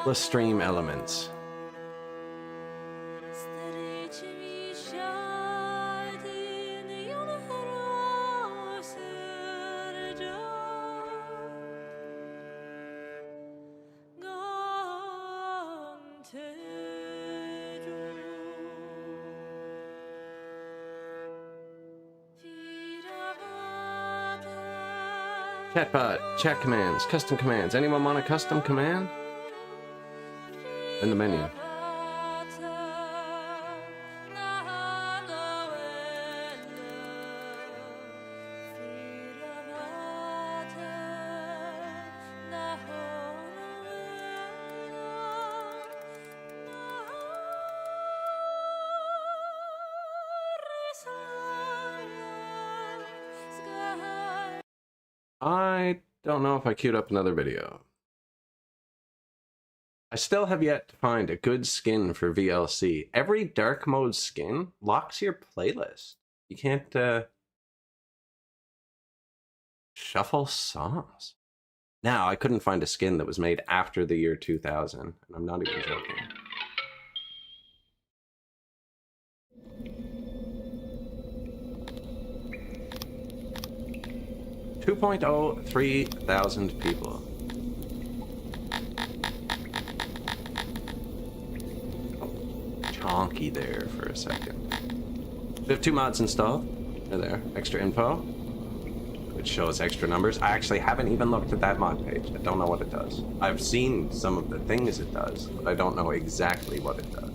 The stream elements. Chatbot, chat commands, custom commands. Anyone want a custom command? In the menu. I don't know if I queued up another video. I still have yet to find a good skin for VLC. Every dark mode skin locks your playlist. You can't shuffle songs. Now, I couldn't find a skin that was made after the year 2000, and I'm not even joking. $2,003,000 people. Chonky there for a second. We have 2 mods installed. There, extra info, which shows extra numbers. I actually haven't even looked at that mod page. I don't know what it does. I've seen some of the things it does, but I don't know exactly what it does.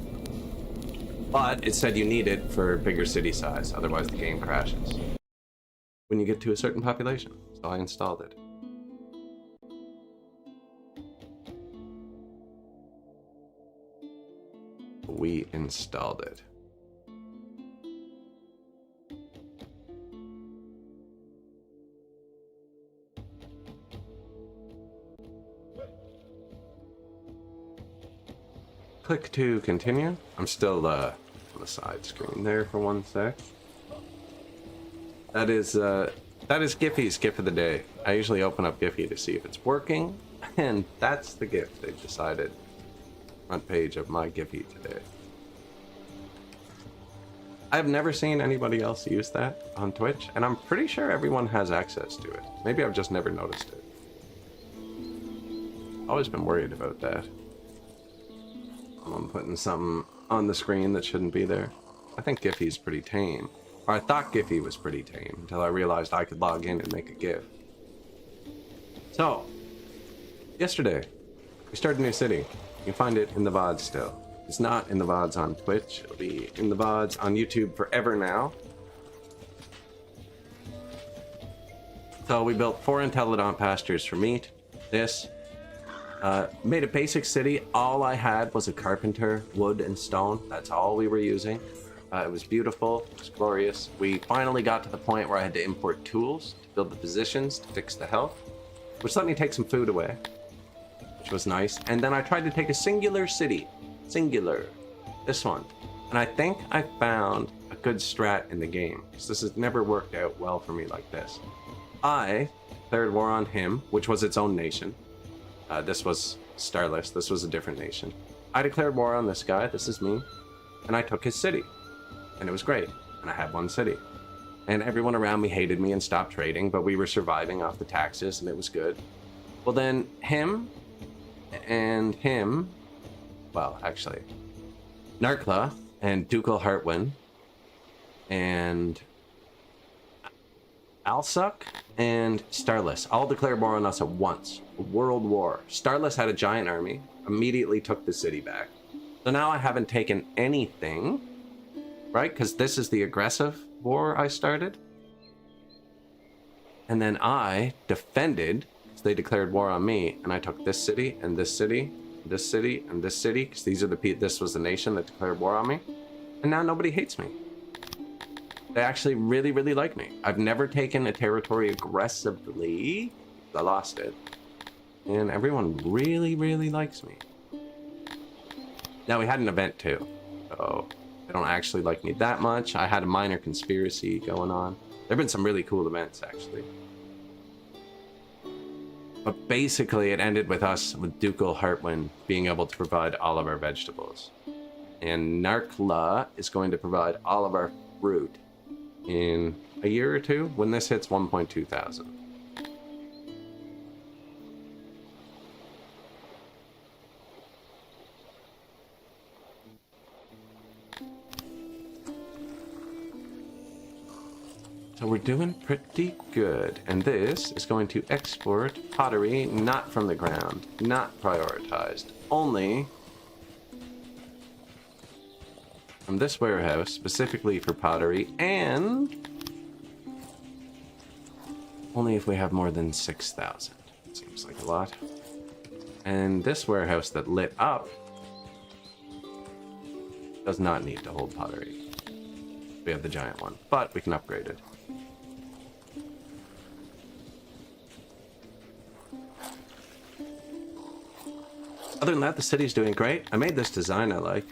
But it said you need it for bigger city size, otherwise the game crashes when you get to a certain population. So I installed it. We installed it. Click to continue. I'm still on the side screen there for 1 sec. That is Giphy's GIF of the day. I usually open up Giphy to see if it's working, and that's the GIF they've decided. Front page of my Giphy today. I've never seen anybody else use that on Twitch, and I'm pretty sure everyone has access to it. Maybe I've just never noticed it. Always been worried about that. I'm putting something on the screen that shouldn't be there. I think Giphy's pretty tame. Or I thought Giphy was pretty tame until I realized I could log in and make a GIF. So, yesterday, we started a new city. You can find it in the VODs still. It's not in the VODs on Twitch. It'll be in the VODs on YouTube forever now. So we built 4 Intelligent pastures for meat. This. Made a basic city. All I had was a carpenter, wood, and stone. That's all we were using. It was beautiful. It was glorious. We finally got to the point where I had to import tools to build the positions to fix the health, which let me take some food away, which was nice. And then I tried to take a singular city. Singular. This one. And I think I found a good strat in the game, because this has never worked out well for me like this. I declared war on him, which was its own nation. This was Starless. This was a different nation. I declared war on this guy. This is me. And I took his city. And it was great. And I had 1 city. And everyone around me hated me and stopped trading, but we were surviving off the taxes, and it was good. Well, then him and him, well, actually, Narkla and Ducal Hartwin and Alsuck and Starless all declared war on us at once. A world war. Starless had a giant army, immediately took the city back. So now I haven't taken anything, right? Because this is the aggressive war I started. And then I defended, because they declared war on me, and I took this city, and this city, this city, and this city, because these are this was the nation that declared war on me. And now nobody hates me. They actually really, really like me. I've never taken a territory aggressively. I lost it. And everyone really, really likes me. Now, we had an event too. So they don't actually like me that much. I had a minor conspiracy going on. There have been some really cool events, actually. But basically, it ended with us, with Ducal Heartwind, being able to provide all of our vegetables. And Narkla is going to provide all of our fruit in a year or two, when this hits 1.2 thousand. So we're doing pretty good. And this is going to export pottery not from the ground, not prioritized, only from this warehouse specifically for pottery, and only if we have more than 6,000. Seems like a lot. And this warehouse that lit up does not need to hold pottery. We have the giant one, but we can upgrade it. Other than that, the city's doing great. I made this design I like.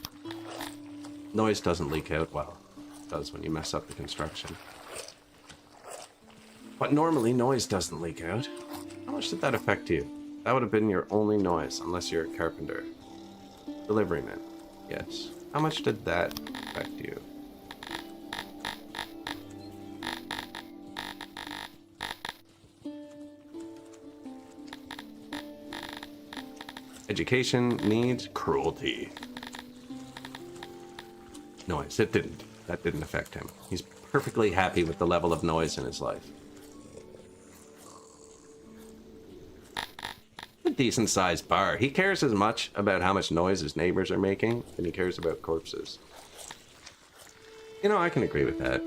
Noise doesn't leak out well. It does when you mess up the construction. But normally, noise doesn't leak out. How much did that affect you? That would have been your only noise, unless you're a carpenter. Deliveryman. Yes. How much did that affect you? Education needs cruelty. Noise. It didn't. That didn't affect him. He's perfectly happy with the level of noise in his life. A decent sized bar. He cares as much about how much noise his neighbors are making than he cares about corpses. You know, I can agree with that.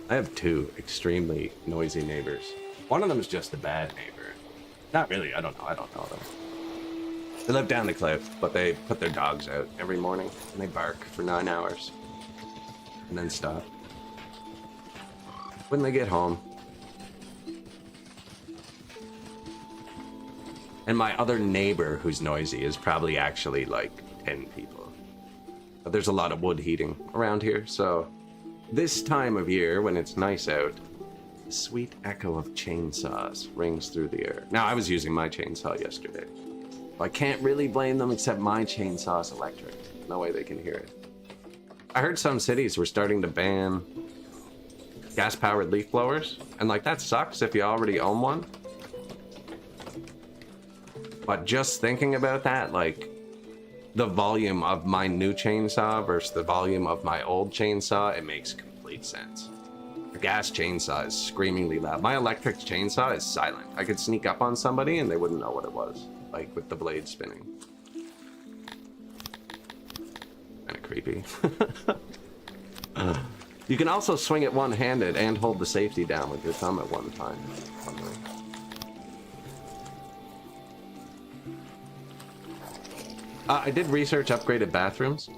I have two extremely noisy neighbors. One of them is just a bad neighbor. Not really. I don't know them. They live down the cliff, but they put their dogs out every morning, and they bark for 9 hours, and then stop. When they get home. And my other neighbor who's noisy is probably actually like 10 people. But there's a lot of wood heating around here, so this time of year, when it's nice out, the sweet echo of chainsaws rings through the air. Now, I was using my chainsaw yesterday. I can't really blame them, except my chainsaw's electric. No way they can hear it. I heard some cities were starting to ban gas-powered leaf blowers, and like that sucks if you already own one. But just thinking about that, like the volume of my new chainsaw versus the volume of my old chainsaw, it makes complete sense. A gas chainsaw is screamingly loud. My electric chainsaw is silent. I could sneak up on somebody and they wouldn't know what it was. Like with the blade spinning. Kind of creepy. You can also swing it one-handed and hold the safety down with your thumb at one time. I did research upgraded bathrooms.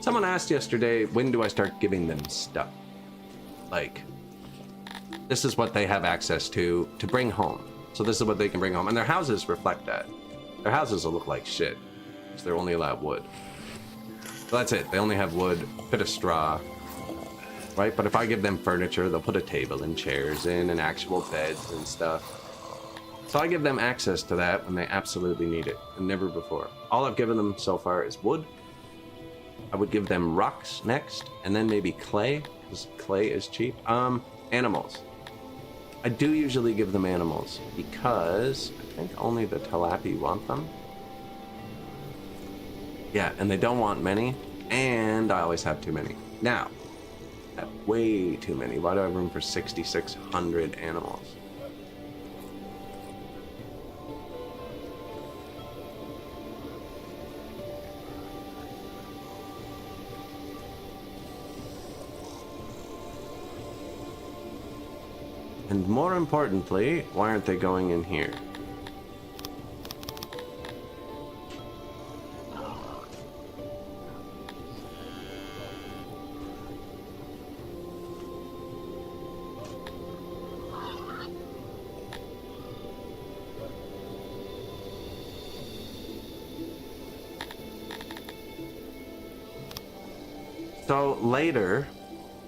Someone asked yesterday, when do I start giving them stuff? Like, this is what they have access to bring home. So this is what they can bring home. And their houses reflect that. Their houses will look like shit, because they're only allowed wood. So that's it. They only have wood, a bit of straw, right? But if I give them furniture, they'll put a table and chairs in and actual beds and stuff. So I give them access to that when they absolutely need it, and never before. All I've given them so far is wood. I would give them rocks next, and then maybe clay, because clay is cheap. Animals. I do usually give them animals, because I think only the Talapi want them. Yeah, and they don't want many, and I always have too many. Now, I have way too many. Why do I have room for 6,600 animals? And more importantly, why aren't they going in here? So later,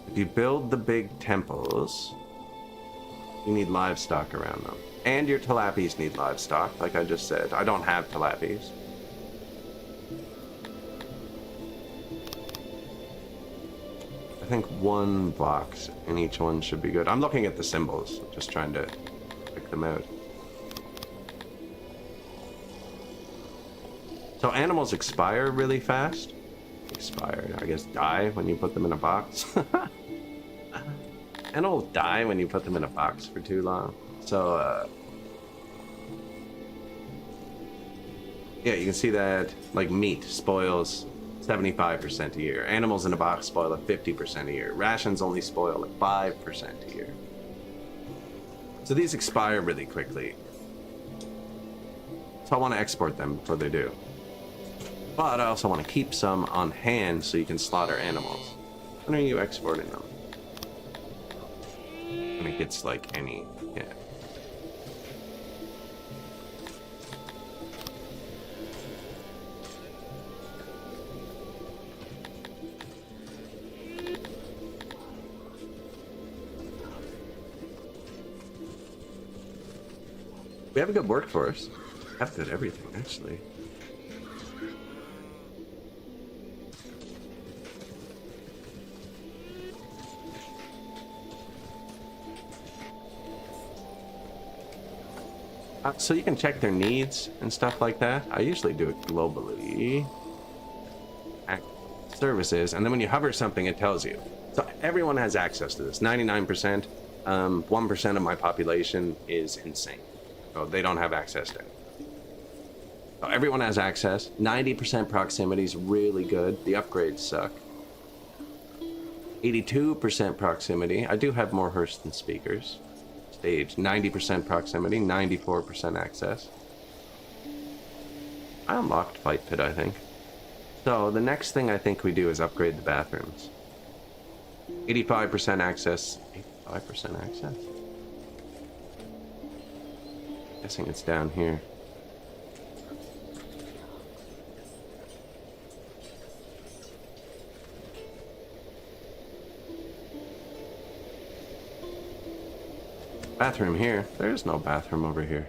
if you build the big temples, you need livestock around them. And your tilapies need livestock, like I just said. I don't have tilapies. I think 1 box in each one should be good. I'm looking at the symbols, just trying to pick them out. So animals expire really fast. Expire, I guess die when you put them in a box. Animals die when you put them in a box for too long. So, yeah, you can see that, like, meat spoils 75% a year. Animals in a box spoil at 50% a year. Rations only spoil at 5% a year. So these expire really quickly. So I want to export them before they do. But I also want to keep some on hand so you can slaughter animals. When are you exporting them? When it gets like any, yeah. We have a good workforce. We have good everything, actually. So you can check their needs and stuff like that. I usually do it globally. Services, and then when you hover something, it tells you. So everyone has access to this. 99%. 1% of my population is insane. So they don't have access to it. So everyone has access. 90% proximity is really good. The upgrades suck. 82% proximity. I do have more hearse than speakers. Stage 90% proximity, 94% access. I unlocked Fight Pit, I think. So the next thing I think we do is upgrade the bathrooms. 85% access. 85% access? Guessing it's down here. Bathroom here. There's no bathroom over here.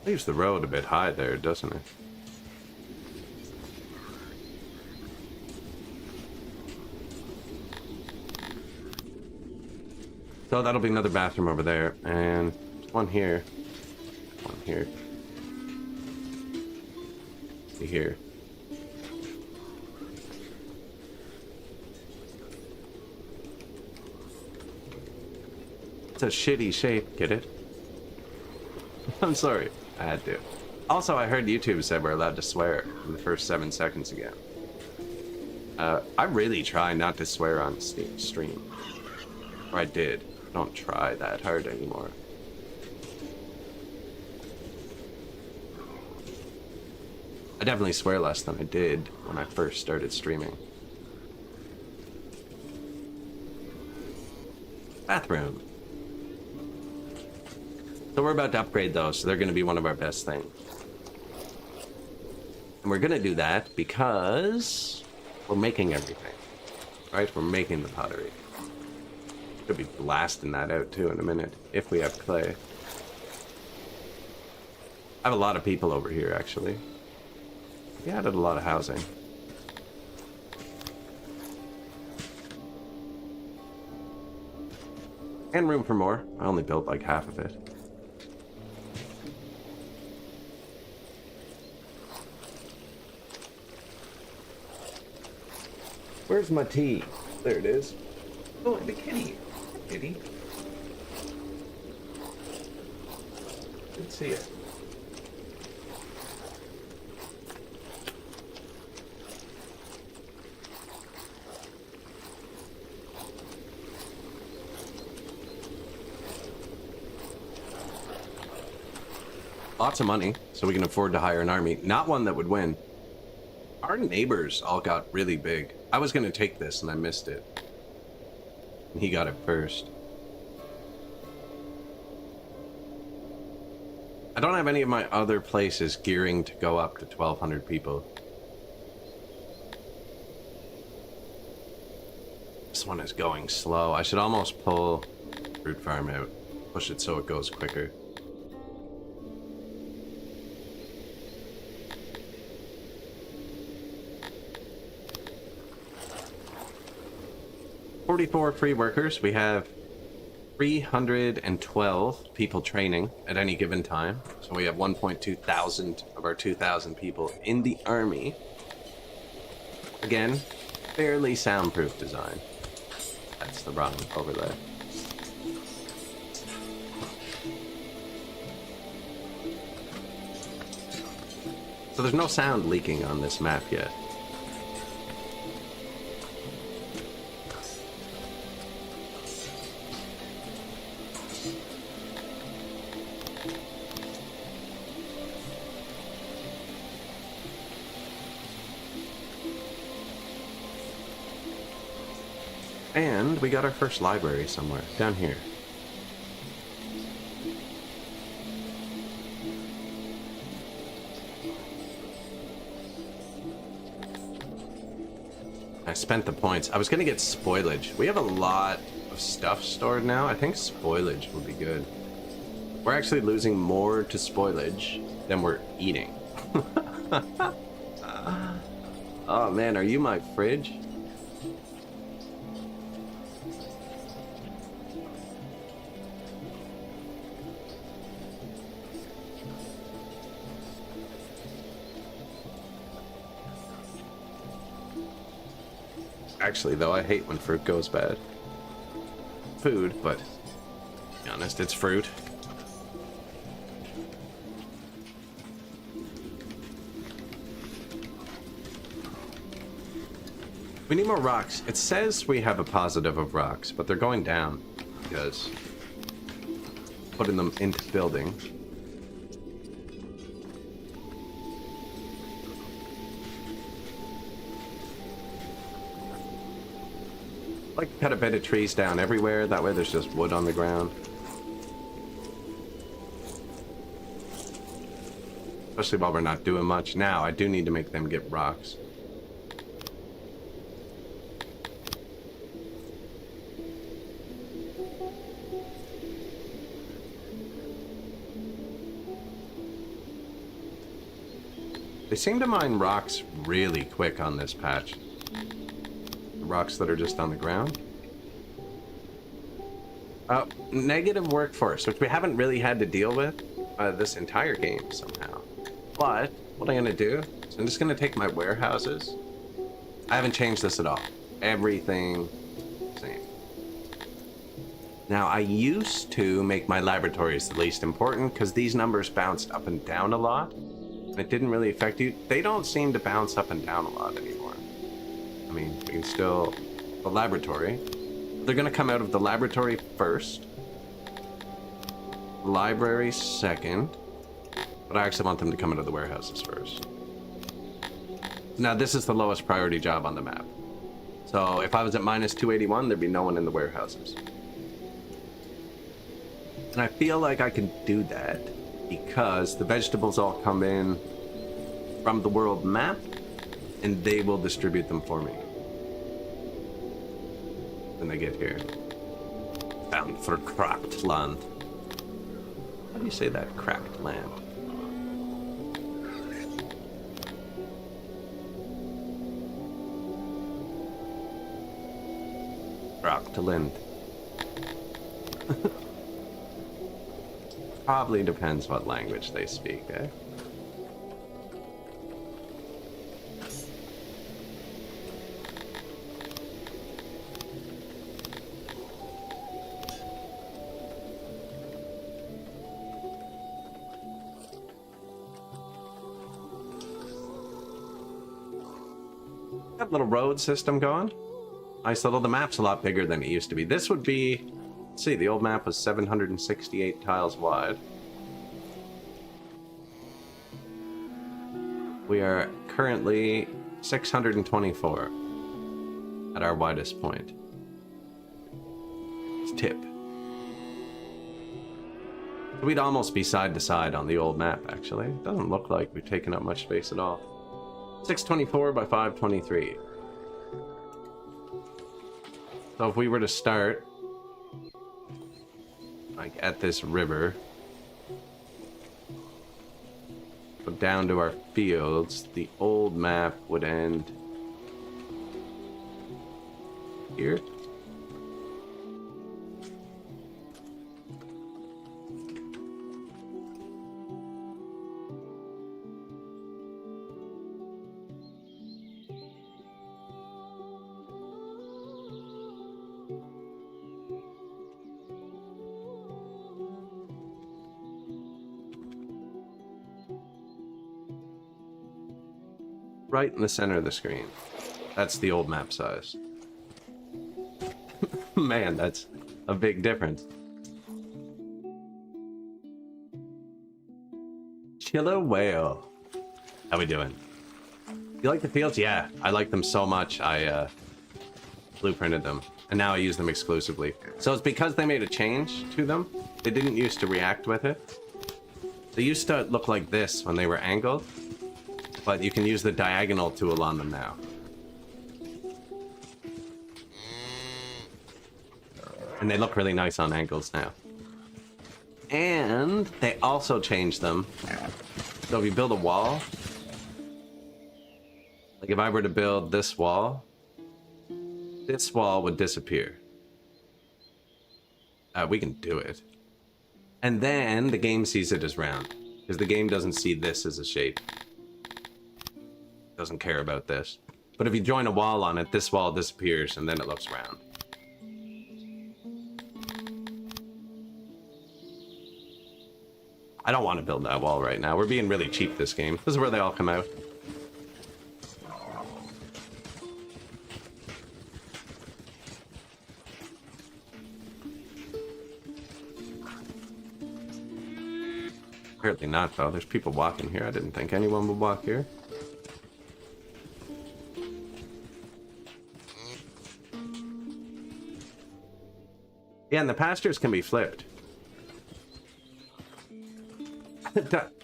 Leaves the road a bit high there, doesn't it? So that'll be another bathroom over there, and one here, one here, here. It's a shitty shape, get it? I'm sorry. I had to. Also, I heard YouTube said we're allowed to swear in the first 7 seconds again. I really try not to swear on stream. Or I did. I don't try that hard anymore. I definitely swear less than I did when I first started streaming. Bathroom. So we're about to upgrade those, so they're going to be one of our best things. And we're going to do that because we're making everything. Right? We're making the pottery. Could be blasting that out too in a minute, if we have clay. I have a lot of people over here, actually. We added a lot of housing. And room for more. I only built like half of it. Where's my tea? There it is. Oh, the kitty. Kitty. Good to see it. Lots of money, so we can afford to hire an army. Not one that would win. Our neighbors all got really big. I was gonna take this and I missed it. And he got it first. I don't have any of my other places gearing to go up to 1,200 people. This one is going slow. I should almost pull fruit farm out. Push it so it goes quicker. $44 free workers. We have 312 people training at any given time. So we have 1.2 thousand of our 2,000 people in the army. Again, fairly soundproof design. That's the wrong overlay. So there's no sound leaking on this map yet. And we got our first library somewhere, down here. I spent the points. I was gonna get spoilage. We have a lot of stuff stored now. I think spoilage would be good. We're actually losing more to spoilage than we're eating. Oh man, are you my fridge? Actually, though, I hate when fruit goes bad. Food, but to be honest, it's fruit. We need more rocks. It says we have a positive of rocks, but they're going down because putting them into building. Like cut a bed of trees down everywhere, that way there's just wood on the ground. Especially while we're not doing much. Now, I do need to make them get rocks. They seem to mine rocks really quick on this patch. Rocks that are just on the ground. Negative workforce, which we haven't really had to deal with this entire game somehow. But what I'm gonna do is I'm just gonna take my warehouses. I haven't changed this at all. Everything same. Now I used to make my laboratories the least important because these numbers bounced up and down a lot. And it didn't really affect you. They don't seem to bounce up and down a lot anymore. I mean, we can still... The laboratory. They're going to come out of the laboratory first. Library second. But I actually want them to come out of the warehouses first. Now, this is the lowest priority job on the map. So, if I was at minus 281, there'd be no one in the warehouses. And I feel like I can do that because the vegetables all come in from the world map, and they will distribute them for me when they get here. Bound for cracked land. How do you say that? Cracked land. Cracked land. Probably depends what language they speak, eh? Got a little road system going. Nice little, the map's a lot bigger than it used to be. This would be, let's see, the old map was 768 tiles wide. We are currently 624 at our widest point. Tip. We'd almost be side to side on the old map, actually. It doesn't look like we've taken up much space at all. 624 by 523. So if we were to start like at this river, go down to our fields, the old map would end here. Right in the center of the screen. That's the old map size. Man, that's a big difference. Killer whale. How we doing? You like the fields? Yeah, I like them so much. I blueprinted them, and now I use them exclusively. So it's because they made a change to them. They didn't used to react with it. They used to look like this when they were angled. But you can use the diagonal tool on them now. And they look really nice on angles now. And they also changed them. So if you build a wall, like if I were to build this wall would disappear. We can do it. And then the game sees it as round, because the game doesn't see this as a shape. Doesn't care about this. But if you join a wall on it, this wall disappears and then it looks round. I don't want to build that wall right now. We're being really cheap this game. This is where they all come out. Apparently not, though. There's people walking here. I didn't think anyone would walk here. Yeah, and the pastures can be flipped.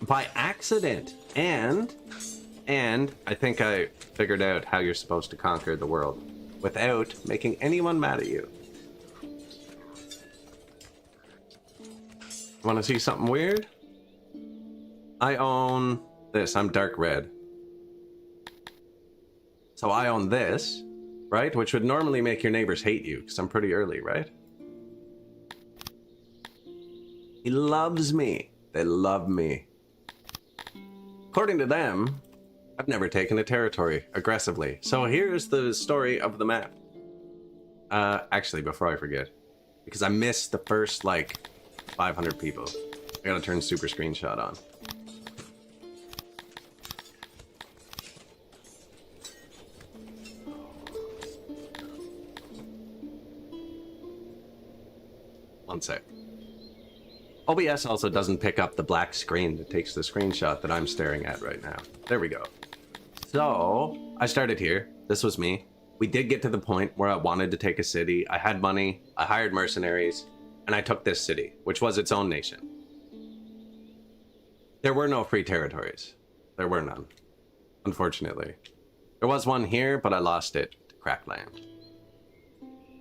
By accident. And I think I figured out how you're supposed to conquer the world without making anyone mad at you. Want to see something weird? I own this. I'm dark red. So I own this, right? Which would normally make your neighbors hate you, because I'm pretty early, right? He loves me. They love me. According to them, I've never taken a territory aggressively. So here's the story of the map. Actually, before I forget, because I missed the first, like, 500 people. I gotta turn super screenshot on. One sec. OBS also doesn't pick up the black screen that takes the screenshot that I'm staring at right now. There we go. So, I started here. This was me. We did get to the point where I wanted to take a city. I had money, I hired mercenaries, and I took this city, which was its own nation. There were no free territories. There were none, unfortunately. There was one here, but I lost it to Crackland.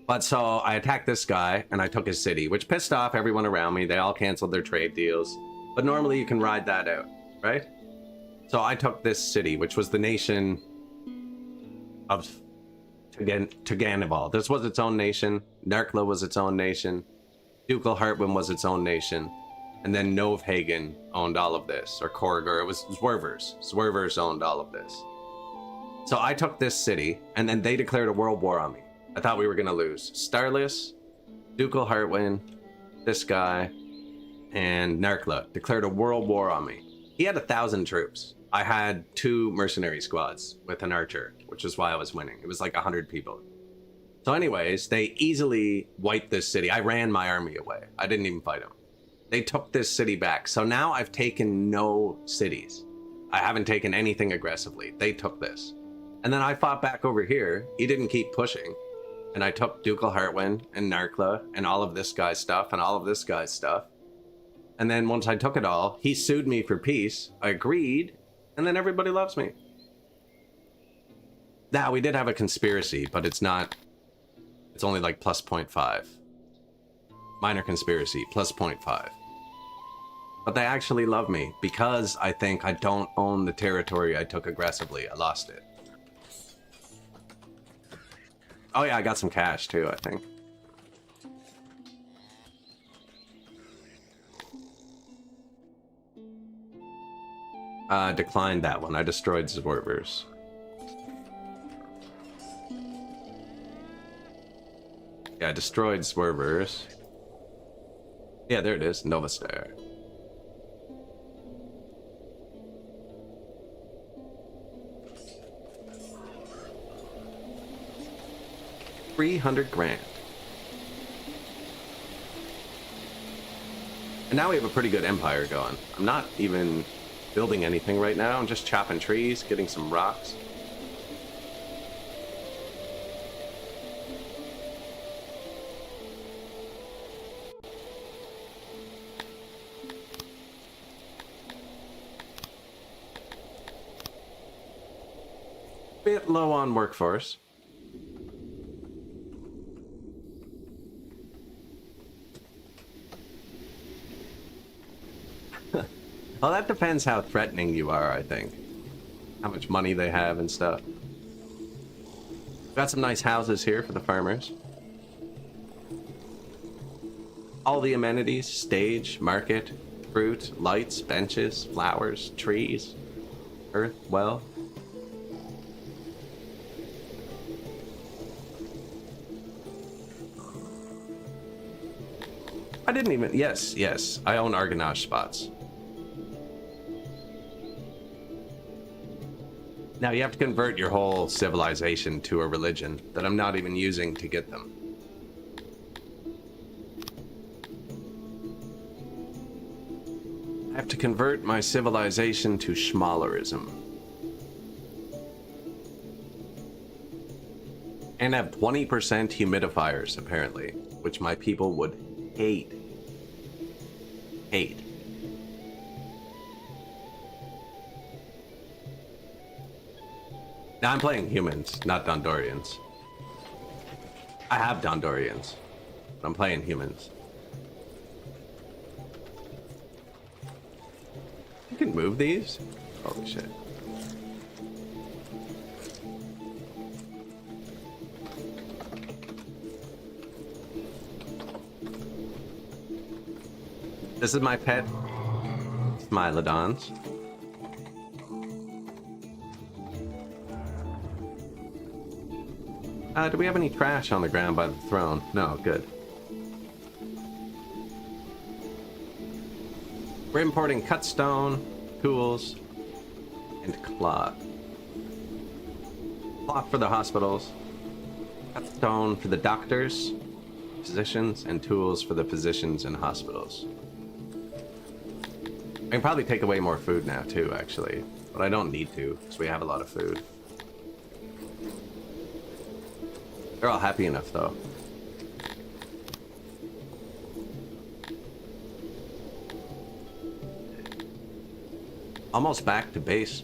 But so I attacked this guy and I took his city, which pissed off everyone around me. They all canceled their trade deals. But normally you can ride that out, right? So I took this city, which was the nation of Taganival. This was its own nation. Narkla was its own nation. Ducal Hartwin was its own nation. And then Novhagen owned all of this. Or Korriger. It was Zwervers. Zwervers owned all of this. So I took this city, and then they declared a world war on me. I thought we were going to lose. Starless, Ducal Hartwin, this guy, and Narkla declared a world war on me. He had 1,000 troops. I had 2 mercenary squads with an archer, which is why I was winning. It was like 100 people. So anyways, they easily wiped this city. I ran my army away. I didn't even fight them. They took this city back. So now I've taken no cities. I haven't taken anything aggressively. They took this. And then I fought back over here. He didn't keep pushing. And I took Ducal Heartwind and Narkla and all of this guy's stuff and all of this guy's stuff. And then once I took it all, he sued me for peace. I agreed. And then everybody loves me. Now, we did have a conspiracy, but it's not... It's only like plus 0.5. Minor conspiracy, plus 0.5. But they actually love me because I think I don't own the territory I took aggressively. I lost it. Oh yeah, I got some cash too, I think. Declined that one. I destroyed Zwervers. Yeah, I destroyed Zwervers. Yeah, there it is. Nova Star. $300 grand. And now we have a pretty good empire going. I'm not even building anything right now. I'm just chopping trees, getting some rocks. Bit low on workforce. Well, that depends how threatening you are, I think. How much money they have and stuff. Got some nice houses here for the farmers. All the amenities, stage, market, fruit, lights, benches, flowers, trees, earth, well. I didn't even, yes, I own Argonage spots. Now you have to convert your whole civilization to a religion that I'm not even using to get them. I have to convert my civilization to Schmallerism. And have 20% humidifiers, apparently, which my people would hate. Hate. Now I'm playing humans, not Dondorians. I have Dondorians, but I'm playing humans. You can move these? Holy shit. This is my pet, Smilodons. Do we have any trash on the ground by the throne? No, good. We're importing cut stone, tools, and cloth. Cloth for the hospitals, cut stone for the doctors, physicians, and tools for the physicians and hospitals. I can probably take away more food now too, actually, but I don't need to because we have a lot of food. They're all happy enough, though. Almost back to base.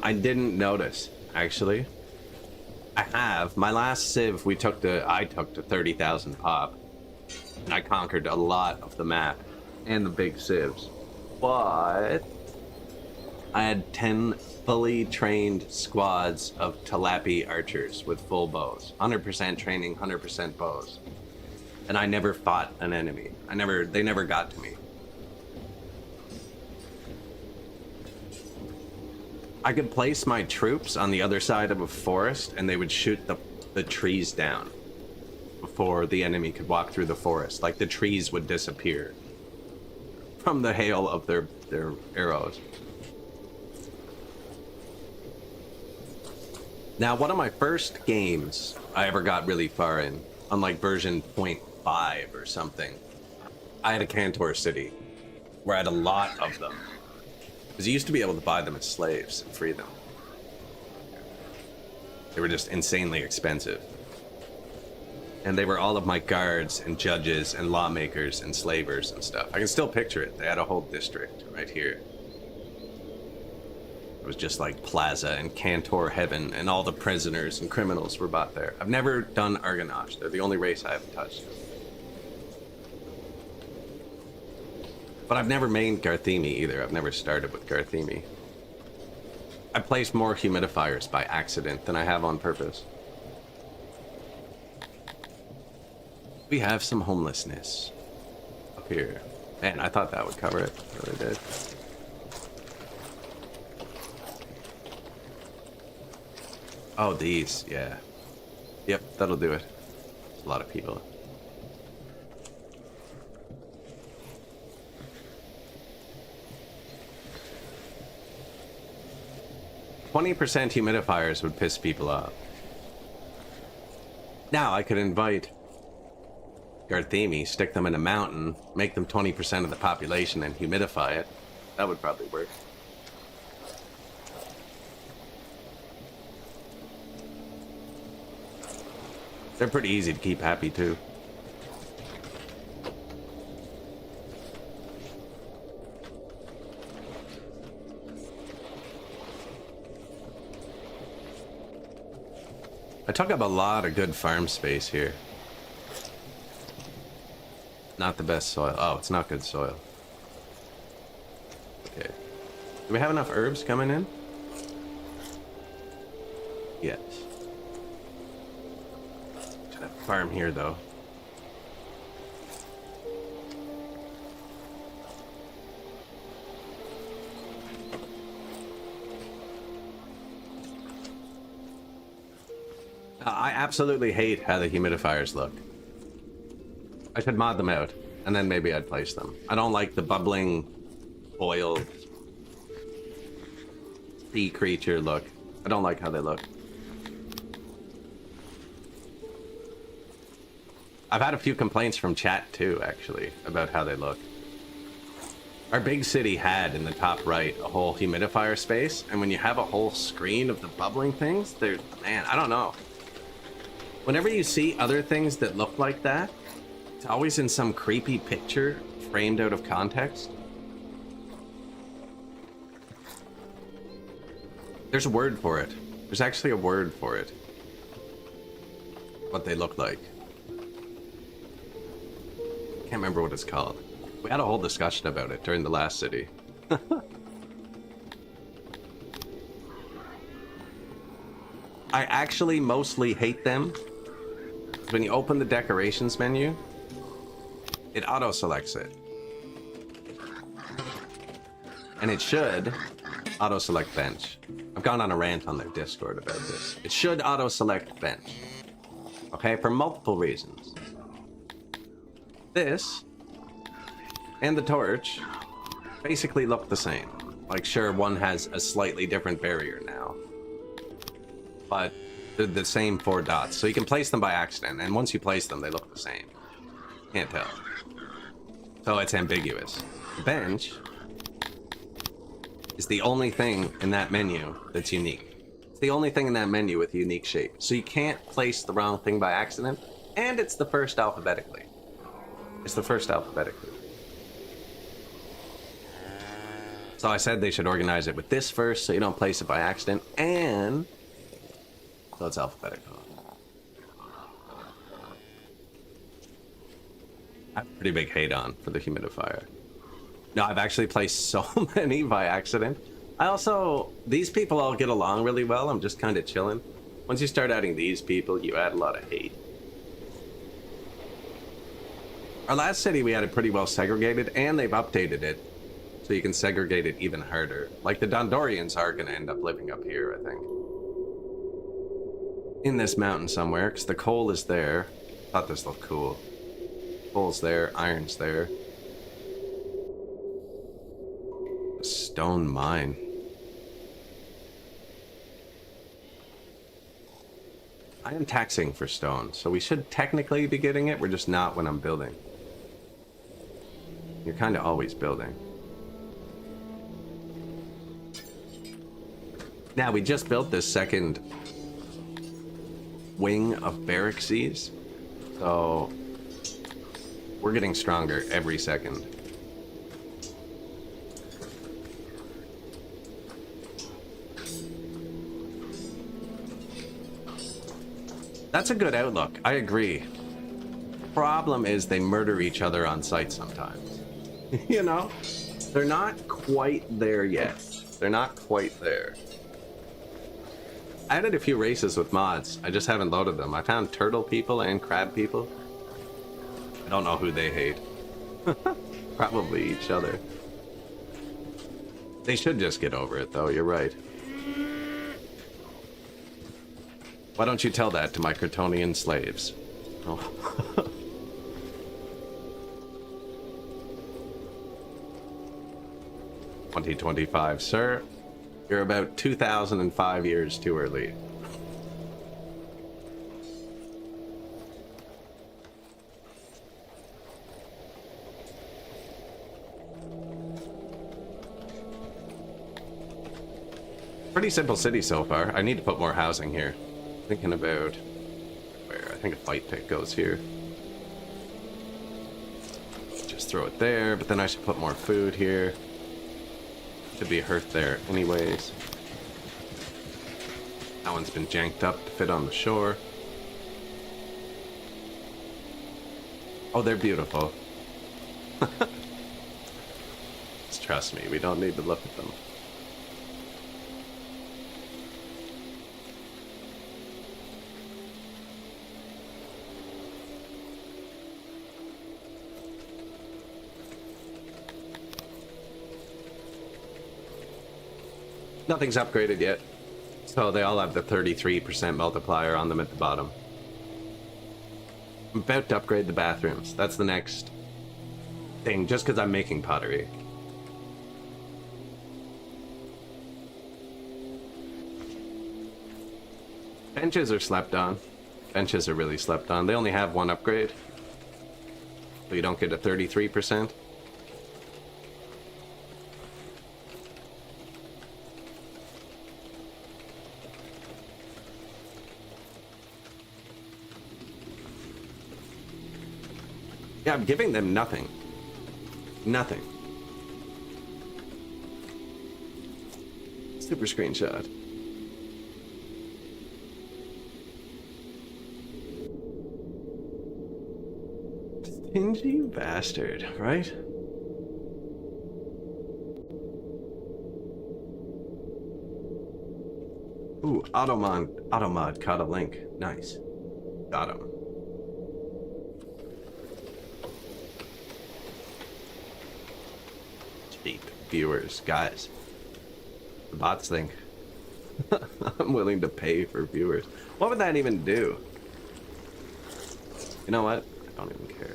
I didn't notice, actually. I have. My last civ I took to 30,000 pop. And I conquered a lot of the map and the big civs. But I had 10 fully trained squads of Talapi archers with full bows. 100% training, 100% bows. And I never fought an enemy. They never got to me. I could place my troops on the other side of a forest and they would shoot the the trees down before the enemy could walk through the forest. Like the trees would disappear from the hail of their arrows. Now, one of my first games I ever got really far in, on like version 0.5 or something, I had a Cantor city where I had a lot of them. Because you used to be able to buy them as slaves and free them. They were just insanely expensive. And they were all of my guards and judges and lawmakers and slavers and stuff. I can still picture it. They had a whole district right here. It was just like Plaza and Cantor Heaven, and all the prisoners and criminals were bought there. I've never done Argonash. They're the only race I haven't touched. But I've never mained Garthemi either. I've never started with Garthemi. I placed more humidifiers by accident than I have on purpose. We have some homelessness up here. Man, I thought that would cover it. It really did. Oh, these, yeah. Yep, that'll do it. There's a lot of people. "20% humidifiers would piss people off. Now I could invite Garthemi, stick them in a mountain, make them 20% of the population, and humidify it. That would probably work. They're pretty easy to keep happy, too. I took up a lot of good farm space here. Not the best soil. Oh, it's not good soil. Okay. Do we have enough herbs coming in? Yes. Should have a farm here, though. I absolutely hate how the humidifiers look. I should mod them out, and then maybe I'd place them. I don't like the bubbling oil sea creature look. I don't like how they look. I've had a few complaints from chat too, actually, about how they look. Our big city had in the top right a whole humidifier space, and when you have a whole screen of the bubbling things, they're, man, I don't know. Whenever you see other things that look like that, it's always in some creepy picture framed out of context. There's a word for it. There's actually a word for it. What they look like. Can't remember what it's called. We had a whole discussion about it during the last city. I actually mostly hate them. When you open the decorations menu, it auto-selects it. And it should auto-select bench. I've gone on a rant on their Discord about this. It should auto-select bench. Okay, for multiple reasons. This and the torch basically look the same. Like, sure, one has a slightly different barrier now, but they're the same 4 dots. So you can place them by accident, and once you place them, they look the same. Can't tell. So it's ambiguous. Bench is the only thing in that menu that's unique. It's the only thing in that menu with a unique shape. So you can't place the wrong thing by accident, and it's the first alphabetically. It's the first alphabetically. So I said they should organize it with this first, so you don't place it by accident, and so it's alphabetical. I have a pretty big hate on for the humidifier. No, I've actually placed so many by accident. I also, these people all get along really well. I'm just kind of chilling. Once you start adding these people, you add a lot of hate. Our last city, we had it pretty well segregated, and they've updated it so you can segregate it even harder. Like the Dondorians are going to end up living up here, I think. in this mountain somewhere, because the coal is there. Thought this looked cool. Coal's there, iron's there. A stone mine. I am taxing for stone, so we should technically be getting it. We're just not when I'm building. You're kind of always building. Now, we just built this second wing of barrackses, so we're getting stronger every second. That's a good outlook. I agree. Problem is they murder each other on sight sometimes. You know? They're not quite there yet. They're not quite there. I added a few races with mods. I just haven't loaded them. I found turtle people and crab people. I don't know who they hate. Probably each other. They should just get over it, though. You're right. Why don't you tell that to my Kryptonian slaves? Oh. 2025, sir. You're about 2005 years too early. Pretty simple city so far. I need to put more housing here. Thinking about where I think a fight pit goes here. Just throw it there, but then I should put more food here. Should be a hearth there anyways. That one's been janked up to fit on the shore. Oh, they're beautiful. Just trust me, we don't need to look at them. Nothing's upgraded yet, so they all have the 33% multiplier on them at the bottom. I'm about to upgrade the bathrooms. That's the next thing, just because I'm making pottery. Benches are slept on. Benches are really slept on. They only have one upgrade, so you don't get a 33%. Yeah, I'm giving them nothing. Nothing. Super screenshot. Stingy bastard, right? Ooh, Automod caught a link. Nice. Got him. Viewers, guys, the bots think I'm willing to pay for viewers. What would that even do? You know what? I don't even care.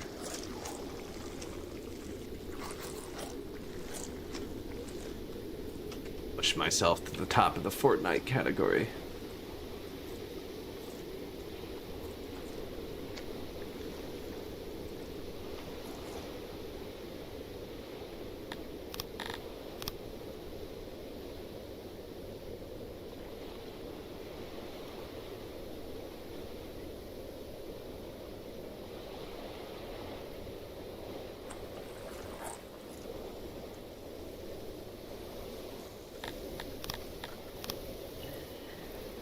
Push myself to the top of the Fortnite category.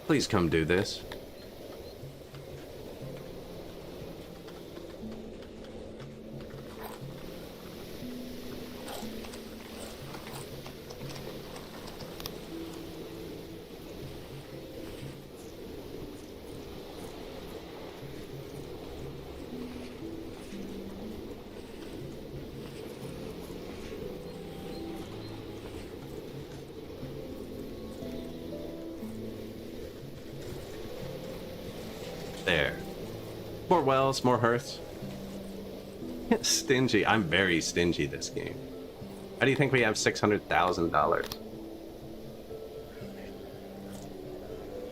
Please come do this. More wells, more hearths. Stingy. I'm very stingy this game. How do you think we have $600,000?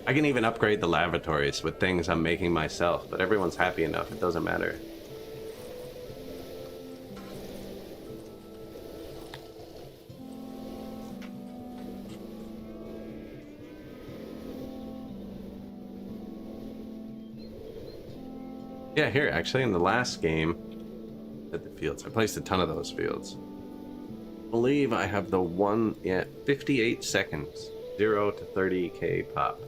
I can even upgrade the lavatories with things I'm making myself, but everyone's happy enough, it doesn't matter. Yeah, here, actually, in the last game, at the fields, I placed a ton of those fields. I believe I have the one, yeah, 58 seconds, 0 to 30k pop.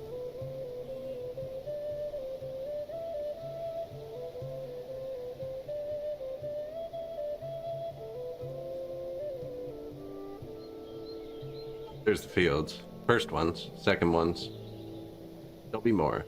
There's the fields. First ones, second ones. There'll be more.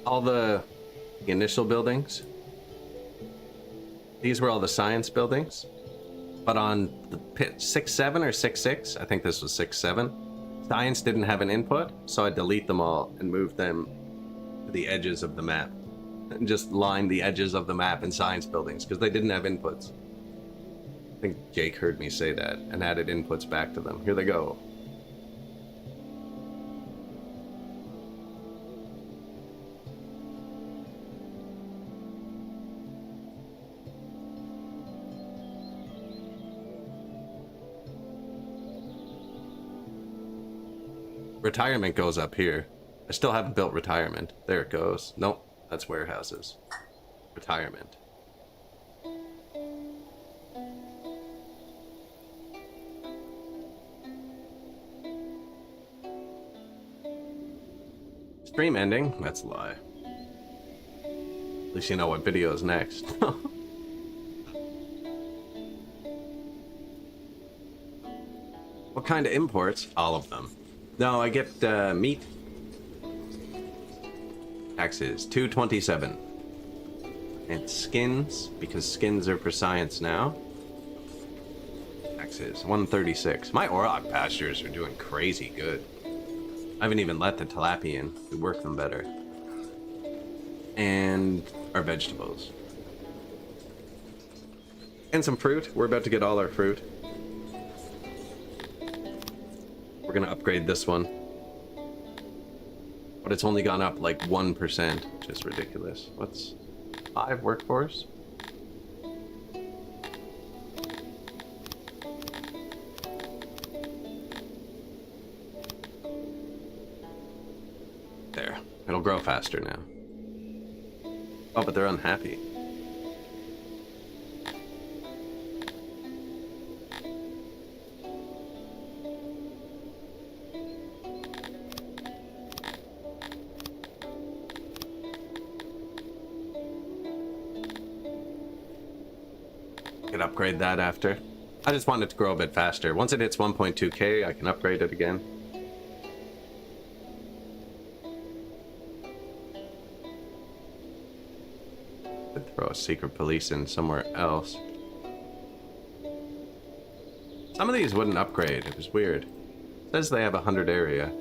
All the initial buildings, these were all the science buildings, but on the pit 6-7 or 6-6, I think this was 6-7, science didn't have an input, so I delete them all and move them to the edges of the map and just line the edges of the map in science buildings because they didn't have inputs. I think Jake heard me say that and added inputs back to them. Here they go. Retirement goes up here. I still haven't built retirement. There it goes. Nope, that's warehouses. Retirement. Stream ending? That's a lie. At least you know what video is next. What kind of imports? All of them. No, I get meat. Taxes, 227. And skins, because skins are for science now. Taxes, 136. My Orlog pastures are doing crazy good. I haven't even let the tilapia in. We work them better. And our vegetables. And some fruit. We're about to get all our fruit. We're gonna upgrade this one. But it's only gone up like 1%, which is ridiculous. What's 5 workforce? There. It'll grow faster now. Oh, but they're unhappy. Could upgrade that after. I just want it to grow a bit faster. Once it hits 1.2k, I can upgrade it again. Could throw a secret police in somewhere else. Some of these wouldn't upgrade. It was weird. It says they have 100 area.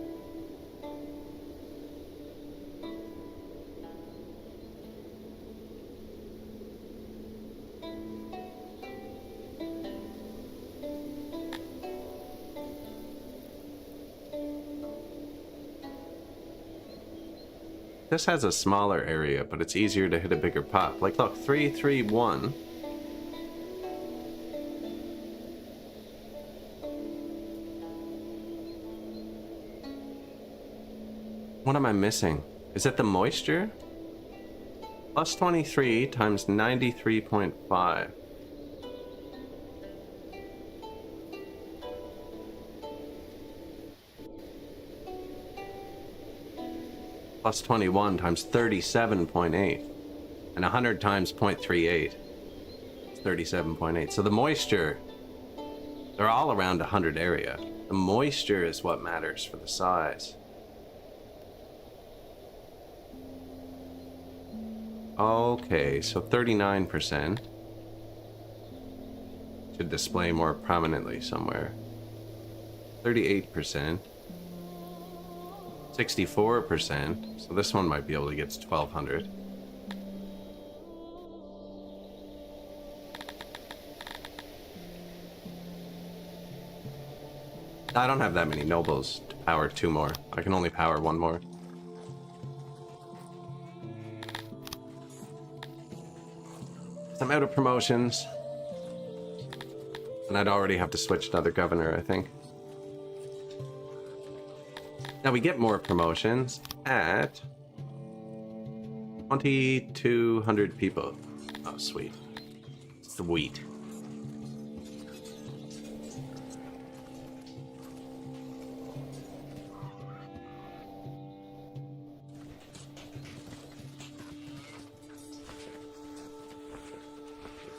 This has a smaller area, but it's easier to hit a bigger pop. Like, look, 331. What am I missing? Is it the moisture? Plus 23 times 93.5. Plus 21 times 37.8. And 100 times 0.38. It's 37.8. So the moisture, they're all around 100 area. The moisture is what matters for the size. Okay, so 39% should display more prominently somewhere. 38%. 64%. So this one might be able to get to 1200. I don't have that many nobles to power 2 more. I can only power 1 more. I'm out of promotions. And I'd already have to switch another governor, I think. Now we get more promotions at 2,200 people. Oh, sweet. Sweet.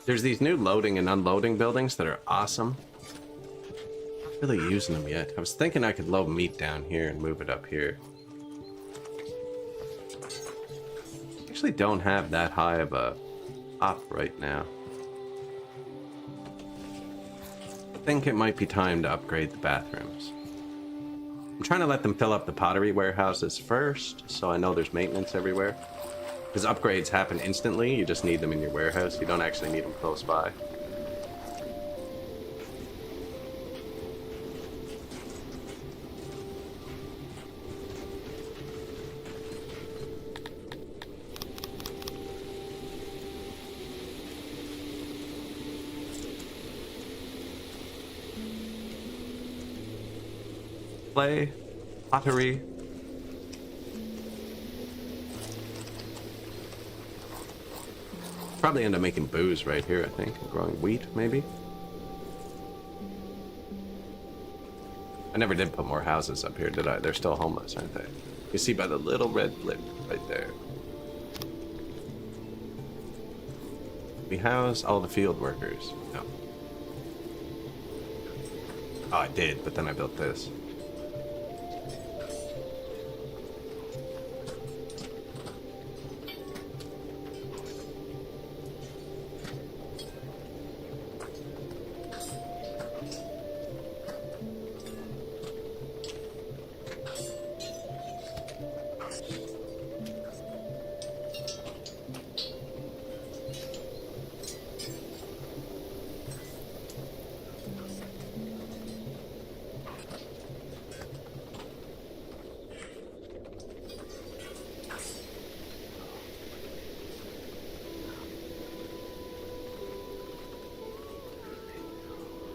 There's these new loading and unloading buildings that are awesome. Not really using them yet. I was thinking I could load meat down here and move it up here. Actually don't have that high of a op right now. I think it might be time to upgrade the bathrooms. I'm trying to let them fill up the pottery warehouses first, so I know there's maintenance everywhere. Because upgrades happen instantly, you just need them in your warehouse, you don't actually need them close by. Clay, pottery. Probably end up making booze right here, I think. Growing wheat, maybe? I never did put more houses up here, did I? They're still homeless, aren't they? You see by the little red blip right there. We house all the field workers. No. Oh, I did, but then I built this.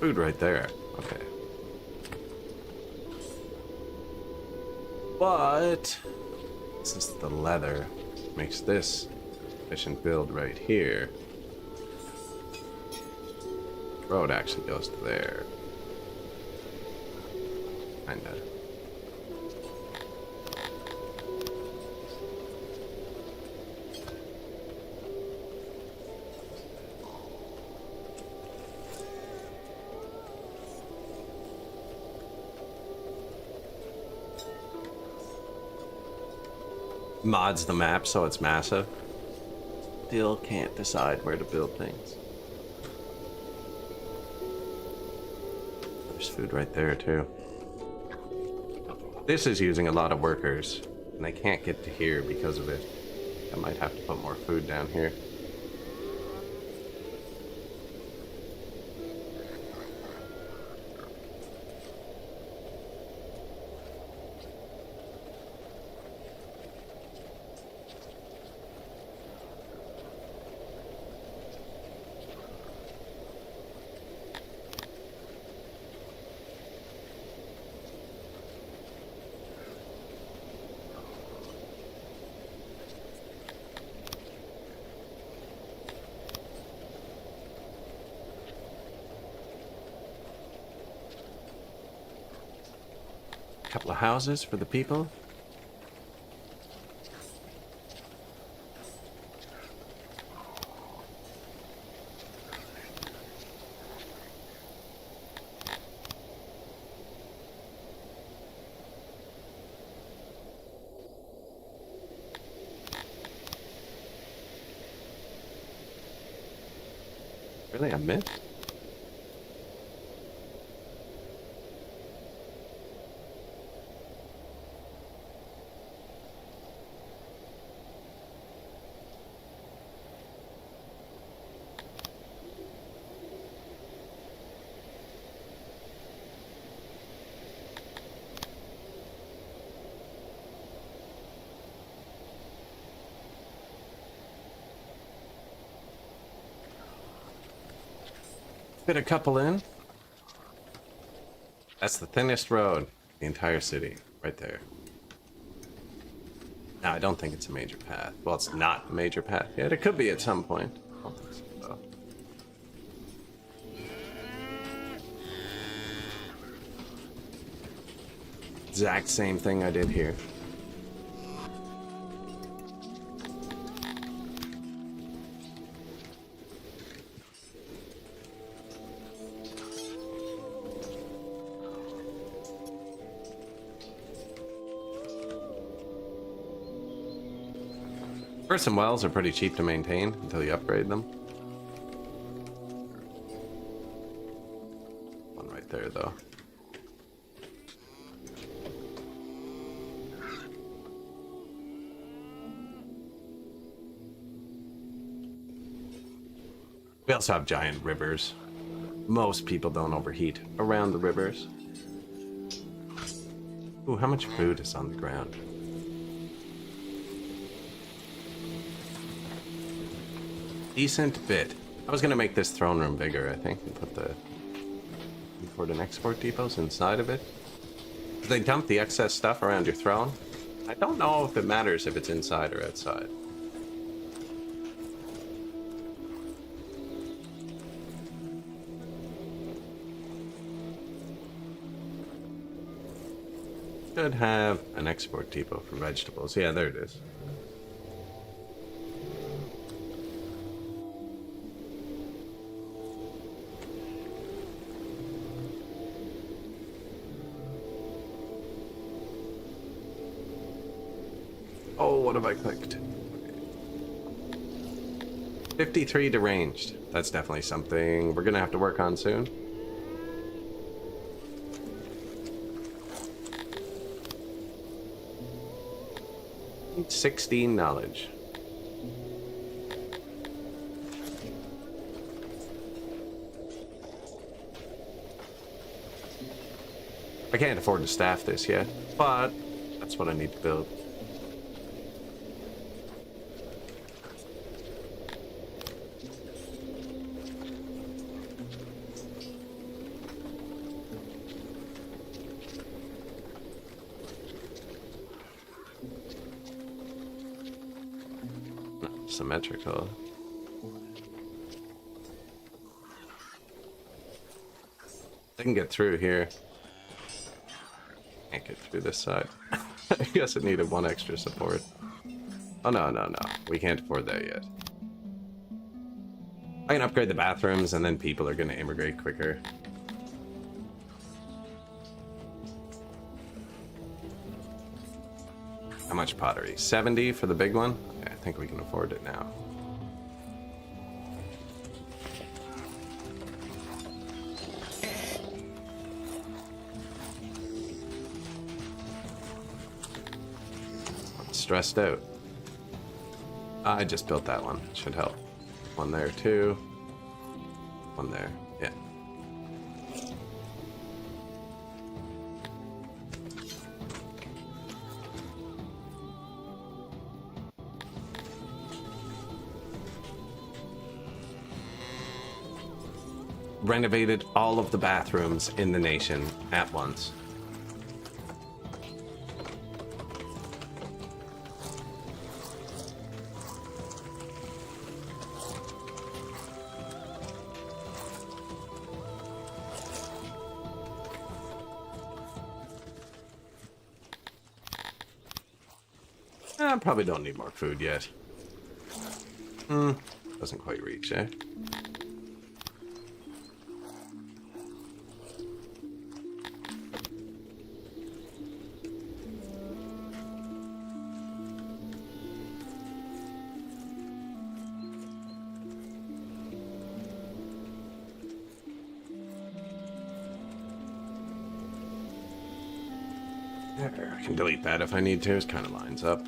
Food right there. Okay. But since the leather makes this efficient build right here, road actually goes to there. Kinda. Mods the map so it's massive. Still can't decide where to build things. There's food right there too. This is using a lot of workers, and they can't get to here because of it. I might have to put more food down here. Couple of houses for the people. Really, I missed? Fit a couple in. That's the thinnest road in the entire city, right there. No, I don't think it's a major path. Well, it's not a major path yet. It could be at some point. I don't think so, though. Exact same thing I did here. First, some wells are pretty cheap to maintain until you upgrade them. One right there, though. We also have giant rivers. Most people don't overheat around the rivers. Ooh, how much food is on the ground? Decent bit. I was gonna make this throne room bigger, I think, and put the import and export depots inside of it. They dump the excess stuff around your throne. I don't know if it matters if it's inside or outside. Should have an export depot for vegetables. Yeah, there it is. Oh, what have I clicked? 53 deranged. That's definitely something we're gonna have to work on soon. Need 16 knowledge. I can't afford to staff this yet, but that's what I need to build. Symmetrical. I can get through here. Can't get through this side. I guess it needed one extra support. Oh no, no, no. We can't afford that yet. I can upgrade the bathrooms and then people are gonna immigrate quicker. How much pottery? 70 for the big one? Okay, I think we can afford it now. I'm stressed out. I just built that one. Should help. One there too. One there. Yeah. Renovated all of the bathrooms in the nation at once. I probably don't need more food yet. Doesn't quite reach, eh? I can delete that if I need to. It kind of lines up.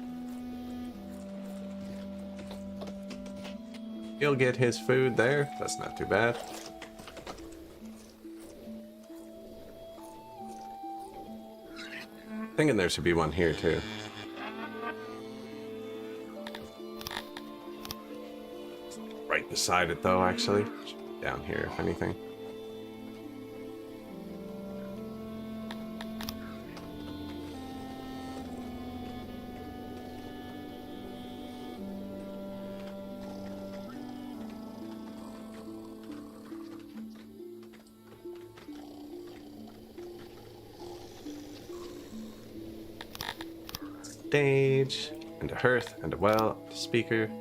He'll get his food there. That's not too bad. Thinking there should be one here too. Right beside it though, actually. Down here, if anything. Stage, and a hearth, and a well, and a speaker.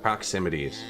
Proximities.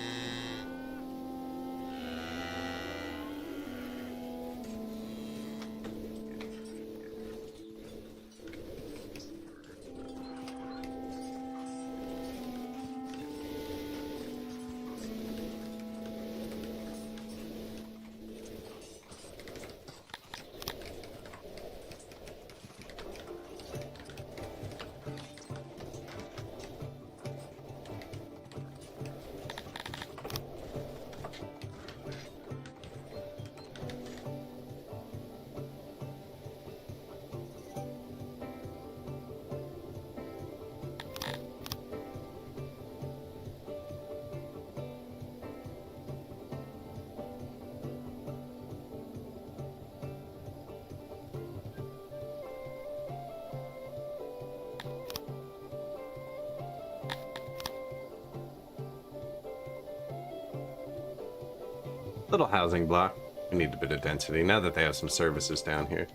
Little housing block. We need a bit of density now that they have some services down here.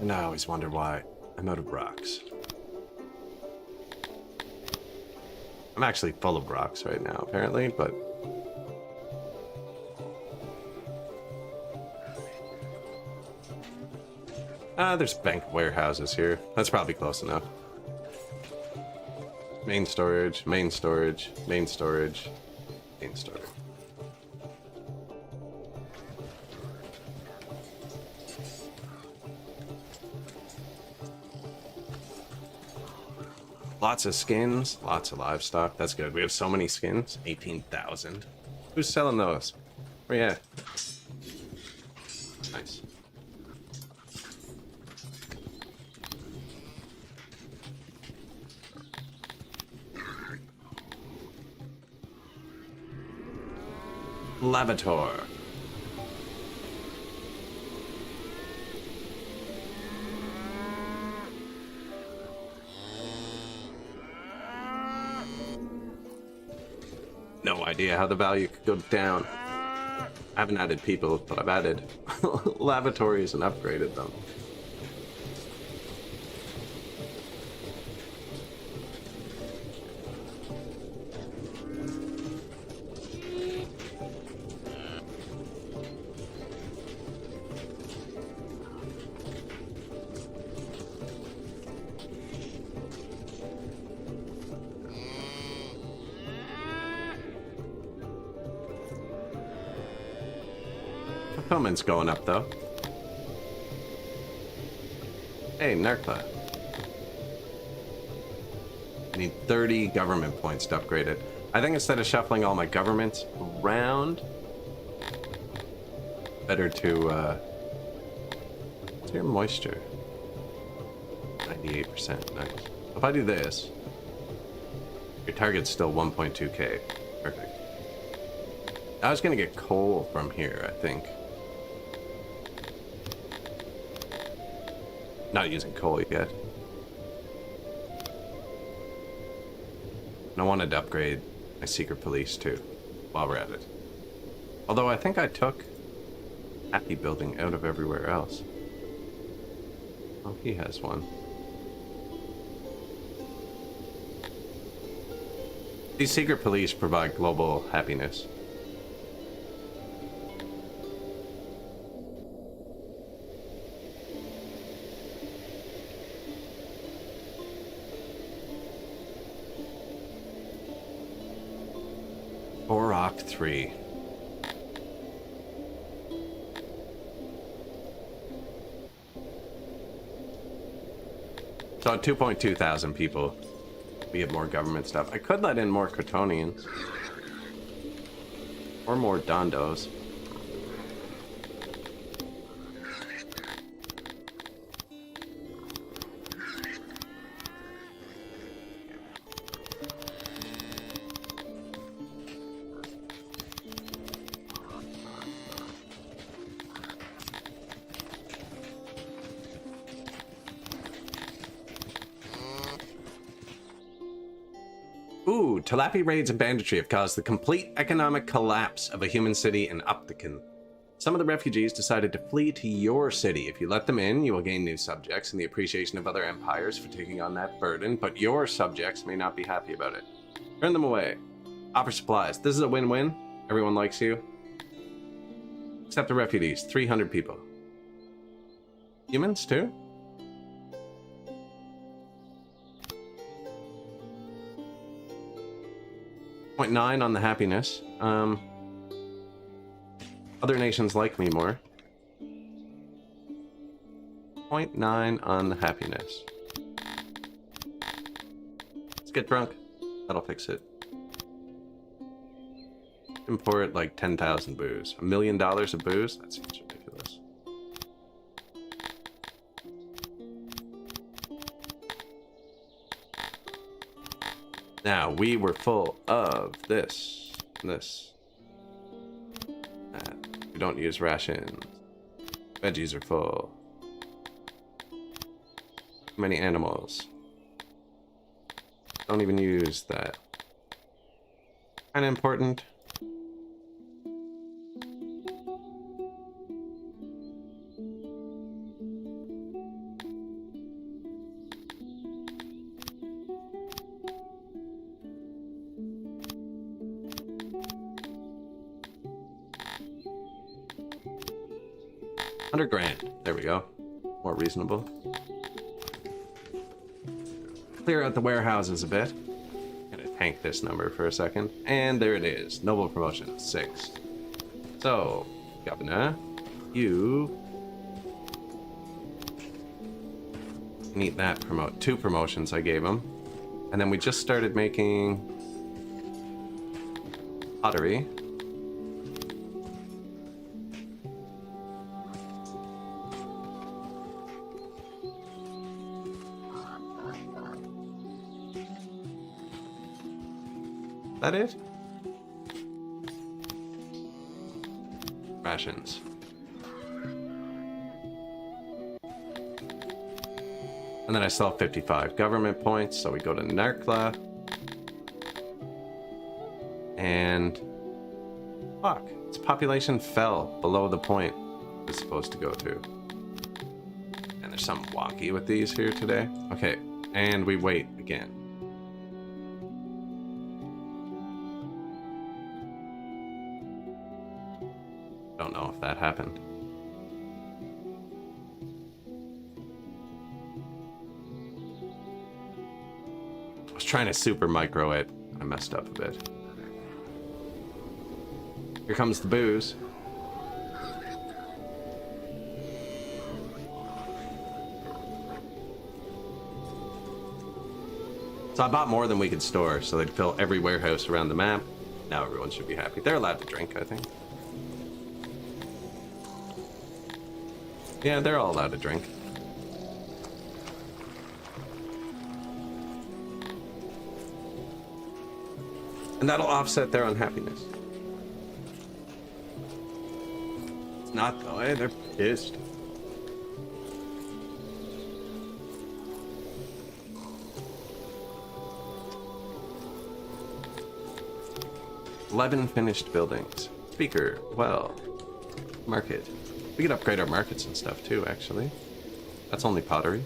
And I always wonder why I'm out of rocks. I'm actually full of rocks right now, apparently, but... there's bank warehouses here. That's probably close enough. Main storage, main storage, main storage, main storage. Lots of skins, lots of livestock. That's good. We have so many skins. 18,000. Who's selling those? Where you at? Nice. Lavator. No idea how the value could go down. I haven't added people, but I've added lavatories and upgraded them. Fulfillment's going up, though. Hey, Narkla. I need 30 government points to upgrade it. I think instead of shuffling all my governments around, better to, what's your moisture? 98%, nice. If I do this, your target's still 1.2k. Perfect. I was gonna get coal from here, I think. Not using coal yet. And I wanted to upgrade my secret police too, while we're at it. Although I think I took Happy Building out of everywhere else. Oh, he has one. These secret police provide global happiness. Act 3. So 2.2 thousand people. We have more government stuff. I could let in more Kryptonians. Or more Dondos. Ooh, Talapi raids and banditry have caused the complete economic collapse of a human city in Uptikin. Some of the refugees decided to flee to your city. If you let them in, you will gain new subjects and the appreciation of other empires for taking on that burden, but your subjects may not be happy about it. Turn them away. Offer supplies. This is a win-win. Everyone likes you. Except the refugees. 300 people. Humans, too? .9 on the happiness. Other nations like me more. 0.9 on the happiness. Let's get drunk. That'll fix it. Import like 10,000 booze. $1 million of booze? That seems ridiculous. Now, we were full of this. We don't use rations. Veggies are full. Too many animals. Don't even use that. Kinda important. $100,000. There we go. More reasonable. Clear out the warehouses a bit. Gonna tank this number for a second. And there it is. Noble promotion, 6. So, Governor, you need that promote. 2 promotions I gave him. And then we just started making pottery. That it? Rations. And then I still have 55 government points, so we go to Narkla. And fuck, its population fell below the point it's supposed to go to. And there's something wonky with these here today. Okay, and we wait again. Don't know if that happened. I was trying to super micro it. I messed up a bit. Here comes the booze. So I bought more than we could store, so they'd fill every warehouse around the map. Now everyone should be happy. They're allowed to drink, I think. Yeah, they're all allowed to drink. And that'll offset their unhappiness. It's not though, eh? They're pissed. $11 finished buildings. Speaker, well, market. We could upgrade our markets and stuff too, actually. That's only pottery.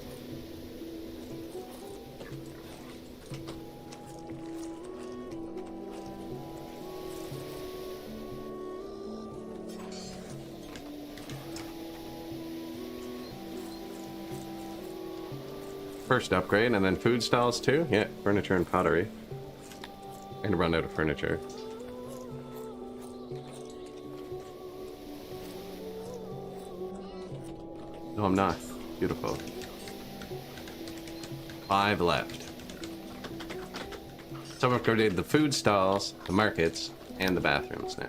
First upgrade, and then food stalls too? Yeah, furniture and pottery. I'm gonna run out of furniture. No, I'm not. Beautiful. 5 left. So I've upgraded the food stalls, the markets, and the bathrooms now.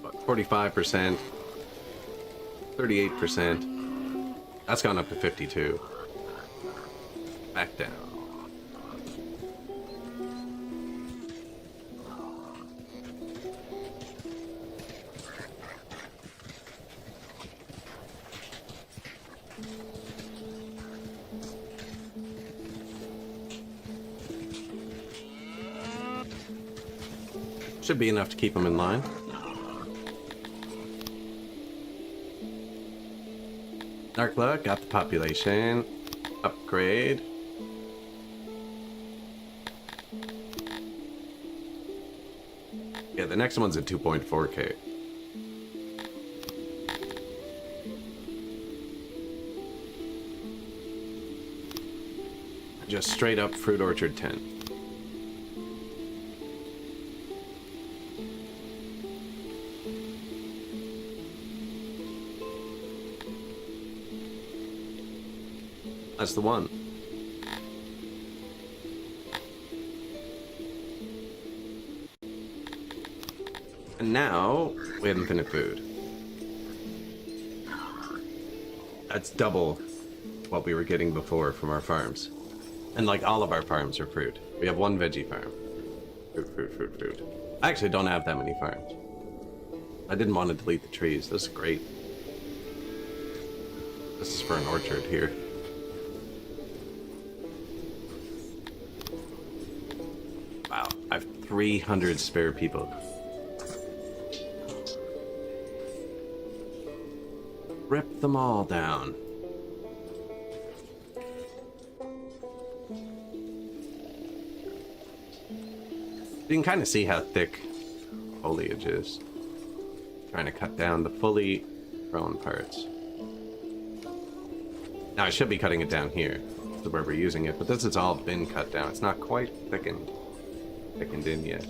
What, 45%, 38%. That's gone up to 52. Back down. Should be enough to keep them in line. Narkla got the population. Upgrade. Yeah, the next one's at 2.4K. Just straight up fruit orchard 10. That's the one. And now we have infinite food. That's double what we were getting before from our farms. And like all of our farms are fruit. We have one veggie farm. Fruit, fruit, fruit, fruit. I actually don't have that many farms. I didn't want to delete the trees. This is great. This is for an orchard here. Wow, I have 300 spare people. Rip them all down. You can kind of see how thick foliage is. Trying to cut down the fully grown parts. Now I should be cutting it down here, to where we're using it, but this has all been cut down. It's not quite thickened in yet.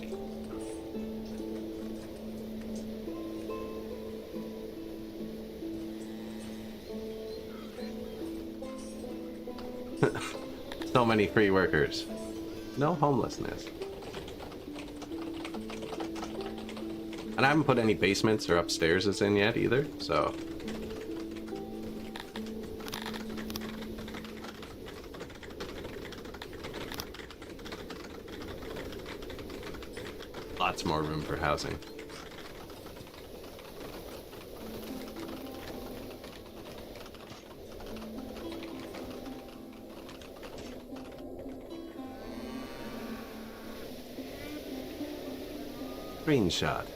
So many free workers. No homelessness. And I haven't put any basements or upstairs in yet either, so. Lots more room for housing. Screenshot.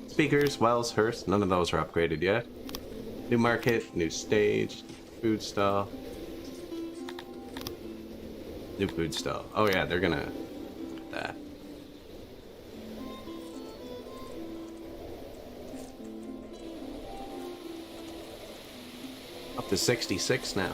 Speakers, wells, hearse, none of those are upgraded yet. New market, new stage, food stall. New food stall. Oh yeah, they're gonna put that. Up to 66 now.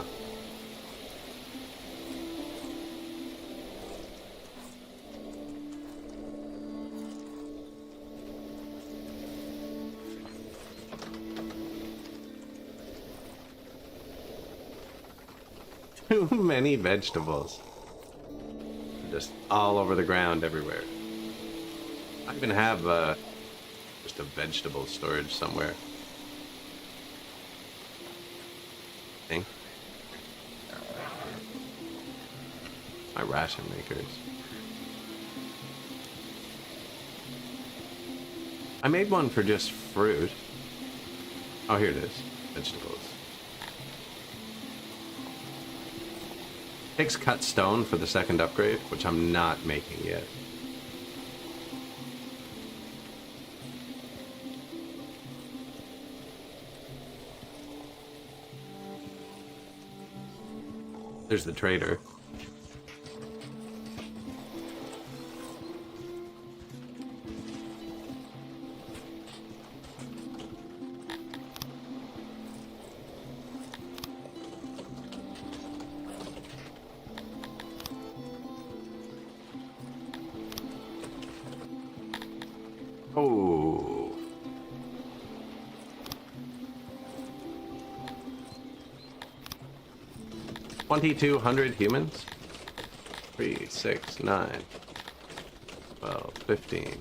Too many vegetables. Just all over the ground everywhere. I even have just a vegetable storage somewhere. Thing. My ration makers. I made one for just fruit. Oh, here it is. Vegetables. Takes cut stone for the second upgrade, which I'm not making yet. There's the trader. Oh. $2,200 humans? 3, 6, 9, 12, 15.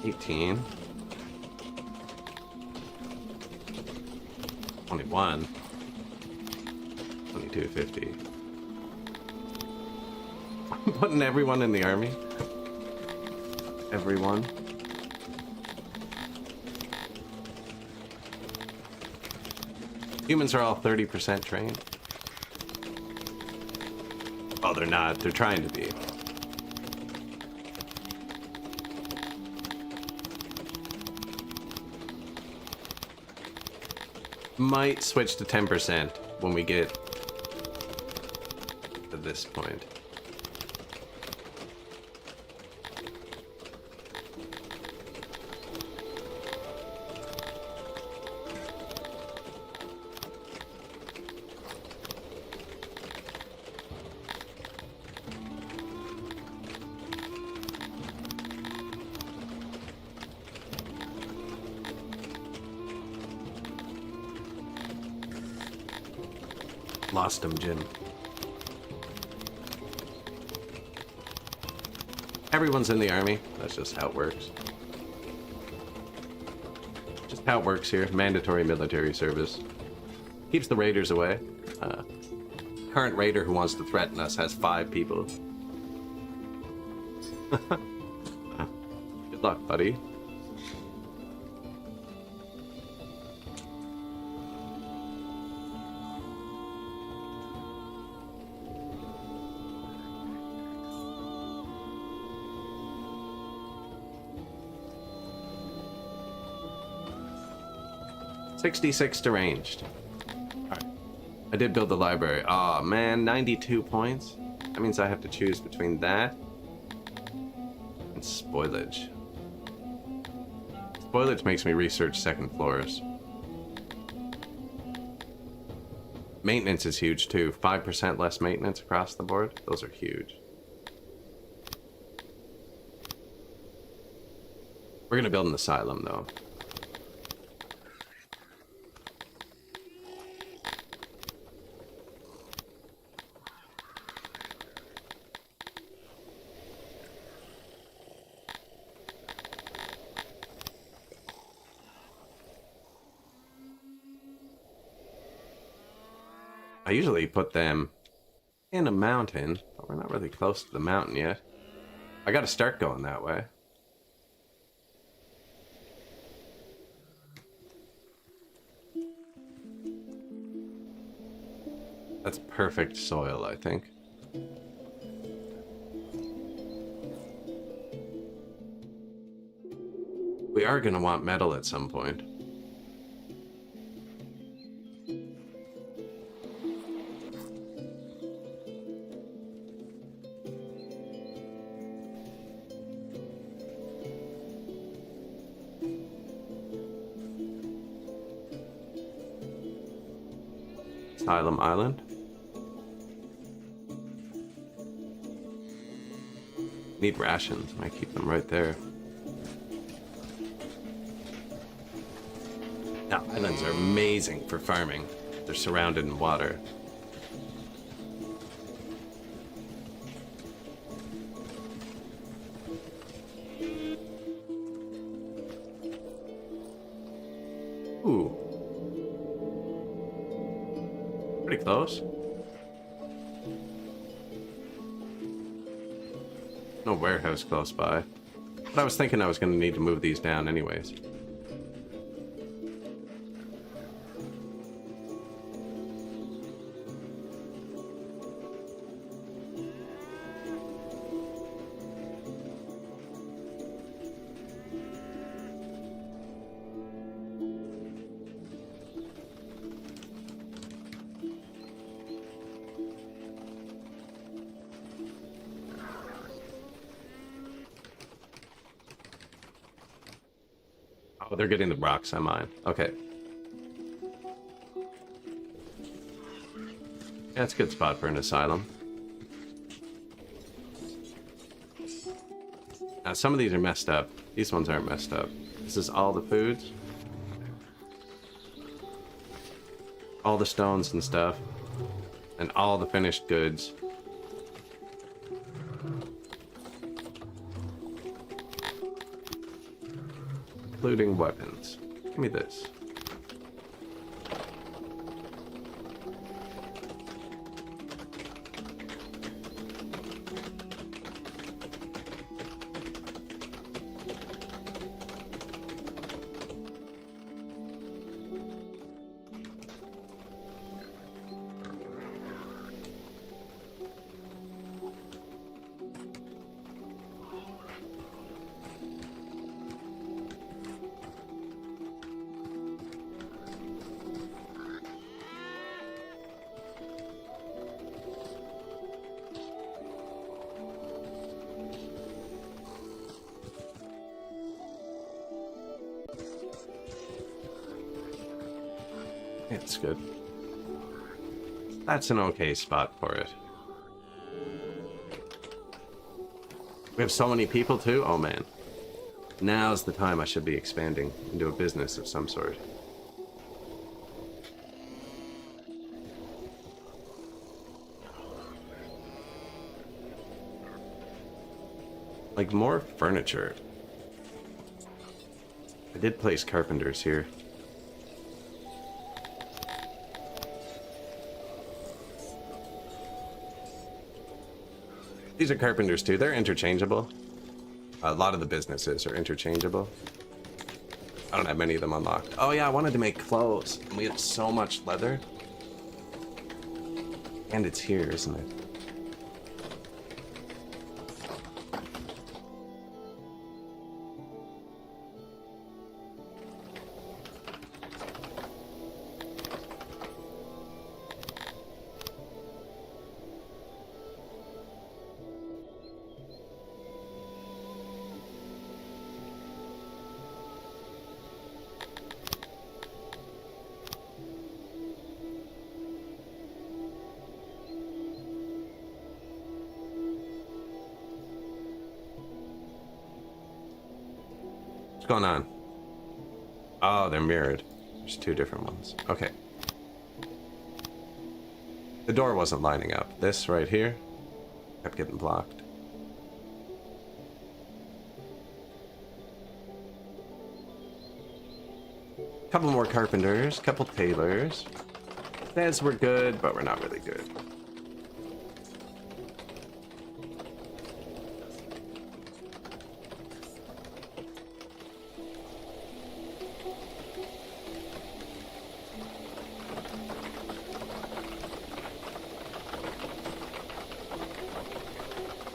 18. 21. 2250. I'm putting everyone in the army. Everyone. Humans are all 30% trained. Oh, they're not. They're trying to be. Might switch to 10% when we get to this point. Lost him, Jim. Everyone's in the army. That's just how it works. Just how it works here. Mandatory military service. Keeps the raiders away. Current raider who wants to threaten us has 5 people. Good luck, buddy. $66 deranged. Alright. I did build the library. Oh man, 92 points? That means I have to choose between that and spoilage. Spoilage makes me research second floors. Maintenance is huge too. 5% less maintenance across the board. Those are huge. We're gonna build an asylum though. I usually put them in a mountain, but we're not really close to the mountain yet. I gotta start going that way. That's perfect soil, I think. We are gonna want metal at some point. Asylum Island. Need rations. I keep them right there. Now, islands are amazing for farming. They're surrounded in water. Ooh. Pretty close. No warehouse close by. But I was thinking I was going to need to move these down anyways. Oh, they're getting the rocks on mine. Okay. Yeah, it's a good spot for an asylum. Some of these are messed up. These ones aren't messed up. This is all the foods. All the stones and stuff. And all the finished goods. Including weapons. Give me this. It's good. That's an okay spot for it. We have so many people too? Oh man. Now's the time I should be expanding into a business of some sort. Like more furniture. I did place carpenters here. These are carpenters too. They're interchangeable. A lot of the businesses are interchangeable. I don't have many of them unlocked. Oh yeah, I wanted to make clothes. And we have so much leather. And it's here, isn't it? What's going on? Oh, they're mirrored. There's two different ones. Okay. The door wasn't lining up. This right here kept getting blocked. Couple more carpenters, couple tailors. Says we're good, but we're not really good.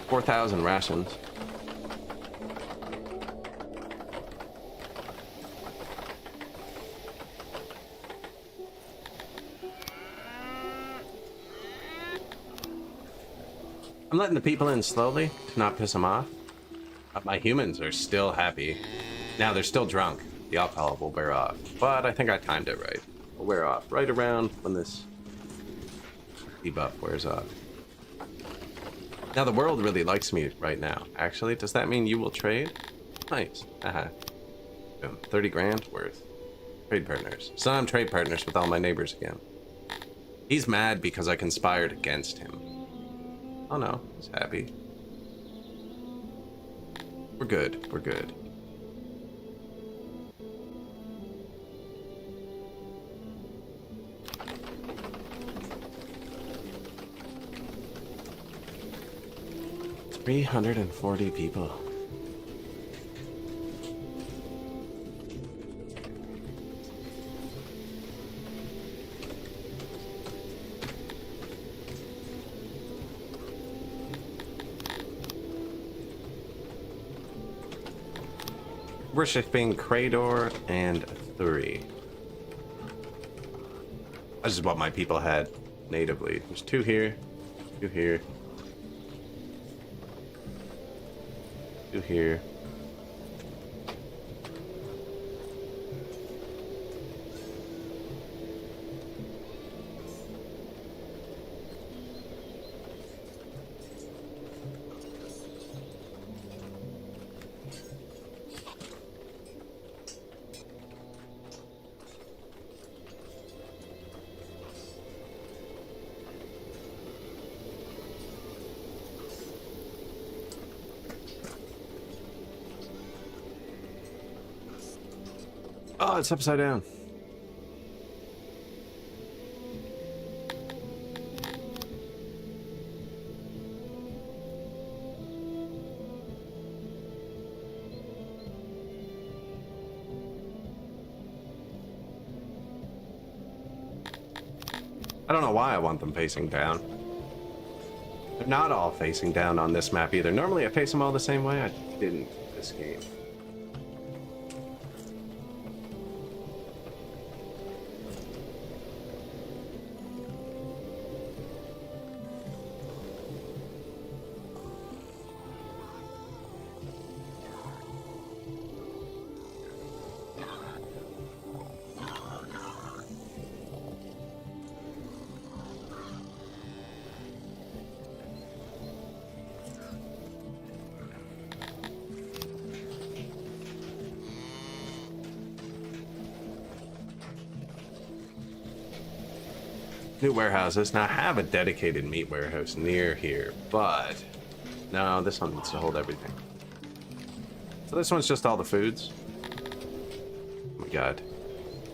$4,000 rations. I'm letting the people in slowly to not piss them off. My humans are still happy. Now they're still drunk. The alcohol will wear off. But I think I timed it right. It'll wear off right around when this debuff wears off. Now the world really likes me right now. Actually, does that mean you will trade? Nice. Haha. 30 grand worth. Trade partners. So I'm trade partners with all my neighbors again. He's mad because I conspired against him. Oh no, he's happy. We're good. We're good. $340 people. Worshipping Krator and Thuri. This is what my people had natively. There's two here, two here. Here. Oh, it's upside down. I don't know why I want them facing down. They're not all facing down on this map either. Normally I face them all the same way. I didn't this game. New warehouses. Now I have a dedicated meat warehouse near here, but no, this one needs to hold everything. So this one's just all the foods. Oh my god.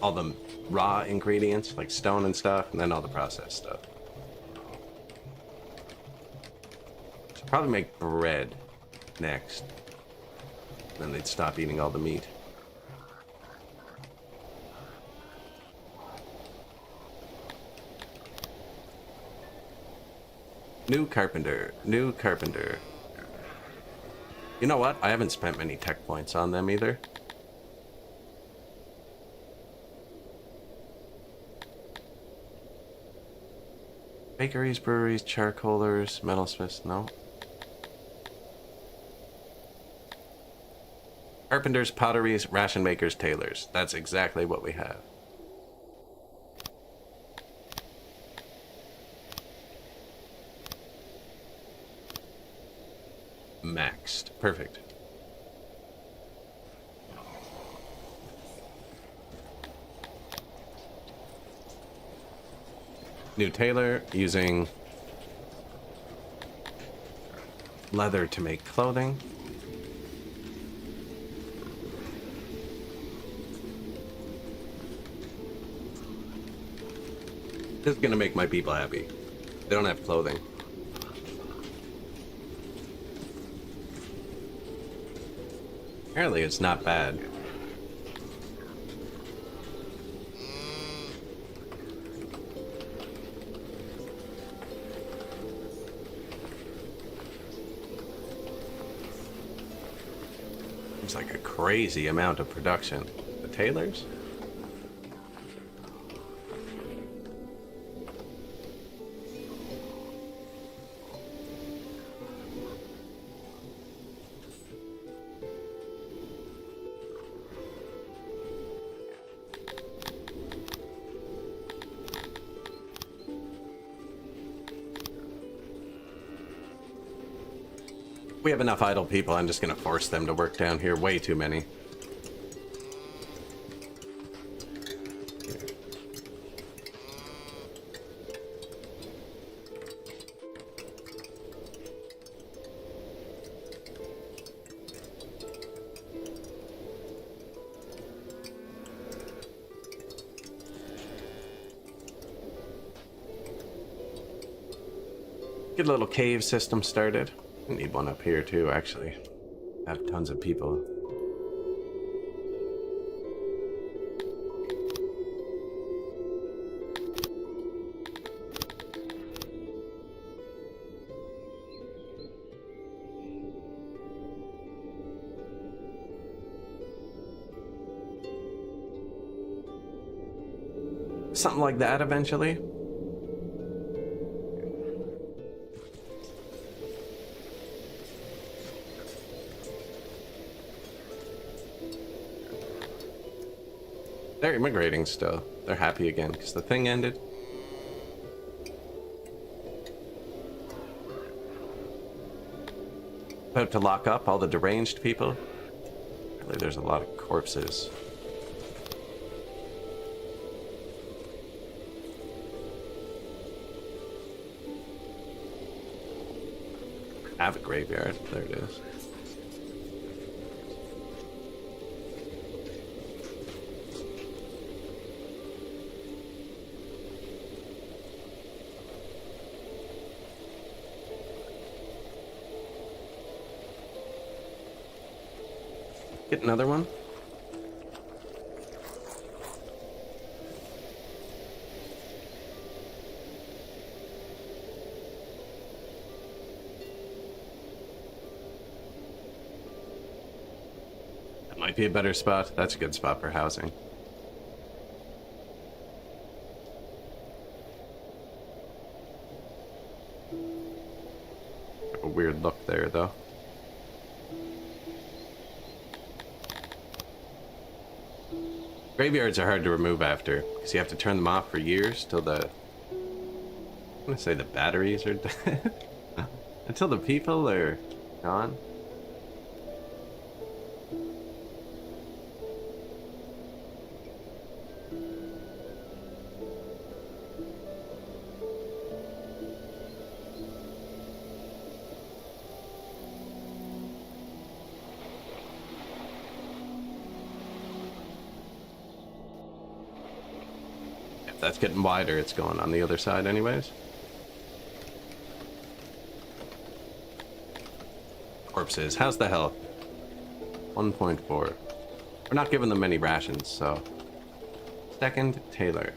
All the raw ingredients, like stone and stuff, and then all the processed stuff. Should probably make bread next. Then they'd stop eating all the meat. New carpenter. New carpenter. You know what? I haven't spent many tech points on them either. Bakeries, breweries, charcoalers, metalsmiths, no. Carpenters, potteries, ration makers, tailors. That's exactly what we have. Maxed. Perfect. New tailor using leather to make clothing. This is gonna make my people happy. They don't have clothing. Apparently it's not bad. Seems like a crazy amount of production. The tailors? We have enough idle people, I'm just gonna force them to work down here. Way too many. Get a little cave system started. I need one up here too, actually. I have tons of people. Something like that eventually. They're immigrating still. They're happy again because the thing ended. About to lock up all the deranged people. Really, there's a lot of corpses. Have a graveyard. There it is. Get another one. That might be a better spot. That's a good spot for housing. A weird look there, though. Graveyards are hard to remove after, because you have to turn them off for years till the... I'm gonna say the batteries are dead. Until the people are gone. If that's getting wider, it's going on the other side anyways. Corpses. How's the health? 1.4. We're not giving them any rations, so... Second, Taylor.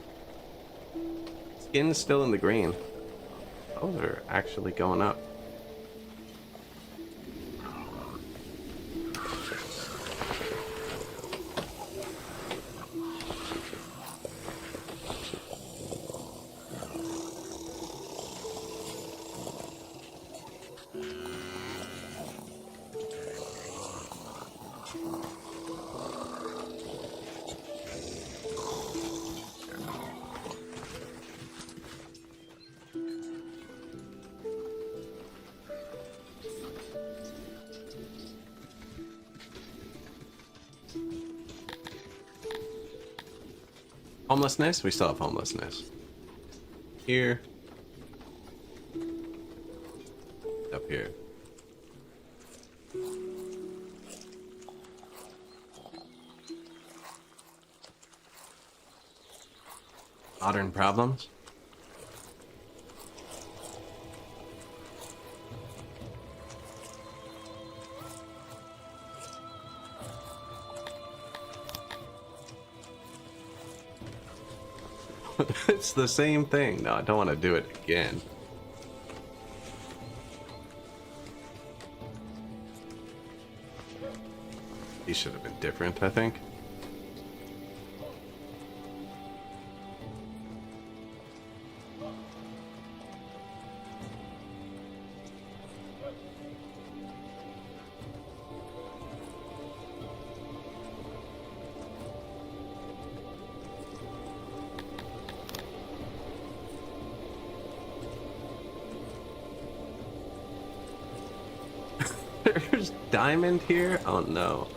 Skin's still in the green. Oh, they're actually going up. Homelessness? We still have homelessness. Here. Up here. Modern problems? It's the same thing. No, I don't want to do it again. These should have been different, I think. There's diamond here? Oh no.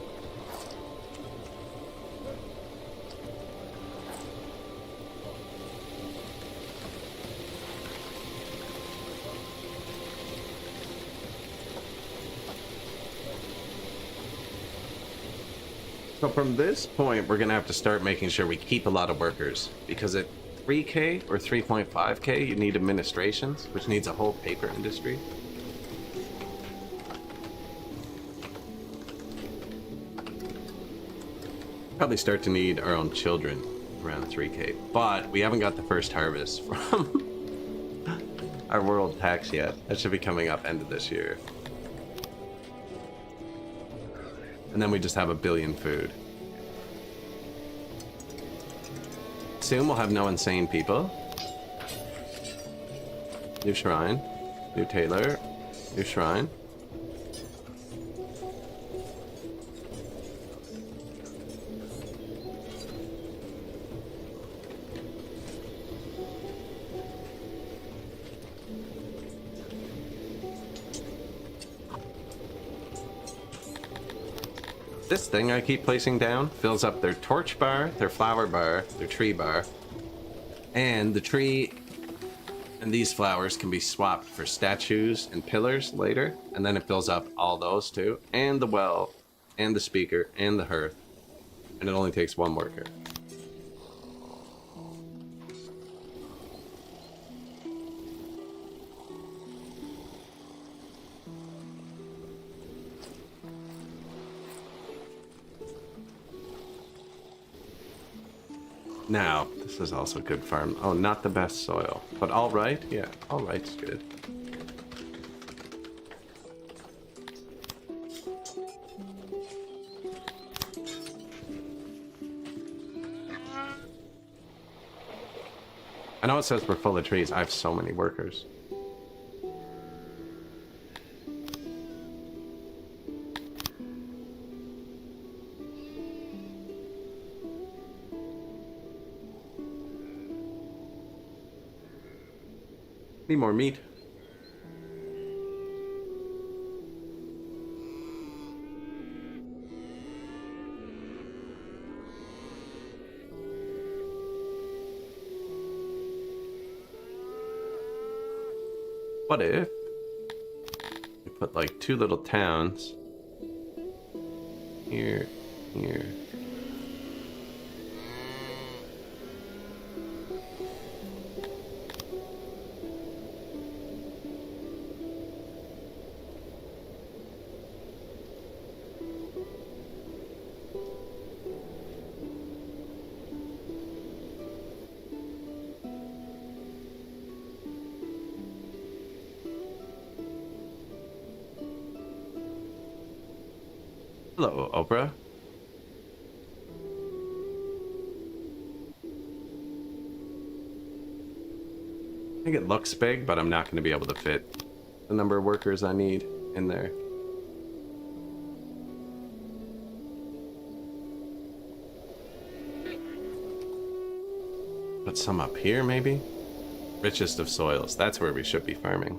So from this point, we're gonna have to start making sure we keep a lot of workers, because at 3K or 3.5K, you need administrations, which needs a whole paper industry. Probably start to need our own children around 3K, but we haven't got the first harvest from our world tax yet. That should be coming up end of this year. And then we just have 1 billion food. Soon we'll have no insane people. New shrine. New Taylor. New shrine. This thing I keep placing down fills up their torch bar, their flower bar, their tree bar, and the tree and these flowers can be swapped for statues and pillars later, and then it fills up all those too, and the well, and the speaker, and the hearth, and it only takes 1 worker. Now, this is also good farm. Oh, not the best soil. But all right? Yeah, all right's good. I know it says we're full of trees. I have so many workers. Need more meat. What if we put like 2 little towns here, here. Hello, Oprah. I think it looks big, but I'm not going to be able to fit the number of workers I need in there. Put some up here, maybe? Richest of soils. That's where we should be farming.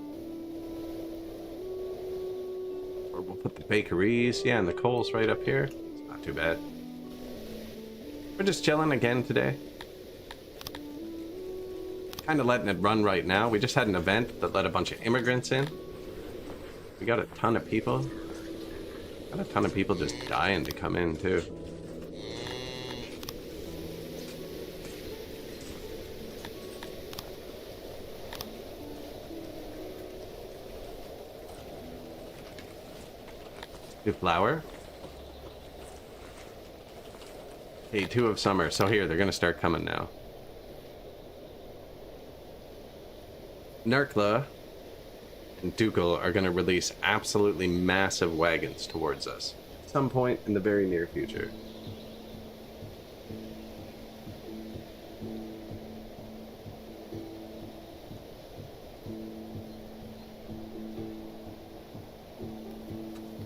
Or we'll put the bakeries. Yeah, and the coal's right up here. It's not too bad. We're just chilling again today. Kind of letting it run right now. We just had an event that let a bunch of immigrants in. We got a ton of people. Got a ton of people just dying to come in, too. Do flour. Day 2 of summer. So here, they're going to start coming now. Narkla and Dukel are going to release absolutely massive wagons towards us at some point in the very near future.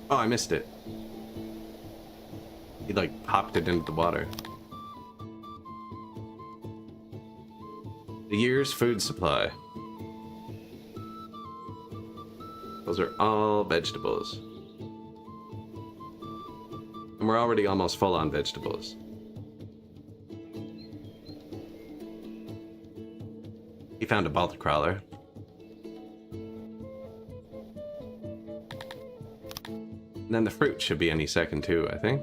Oh, I missed it. He like popped it into the water. The year's food supply. Those are all vegetables. And we're already almost full on vegetables. He found a bolt crawler. And then the fruit should be any second too, I think.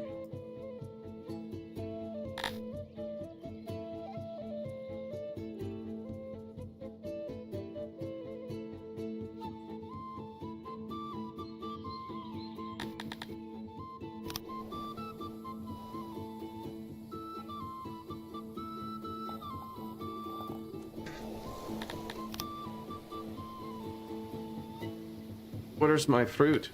Where's my fruit?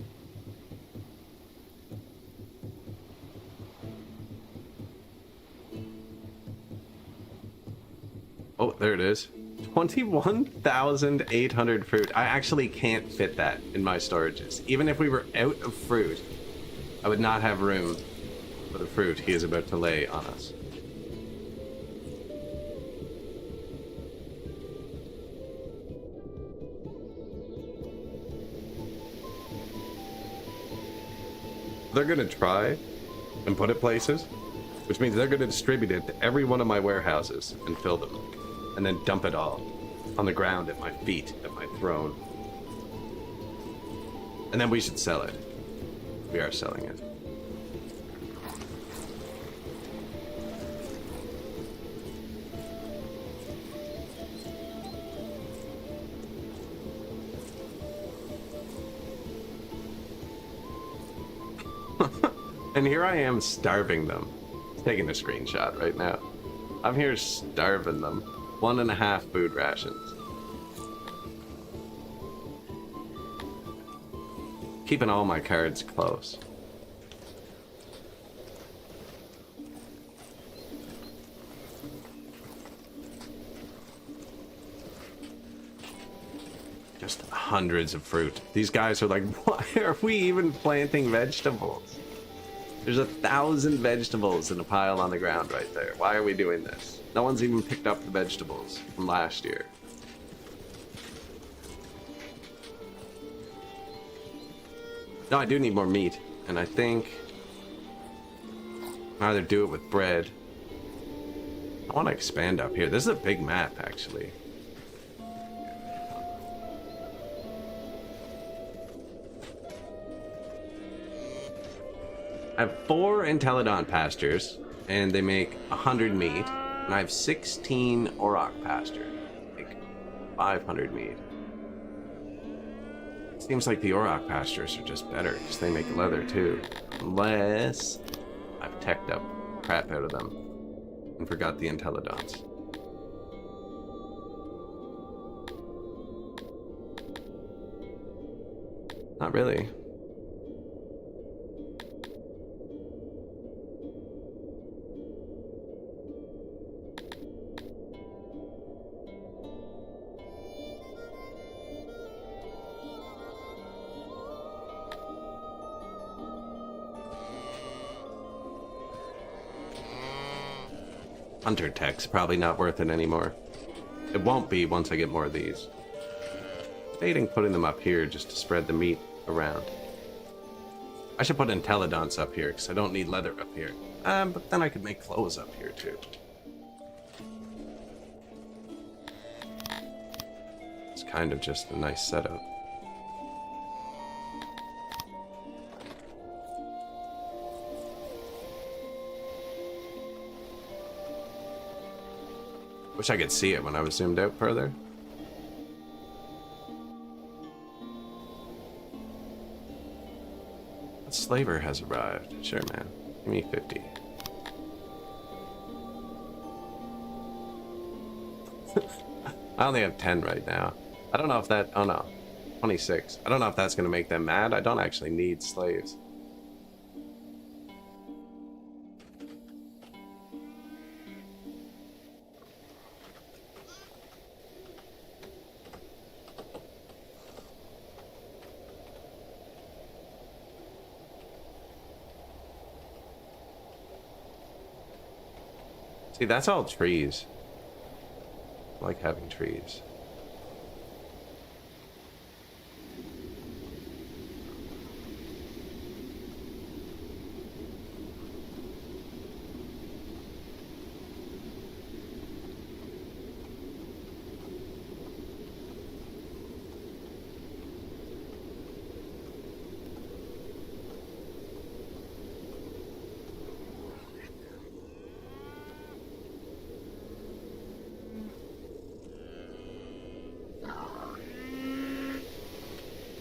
Oh, there it is. 21,800 fruit. I actually can't fit that in my storages. Even if we were out of fruit, I would not have room for the fruit he is about to lay on us. They're gonna try and put it places, which means they're gonna distribute it to every one of my warehouses and fill them, and then dump it all on the ground at my feet, at my throne. And then we should sell it. We are selling it. And here I am starving them. Taking a screenshot right now. I'm here starving them. 1.5 food rations. Keeping all my cards close. Just hundreds of fruit. These guys are like, why are we even planting vegetables? There's 1,000 vegetables in a pile on the ground right there. Why are we doing this? No one's even picked up the vegetables from last year. No, I do need more meat, and I think I'd rather do it with bread. I want to expand up here. This is a big map, actually. I have 4 Entelodon pastures, and they make 100 meat, and I have 16 Auroch pastures, like 500 meat. Seems like the Auroch pastures are just better, because they make leather too. Unless I've teched up crap out of them and forgot the Entelodons. Not really. Hunter tech's probably not worth it anymore. It won't be once I get more of these. Debating putting them up here just to spread the meat around. I should put Entelodons up here because I don't need leather up here. But then I could make clothes up here too. It's kind of just a nice setup. Wish I could see it when I was zoomed out further. A slaver has arrived. Sure, man. Give me 50. I only have 10 right now. I don't know if that... Oh, no. 26. I don't know if that's going to make them mad. I don't actually need slaves. See, that's all trees. I like having trees.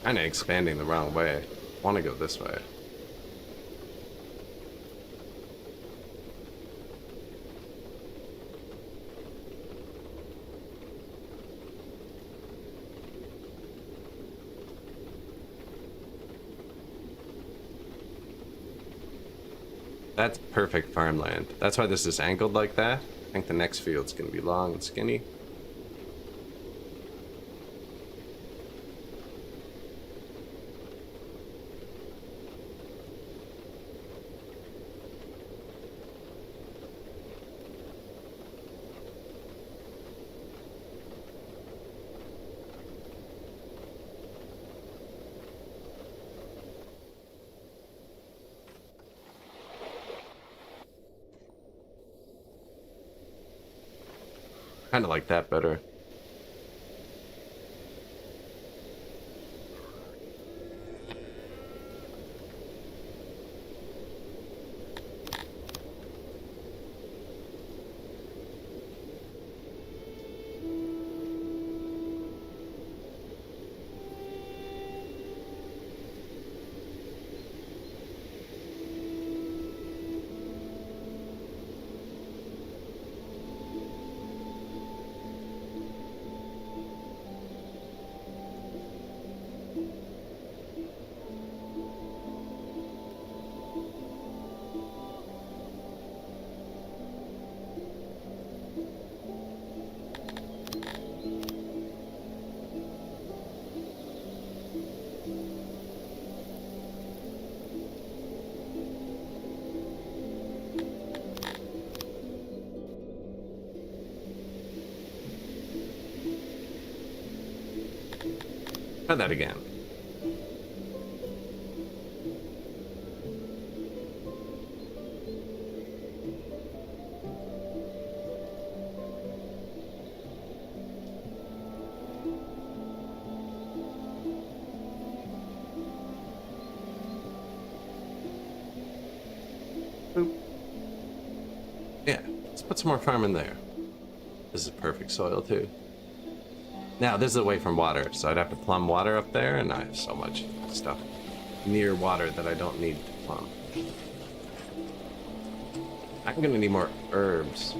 Kinda expanding the wrong way. I want to go this way. That's perfect farmland. That's why this is angled like that. I think the next field's gonna be long and skinny. Kind of like that better. Try that again. Boop. Yeah, let's put some more farm in there. This is perfect soil too. Now, this is away from water, so I'd have to plumb water up there, and I have so much stuff near water that I don't need to plumb. I'm gonna need more herbs.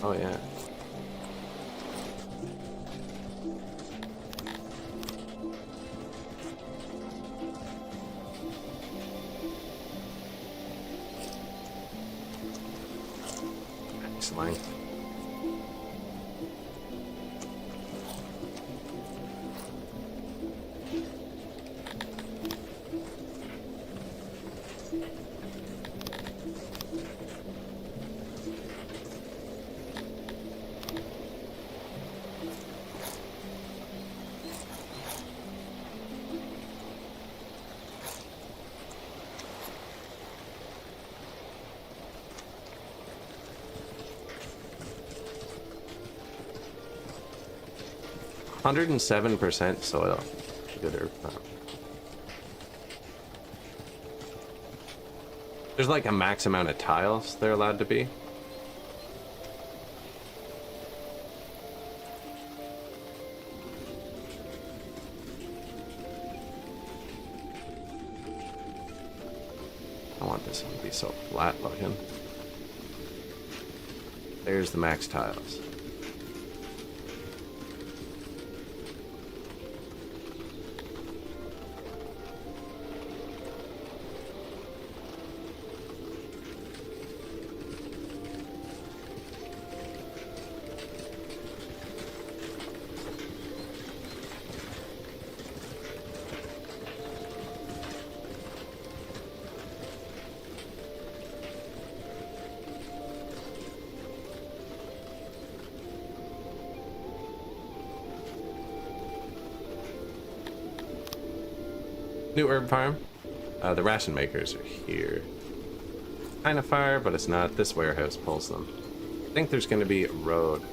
Oh, yeah. Excellent. %107% soil. Good herb farm. There's like a max amount of tiles they're allowed to be. I want this one to be so flat looking. There's the max tiles. New herb farm. The ration makers are here. Kind of far, but it's not. This warehouse pulls them. I think there's going to be a road.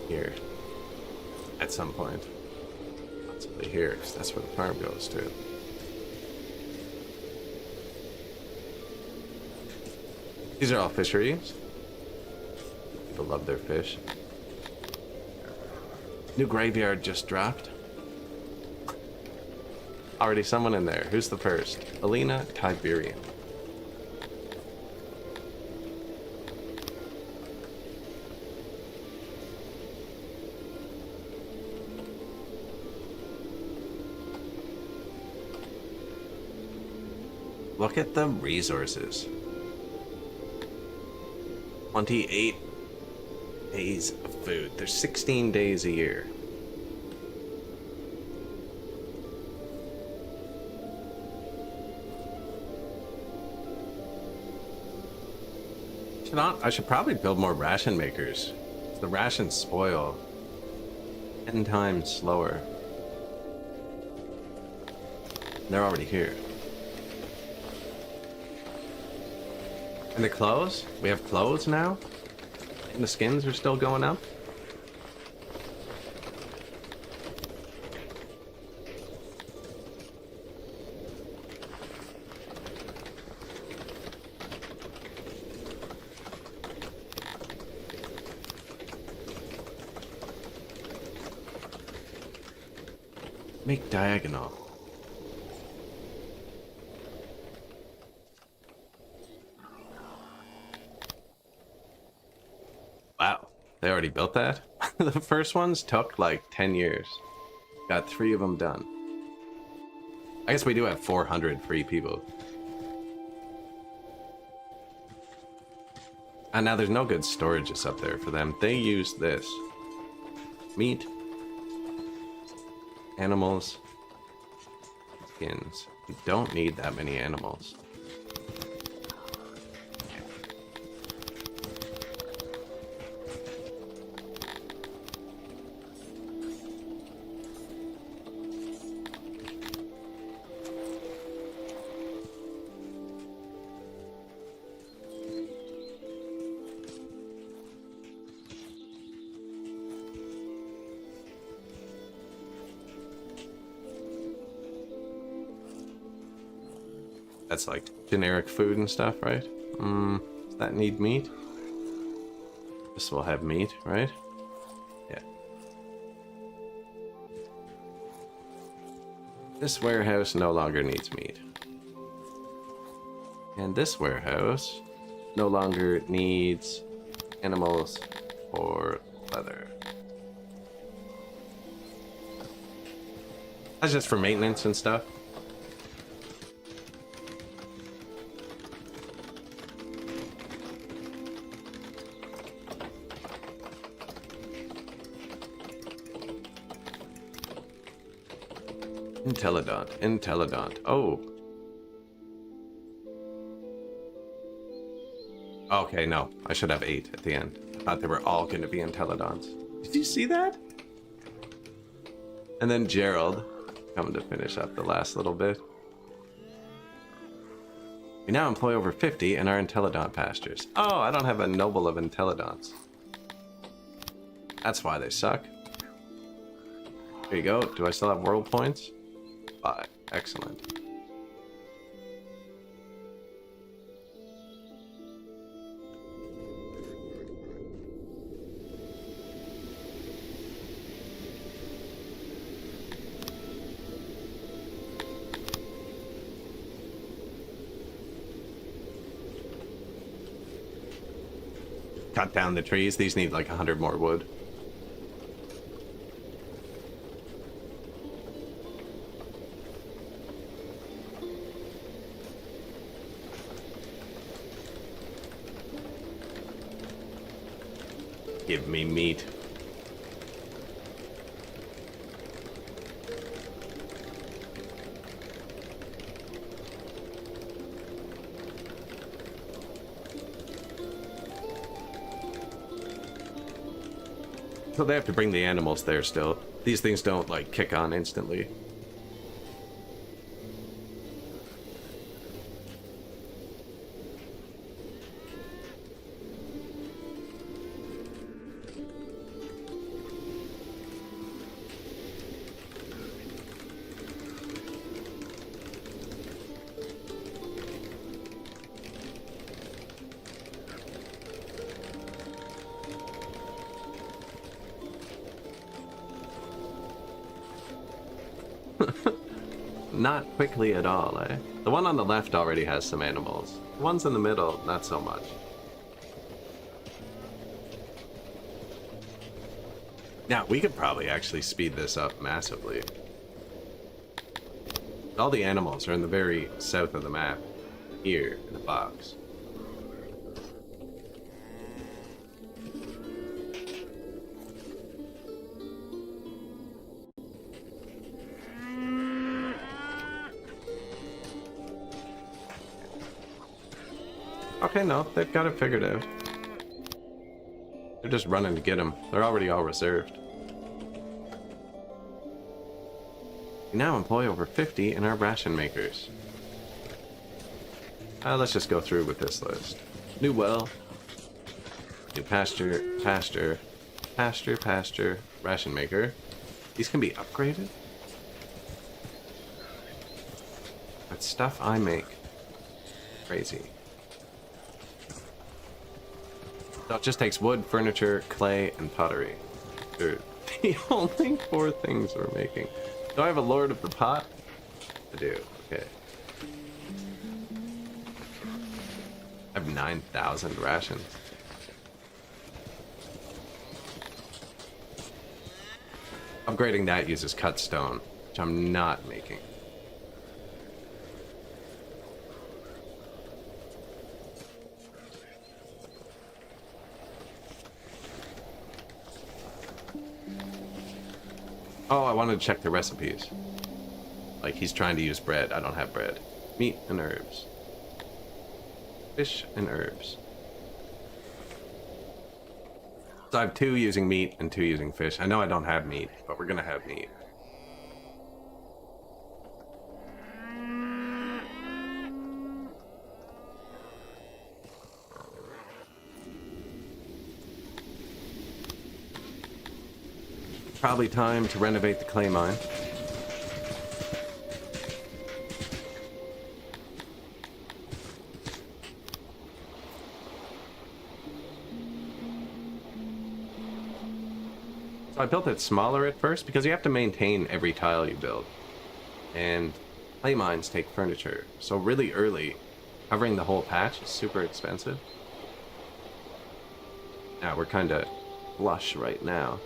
Here. At some point. Possibly here, because that's where the farm goes to. These are all fisheries. People love their fish. New graveyard just dropped. Already someone in there. Who's the first? Alina Tiberian. Look at the resources. 28 days of food. There's 16 days a year. I should probably build more ration makers. The rations spoil 10 times slower. They're already here. And the clothes? We have clothes now? And the skins are still going up? Make diagonal. Wow, they already built that? The first ones took like 10 years. Got 3 of them done. I guess we do have 400 free people. And now there's no good storages up there for them. They use this. Meat. Animals. Skins. You don't need that many animals. That's like generic food and stuff, right? Does that need meat? This will have meat, right? Yeah. This warehouse no longer needs meat. And this warehouse no longer needs animals or leather. That's just for maintenance and stuff. Intelligent. Oh. Okay, no. I should have 8 at the end. I thought they were all going to be intelligents. Did you see that? And then Gerald, coming to finish up the last little bit. We now employ over 50 in our intelligent pastures. Oh, I don't have a noble of intelligence. That's why they suck. There you go. Do I still have world points? 5. Excellent. Cut down the trees. These need like 100 more wood. Give me meat. So they have to bring the animals there still. These things don't like kick on instantly. Not quickly at all, eh? The one on the left already has some animals. The ones in the middle, not so much. Yeah, we could probably actually speed this up massively. All the animals are in the very south of the map. Here, in the box. Okay, no, they've got it figured out. They're just running to get them. They're already all reserved. We now employ over 50 in our ration makers. Let's just go through with this list. New well. New pasture, pasture, pasture, pasture, ration maker. These can be upgraded? That's stuff I make. Crazy. So it just takes wood, furniture, clay, and pottery. They're the only 4 things we're making. Do I have a Lord of the Pot? I do, okay. I have 9,000 rations. Upgrading that uses cut stone, which I'm not making. Oh, I wanted to check the recipes. Like, he's trying to use bread. I don't have bread. Meat and herbs. Fish and herbs. So I have 2 using meat and 2 using fish. I know I don't have meat, but we're gonna have meat. Probably time to renovate the clay mine. So I built it smaller at first because you have to maintain every tile you build. And clay mines take furniture. So really early, covering the whole patch is super expensive. Now we're kind of flush right now.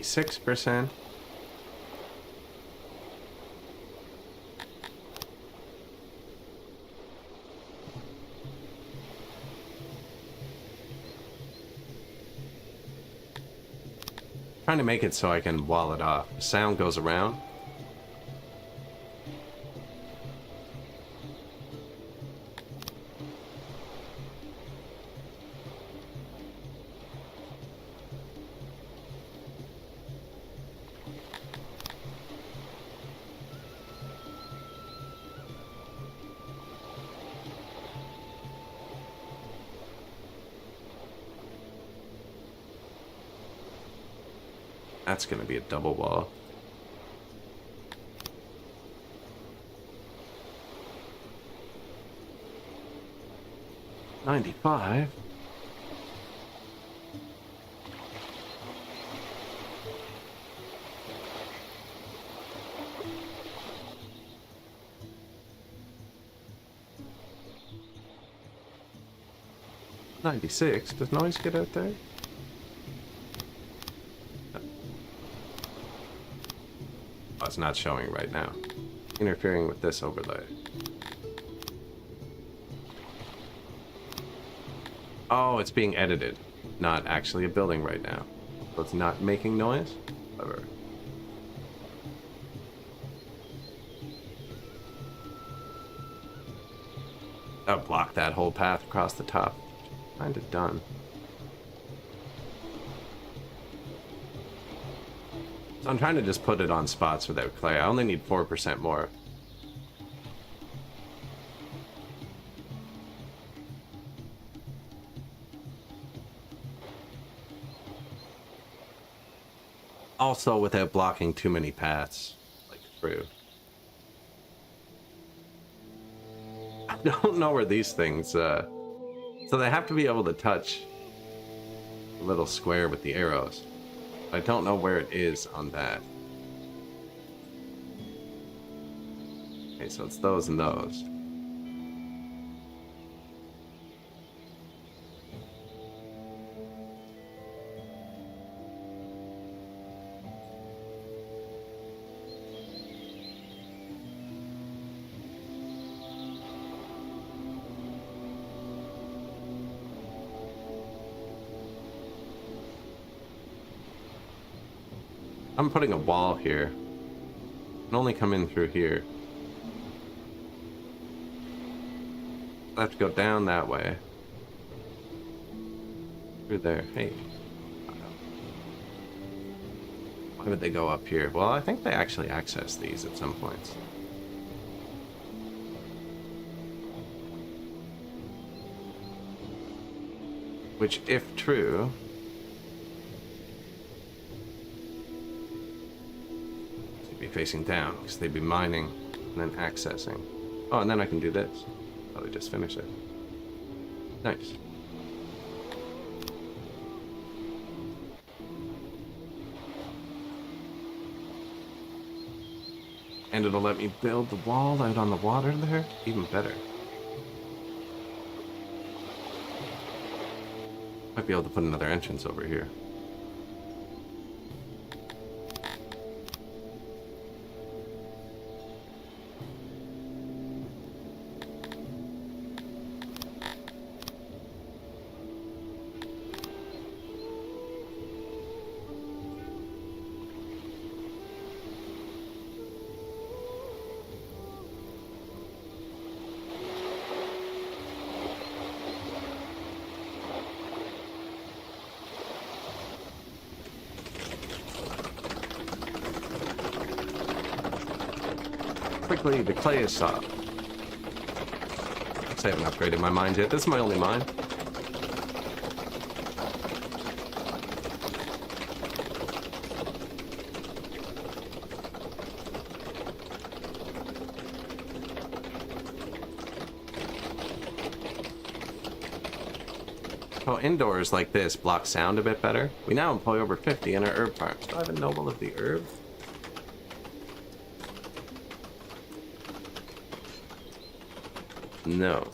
%. Trying to make it so I can wall it off. The sound goes around. That's going to be a double wall. $95. $96. Does noise get out there? Oh, it's not showing right now. Interfering with this overlay. Oh, it's being edited. Not actually a building right now. So it's not making noise? Clever. That blocked that whole path across the top. Kinda done. So I'm trying to just put it on spots without clay. I only need 4% more. Also without blocking too many paths, like through. I don't know where these things, so they have to be able to touch the little square with the arrows. I don't know where it is on that. Okay, so it's those and those. I'm putting a wall here. I can only come in through here. I have to go down that way. Through there. Hey. Why would they go up here? Well, I think they actually access these at some points. Which, if true... facing down because they'd be mining and then accessing. Oh, and then I can do this. Probably just finish it. Nice. And it'll let me build the wall out on the water there. Even better. Might be able to put another entrance over here. Quickly, the clay is soft. I haven't upgraded my mine yet. This is my only mine. So indoors like this block sound a bit better. We now employ over 50 in our herb farms. Do I have a noble of the herb? No.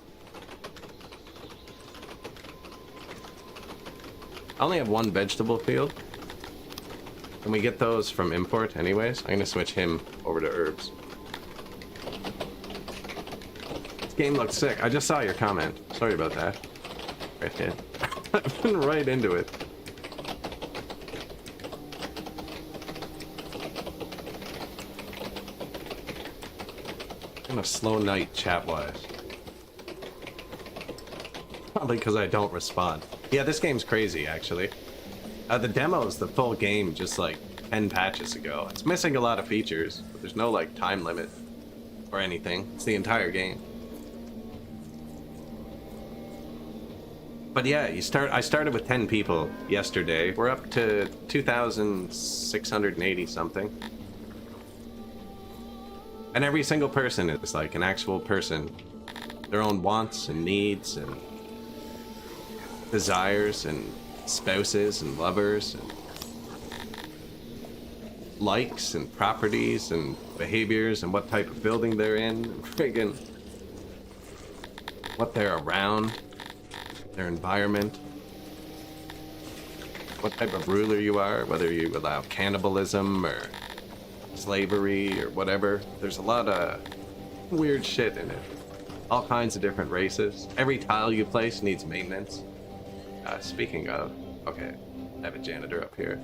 I only have one vegetable field. And we get those from import anyways. I'm gonna switch him over to herbs. This game looks sick. I just saw your comment. Sorry about that. Right here. I've been right into it. Kind of slow night chat-wise. Probably because I don't respond. Yeah, this game's crazy, actually. The demo's the full game just like 10 patches ago. It's missing a lot of features, but there's no like time limit or anything. It's the entire game. But yeah, I started with 10 people yesterday. We're up to 2,680 something. And every single person is like an actual person. Their own wants and needs and desires and spouses and lovers and likes and properties and behaviors and what type of building they're in and friggin' what they're around, their environment, what type of ruler you are, whether you allow cannibalism or slavery or whatever. There's a lot of weird shit in it. All kinds of different races. Every tile you place needs maintenance. Speaking of, okay, I have a janitor up here.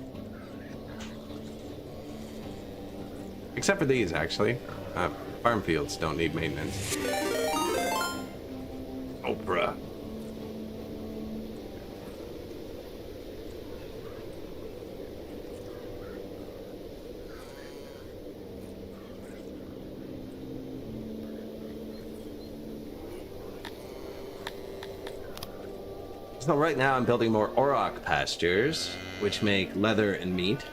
Except for these, actually. Farm fields don't need maintenance. Oprah. So right now I'm building more auroch pastures, which make leather and meat.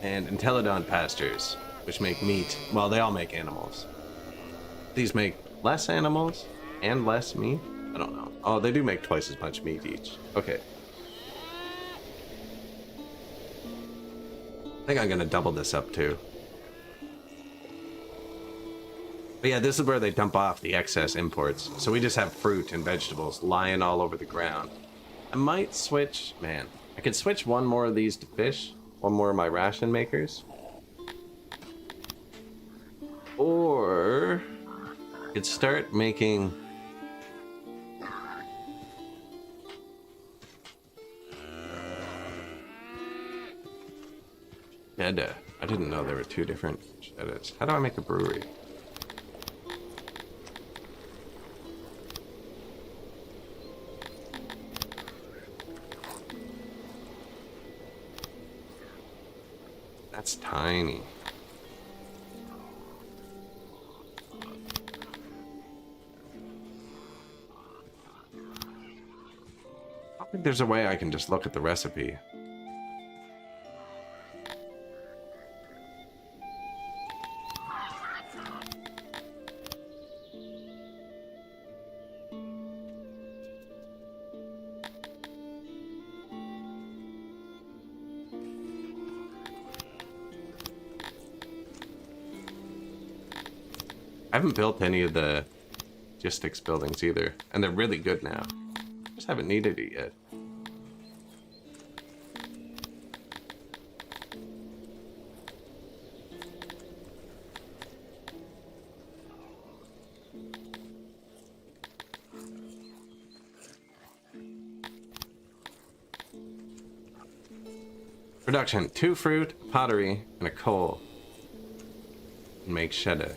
And Entelodon pastures, which make meat. Well, they all make animals. These make less animals and less meat? I don't know. Oh, they do make twice as much meat each. Okay. I think I'm gonna double this up too. But yeah, this is where they dump off the excess imports. So we just have fruit and vegetables lying all over the ground. I might switch... Man, I could switch one more of these to fish. One more of my ration makers. Or... I could start making... Cheddar. I didn't know there were two different cheddars. How do I make a brewery? That's tiny. I don't think there's a way I can just look at the recipe. I haven't built any of the logistics buildings either, and they're really good now. Just haven't needed it yet. Production: 2 fruit, pottery, and a coal. Make cheddar.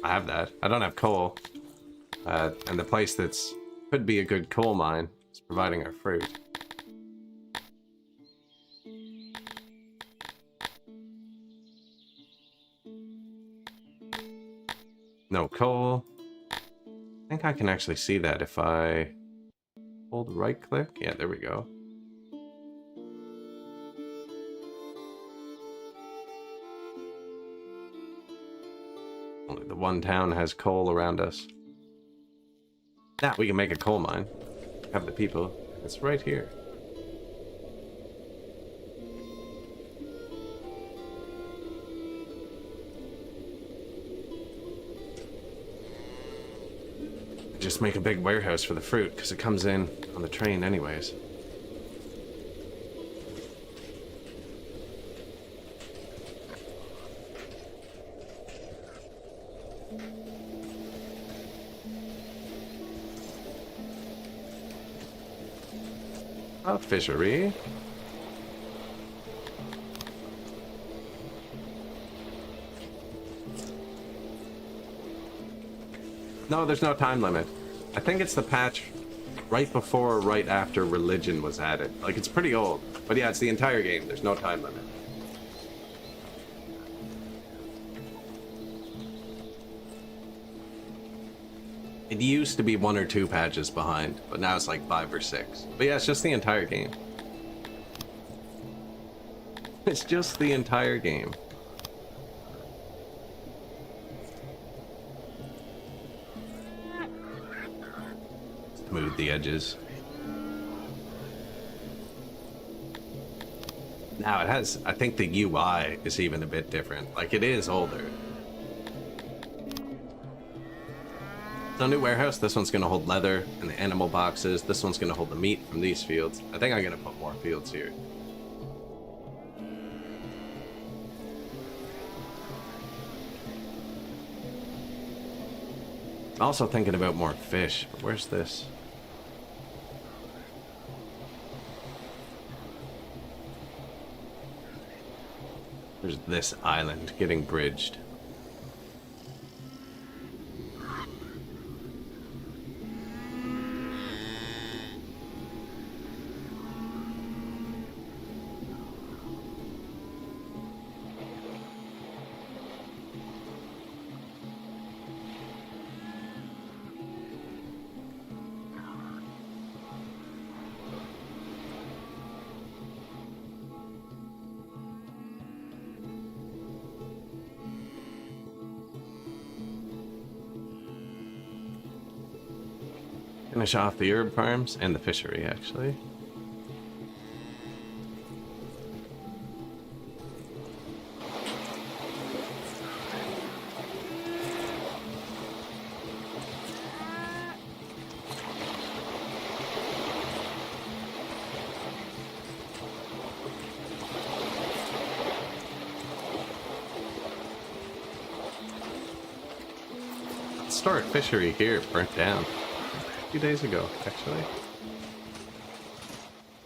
I have that. I don't have coal. And the place that's could be a good coal mine is providing our fruit. No coal. I think I can actually see that if I hold right click. Yeah, there we go. Only the one town has coal around us. Now we can make a coal mine. Have the people. It's right here. Just make a big warehouse for the fruit, because it comes in on the train anyways. A fishery. No, there's no time limit. I think it's the patch right before or right after religion was added. Like, it's pretty old. But yeah, it's the entire game. There's no time limit. It used to be 1 or 2 patches behind, but now it's like 5 or 6. But yeah, it's just the entire game. It's just the entire game. Smooth the edges. Now it has, I think the UI is even a bit different. Like, it is older. So new warehouse, this one's gonna hold leather and the animal boxes. This one's gonna hold the meat from these fields. I think I'm gonna put more fields here. I'm also thinking about more fish, but where's this? There's this island getting bridged. Finish off the herb farms and the fishery, actually. Historic fishery here burnt down. Few days ago, actually.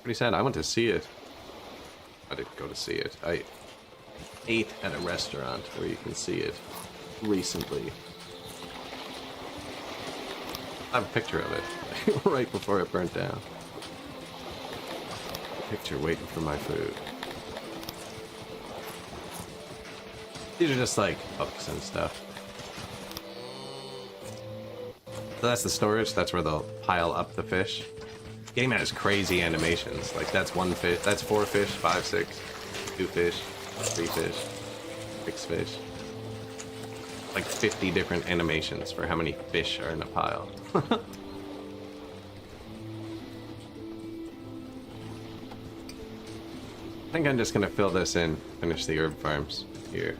Pretty sad. I went to see it. I didn't go to see it. I ate at a restaurant where you can see it recently. I have a picture of it right before it burnt down. Picture waiting for my food. These are just like hooks and stuff. So that's the storage. That's where they'll pile up the fish. Game has crazy animations. Like, that's 1 fish. That's 4 fish, 5, 6, 2 fish, 3 fish, 6 fish. Like 50 different animations for how many fish are in a pile. I think I'm just gonna fill this in, finish the herb farms here.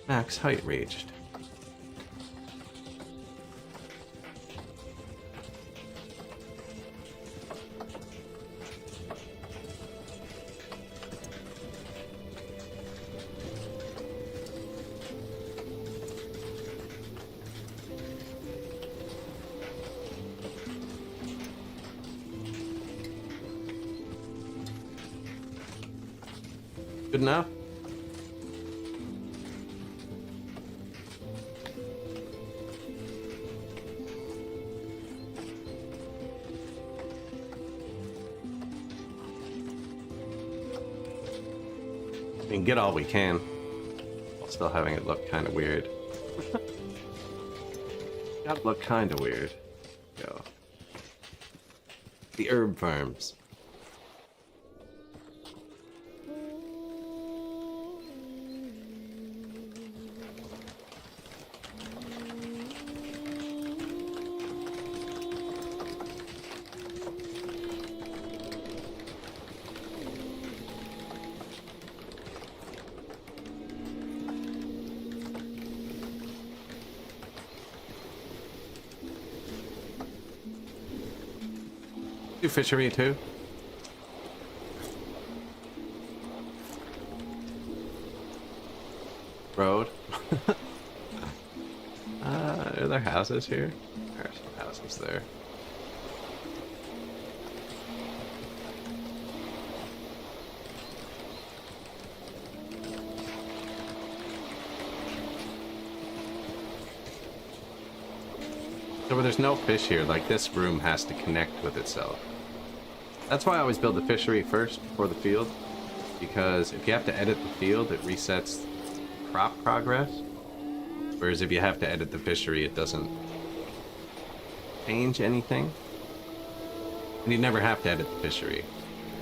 Max height reached. Good enough? We can get all we can while still having it look kind of weird. Gotta look kind of weird. Go. The herb farms. Do fishery too. Road. Are there houses here? There are some houses there. So where there's no fish here, like this room has to connect with itself. That's why I always build the fishery first before the field, because if you have to edit the field, it resets crop progress. Whereas if you have to edit the fishery, it doesn't change anything. And you never have to edit the fishery.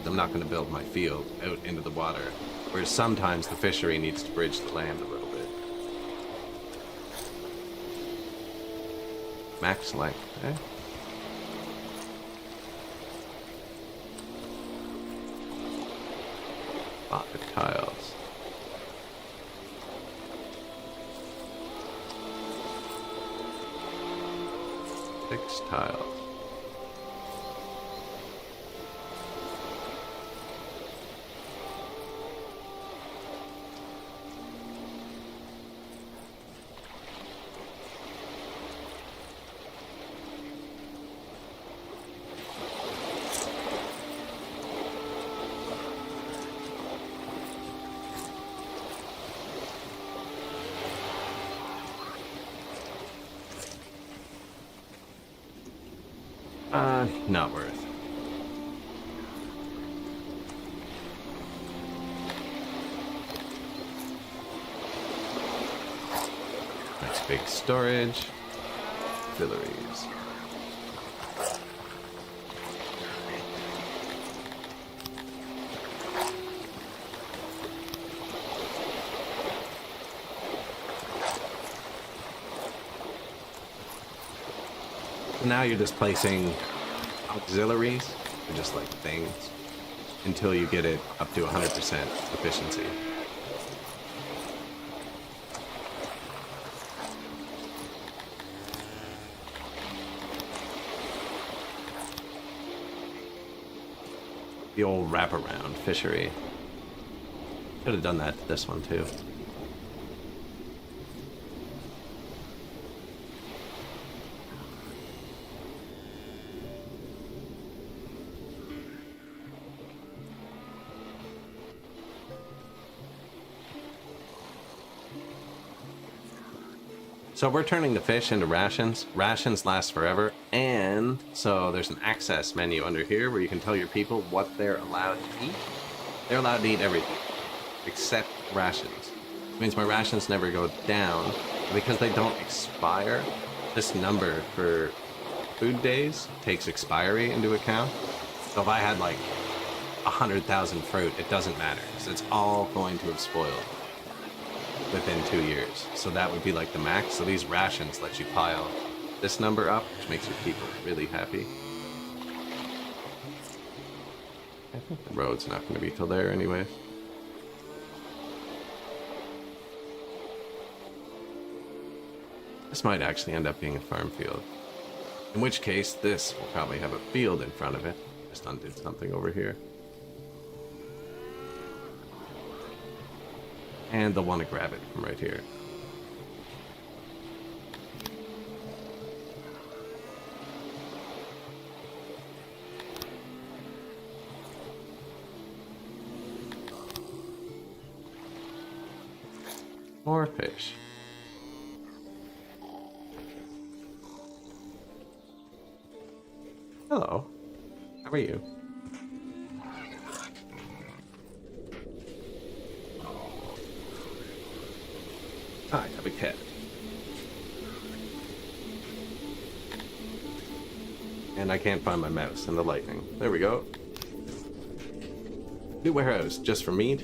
I'm not going to build my field out into the water. Whereas sometimes the fishery needs to bridge the land a little bit. Max length, okay? Pocket tiles. 6 tiles. Not worth. Nice big storage. Filleries. Now you're just placing auxiliaries, or just like things, until you get it up to 100% efficiency. The old wraparound fishery. Could have done that to this one too. So we're turning the fish into rations. Rations last forever, and so there's an access menu under here where you can tell your people what they're allowed to eat. They're allowed to eat everything, except rations. It means my rations never go down, because they don't expire. This number for food days takes expiry into account. So if I had like 100,000 fruit, it doesn't matter, because it's all going to have spoiled within 2 years. So that would be like the max. So these rations let you pile this number up, which makes your people really happy. I think the road's not going to be till there anyway. This might actually end up being a farm field. In which case, this will probably have a field in front of it. Just undid something over here. And they'll want to grab it from right here. More fish. Hello. How are you? I have a cat. And I can't find my mouse in the lightning. There we go. New warehouse, just for meat.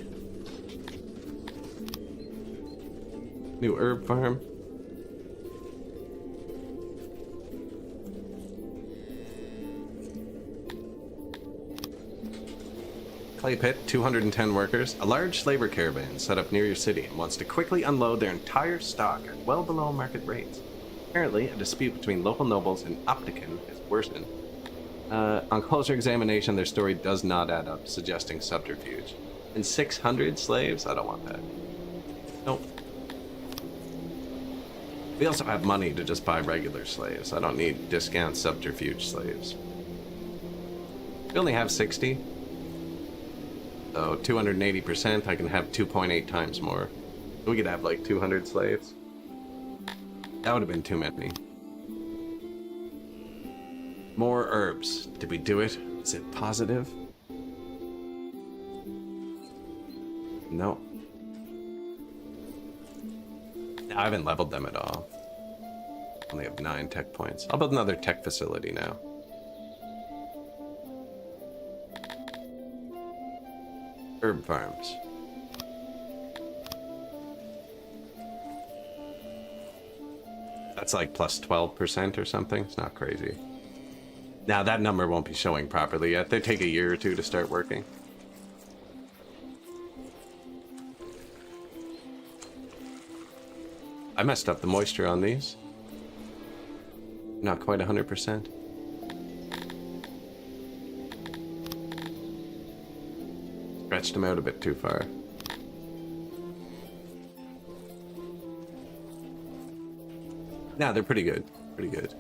New herb farm. Clay pit, 210 workers. A large labor caravan set up near your city and wants to quickly unload their entire stock at well below market rates. Apparently, a dispute between local nobles and Optican has worsened. On closer examination, their story does not add up, suggesting subterfuge. And 600 slaves? I don't want that. Nope. We also have money to just buy regular slaves. I don't need discount subterfuge slaves. We only have 60. So 280%, I can have 2.8 times more. We could have like 200 slaves. That would have been too many. More herbs. Did we do it? Is it positive? No. I haven't leveled them at all. Only have 9 tech points. I'll build another tech facility now. Herb farms. That's like plus 12% or something. It's not crazy. Now that number won't be showing properly yet. They take a year or two to start working. I messed up the moisture on these. Not quite 100%. Stretched them out a bit too far. Nah, they're pretty good. Pretty good.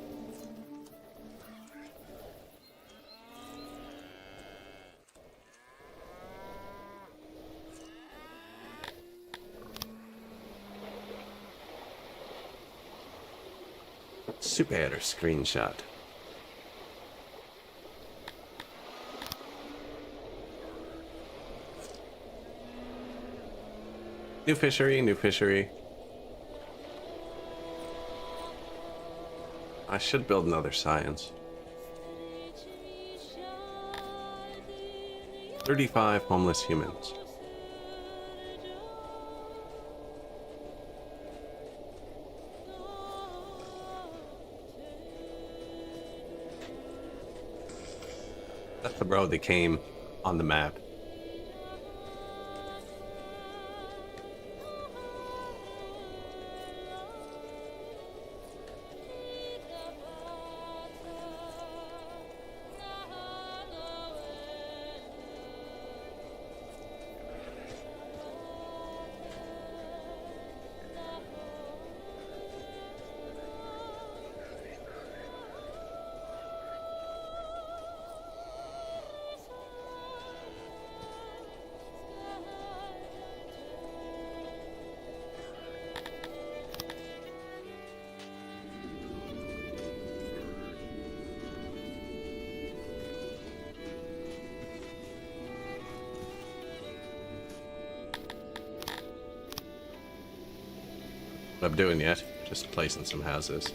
Super editor screenshot. New fishery, new fishery. I should build another science. 35 homeless humans. That's the road that came on the map. What I'm doing yet, just placing some houses.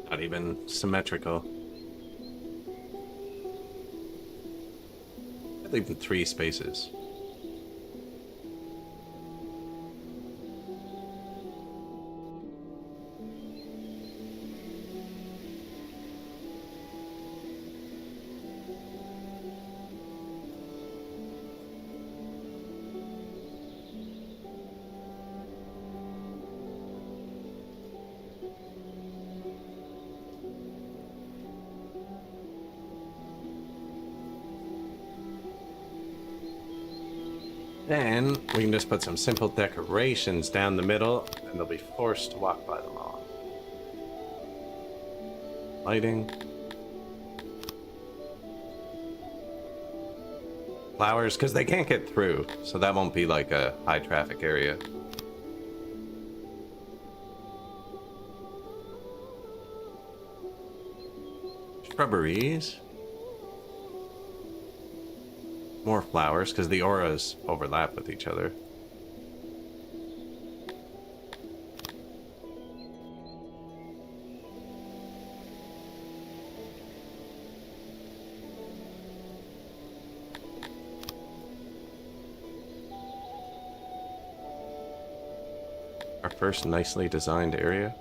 Not even symmetrical. I'd leave them 3 spaces. Then we can just put some simple decorations down the middle, and they'll be forced to walk by them all. Lighting. Flowers, because they can't get through, so that won't be like a high traffic area. Shrubberies. More flowers, because the auras overlap with each other. Our first nicely designed area.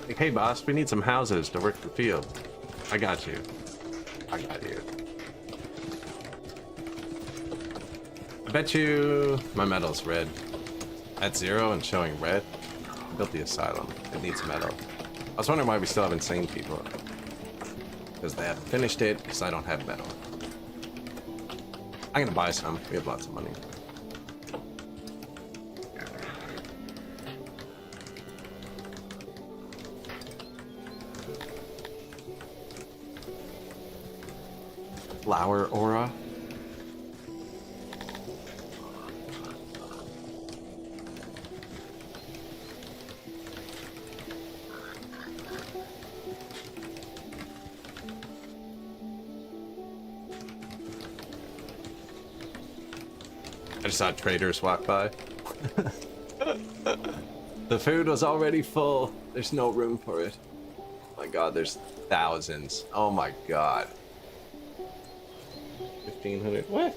Like, hey boss, we need some houses to work the field. I got you. I got you. I bet you my metal's red. At 0 and showing red. I built the asylum. It needs metal. I was wondering why we still have insane people. Because they haven't finished it, because I don't have metal. I'm gonna buy some. We have lots of money. Flower aura. I just saw traders walk by. The food was already full. There's no room for it. Oh my god, there's thousands. Oh my god. 1,500. What?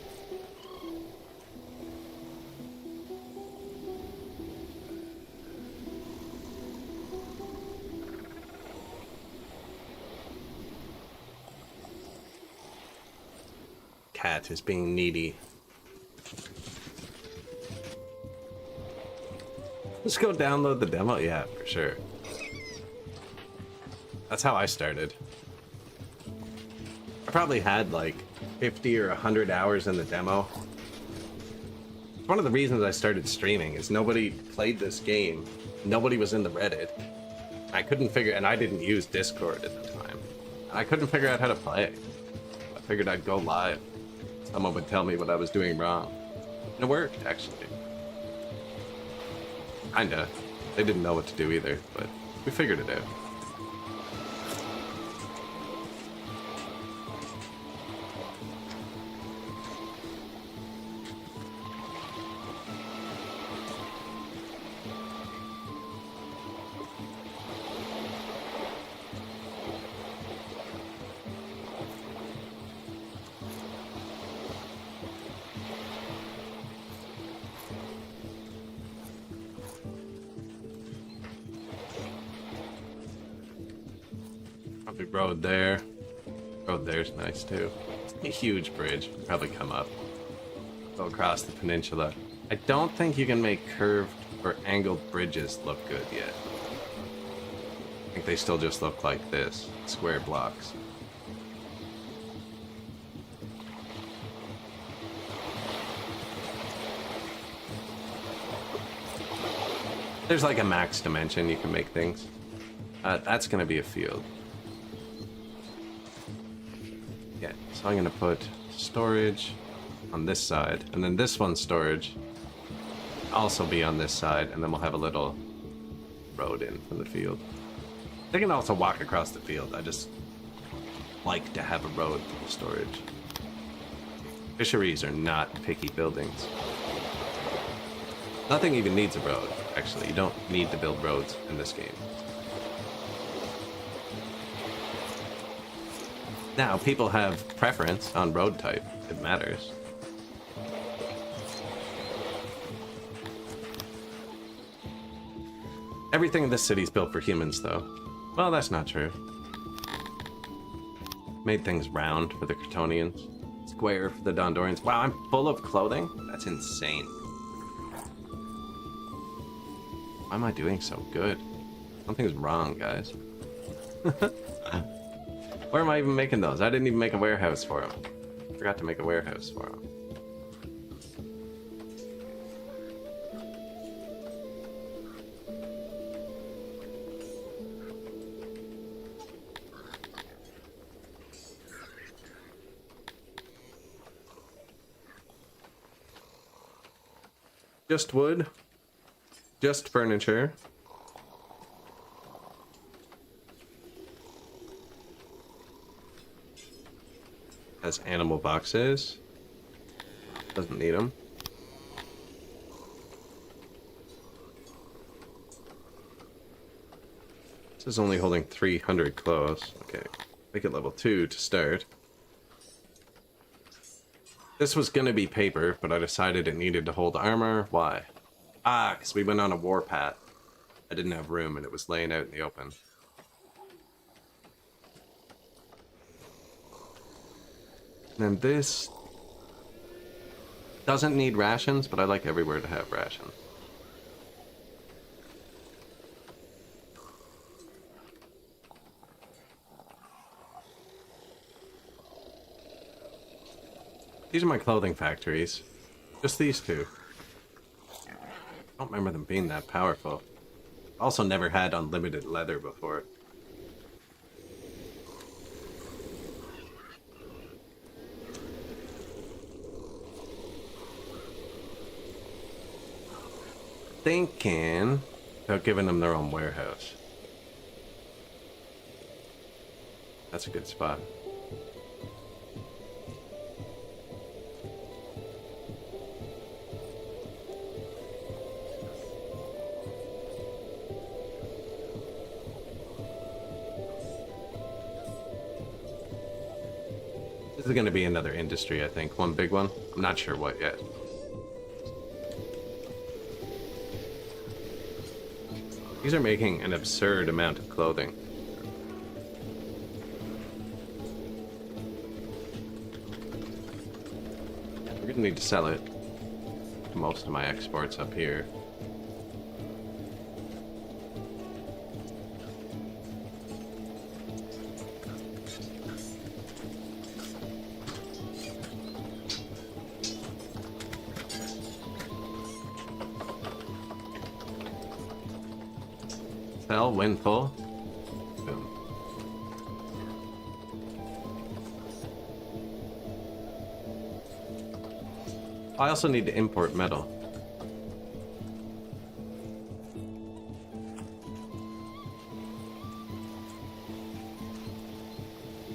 Cat is being needy. Let's go download the demo. Yeah, for sure. That's how I started. I probably had like 50 or 100 hours in the demo. One of the reasons I started streaming is nobody played this game. Nobody was in the Reddit. I couldn't figure, and I didn't use Discord at the time. And I couldn't figure out how to play. I figured I'd go live. Someone would tell me what I was doing wrong. And it worked, actually. Kinda. They didn't know what to do either, but we figured it out. Probably road there. Road there's nice too. A huge bridge. Probably come up. Go across the peninsula. I don't think you can make curved or angled bridges look good yet. I think they still just look like this. Square blocks. There's like a max dimension you can make things. That's gonna be a field. Yeah, so I'm gonna put storage on this side, and then this one's storage also be on this side, and then we'll have a little road in from the field. They can also walk across the field. I just like to have a road for the storage. Fisheries are not picky buildings. Nothing even needs a road, actually. You don't need to build roads in this game. Now, people have preference on road type. It matters. Everything in this city is built for humans, though. Well, that's not true. Made things round for the Kryptonians. Square for the Dondorians. Wow, I'm full of clothing? That's insane. Why am I doing so good? Something's wrong, guys. Where am I even making those? I didn't even make a warehouse for them. Forgot to make a warehouse for them. Just wood. Just furniture. Has animal boxes. Doesn't need them. This is only holding 300 clothes. Okay, make it level 2 to start. This was gonna be paper, but I decided it needed to hold armor. Why? Ah, because we went on a warpath. I didn't have room and it was laying out in the open. And this doesn't need rations, but I like everywhere to have rations. These are my clothing factories. Just these two. I don't remember them being that powerful. Also never had unlimited leather before. Thinking about giving them their own warehouse. That's a good spot. This is going to be another industry, I think. One big one. I'm not sure what yet. These are making an absurd amount of clothing. We're going to need to sell it to most of my exports up here. Sell, win full. Boom. I also need to import metal.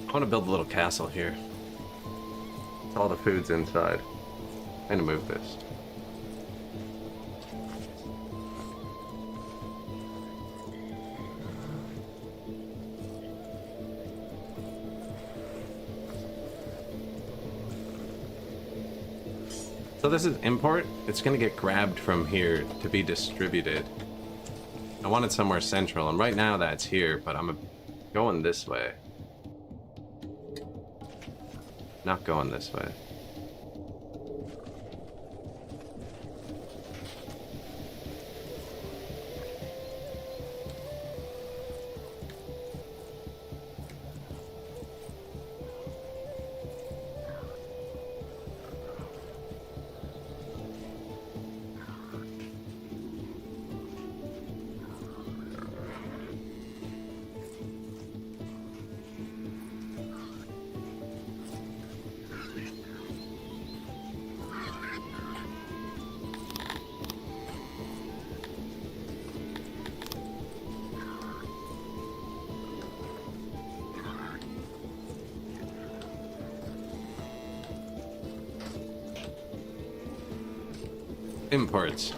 I want to build a little castle here. All the food's inside. I'm gonna move this. So this is import. It's gonna get grabbed from here to be distributed. I want it somewhere central, and right now that's here, but I'm going this way. Not going this way. Imports.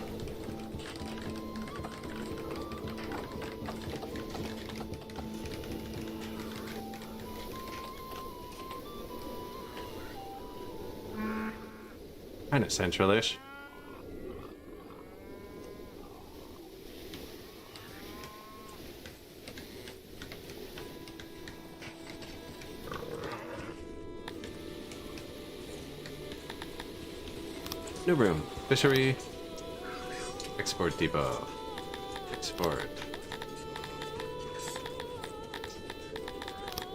Kind of central-ish. New room. Fishery. Export depot. Export.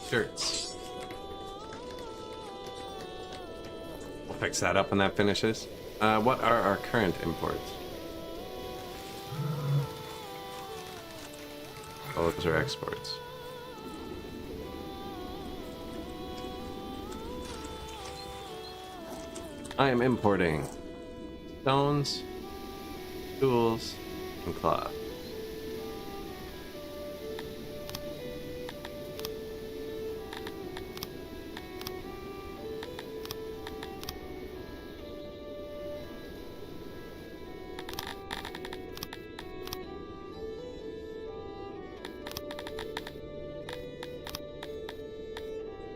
Shirts. We'll fix that up when that finishes. What are our current imports? Oh, those are exports. I am importing stones, tools, and cloth.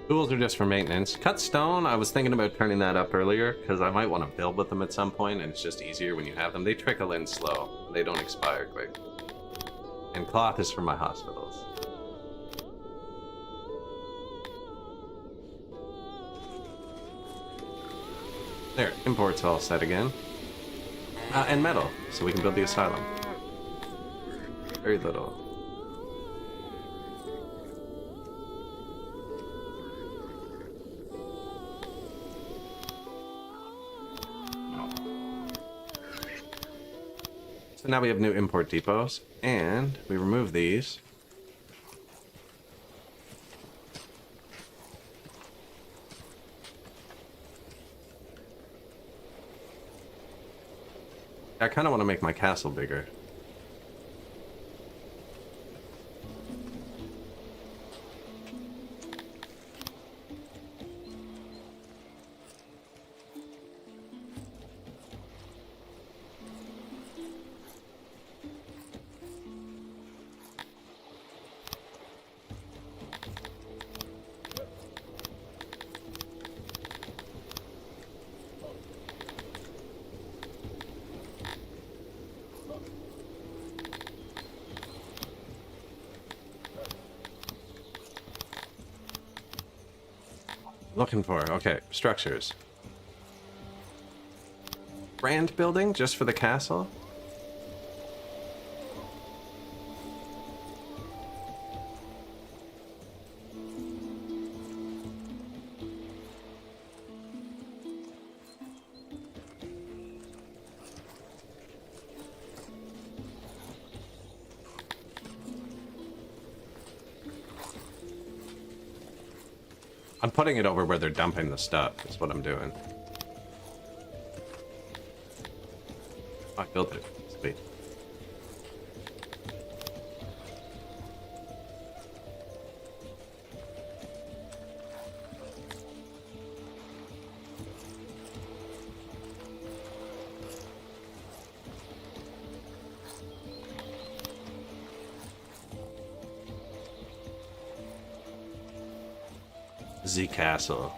Tools are just for maintenance. Cut stone, I was thinking about turning that up earlier because I might want to build with them at some point, and it's just easier when you have them. They trickle in slow. They don't expire quick. And cloth is for my hospitals. There, imports all set again. And metal, so we can build the asylum. Very little. So now we have new import depots, and we remove these. I kind of want to make my castle bigger. Looking for, okay, structures. Brand building just for the castle? I'm putting it over where they're dumping the stuff, is what I'm doing. Oh, I built it. Sweet. Z Castle.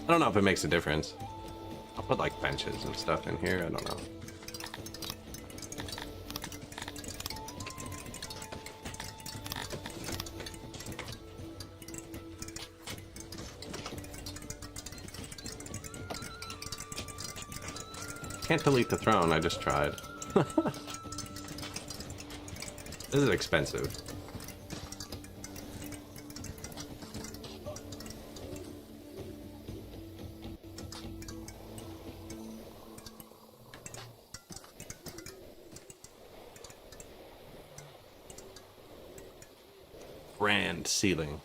I don't know if it makes a difference. I'll put like benches and stuff in here. I don't know. Can't delete the throne. I just tried. This is expensive. Grand ceiling.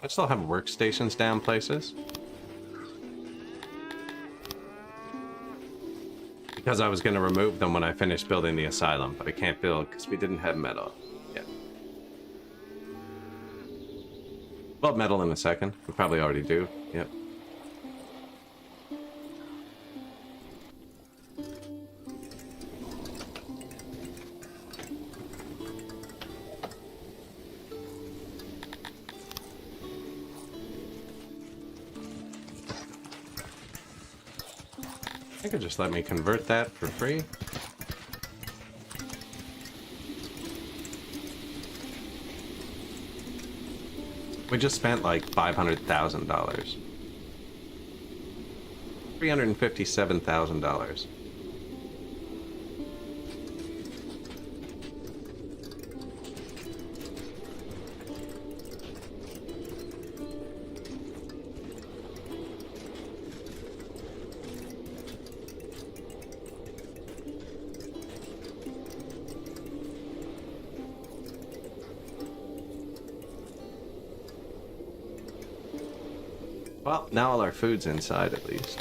I still have workstations down places. Because I was going to remove them when I finished building the asylum, but I can't build because we didn't have metal yet. build metal in a second. We probably already do. Yep. I could just let me convert that for free. We just spent like $500,000. $357,000. Well, now all our food's inside at least.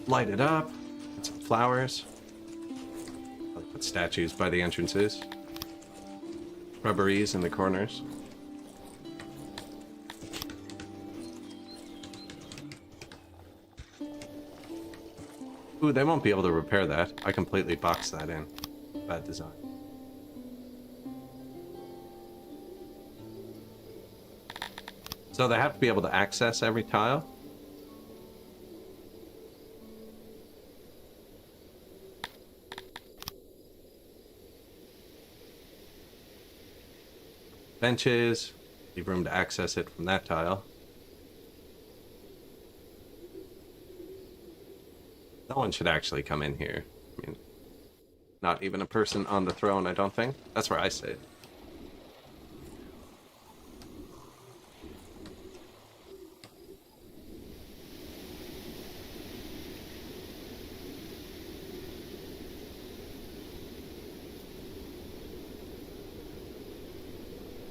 Light it up. Put some flowers. Put statues by the entrances. Rubberies in the corners. Ooh, they won't be able to repair that. I completely boxed that in. Bad design. So they have to be able to access every tile. Benches, leave room to access it from that tile. No one should actually come in here. I mean, not even a person on the throne, I don't think. That's where I sit.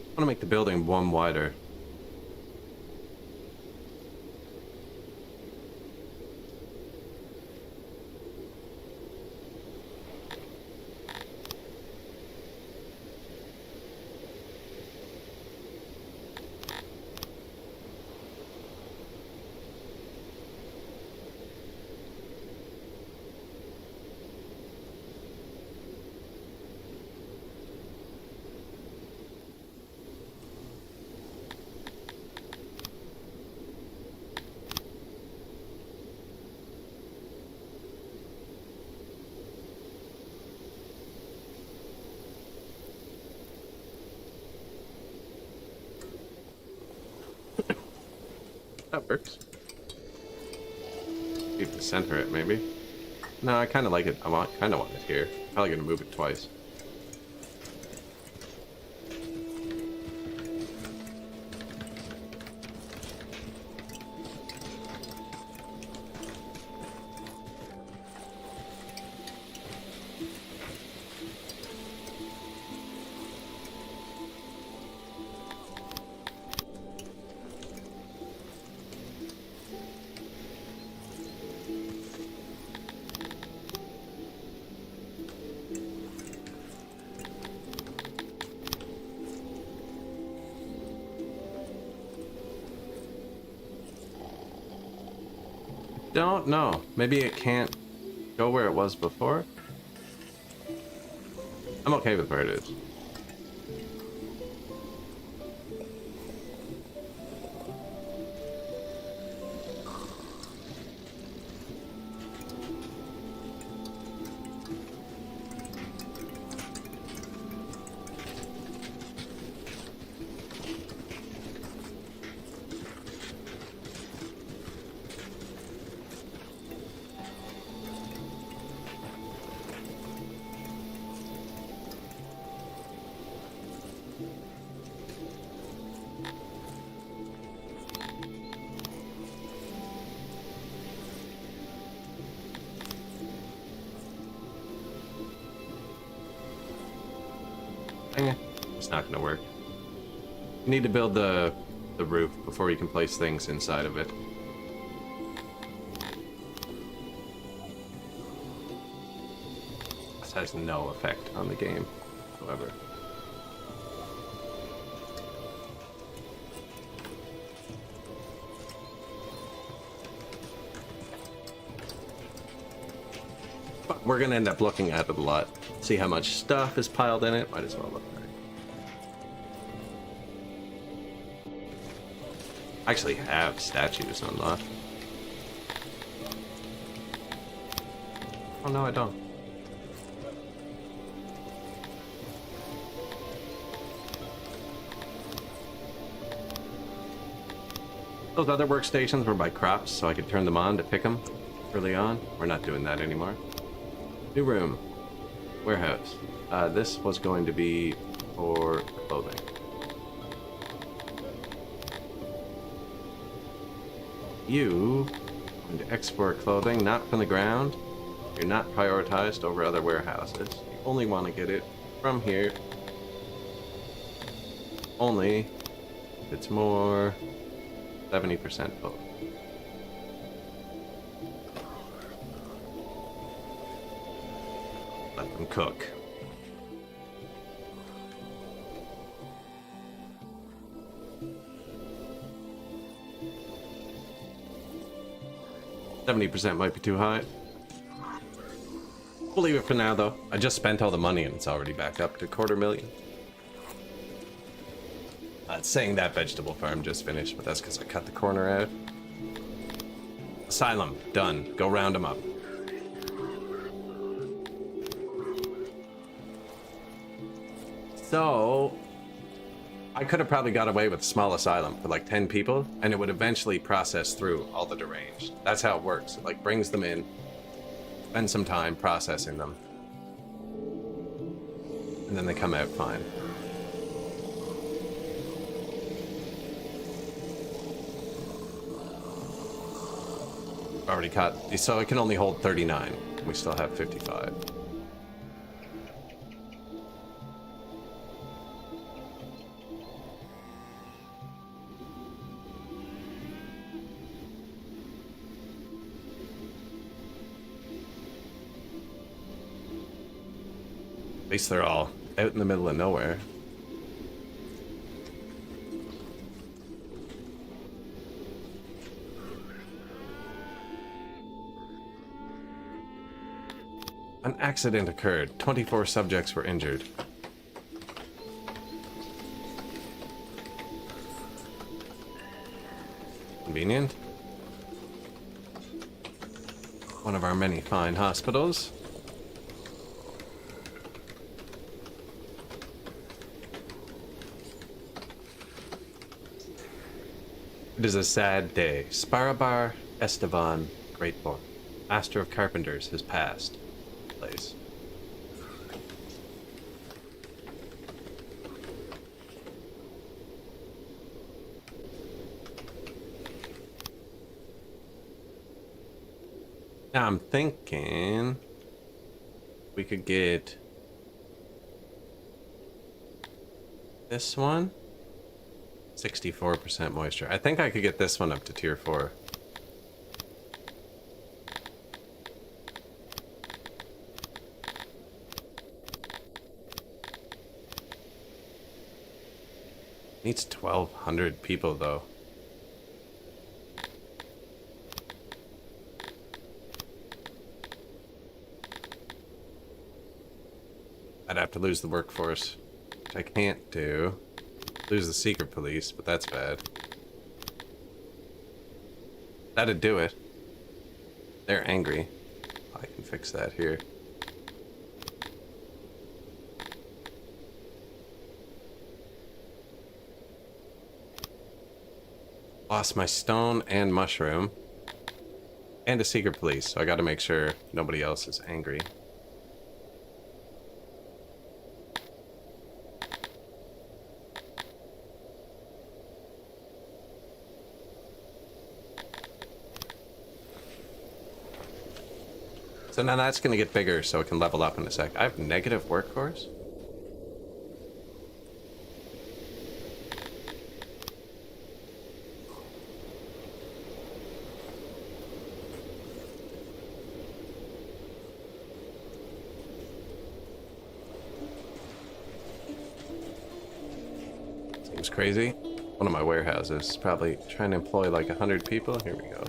I want to make the building one wider. That works. Need to center it, maybe. No, I kind of like it. Kind of want it here. Probably gonna move it twice. Don't know. Maybe it can't go where it was before. I'm okay with where it is. It's not gonna work. You need to build the roof before you can place things inside of it. This has no effect on the game, however. But we're gonna end up looking at it a lot. See how much stuff is piled in it. Might as well look at it. I actually have statues unlocked. Oh no, I don't. Those other workstations were by crops, so I could turn them on to pick them early on. We're not doing that anymore. New room. Warehouse. This was going to be for clothing. You are going to export clothing, not from the ground. You're not prioritized over other warehouses. You only want to get it from here. Only if it's more 70% full. Let them cook. %, might be too high. We'll leave it for now, though. I just spent all the money and it's already back up to $250,000. It's saying that vegetable farm just finished, but that's because I cut the corner out. Asylum, done. Go round them up. So, I could have probably got away with a small asylum for like 10 people, and it would eventually process through all the deranged. That's how it works. It like brings them in, spend some time processing them, and then they come out fine. Already caught, so it can only hold 39. We still have 55. At least they're all out in the middle of nowhere. An accident occurred. 24 subjects were injured. Convenient. One of our many fine hospitals. It is a sad day. Sparabar Esteban Greatborn, Master of Carpenters, has passed. Place. Now I'm thinking we could get this one. 64% moisture. I think I could get this one up to tier 4. Needs 1,200 people though. I'd have to lose the workforce, which I can't do. Lose the secret police, but that's bad. That'd do it. They're angry. I can fix that here. Lost my stone and mushroom. And a secret police, so I gotta make sure nobody else is angry. So now that's gonna get bigger so it can level up in a sec. I have negative workforce? is crazy. One of my warehouses is probably trying to employ like 100 people. Here we go.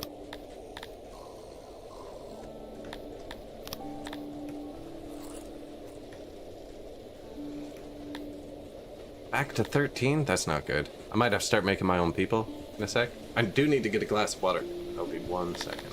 Back to 13? That's not good. I might have to start making my own people in a sec. I do need to get a glass of water. That'll be 1 second.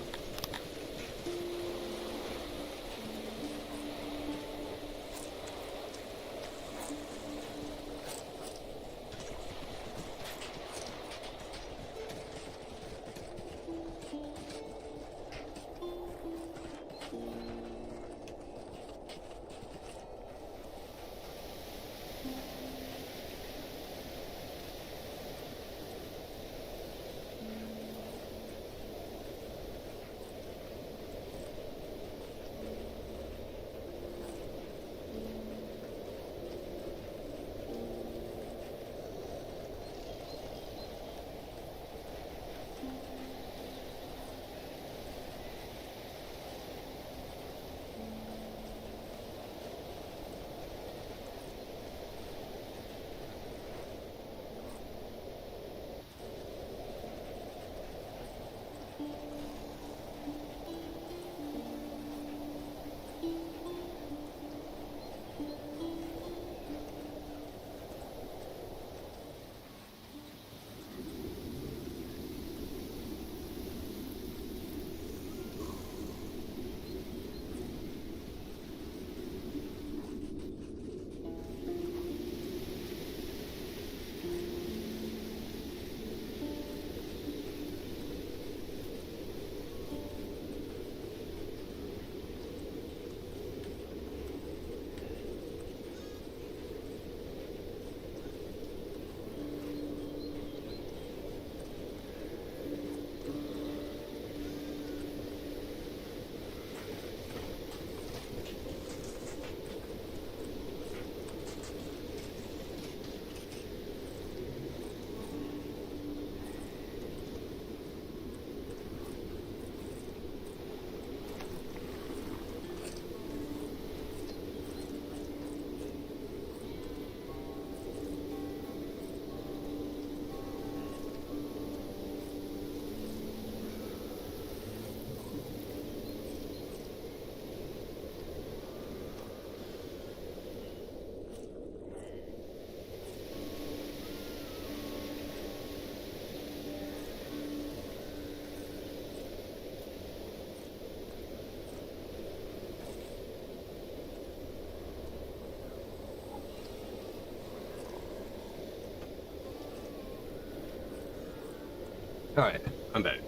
Alright, I'm back.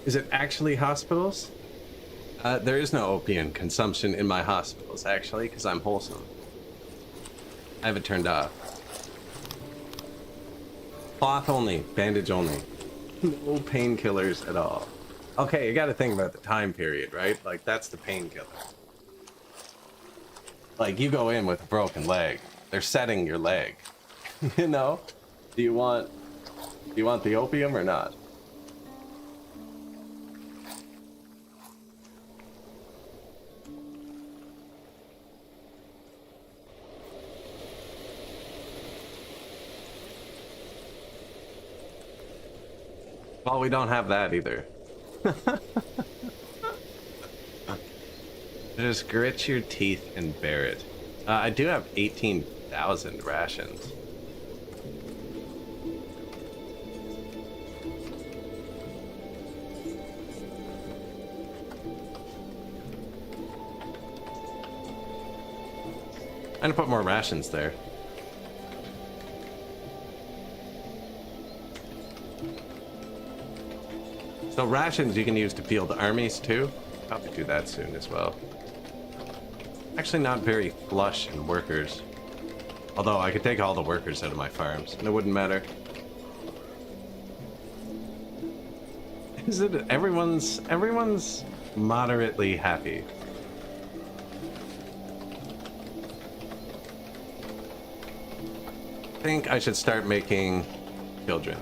Is it actually hospitals? There is no opium consumption in my hospitals, actually, because I'm wholesome. I have it turned off. Cloth only, bandage only. No painkillers at all. Okay, you gotta think about the time period, right? Like, that's the painkiller. Like, you go in with a broken leg. They're setting your leg. You know? Do you want the opium or not? Well, we don't have that either. Just grit your teeth and bear it. I do have 18,000 rations. I'm gonna put more rations there. So rations you can use to field armies too. Probably do that soon as well. Actually not very flush in workers. Although I could take all the workers out of my farms and it wouldn't matter. Is it everyone's moderately happy. I think I should start making children.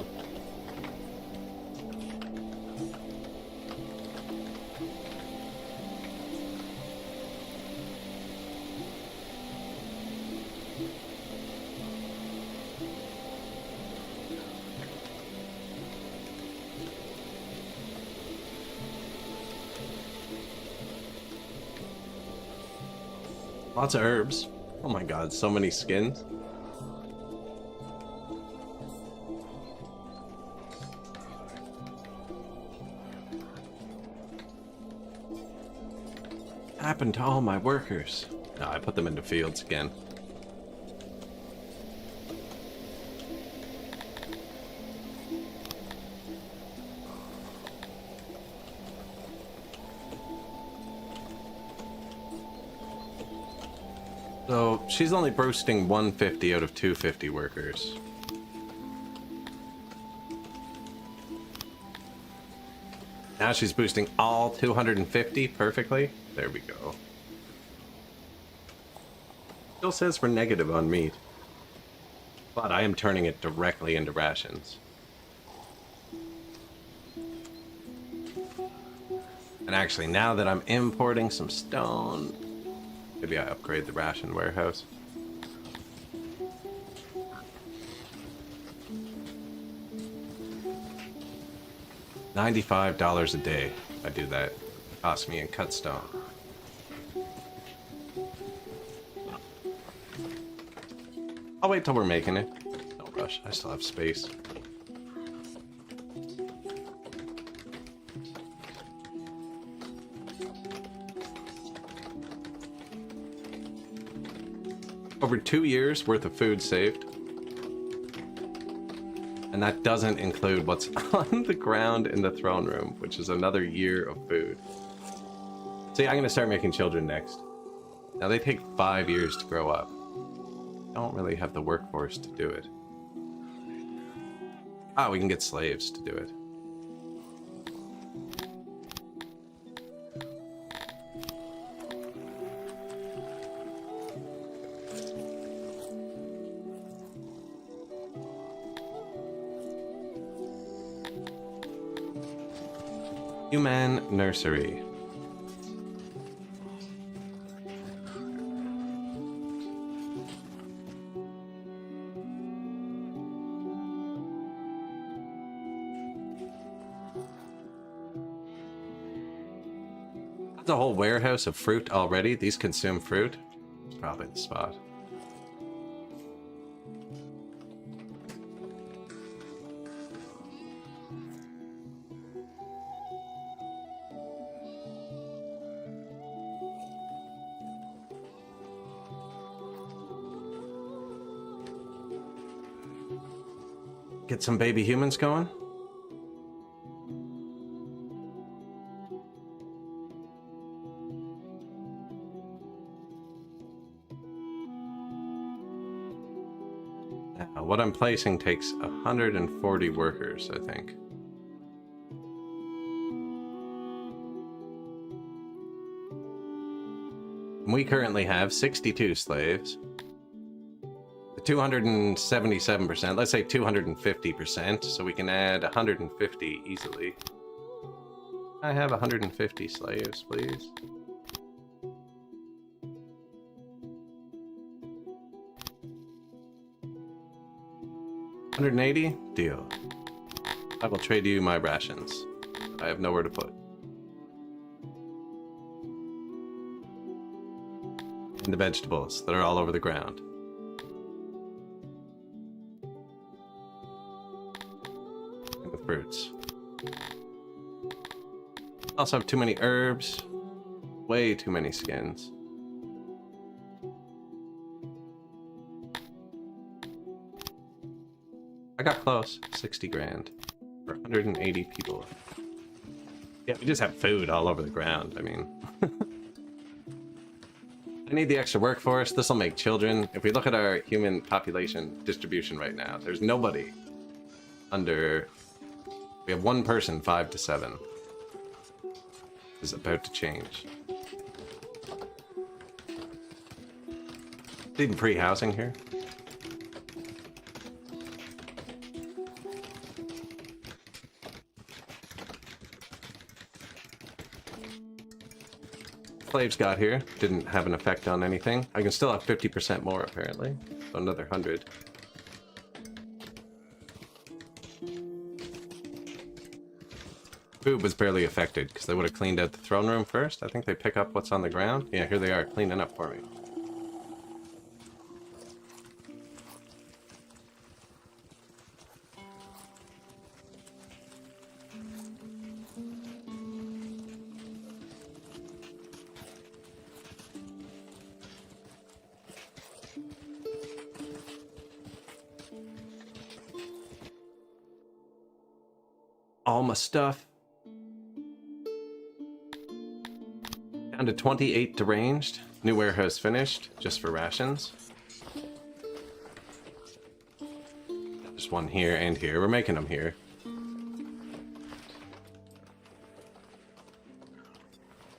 Lots of herbs. Oh my god, so many skins. Happened to all my workers? No, I put them into fields again. So she's only boosting 150 out of 250 workers. Now she's boosting all 250 perfectly. There we go. Still says we're negative on meat, but I am turning it directly into rations. And actually, now that I'm importing some stone, maybe I upgrade the ration warehouse. $95 a day. I do that. It costs me in cut stone. I'll wait till we're making it. No rush. I still have space. Over 2 years worth of food saved. And that doesn't include what's on the ground in the throne room, which is another year of food. See, I'm going to start making children next. Now, they take 5 years to grow up. Don't really have the workforce to do it. Ah, we can get slaves to do it. Human nursery. That's a whole warehouse of fruit already. These consume fruit. It's probably the spot. Get some baby humans going. Now, what I'm placing takes 140 workers, I think. We currently have 62 slaves. 277%, let's say 250%, so we can add 150 easily. I have 150 slaves, please. $180? Deal. I will trade you my rations. I have nowhere to put. And the vegetables that are all over the ground. Fruits. Also have too many herbs. Way too many skins. I got close. 60 grand for 180 people. Yeah, we just have food all over the ground. I mean, I need the extra workforce. This will make children. If we look at our human population distribution right now, there's nobody under. We have one person, 5 to 7. This is about to change. Even pre-housing here. Slaves got here. Didn't have an effect on anything. I can still have 50% more, apparently. So another 100. Food was barely affected because they would have cleaned out the throne room first. I think they pick up what's on the ground. Yeah, here they are cleaning up for me. all my stuff. Down to 28 deranged. New warehouse finished, just for rations. Just one here and here. We're making them here.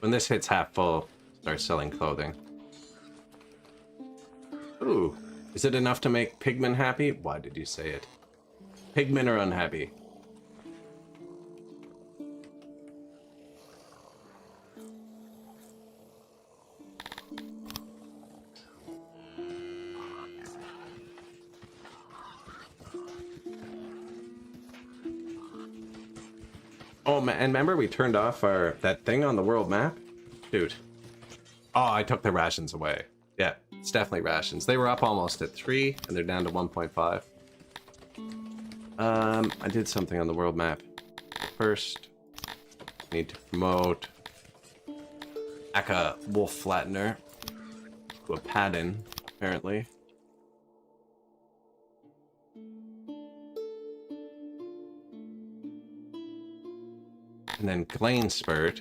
When this hits half full, start selling clothing. Ooh, is it enough to make pigmen happy? Why did you say it? Pigmen are unhappy. Oh, man, and remember we turned off that thing on the world map? Dude. Oh, I took the rations away. Yeah, it's definitely rations. They were up almost at 3, and they're down to 1.5. I did something on the world map. First, I need to promote Aka Wolf Flattener to a Paddin, apparently. And then Glane Spurt,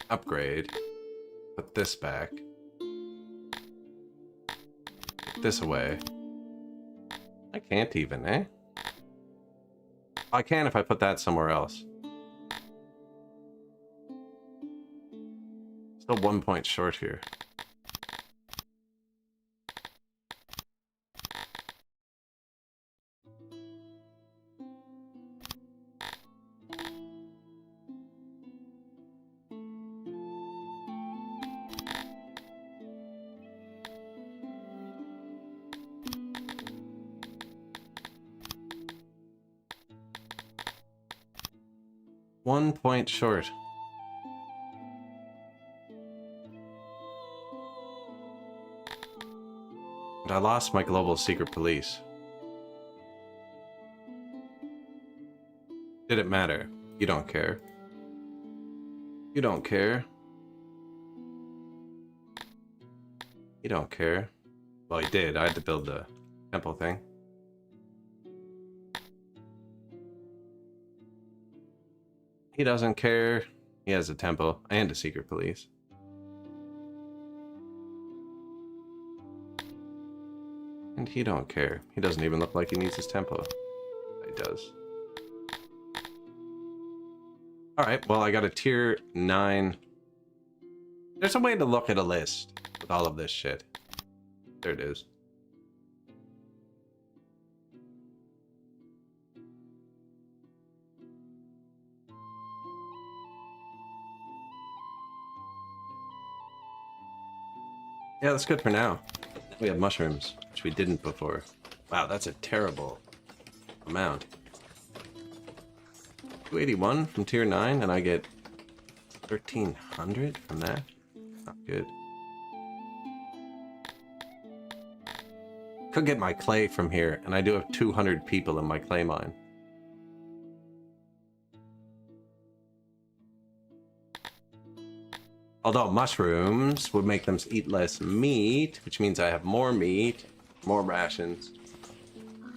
upgrade, put this back, put this away. I can't even, eh? I can if I put that somewhere else. Still 1 point short here. One point short. And I lost my global secret police. Did it matter? You don't care. You don't care. You don't care. Well, he did. I had to build the temple thing. He doesn't care. He has a temple and a secret police. And he don't care. He doesn't even look like he needs his temple. He does. Alright, well I got a tier 9. There's a way to look at a list with all of this shit. There it is. Yeah, that's good for now. We have mushrooms, which we didn't before. Wow, that's a terrible amount. 281 from tier 9, and I get 1,300 from that? Not good. Could get my clay from here, and I do have 200 people in my clay mine. Although mushrooms would make them eat less meat, which means I have more meat, more rations,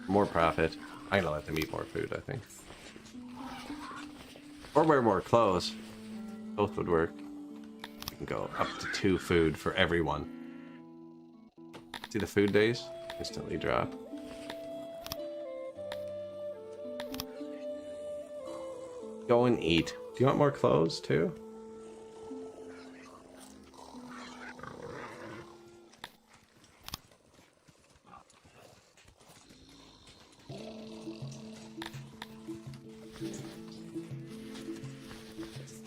more profit. I'm gonna let them eat more food, I think. Or wear more clothes. Both would work. We can go up to 2 food for everyone. See the food days? Instantly drop. Go and eat. Do you want more clothes too?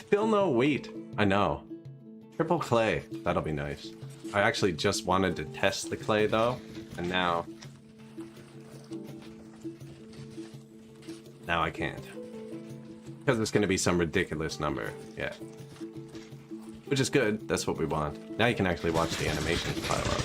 Still no wheat. I know. Triple clay. That'll be nice. I actually just wanted to test the clay though, and now I can't. Because it's going to be some ridiculous number. Yeah. Which is good. That's what we want. Now you can actually watch the animations pile up.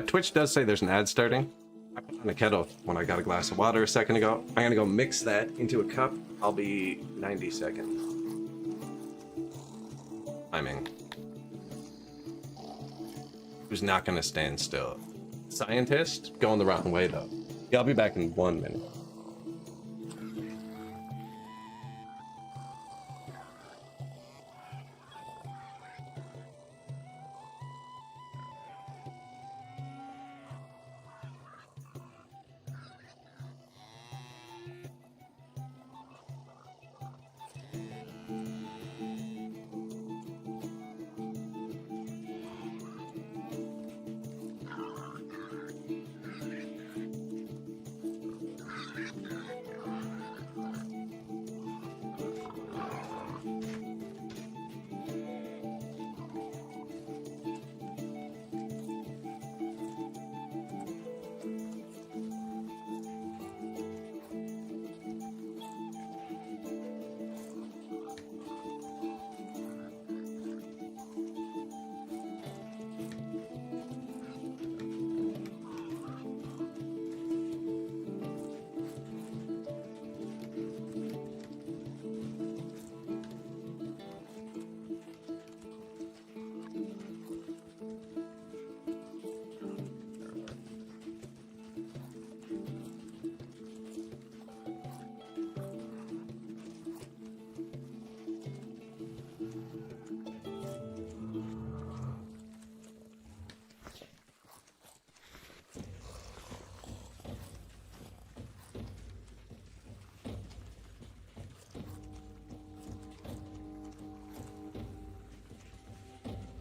Twitch does say there's an ad starting. I put on a kettle when I got a glass of water a second ago. I'm gonna go mix that into a cup. I'll be 90 seconds. Timing. Who's not gonna stand still? Scientist? Going the wrong way though. Yeah, I'll be back in 1 minute.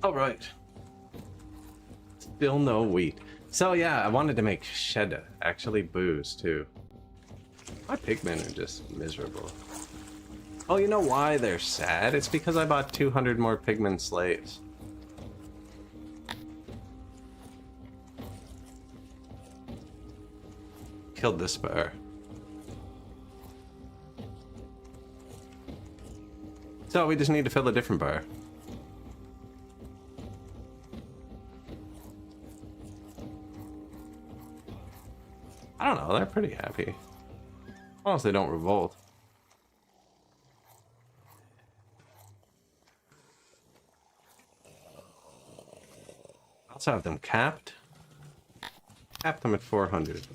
All right. Still no wheat. So yeah, I wanted to make shed actually booze too. My pigmen are just miserable. Oh, you know why they're sad? It's because I bought 200 more pigmen slaves. Killed this bear. So we just need to fill a different bar. I don't know, they're pretty happy. As long as they don't revolt. I also have them capped. Cap them at 400.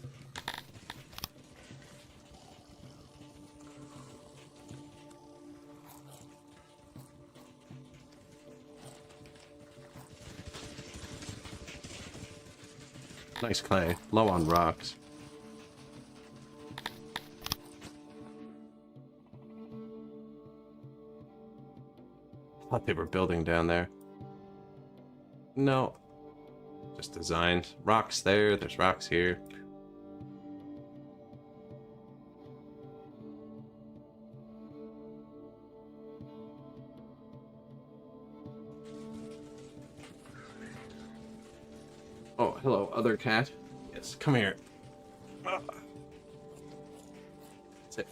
Nice clay, low on rocks. Thought they were building down there. No. Just designed. Rocks there, there's rocks here. Oh, hello, other cat. Yes, come here. Sit.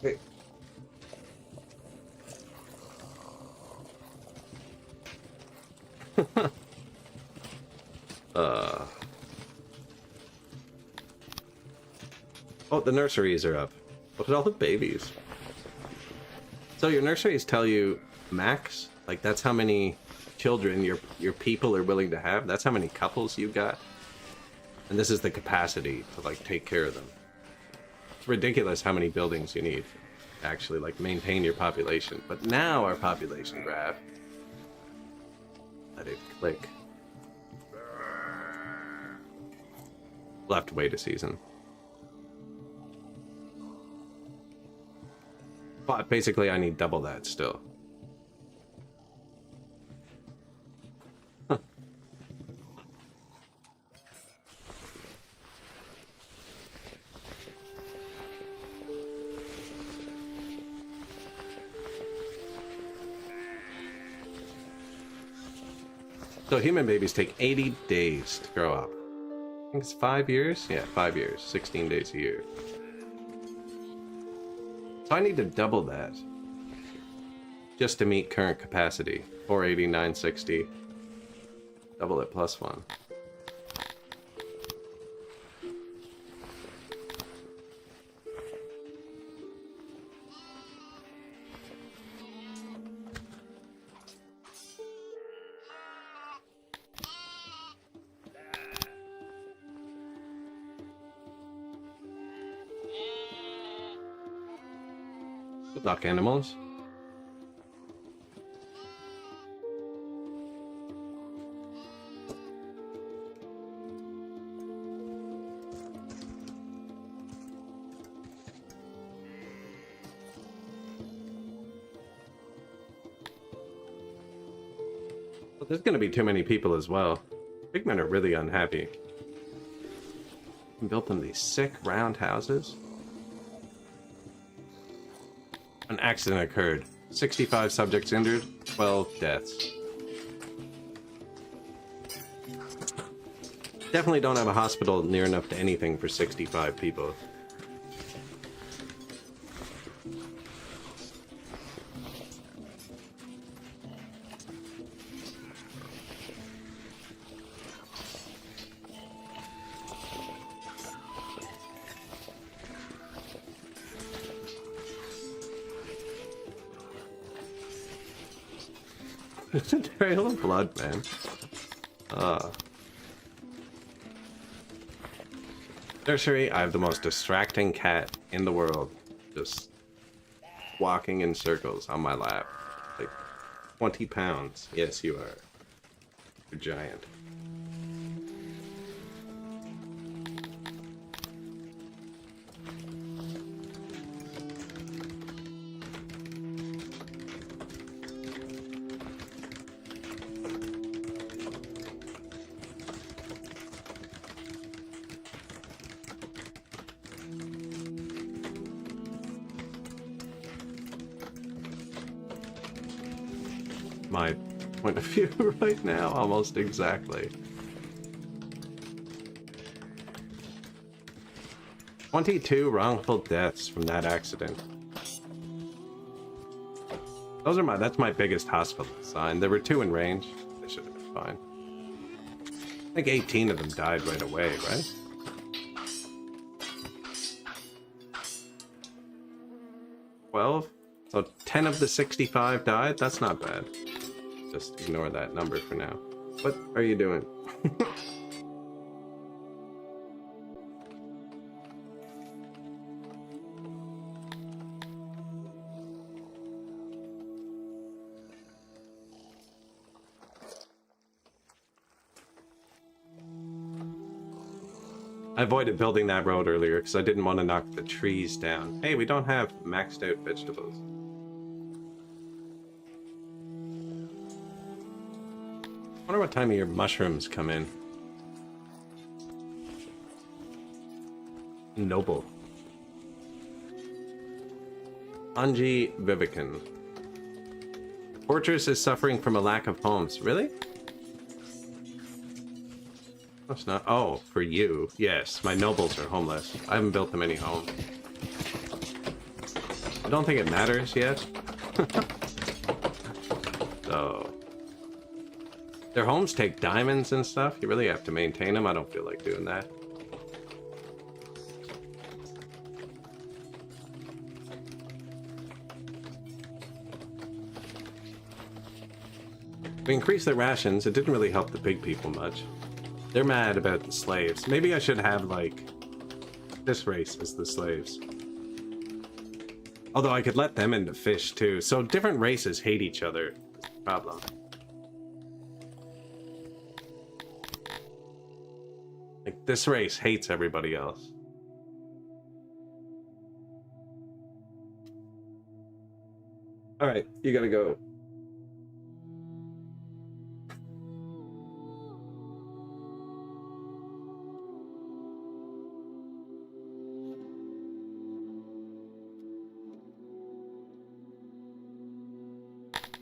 Hey. Oh, the nurseries are up. Look at all the babies. So your nurseries tell you max, like that's how many children your people are willing to have. That's how many couples you got. And this is the capacity to like take care of them. It's ridiculous how many buildings you need to actually like maintain your population. But now our population graph, let it click. We'll have to wait a season. But basically I need double that still. So human babies take 80 days to grow up. I think it's 5 years? Yeah, 5 years. 16 days a year. So I need to double that. just to meet current capacity. 480, 960. Double it plus 1. Good luck, animals. Well, there's going to be too many people as well. Pigmen are really unhappy. Built them these sick round houses. An accident occurred. 65 subjects injured, 12 deaths. Definitely don't have a hospital near enough to anything for 65 people. It's a trail of blood, man. Nursery, I have the most distracting cat in the world. Just walking in circles on my lap. Like 20 pounds. Yes, you are. You're giant. My point of view right now, almost exactly. 22 wrongful deaths from that accident. Those are that's my biggest hospital sign. There were 2 in range. They should have been fine. I think 18 of them died right away, right? So 10 of the 65 died? That's not bad. Just ignore that number for now. What are you doing? I avoided building that road earlier because I didn't want to knock the trees down. Hey, we don't have maxed out vegetables. I wonder what time of year mushrooms come in. Noble. Anji Vivican. Fortress is suffering from a lack of homes. Really? That's not. Oh, for you. Yes, my nobles are homeless. I haven't built them any homes. I don't think it matters yet. So. Their homes take diamonds and stuff. You really have to maintain them. I don't feel like doing that. We increased their rations. It didn't really help the big people much. They're mad about the slaves. Maybe I should have, like, this race as the slaves. Although I could let them into fish, too. So different races hate each other. That's the problem. Like, this race hates everybody else. Alright, you gotta go.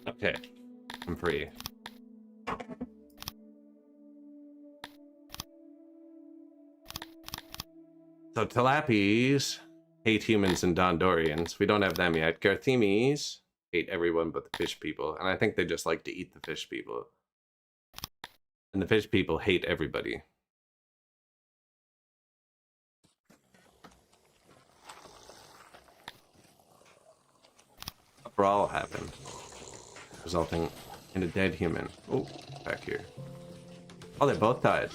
Okay, I'm free. So Talapis hate humans and Dondorians. We don't have them yet. Garthemes hate everyone but the fish people. And I think they just like to eat the fish people. And the fish people hate everybody. A brawl happened, resulting in a dead human. Oh, back here. Oh, they both died.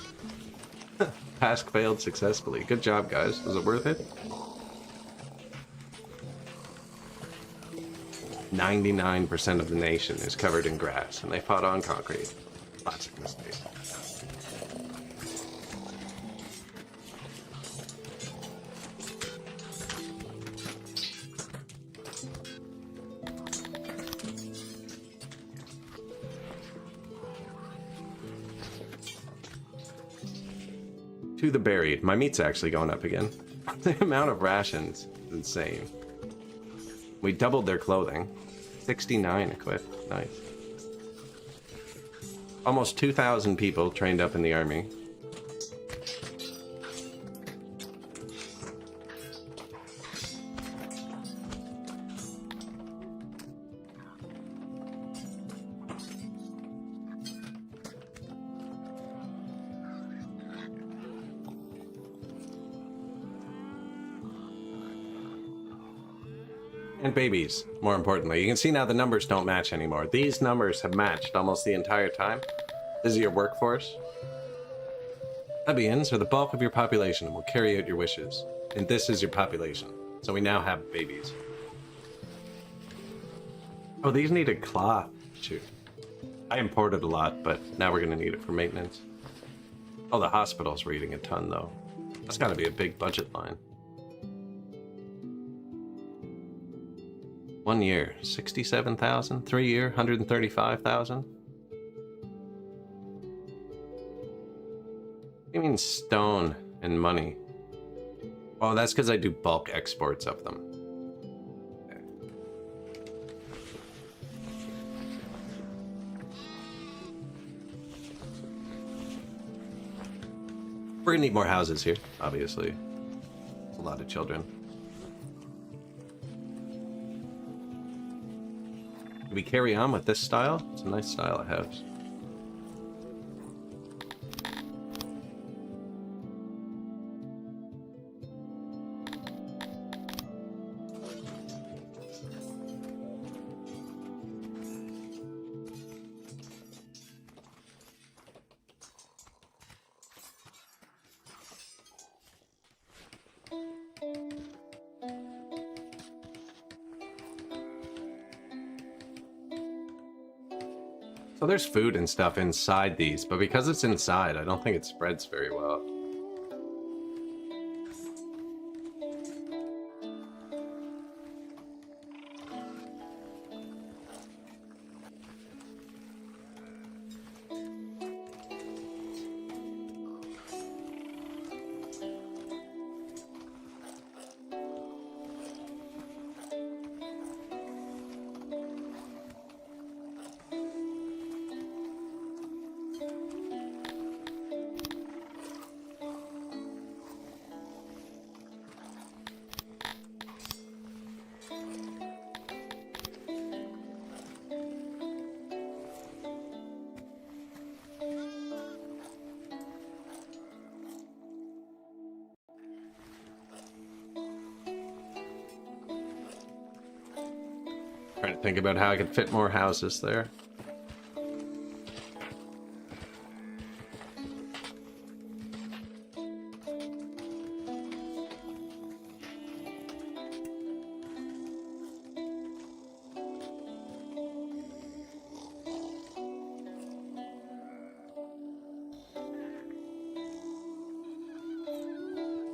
Task failed successfully. Good job, guys. Was it worth it? 99% of the nation is covered in grass, and they fought on concrete. Classic mistake. To the buried. My meat's actually going up again. The amount of rations is insane. We doubled their clothing. 69 equipped. Nice. Almost 2,000 people trained up in the army. And babies, more importantly. You can see now the numbers don't match anymore. These numbers have matched almost the entire time. This is your workforce. Plebeians are the bulk of your population and will carry out your wishes. And this is your population. So we now have babies. Oh, these needed cloth. Shoot. I imported a lot, but now we're going to need it for maintenance. Oh, the hospitals were eating a ton, though. That's got to be a big budget line. 1 year, 67,000. 3 year, 135,000. You mean stone and money? Oh, that's because I do bulk exports of them. Okay. We're gonna need more houses here, obviously. A lot of children. Do we carry on with this style? It's a nice style of house. So there's food and stuff inside these, but because it's inside, I don't think it spreads very well. Trying to think about how I could fit more houses there.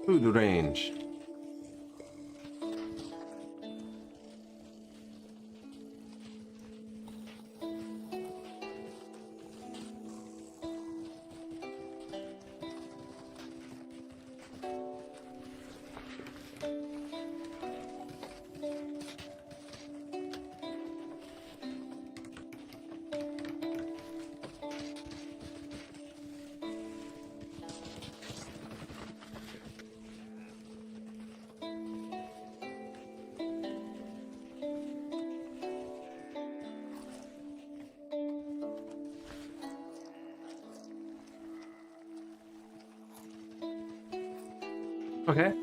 Food range. Okay.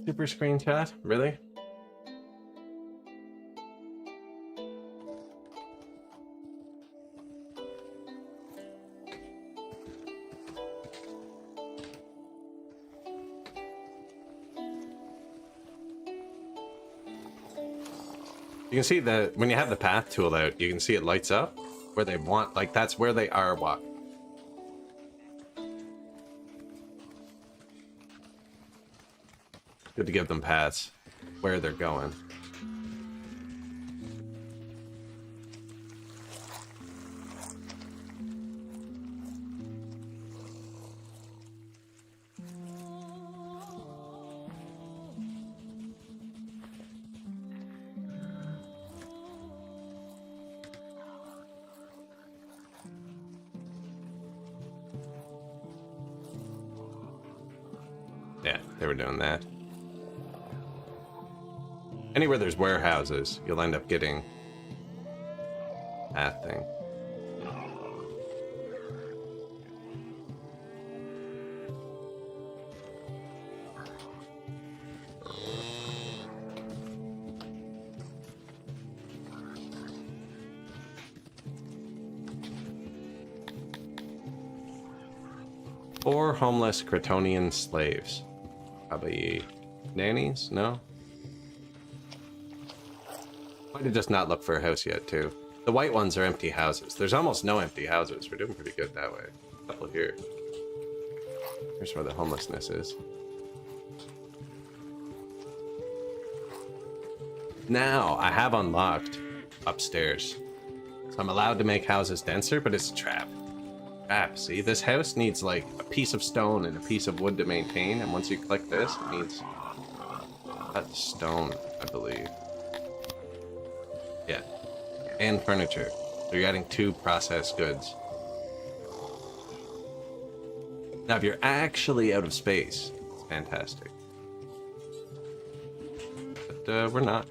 Super screen chat? Really? You can see that when you have the path tool out, you can see it lights up where they want, like that's where they are walking. Good to give them paths where they're going. Yeah, they were doing that. Anywhere there's warehouses, you'll end up getting that thing. Four homeless Cretonian slaves. Probably nannies? No? Might have just not looked for a house yet, too. The white ones are empty houses. There's almost no empty houses. We're doing pretty good that way. A couple here. Here's where the homelessness is. Now, I have unlocked upstairs. So I'm allowed to make houses denser, but it's a trap. See, this house needs like a piece of stone and a piece of wood to maintain, and once you click this, it needs cut stone, I believe. Yeah, and furniture. So you're adding 2 processed goods. Now, if you're actually out of space, it's fantastic. But we're not.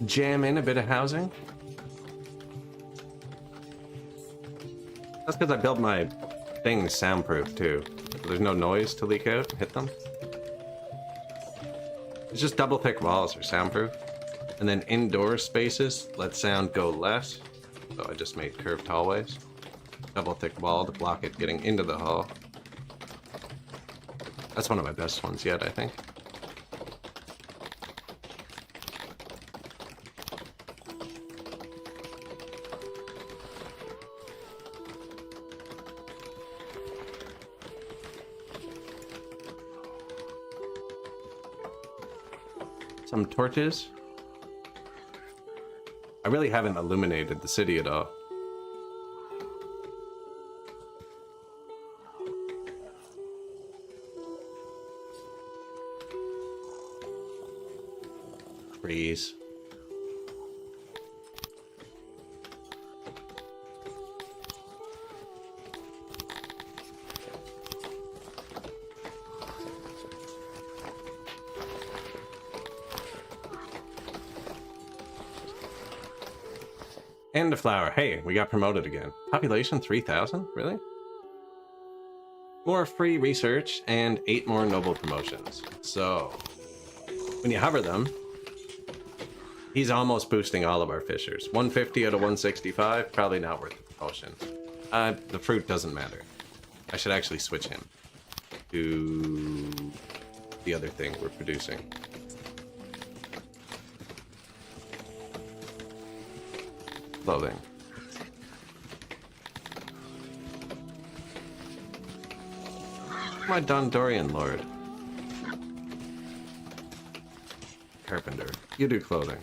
Jam in a bit of housing. That's because I built my things soundproof too. So there's no noise to leak out and hit them. It's just double thick walls are soundproof. And then indoor spaces let sound go less. So I just made curved hallways. Double thick wall to block it getting into the hall. That's one of my best ones yet, I think. Some torches. I really haven't illuminated the city at all. Trees. And a flower. Hey, we got promoted again. Population 3,000? Really? More free research and 8 more noble promotions. So, when you hover them, he's almost boosting all of our fishers. 150 out of 165, probably not worth the promotion. The fruit doesn't matter. I should actually switch him to the other thing we're producing. Clothing. My Dondorian lord. Carpenter. You do clothing.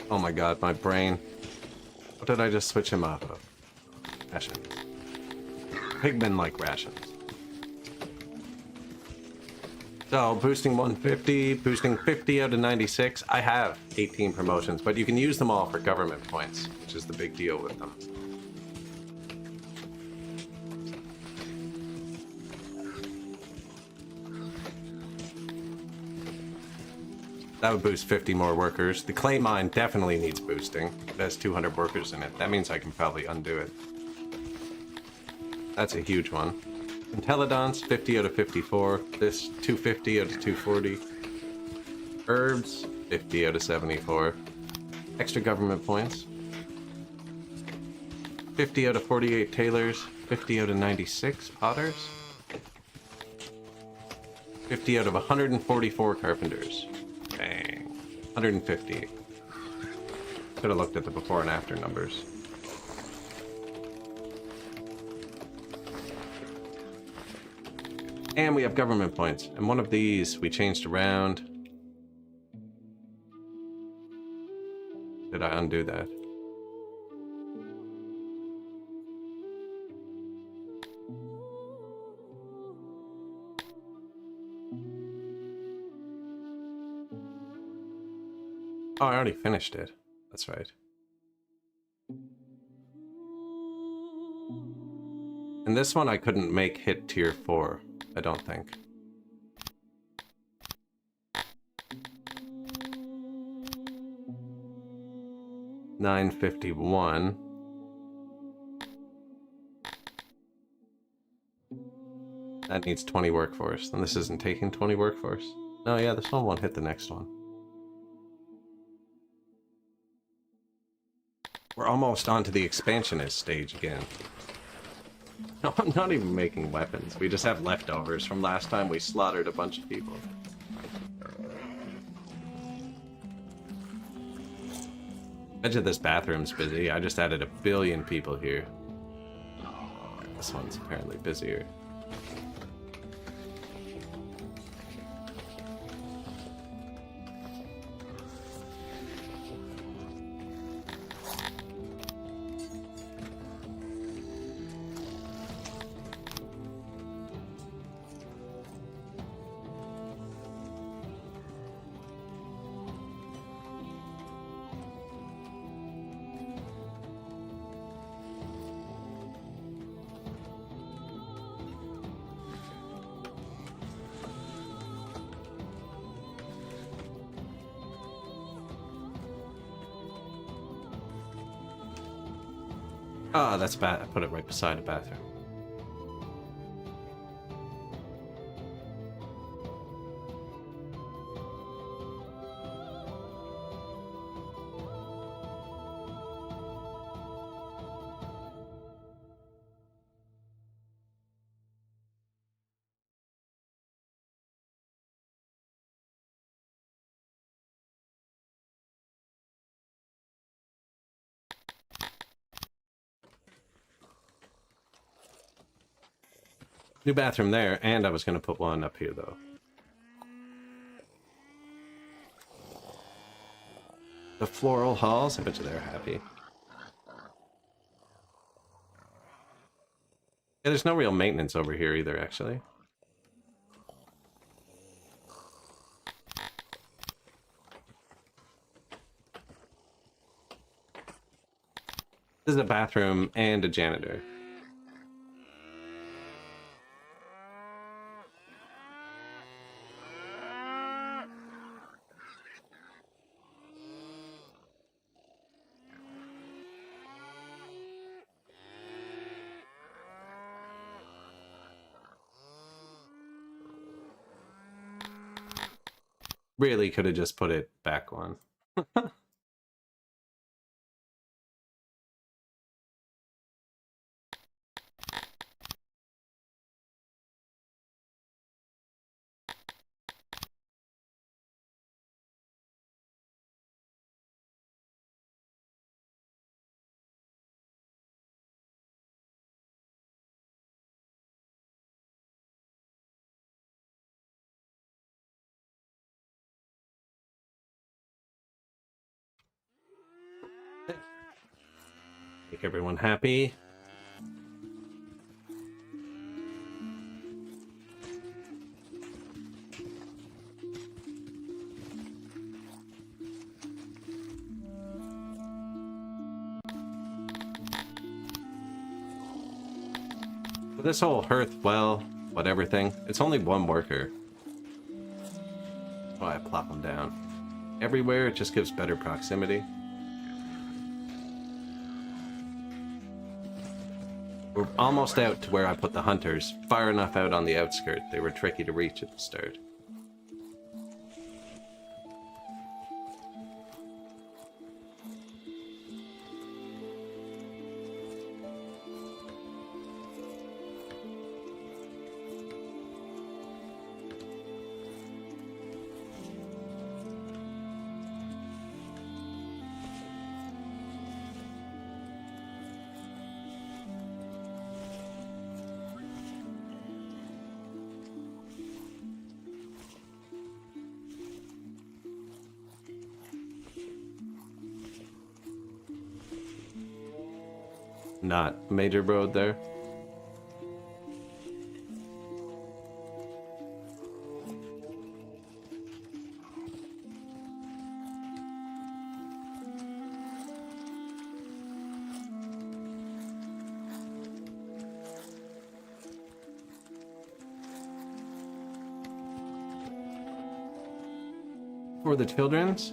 Oh my god, my brain. What did I just switch him off of? Rations. Pigmen like rations. So, boosting 150, boosting 50 out of 96. I have 18 promotions, but you can use them all for government points, which is the big deal with them. That would boost 50 more workers. The clay mine definitely needs boosting. It has 200 workers in it. That means I can probably undo it. That's a huge one. Intelligence, 50 out of 54. This, 250 out of 240. Herbs, 50 out of 74. Extra government points. 50 out of 48 tailors. 50 out of 96 potters. 50 out of 144 carpenters. Dang. 150. Should have looked at the before and after numbers. And we have government points. And one of these we changed around. Did I undo that? Oh, I already finished it. That's right. And this one I couldn't make hit tier 4, I don't think. $951. That needs 20 workforce. And this isn't taking 20 workforce. No, yeah, this one won't hit the next one. We're almost onto the expansionist stage again. No, I'm not even making weapons. We just have leftovers from last time we slaughtered a bunch of people. Edge of this bathroom's busy. I just added 1 billion people here. This one's apparently busier. Ah, that's bad. I put it right beside a bathroom. New bathroom there, and I was going to put one up here, though. The floral halls, I bet you they're happy. Yeah, there's no real maintenance over here either, actually. This is a bathroom and a janitor. Really could have just put it back one. Make everyone happy. This whole hearth, well, whatever thing, it's only one worker. Oh, I plop them down. Everywhere, it just gives better proximity. We're almost out to where I put the hunters. Far enough out on the outskirts, they were tricky to reach at the start. Not major road there. For the children's?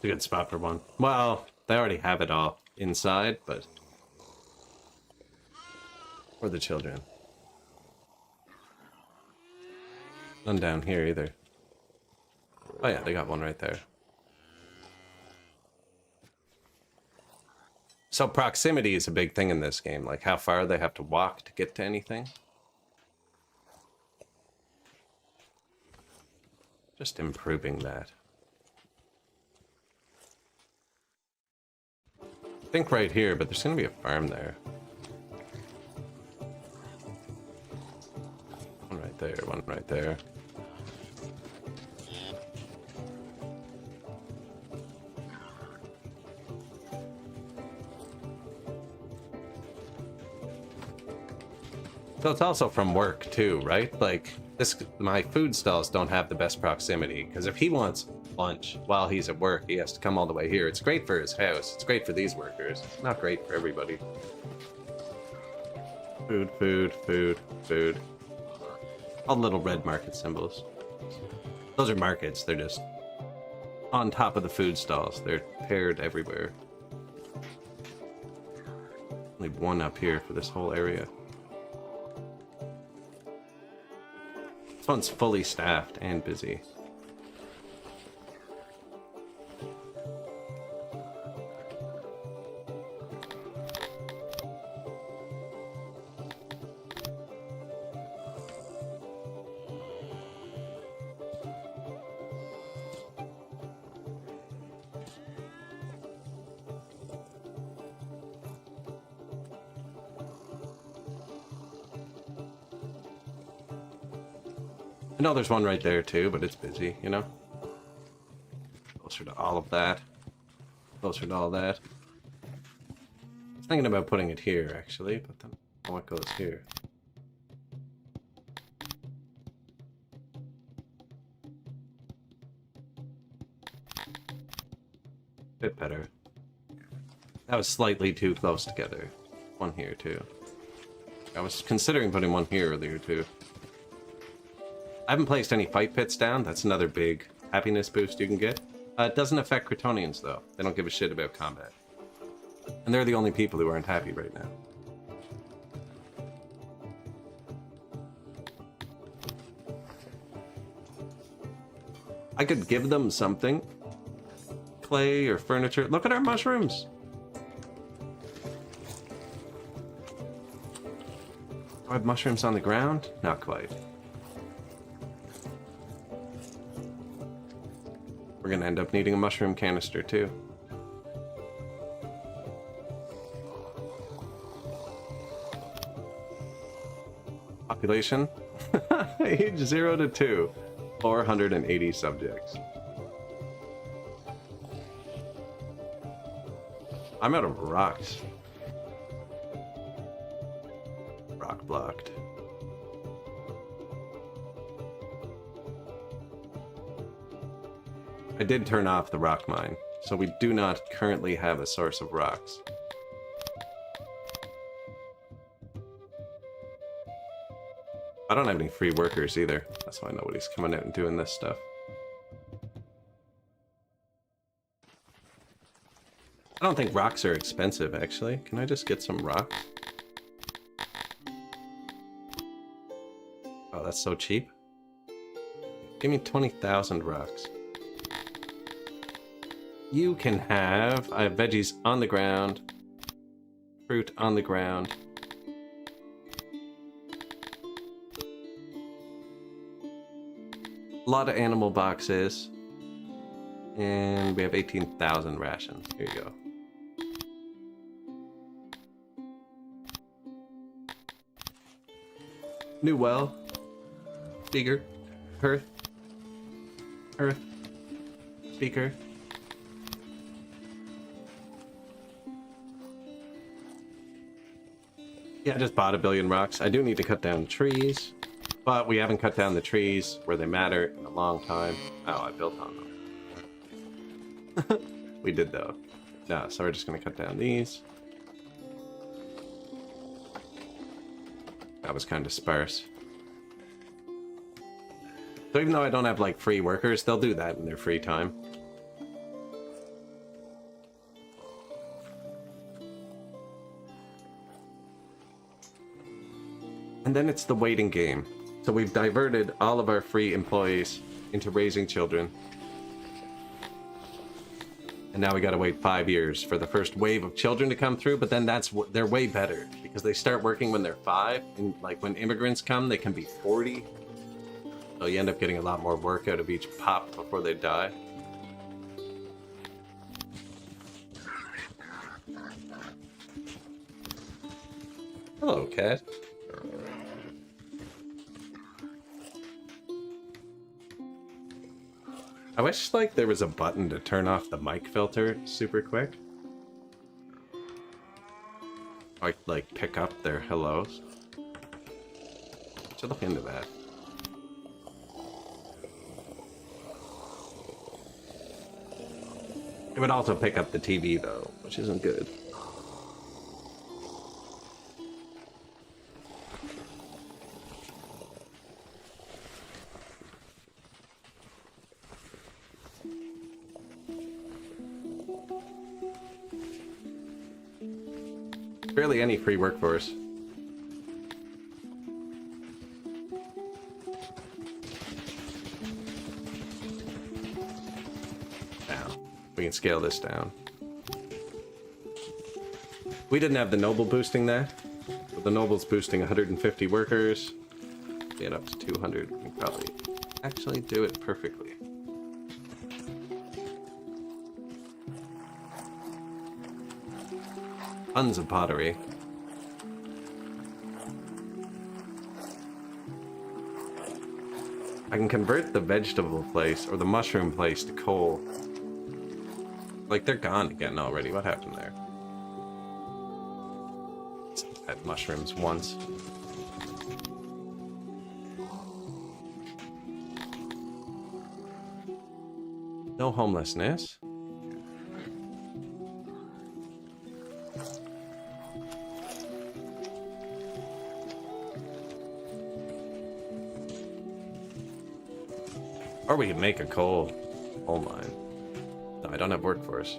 It's a good spot for one. Well, they already have it all inside, but for the children. None down here either. Oh yeah, they got one right there. So proximity is a big thing in this game, like how far they have to walk to get to anything. Just improving that. I think right here, but there's gonna be a farm there. One right there, one right there. So it's also from work too, right? Like this, my food stalls don't have the best proximity because if he wants lunch while he's at work, he has to come all the way here. It's great for his house. It's great for these workers. It's not great for everybody. Food, food, food, food. All the little red market symbols. Those are markets. They're just on top of the food stalls. They're paired everywhere. Only one up here for this whole area. This one's fully staffed and busy. I know there's one right there too, but it's busy, you know? Closer to all of that. Closer to all that. I was thinking about putting it here, actually, but then what goes here? Bit better. That was slightly too close together. One here too. I was considering putting one here earlier too. I haven't placed any fight pits down. That's another big happiness boost you can get. It doesn't affect Kryptonians, though. They don't give a shit about combat. And they're the only people who aren't happy right now. I could give them something. Clay or furniture. Look at our mushrooms! Do I have mushrooms on the ground? Not quite. We're gonna end up needing a mushroom canister too. Population? Age 0 to 2. 480 subjects. I'm out of rocks. Rock blocked. I did turn off the rock mine, so we do not currently have a source of rocks. I don't have any free workers either. That's why nobody's coming out and doing this stuff. I don't think rocks are expensive, actually. Can I just get some rocks? Oh, that's so cheap. Give me 20,000 rocks. You can have... I have veggies on the ground. Fruit on the ground. A lot of animal boxes. And we have 18,000 rations. Here you go. New well. Speaker. Earth. Earth. Speaker. Yeah, I just bought 1 billion rocks. I do need to cut down trees. But we haven't cut down the trees where they matter in a long time. Oh, I built on them. We did though. No, so we're just gonna cut down these. That was kind of sparse. So even though I don't have like free workers, they'll do that in their free time. And then it's the waiting game. So we've diverted all of our free employees into raising children. And now we gotta wait 5 years for the first wave of children to come through, but then they're way better because they start working when they're 5, and like when immigrants come, they can be 40. So you end up getting a lot more work out of each pop before they die. Hello, cat. I wish like there was a button to turn off the mic filter super quick. Or like pick up their hellos. Should look into that. It would also pick up the TV though, which isn't good. Barely any free workforce. Now, we can scale this down. We didn't have the noble boosting that, but the noble's boosting 150 workers. Get up to 200. We can probably actually do it perfectly. Tons of pottery. I can convert the vegetable place or the mushroom place to coal. Like they're gone again already. What happened there? Had mushrooms once. No homelessness. Or we can make a coal mine. No, I don't have workforce.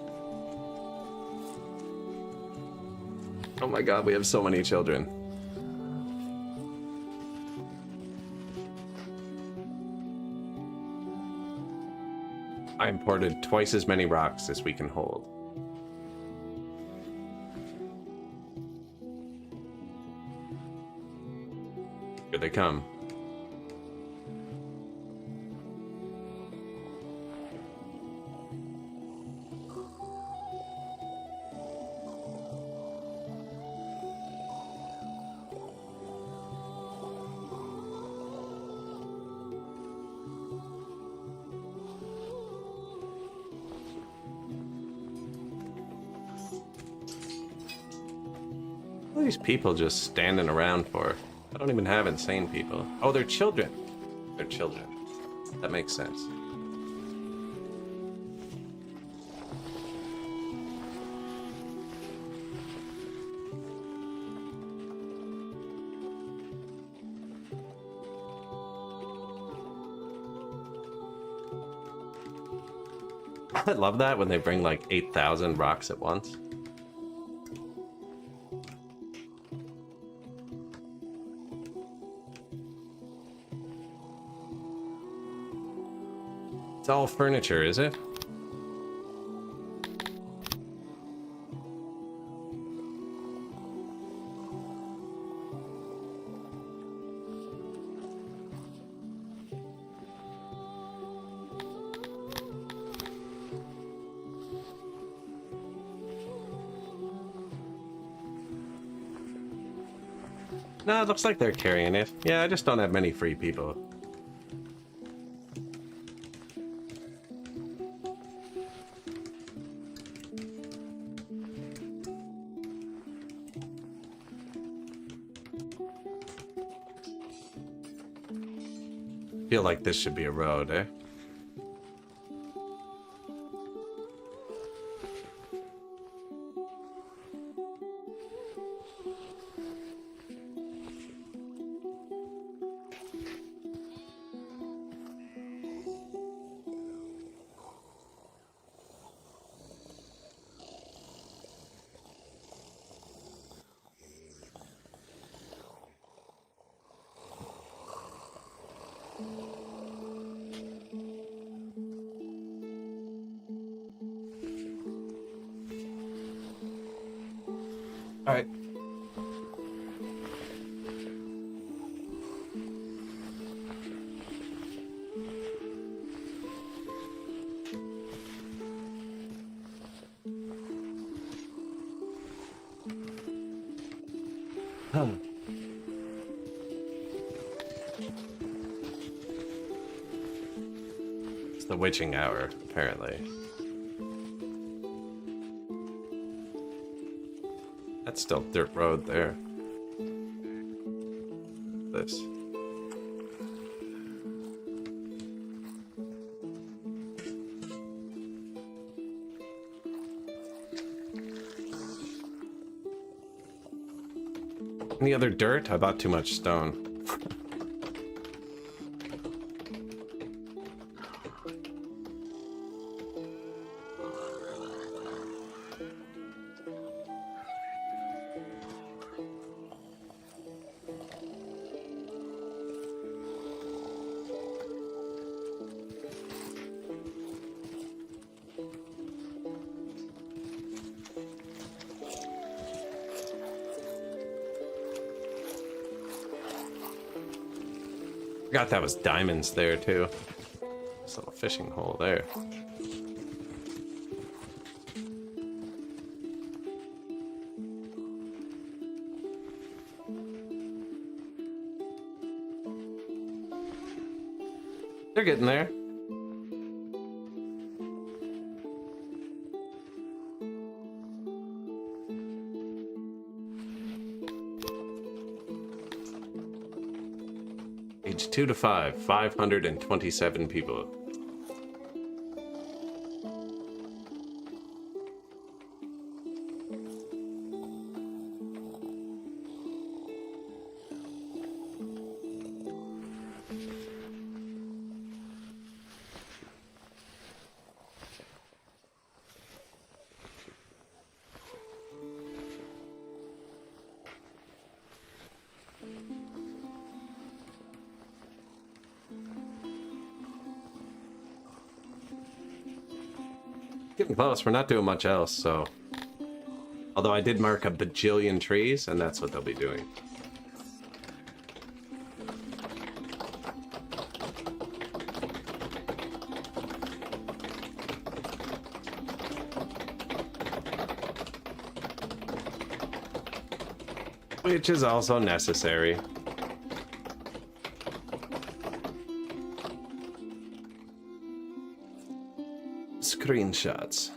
Oh my god, we have so many children. I imported twice as many rocks as we can hold. Here they come. What are these people just standing around for? I don't even have insane people. Oh, they're children. They're children. That makes sense. I love that when they bring like 8,000 rocks at once. It's all furniture, is it? No, it looks like they're carrying it. Yeah, I just don't have many free people. Feel like this should be a road, eh? All right. It's the witching hour, apparently. That's still dirt road there. This. Any other dirt? I bought too much stone. Forgot that was diamonds there too. This little fishing hole there. They're getting there. Age 2 to 5, 527 people. Getting close. We're not doing much else, so... Although I did mark a bajillion trees, and that's what they'll be doing. Which is also necessary. Screenshots.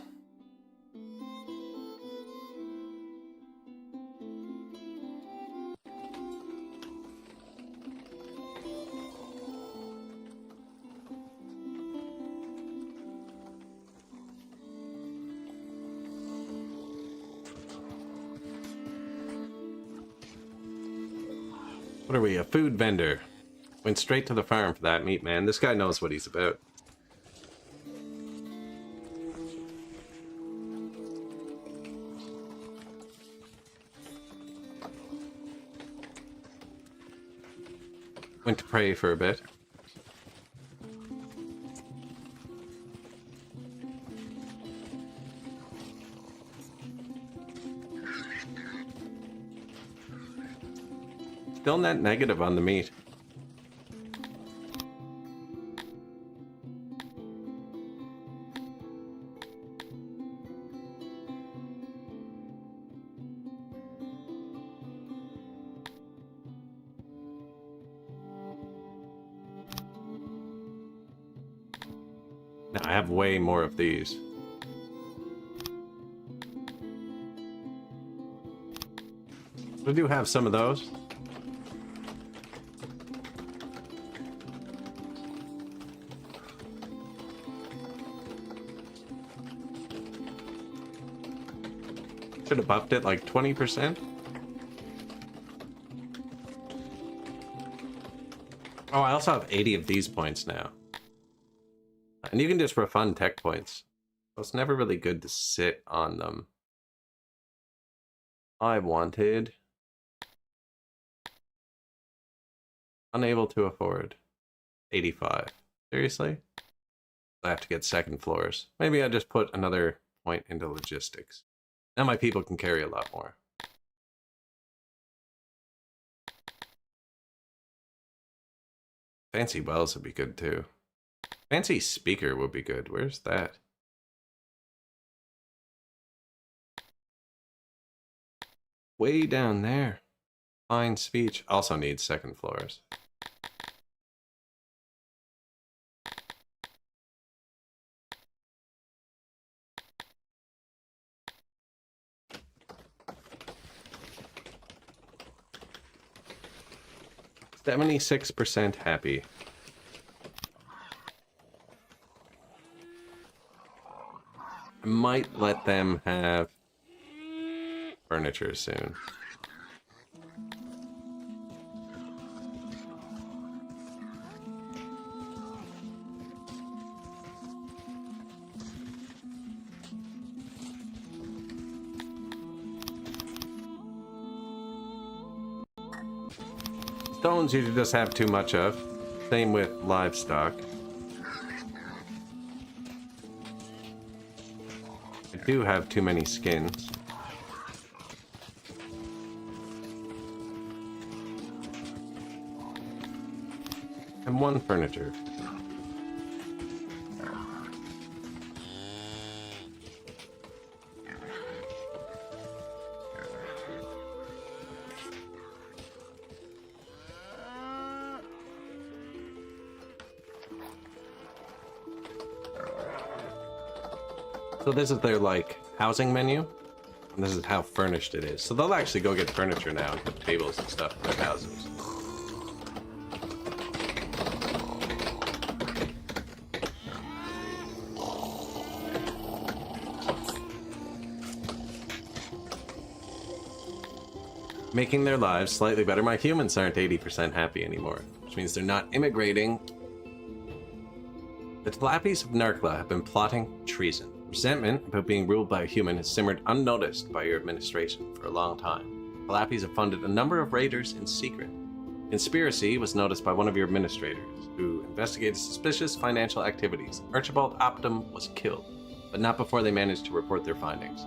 What are we, a food vendor? Went straight to the farm for that meat, man. This guy knows what he's about. Went to pray for a bit. Still net negative on the meat. Now I have way more of these. I do have some of those. Should have buffed it like 20%. Oh, I also have 80 of these points now. And you can just refund tech points. So it's never really good to sit on them. I wanted... Unable to afford. 85. Seriously? I have to get second floors. Maybe I just put another point into logistics. Now my people can carry a lot more. Fancy wells would be good too. Fancy speaker would be good. Where's that? Way down there. Fine speech. Also needs second floors. "76% happy." I might let them have furniture soon. Stones you just have too much of. Same with livestock. I do have too many skins. And one furniture. So this is their, like, housing menu, and this is how furnished it is. So they'll actually go get furniture now and put tables and stuff in their houses. Making their lives slightly better. My humans aren't 80% happy anymore, which means they're not immigrating. The Talapis of Narkla have been plotting treason. Resentment about being ruled by a human has simmered unnoticed by your administration for a long time. Talapis have funded a number of raiders in secret. Conspiracy was noticed by one of your administrators, who investigated suspicious financial activities. Archibald Optum was killed, but not before they managed to report their findings.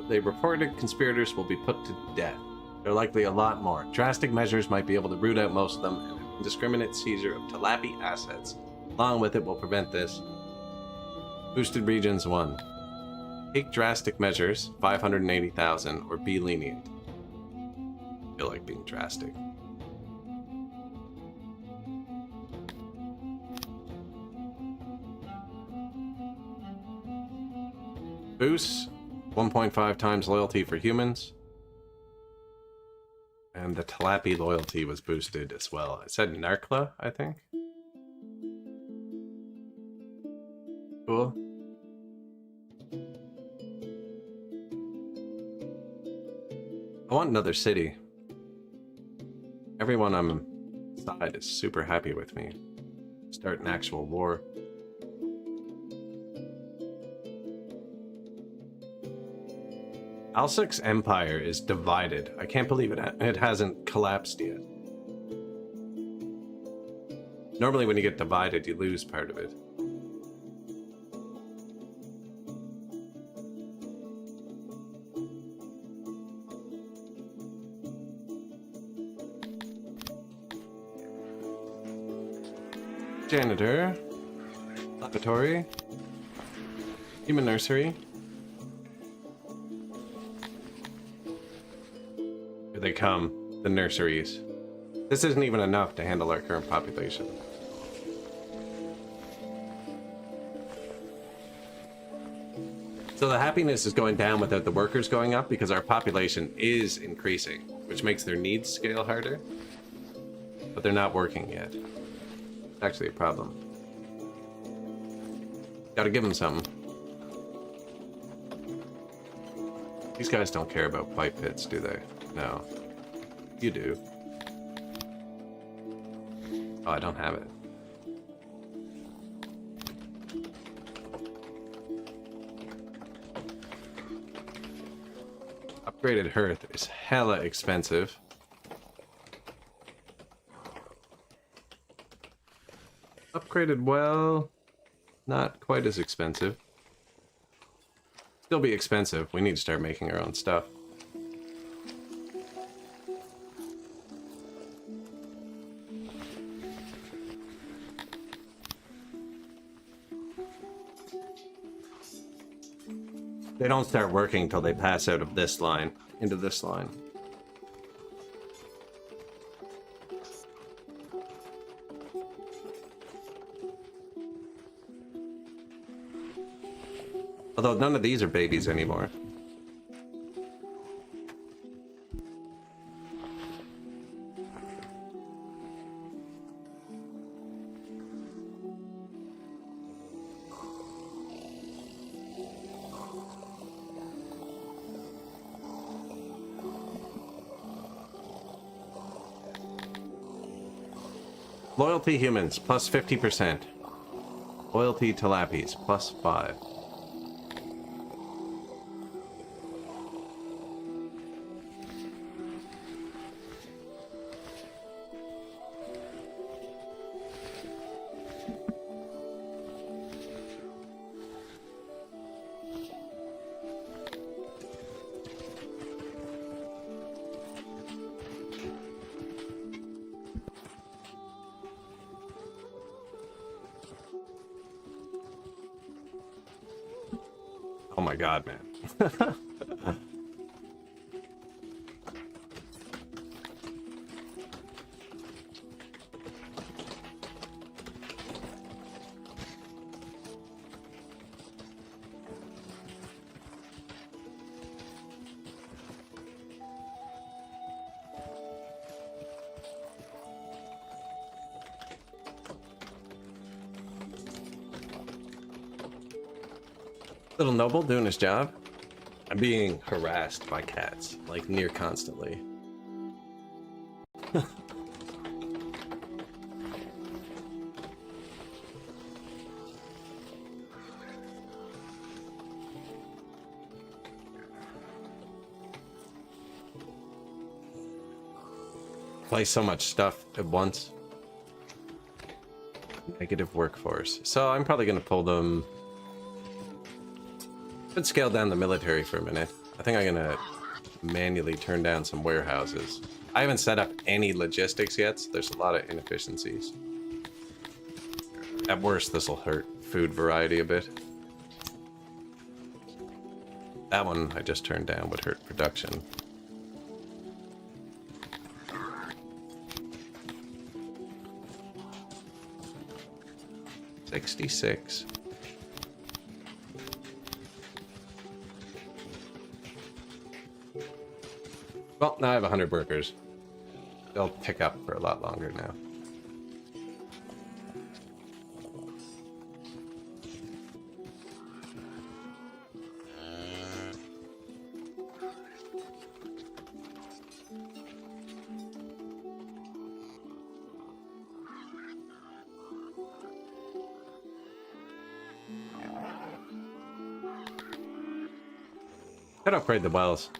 They reported conspirators will be put to death. There are likely a lot more. Drastic measures might be able to root out most of them, and an indiscriminate seizure of Talapi assets along with it will prevent this. Boosted regions 1. Take drastic measures, 580,000, or be lenient. I feel like being drastic. Boost, 1.5 times loyalty for humans. And the Talapi loyalty was boosted as well. It said Narkla, I think. Cool. I want another city. Everyone on side is super happy with me. Start an actual war. Alsuk's empire is divided. I can't believe it hasn't collapsed yet. Normally when you get divided, you lose part of it. Janitor. Laboratory. Human nursery. Here they come, the nurseries. This isn't even enough to handle our current population. So the happiness is going down without the workers going up because our population is increasing, which makes their needs scale harder. But they're not working yet. It's actually a problem. Gotta give them something. These guys don't care about pipe pits, do they? No. You do. Oh, I don't have it. Upgraded hearth is hella expensive. Upgraded well, not quite as expensive. Still be expensive. We need to start making our own stuff. They don't start working till they pass out of this line into this line. Although none of these are babies anymore. Loyalty humans, plus 50%. Loyalty tilapis, plus 5. Oh my god, man. Little Noble doing his job. I'm being harassed by cats, like near constantly. Play so much stuff at once. Negative workforce. So I'm probably going to pull them. Let's scale down the military for a minute. I think I'm gonna manually turn down some warehouses. I haven't set up any logistics yet, so there's a lot of inefficiencies. At worst, this will hurt food variety a bit. That one I just turned down would hurt production. $66. Well, now I have 100 workers. They'll pick up for a lot longer now. Gotta upgrade the wells.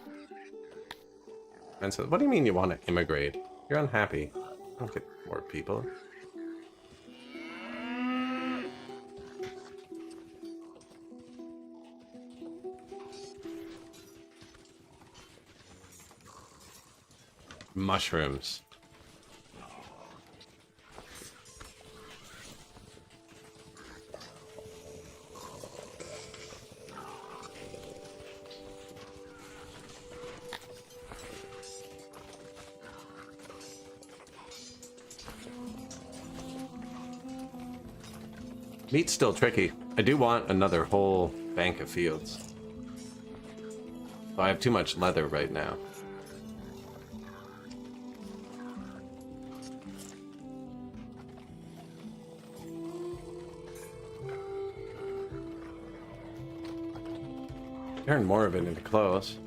And so, what do you mean you want to immigrate? You're unhappy. Don't get more people. Mushrooms. Meat's still tricky. I do want another whole bank of fields. But I have too much leather right now. Turn more of it into clothes.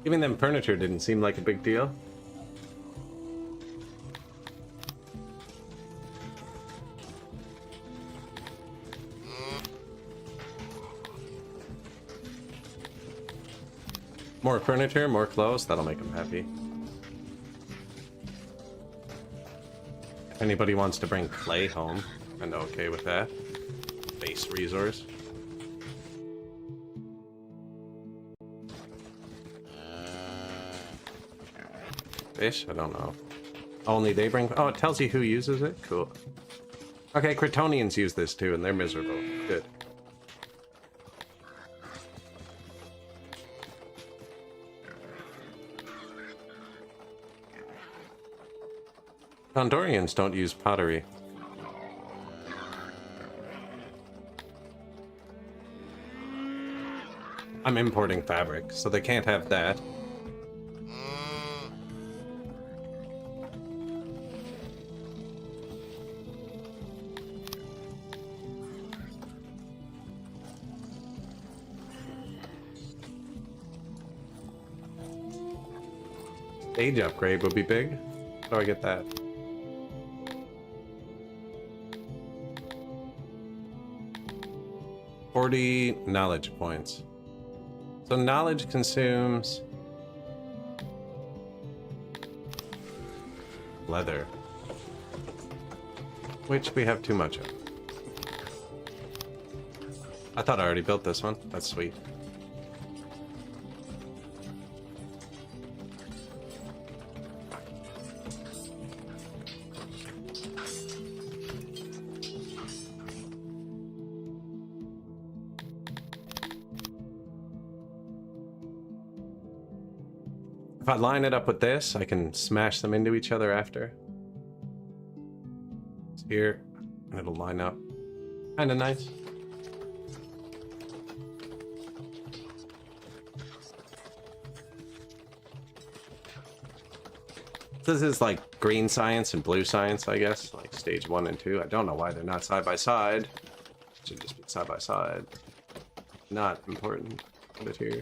Giving them furniture didn't seem like a big deal. More furniture, more clothes, that'll make them happy. If anybody wants to bring clay home, I'm okay with that. Base resource. Fish? I don't know. Only they bring... Oh, it tells you who uses it? Cool. Okay, Kryptonians use this too, and they're miserable. Good. Gondorians don't use pottery. I'm importing fabric, so they can't have that. Stage upgrade would be big. How do I get that? $40 knowledge points. So knowledge consumes leather, which we have too much of. I thought I already built this one. That's sweet. If I line it up with this, I can smash them into each other after. It's here, and it'll line up. Kinda nice. This is like green science and blue science, I guess. Like stage 1 and 2. I don't know why they're not side by side. Should just be side by side. Not important. Put it here.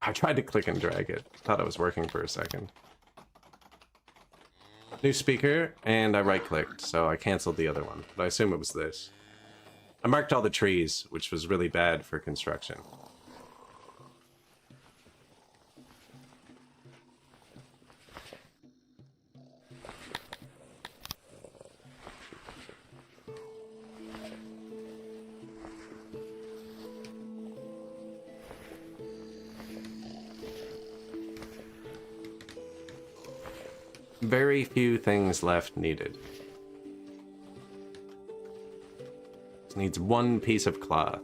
I tried to click and drag it. Thought it was working for a second. New speaker, and I right-clicked, so I canceled the other one. But I assume it was this. I marked all the trees, which was really bad for construction. Very few things left needed. This needs one piece of cloth.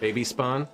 Baby spawn?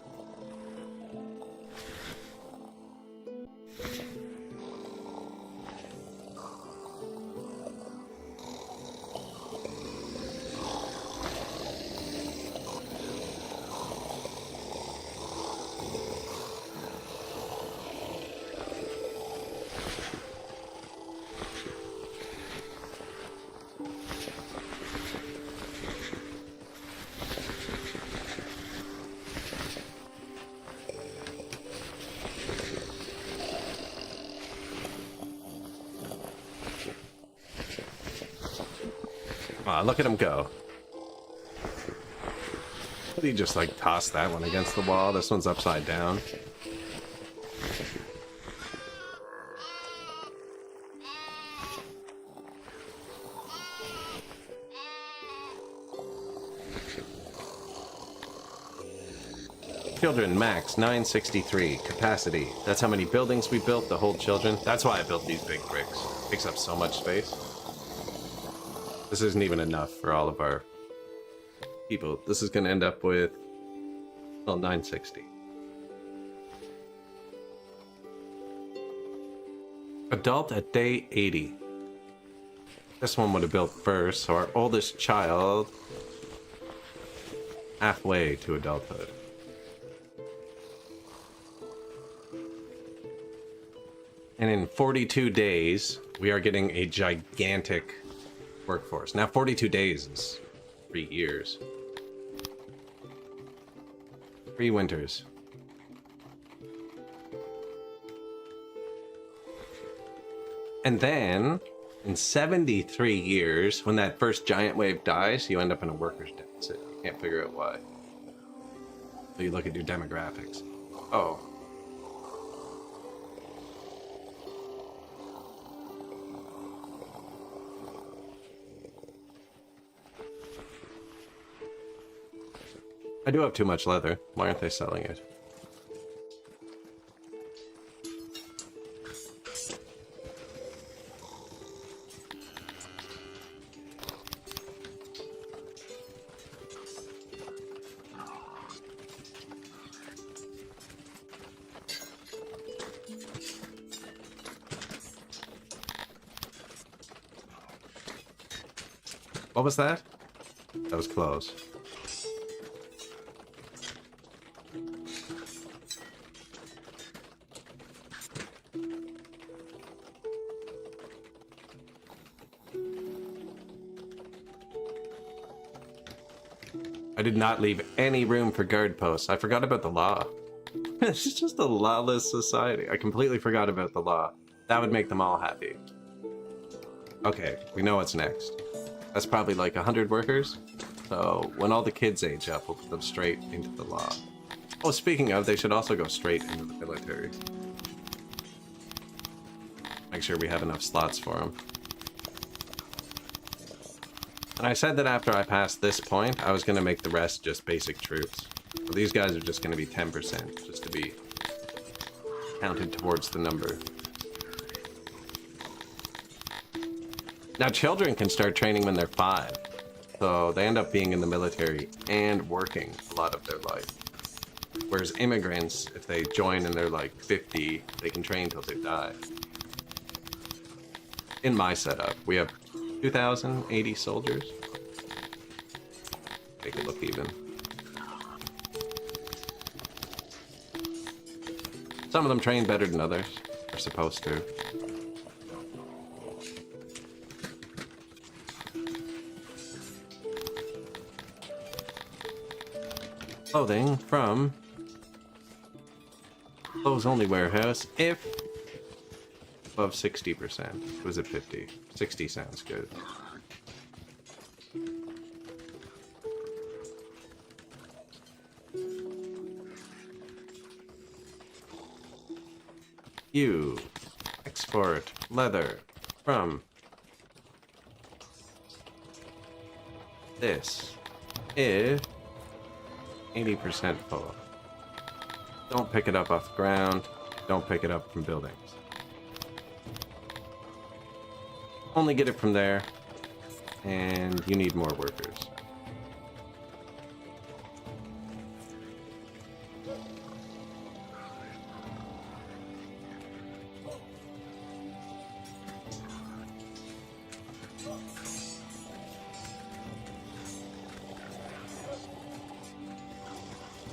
Aw, look at him go. Did he just like toss that one against the wall? This one's upside down. Children max 963 capacity. That's how many buildings we built to hold children. That's why I built these big bricks. It takes up so much space. This isn't even enough for all of our people. This is going to end up with, well, 960. Adult at day 80. This one would have built first, so our oldest child halfway to adulthood. And in 42 days, we are getting a gigantic workforce. Now, 42 days is 3 years. 3 winters. And then, in 73 years, when that first giant wave dies, you end up in a workers' deficit. You can't figure out why. So you look at your demographics. Oh. I do have too much leather. Why aren't they selling it? What was that? That was close. I did not leave any room for guard posts. I forgot about the law. It's just a lawless society. I completely forgot about the law. That would make them all happy. Okay, we know what's next. That's probably like 100 workers. So when all the kids age up, we'll put them straight into the law. Oh, speaking of, they should also go straight into the military. Make sure we have enough slots for them. And I said that after I passed this point, I was going to make the rest just basic troops. So these guys are just going to be 10%, just to be counted towards the number. Now, children can start training when they're 5. So they end up being in the military and working a lot of their life. Whereas immigrants, if they join and they're like 50, they can train till they die. In my setup, we have 2,080 soldiers. Make it look even. Some of them train better than others. They're supposed to. Clothing from clothes only warehouse if above 60%. Was it 50? 60 sounds good. You export leather from this if 80% full. Don't pick it up off the ground. Don't pick it up from buildings. Only get it from there, and you need more workers.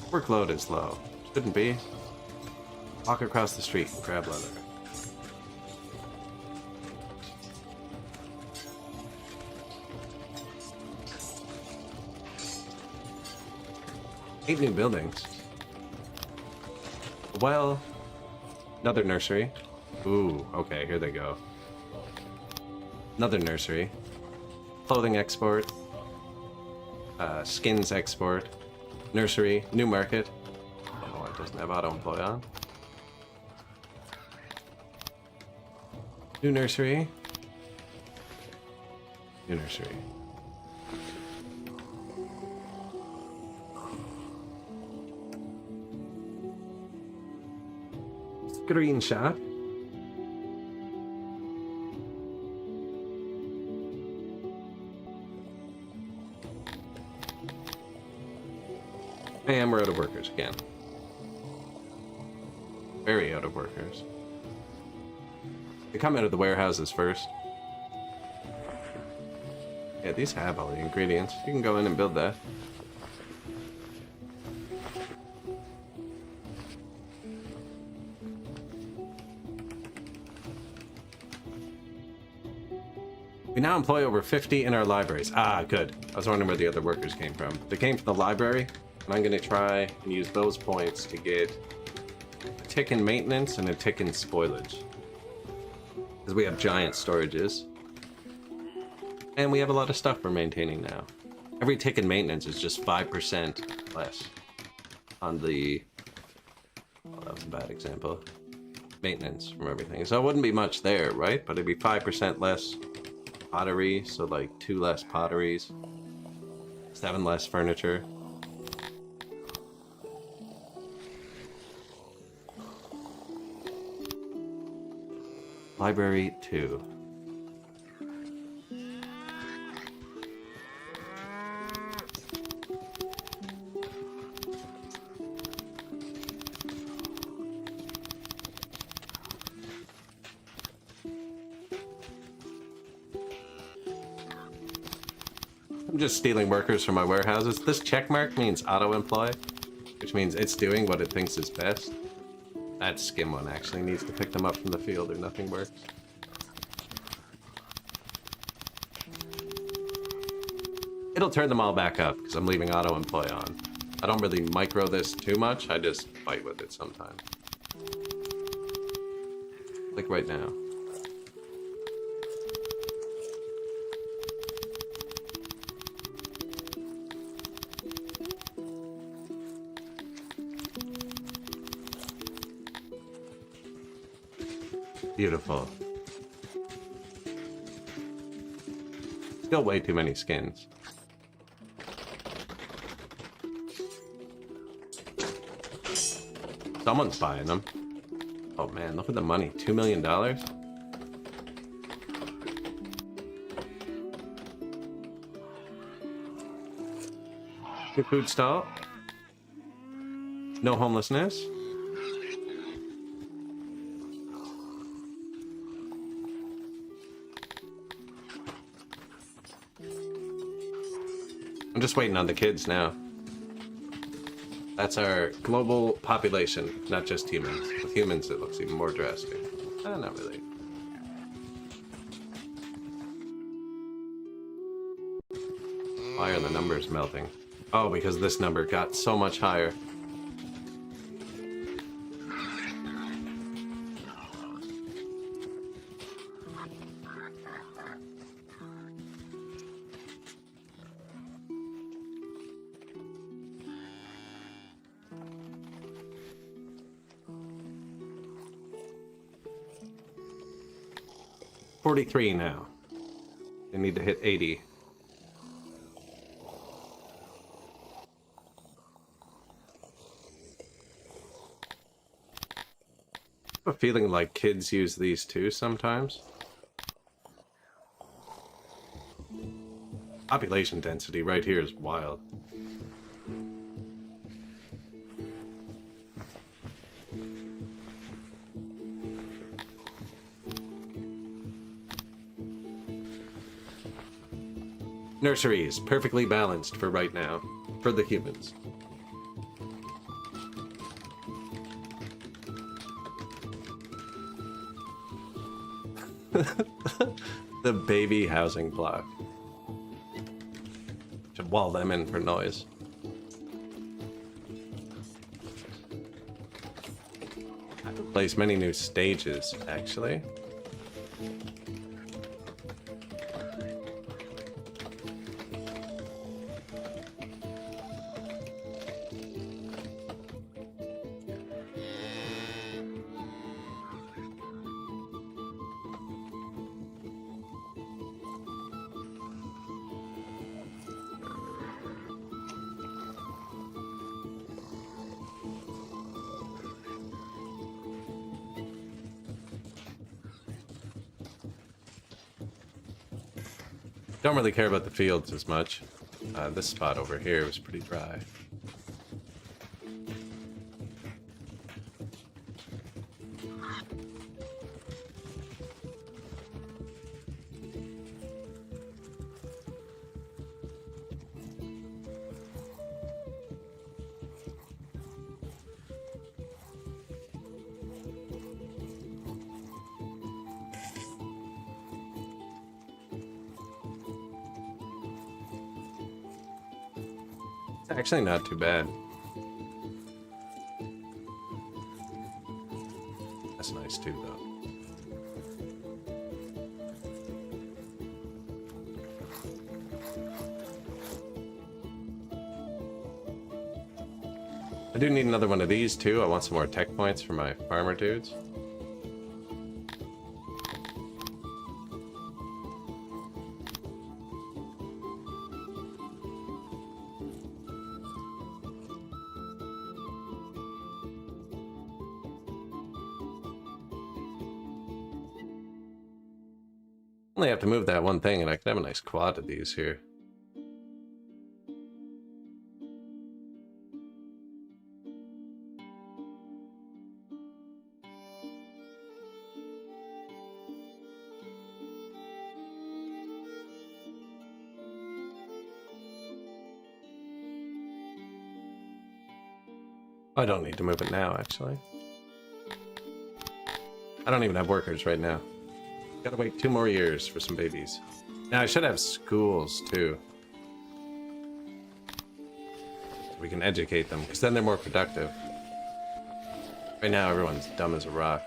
Workload is low. Shouldn't be. Walk across the street and grab leather. Eight new buildings. Well, another nursery. Ooh, okay, here they go. Another nursery. clothing export, skins export, nursery, new market. Oh, it doesn't have auto-employ on. New nursery. New nursery. Screenshot. And we're out of workers again. Very out of workers. They come out of the warehouses first. Yeah, these have all the ingredients. You can go in and build that. We now employ over 50 in our libraries. Ah, good. I was wondering where the other workers came from. They came from the library, and I'm going to try and use those points to get a tick in maintenance and a tick in spoilage. Because we have giant storages. And we have a lot of stuff we're maintaining now. Every tick in maintenance is just 5% less on the... Oh, that was a bad example. Maintenance from everything. So it wouldn't be much there, right? But it'd be 5% less pottery, so like 2 less potteries, 7 less furniture. Library 2. I'm just stealing workers from my warehouses. This check mark means auto-employ, which means it's doing what it thinks is best. That skim one actually needs to pick them up from the field or nothing works. It'll turn them all back up because I'm leaving auto-employ on. I don't really micro this too much, I just fight with it sometimes. Like right now. Beautiful. Still way too many skins. Someone's buying them. Oh man, look at the money. $2 million? Good food stall. No homelessness. I'm just waiting on the kids now. That's our global population, not just humans. With humans, it looks even more drastic. Not really. Why are the numbers melting? Oh, because this number got so much higher. $43 now. They need to hit 80. I have a feeling like kids use these too sometimes. Population density right here is wild. Nursery is perfectly balanced for right now, for the humans. The baby housing block. Should wall them in for noise. I have to place many new stages, actually. Don't really care about the fields as much. This spot over here was pretty dry. Actually, not too bad. That's nice too, though. I do need another one of these too. I want some more tech points for my farmer dudes. Only have to move that one thing and I could have a nice quad of these here. I don't need to move it now, actually. I don't even have workers right now. Gotta wait 2 more years for some babies. Now I should have schools too. So we can educate them, because then they're more productive. Right now everyone's dumb as a rock.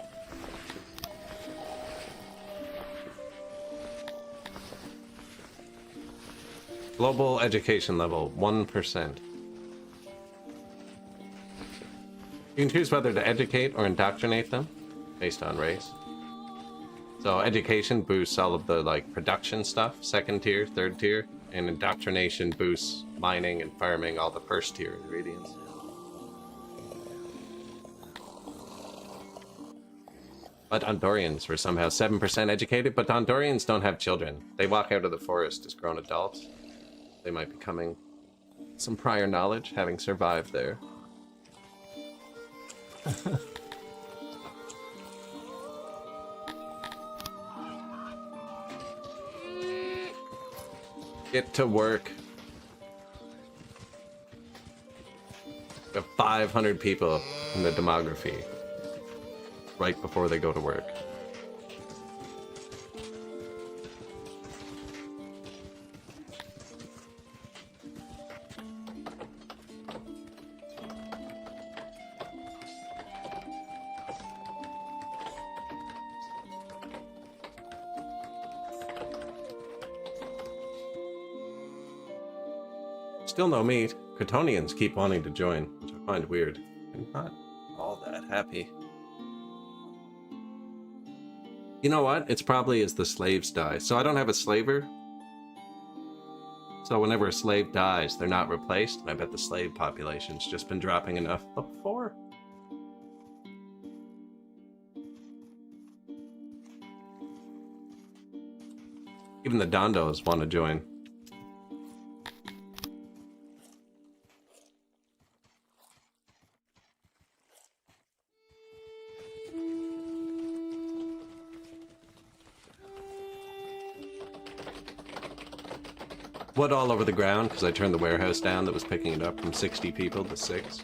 Global education level, 1%. You can choose whether to educate or indoctrinate them, based on race. So education boosts all of the like production stuff, 2nd tier, 3rd tier, and indoctrination boosts mining and farming, all the 1st tier ingredients. But Hondurians were somehow 7% educated, but Hondurians don't have children. They walk out of the forest as grown adults. They might be coming some prior knowledge, having survived there. Get to work. We have 500 people in the demography right before they go to work. Still no meat. Cretonians keep wanting to join, which I find weird. I'm not all that happy. You know what? It's probably as the slaves die. So I don't have a slaver. So whenever a slave dies, they're not replaced. And I bet the slave population's just been dropping enough before. Even the Dondos want to join. Wood all over the ground because I turned the warehouse down that was picking it up from 60 people to 6.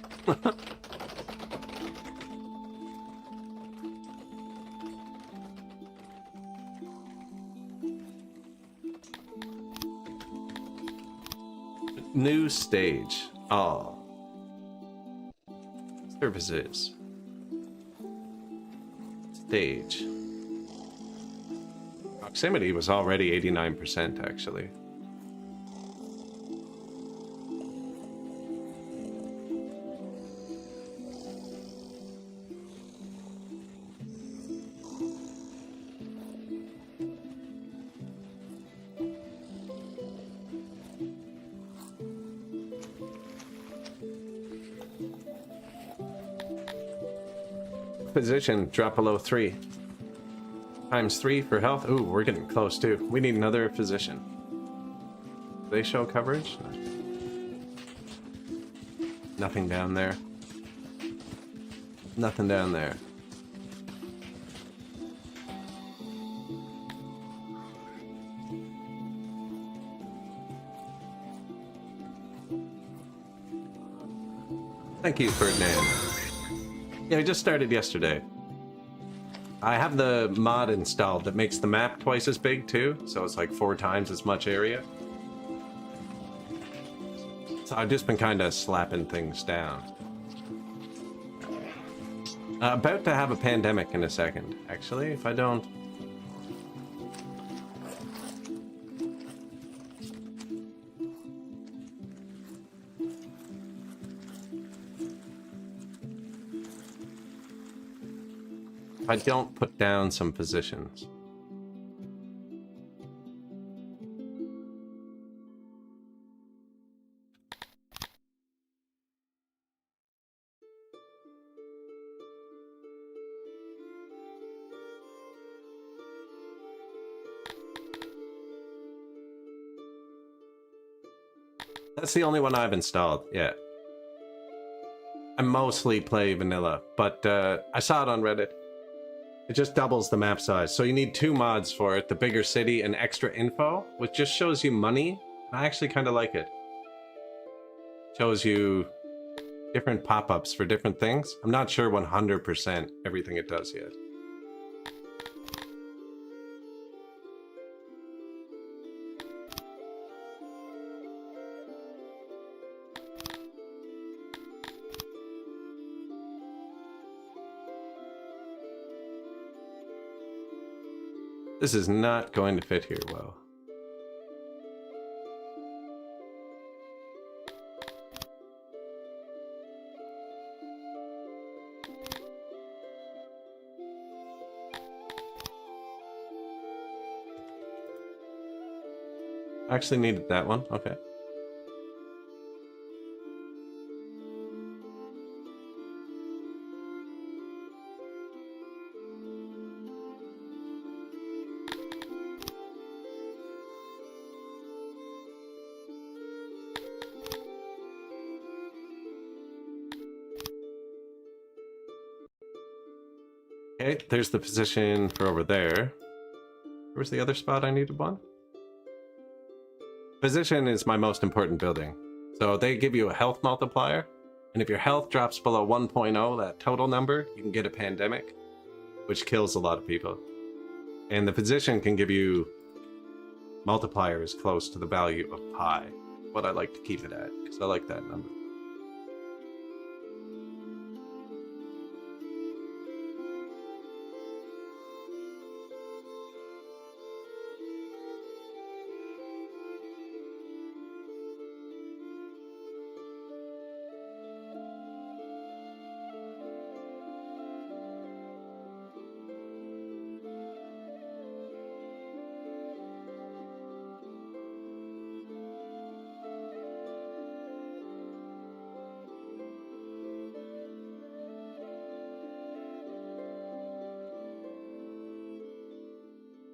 New stage. Oh. Services. Stage. Proximity was already 89% actually. Position, drop below 3. Times 3 for health. Ooh, we're getting close too. We need another physician. They show coverage? Nothing down there. Nothing down there. Thank you, Ferdinand. Yeah, we just started yesterday. I have the mod installed that makes the map twice as big too, so it's like 4 times as much area. So I've just been kind of slapping things down. About to have a pandemic in a second, actually, if I don't... If I don't put down some positions. That's the only one I've installed, yeah. I mostly play vanilla, but I saw it on Reddit. It just doubles the map size, so you need 2 mods for it, the bigger city and extra info, which just shows you money. I actually kind of like it. Shows you different pop-ups for different things. I'm not sure 100% everything it does yet. This is not going to fit here well. I actually needed that one, okay. Okay, there's the position for over there. Where's the other spot I needed one? Position is my most important building. So they give you a health multiplier, and if your health drops below 1.0, that total number, you can get a pandemic, which kills a lot of people. And the position can give you multipliers close to the value of pi, what I like to keep it at, because I like that number.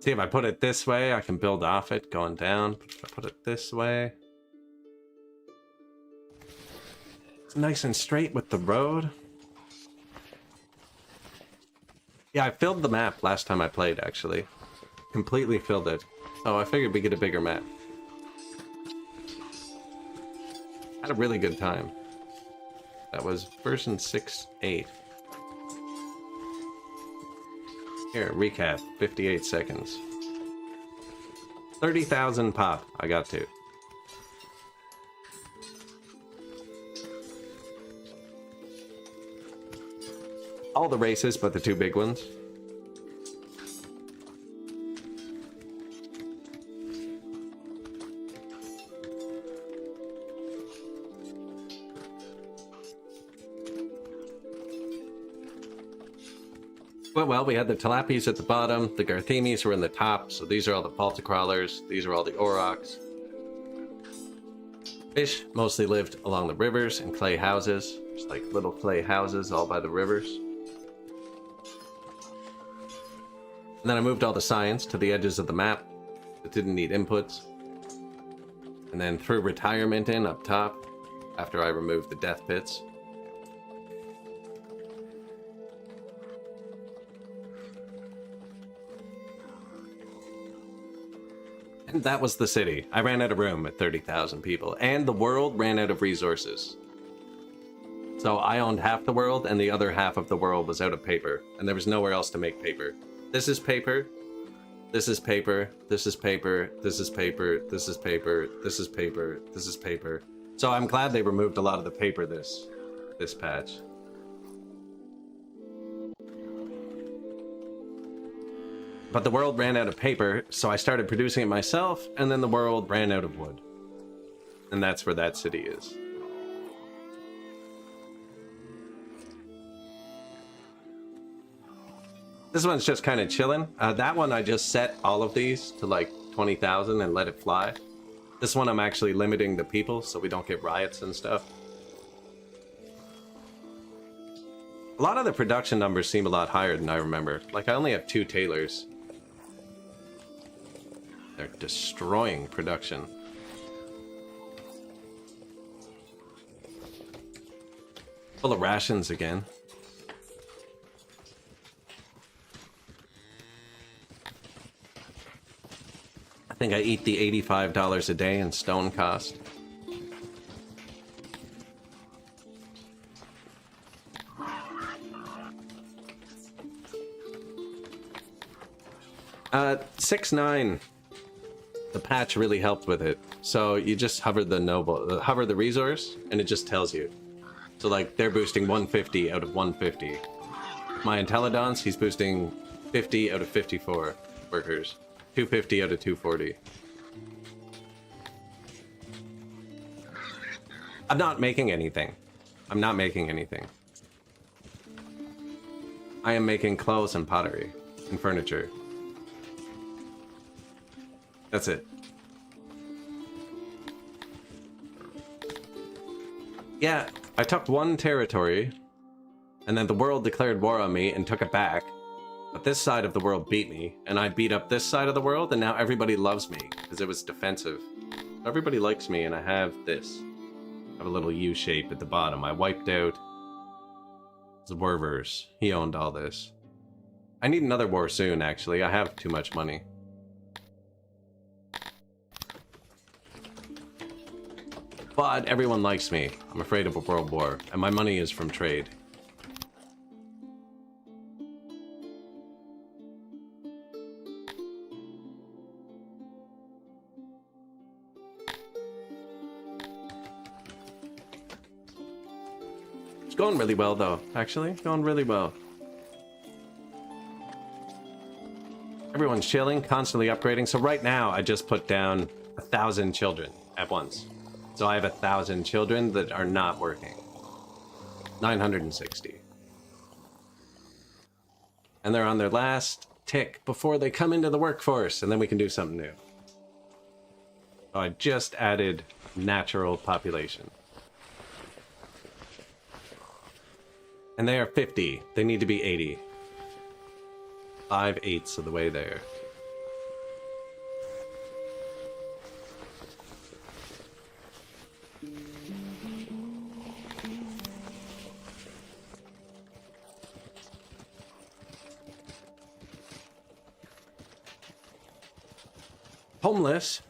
See, if I put it this way, I can build off it going down. If I put it this way, it's nice and straight with the road. Yeah, I filled the map last time I played, actually. Completely filled it. So I figured we'd get a bigger map. Had a really good time. That was version 6.8. Here, recap, 58 seconds. 30,000 pop, I got to. All the races, but the 2 big ones. Well, we had the Tilapis at the bottom, the Garthemis were in the top, so these are all the Palticrawlers, these are all the Aurochs. Fish mostly lived along the rivers in clay houses, just like little clay houses all by the rivers. And then I moved all the science to the edges of the map that didn't need inputs. And then threw retirement in up top after I removed the death pits. And that was the city. I ran out of room at 30,000 people, and the world ran out of resources. So I owned half the world, and the other half of the world was out of paper, and there was nowhere else to make paper. This is paper. This is paper. This is paper. This is paper. This is paper. This is paper. This is paper. So I'm glad they removed a lot of the paper this patch. But the world ran out of paper, so I started producing it myself, and then the world ran out of wood. And that's where that city is. This one's just kind of chilling. That one I just set all of these to like 20,000 and let it fly. This one I'm actually limiting the people so we don't get riots and stuff. A lot of the production numbers seem a lot higher than I remember. Like I only have 2 tailors. They're destroying production. Full of rations again. I think I eat the $85 a day in stone cost. v69. The patch really helped with it. So you just hover the resource, and it just tells you. So like they're boosting 150 out of 150. My Intellidons, he's boosting 50 out of 54 workers. 250 out of 240. I'm not making anything. I'm not making anything. I am making clothes and pottery and furniture. That's it. Yeah, I took one territory, and then the world declared war on me and took it back. But this side of the world beat me, and I beat up this side of the world, and now everybody loves me, because it was defensive. Everybody likes me, and I have this. I have a little U shape at the bottom. I wiped out Zwervers. He owned all this. I need another war soon, actually. I have too much money. But everyone likes me. I'm afraid of a world war, and my money is from trade. It's going really well, though. Actually, going really well. Everyone's chilling, constantly upgrading. So right now, I just put down 1,000 children at once. So I have 1,000 children that are not working. 960. And they're on their last tick before they come into the workforce, and then we can do something new. So I just added natural population. And they are 50. They need to be 80. 5/8 of the way there. Homeless.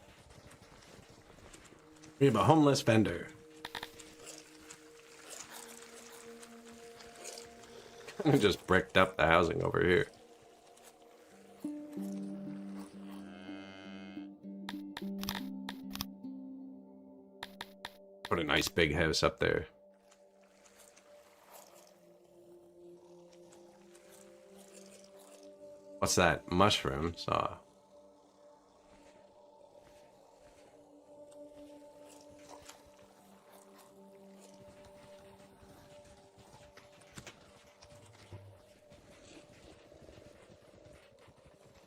We have a homeless vendor. Just bricked up the housing over here. Put a nice big house up there. What's that? Mushrooms? Ah.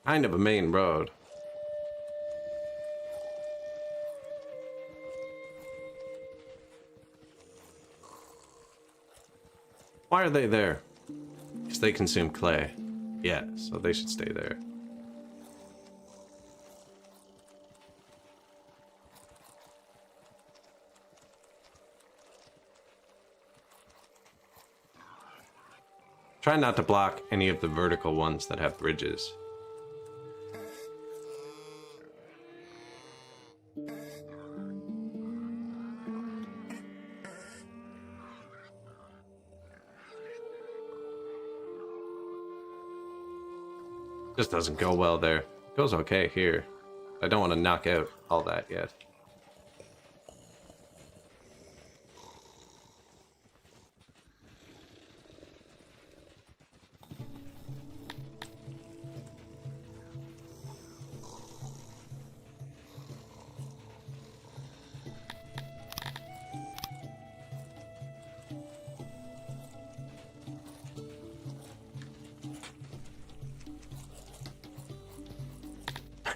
Kind of a main road. Why are they there? Because they consume clay. Yeah, so they should stay there. Try not to block any of the vertical ones that have bridges. Just doesn't go well there. It goes okay here. I don't want to knock out all that yet.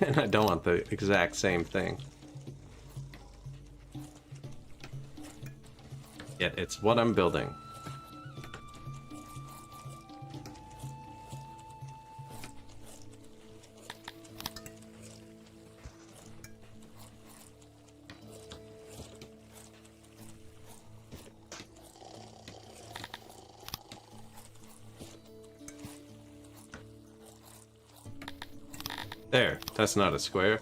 And I don't want the exact same thing. Yet it's what I'm building. There, that's not a square.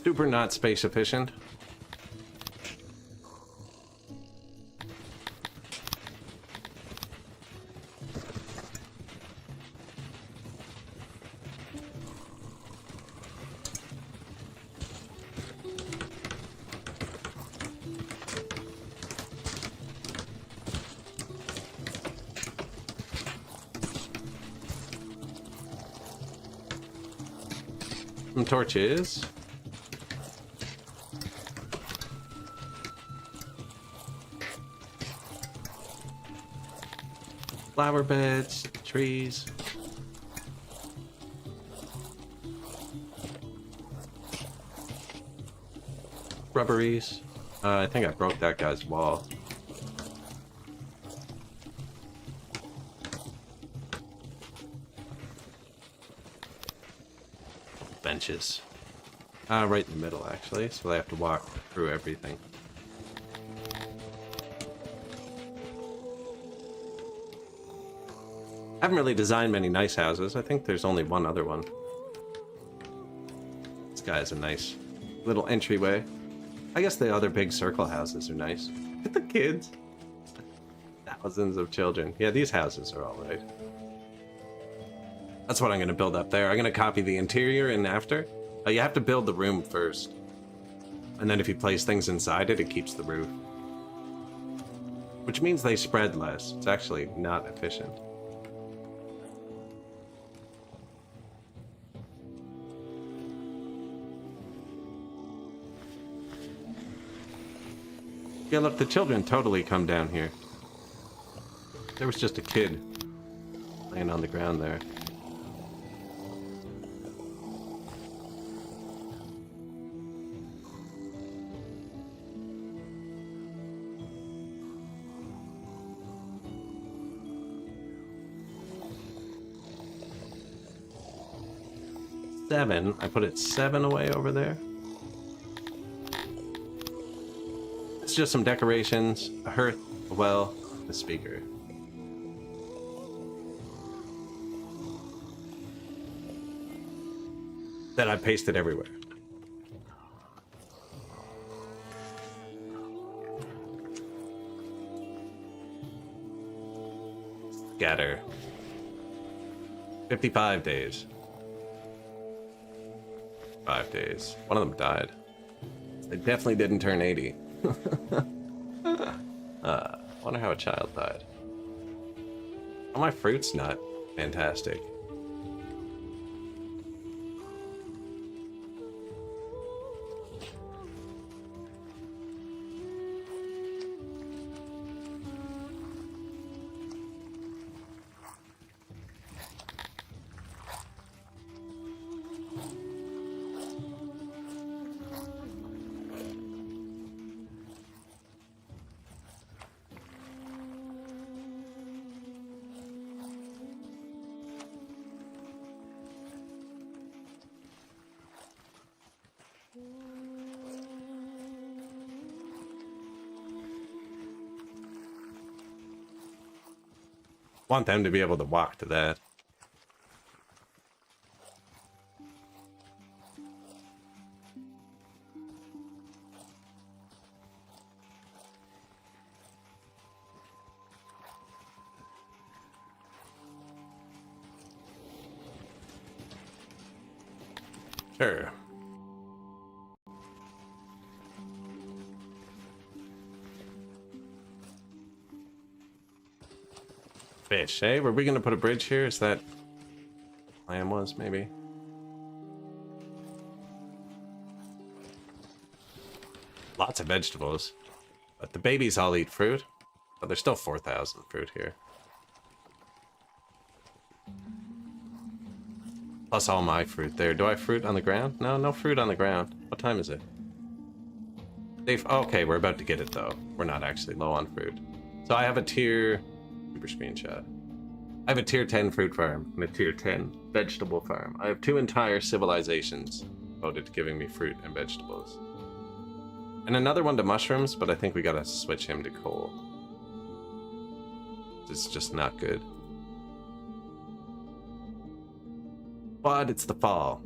Super not space efficient. Some torches. Flower beds, trees. Rubberies. I think I broke that guy's wall. Benches. Right in the middle, actually, so they have to walk through everything. I haven't really designed many nice houses. I think there's only one other one. This guy has a nice little entryway. I guess the other big circle houses are nice. Look at the kids. Thousands of children. Yeah, these houses are alright. That's what I'm going to build up there. I'm going to copy the interior in after. You have to build the room first. And then if you place things inside it, it keeps the roof. Which means they spread less. It's actually not efficient. Yeah, look, the children totally come down here. There was just a kid laying on the ground there. Seven. I put it 7 away over there. It's just some decorations, a hearth, a well, a speaker. That I pasted everywhere. Scatter. 55 days. 5 days. One of them died. They definitely didn't turn 80. Wonder how a child died. Oh, my fruit's not fantastic. Want them to be able to walk to that. Sure. Fish, eh? Were we gonna put a bridge here? Is that plan was maybe? Lots of vegetables. But the babies all eat fruit. But there's still 4,000 fruit here. Plus all my fruit there. Do I have fruit on the ground? No, no fruit on the ground. What time is it? Okay, we're about to get it though. We're not actually low on fruit. So I have a tier... Super screenshot. I have a tier 10 fruit farm and a tier 10 vegetable farm. I have 2 entire civilizations devoted to giving me fruit and vegetables. And another one to mushrooms, but I think we gotta switch him to coal. It's just not good. But it's the fall.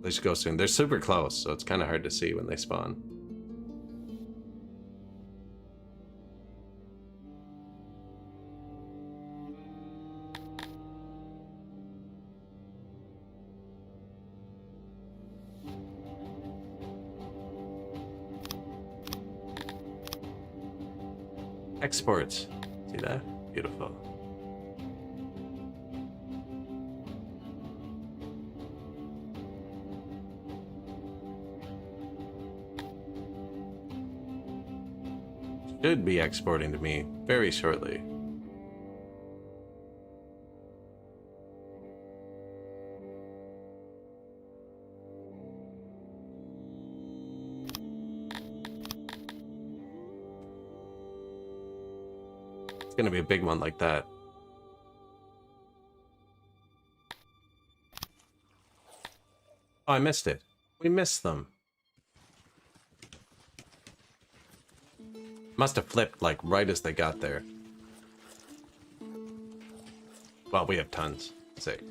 They should go soon. They're super close, so it's kind of hard to see when they spawn. Exports. See that? Beautiful. Should be exporting to me very shortly. It's gonna be a big one like that. Oh, I missed it. We missed them. Must have flipped, like, right as they got there. Well, we have tons. Sick.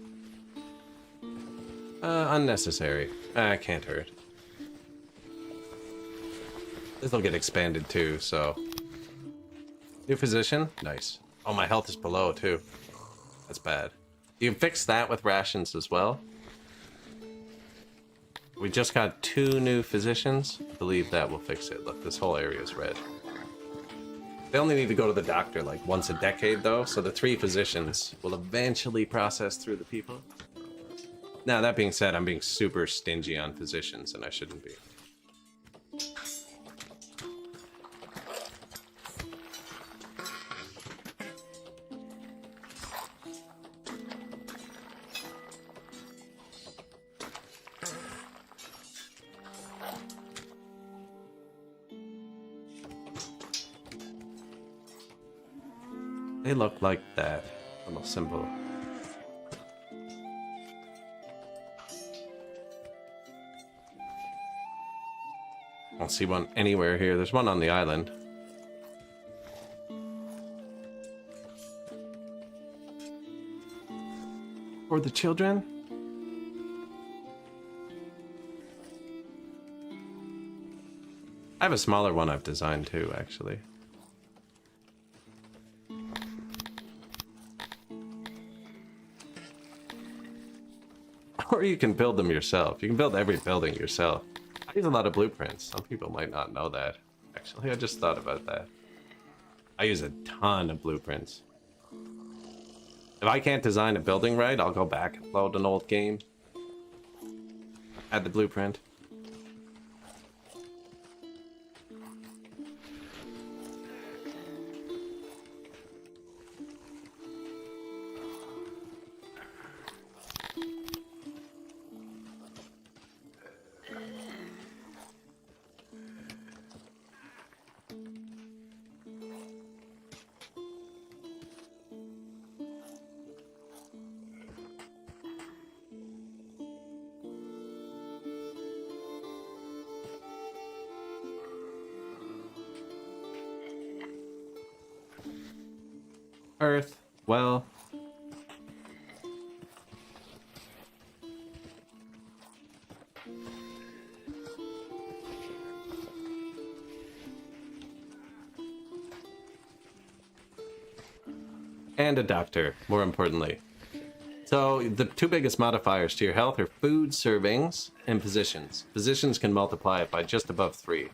Unnecessary. Can't hurt. This'll get expanded too, so... New physician? Nice. Oh, my health is below, too. That's bad. You can fix that with rations as well. We just got 2 new physicians. I believe that will fix it. Look, this whole area is red. They only need to go to the doctor like once a decade though, so the 3 physicians will eventually process through the people. Now that being said, I'm being super stingy on physicians and I shouldn't be. They look like that little symbol. I don't see one anywhere here. There's one on the island. For the children? I have a smaller one I've designed too, actually. Or you can build them yourself. You can build every building yourself. I use a lot of blueprints. Some people might not know that. Actually, I just thought about that. I use a ton of blueprints. If I can't design a building right, I'll go back and load an old game. Add the blueprint. Earth, well, And a doctor, more importantly. So the two biggest modifiers to your health are food servings and positions. Positions can multiply it by just above 3.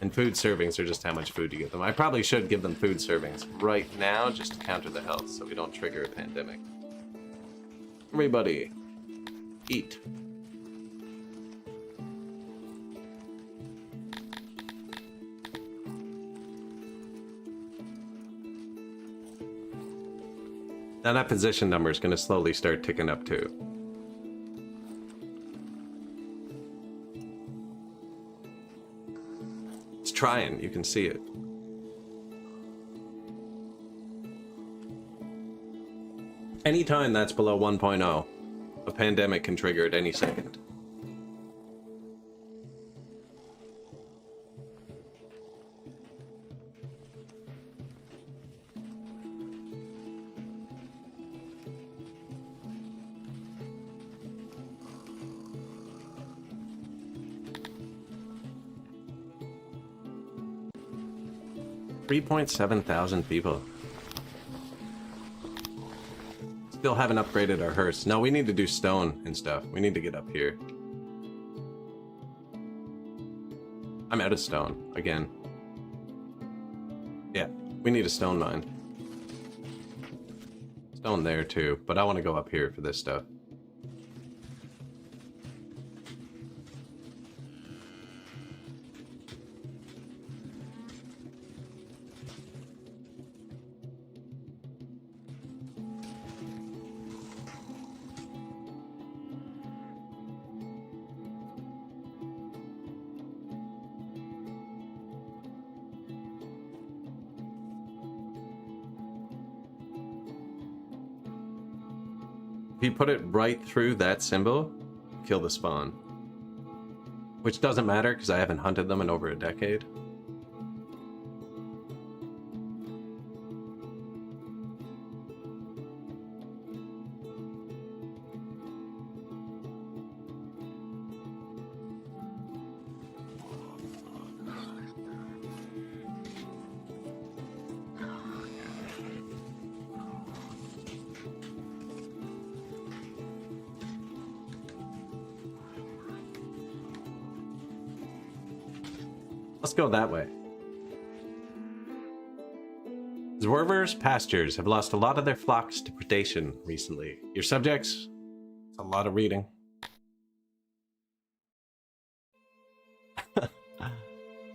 And food servings are just how much food you give them. I probably should give them food servings right now just to counter the health so we don't trigger a pandemic. Everybody, eat. Now that position number is going to slowly start ticking up too. It's trying, you can see it. Anytime that's below 1.0, a pandemic can trigger at any second. $3,700 people. Still haven't upgraded our hearse. No, we need to do stone and stuff. We need to get up here. I'm out of stone again. Yeah, we need a stone mine. Stone there too, but I want to go up here for this stuff. If you put it right through that symbol, kill the spawn. Which doesn't matter because I haven't hunted them in over a decade. Let's go that way. Zwerver's pastures have lost a lot of their flocks to predation recently. Your subjects? It's a lot of reading.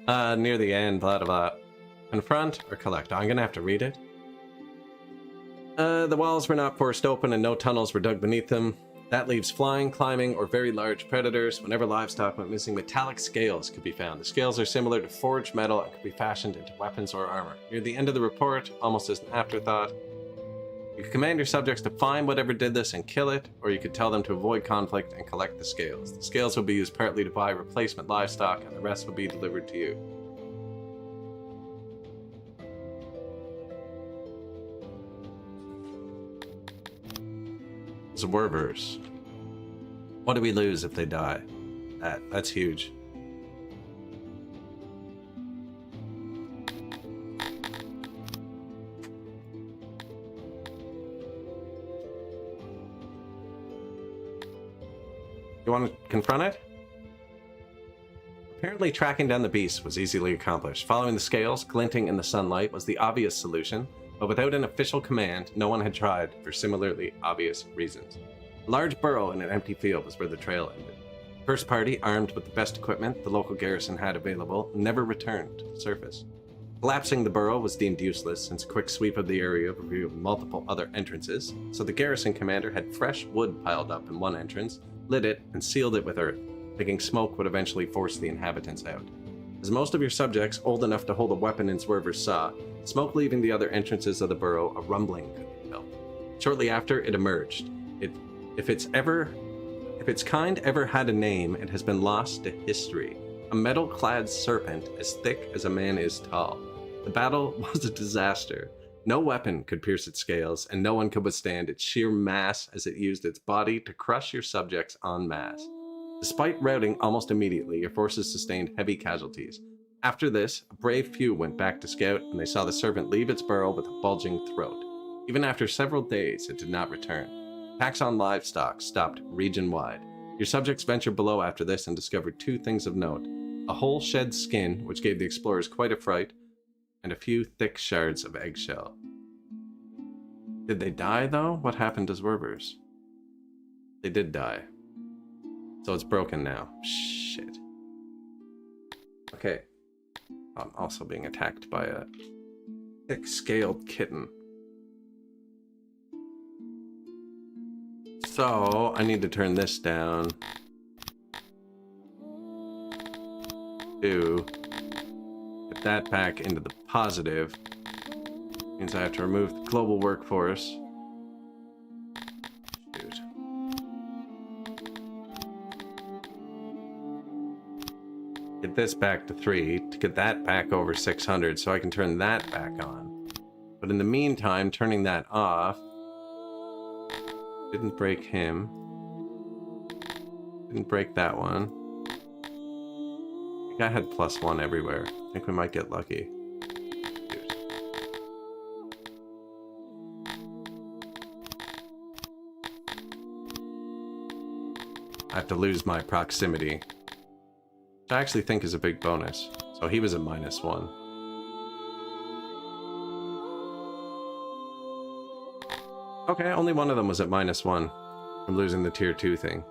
Near the end, blah, blah, blah. Confront or collect? I'm gonna have to read it. The walls were not forced open and no tunnels were dug beneath them. That leaves flying, climbing, or very large predators. Whenever livestock went missing, metallic scales could be found. The scales are similar to forged metal and could be fashioned into weapons or armor. Near the end of the report, almost as an afterthought, you could command your subjects to find whatever did this and kill it, or you could tell them to avoid conflict and collect the scales. The scales will be used partly to buy replacement livestock, and the rest will be delivered to you. Zwervers. What do we lose if they die? That's huge. You want to confront it? Apparently tracking down the beast was easily accomplished. Following the scales, glinting in the sunlight, was the obvious solution. But without an official command, no one had tried for similarly obvious reasons. A large burrow in an empty field was where the trail ended. First party, armed with the best equipment the local garrison had available, never returned to the surface. Collapsing the burrow was deemed useless since a quick sweep of the area revealed multiple other entrances, so the garrison commander had fresh wood piled up in one entrance, lit it, and sealed it with earth, thinking smoke would eventually force the inhabitants out. As most of your subjects old enough to hold a weapon in Zwervers saw, smoke leaving the other entrances of the burrow, a rumbling could be felt. Shortly after, it emerged. If its kind ever had a name, it has been lost to history. A metal-clad serpent as thick as a man is tall. The battle was a disaster. No weapon could pierce its scales, and no one could withstand its sheer mass as it used its body to crush your subjects en masse. Despite routing almost immediately, your forces sustained heavy casualties. After this, a brave few went back to scout, and they saw the serpent leave its burrow with a bulging throat. Even after several days, it did not return. Tax on livestock stopped region-wide. Your subjects ventured below after this and discovered 2 things of note. A whole shed skin, which gave the explorers quite a fright, and a few thick shards of eggshell. Did they die, though? What happened to Zwervers? They did die. So it's broken now. Shit. Okay. I'm also being attacked by a thick-scaled kitten. So, I need to turn this down to get that back into the positive. Means I have to remove the global workforce. Shoot. Get this back to 3 to get that back over 600 so I can turn that back on. But in the meantime, turning that off didn't break him. Didn't break that one. I think I had +1 everywhere. I think we might get lucky. I have to lose my proximity, which I actually think is a big bonus. So he was at -1. Okay, only one of them was at -1 from losing the tier 2 thing.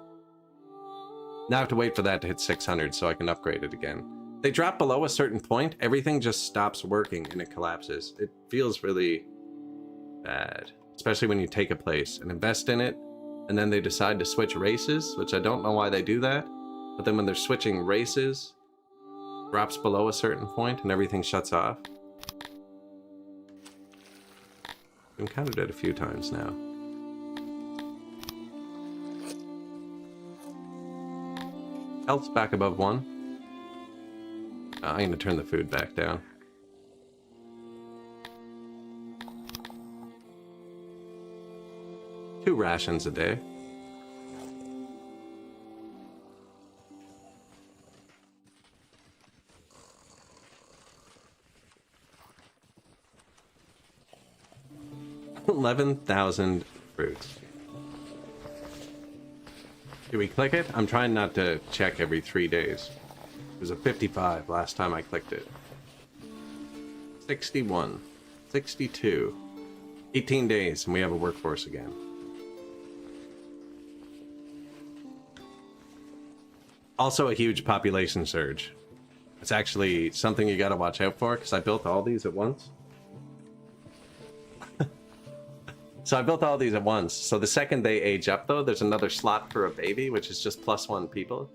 Now I have to wait for that to hit 600 so I can upgrade it again. They drop below a certain point, everything just stops working and it collapses. It feels really bad, especially when you take a place and invest in it, and then they decide to switch races, which I don't know why they do that. But then when they're switching races, drops below a certain point and everything shuts off. I've encountered it a few times now. Health's back above 1. I'm going to turn the food back down. Two rations a day. $11,000 fruits. Do we click it? I'm trying not to check every 3 days. It was a 55 last time I clicked it. 61. 62. 18 days and we have a workforce again. Also a huge population surge. It's actually something you gotta watch out for because I built all these at once. So I built all these at once. So the second they age up though, there's another slot for a baby, which is just +1 people.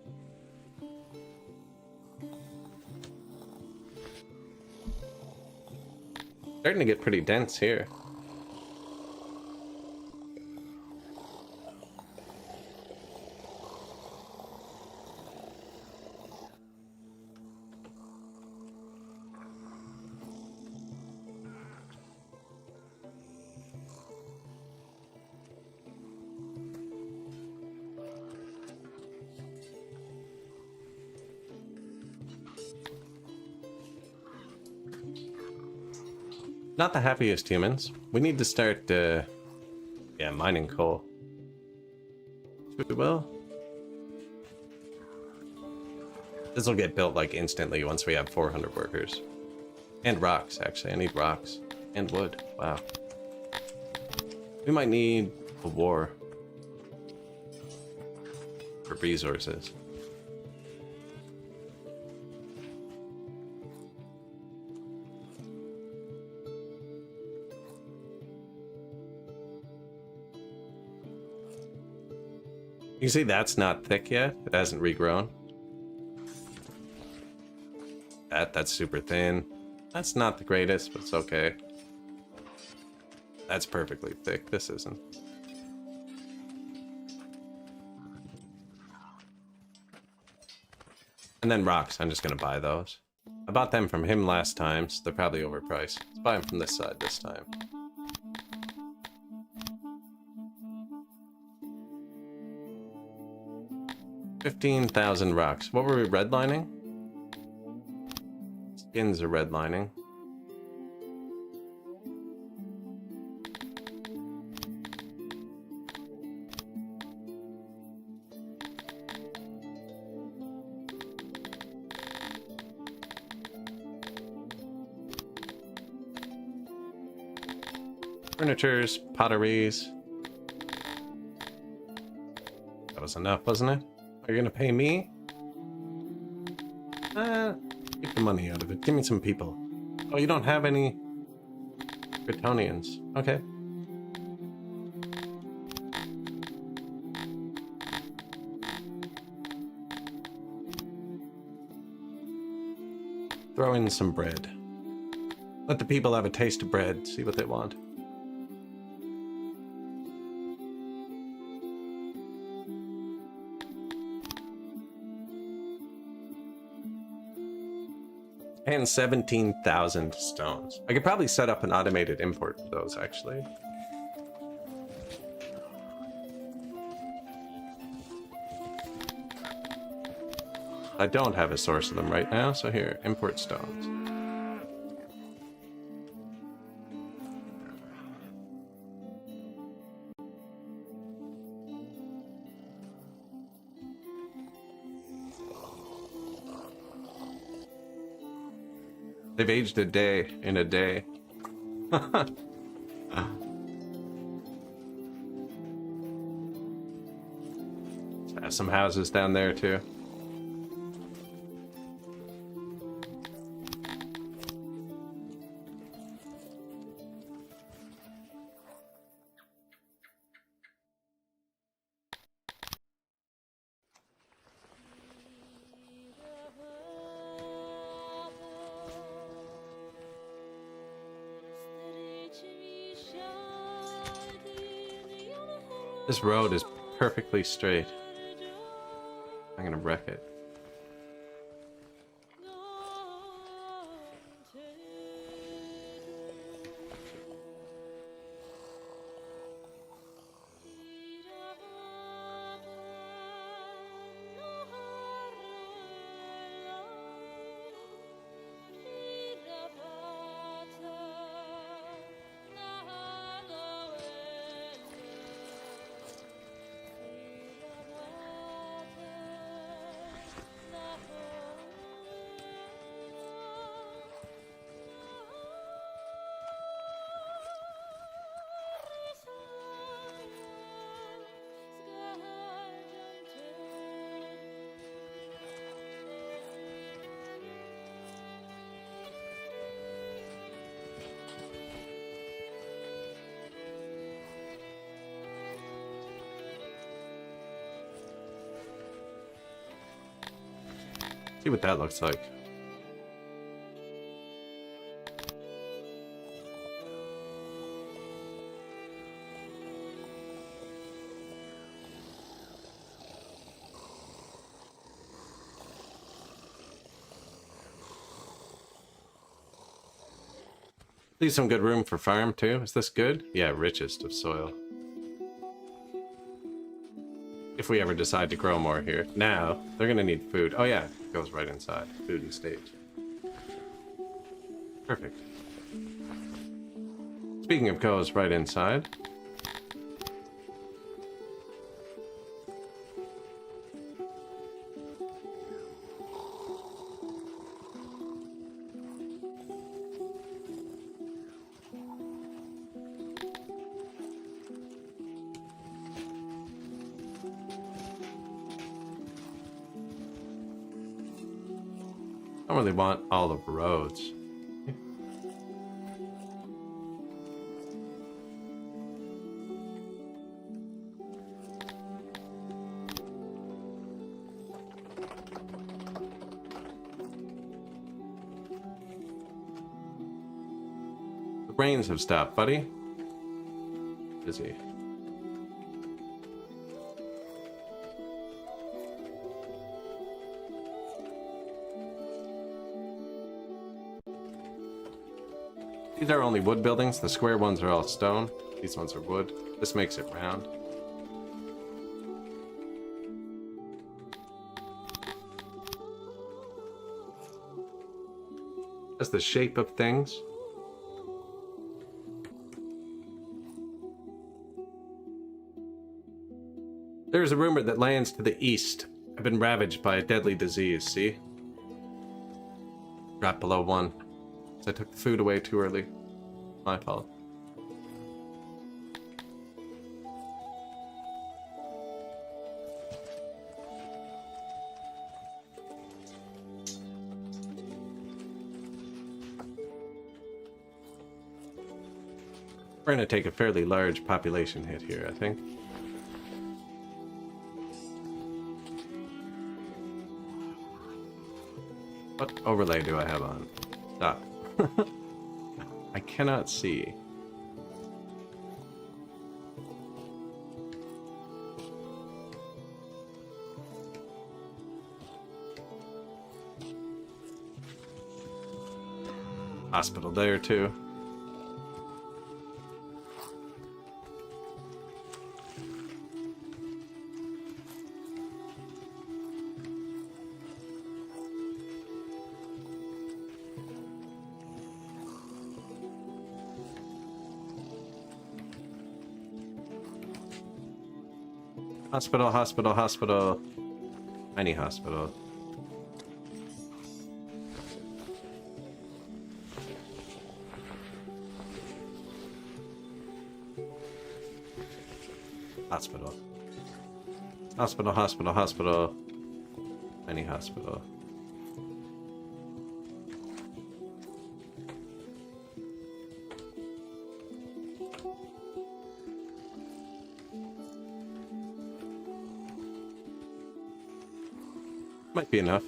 Starting to get pretty dense here. Not the happiest humans. We need to start, mining coal. We will. This will get built, like, instantly once we have 400 workers. And rocks, actually. I need rocks. And wood. Wow. We might need a war. For resources. You see that's not thick yet? It hasn't regrown. That's super thin. That's not the greatest, but it's okay. That's perfectly thick. This isn't. And then rocks. I'm just gonna buy those. I bought them from him last time, so they're probably overpriced. Let's buy them from this side this time. $15,000 rocks. What were we redlining? Skins are redlining. Furnitures, potteries. That was enough, wasn't it? Are you gonna pay me? Get the money out of it. Give me some people. Oh, you don't have any Bretonians. Okay. Throw in some bread. Let the people have a taste of bread, see what they want. And 17,000 stones. I could probably set up an automated import for those, actually. I don't have a source of them right now, so here, import stones. They've aged a day in a day. Let's have some houses down there too. This road is perfectly straight. I'm gonna wreck it. See what that looks like. Leave some good room for farm too. Is this good? Yeah, richest of soil. If we ever decide to grow more here. Now, they're gonna need food. Oh yeah, it goes right inside. Food and stage. Perfect. Speaking of goes right inside. I don't really want all of the roads. The rains have stopped, buddy. Busy. These are only wood buildings. The square ones are all stone. These ones are wood. This makes it round. That's the shape of things. There is a rumor that lands to the east have been ravaged by a deadly disease, see? Drop below 1. I took the food away too early. My fault. We're gonna take a fairly large population hit here, I think. What overlay do I have on? Stop. I cannot see. Hospital there too. Hospital, hospital, hospital. Tiny hospital. Hospital. Hospital, hospital, hospital. Tiny hospital. Might be enough.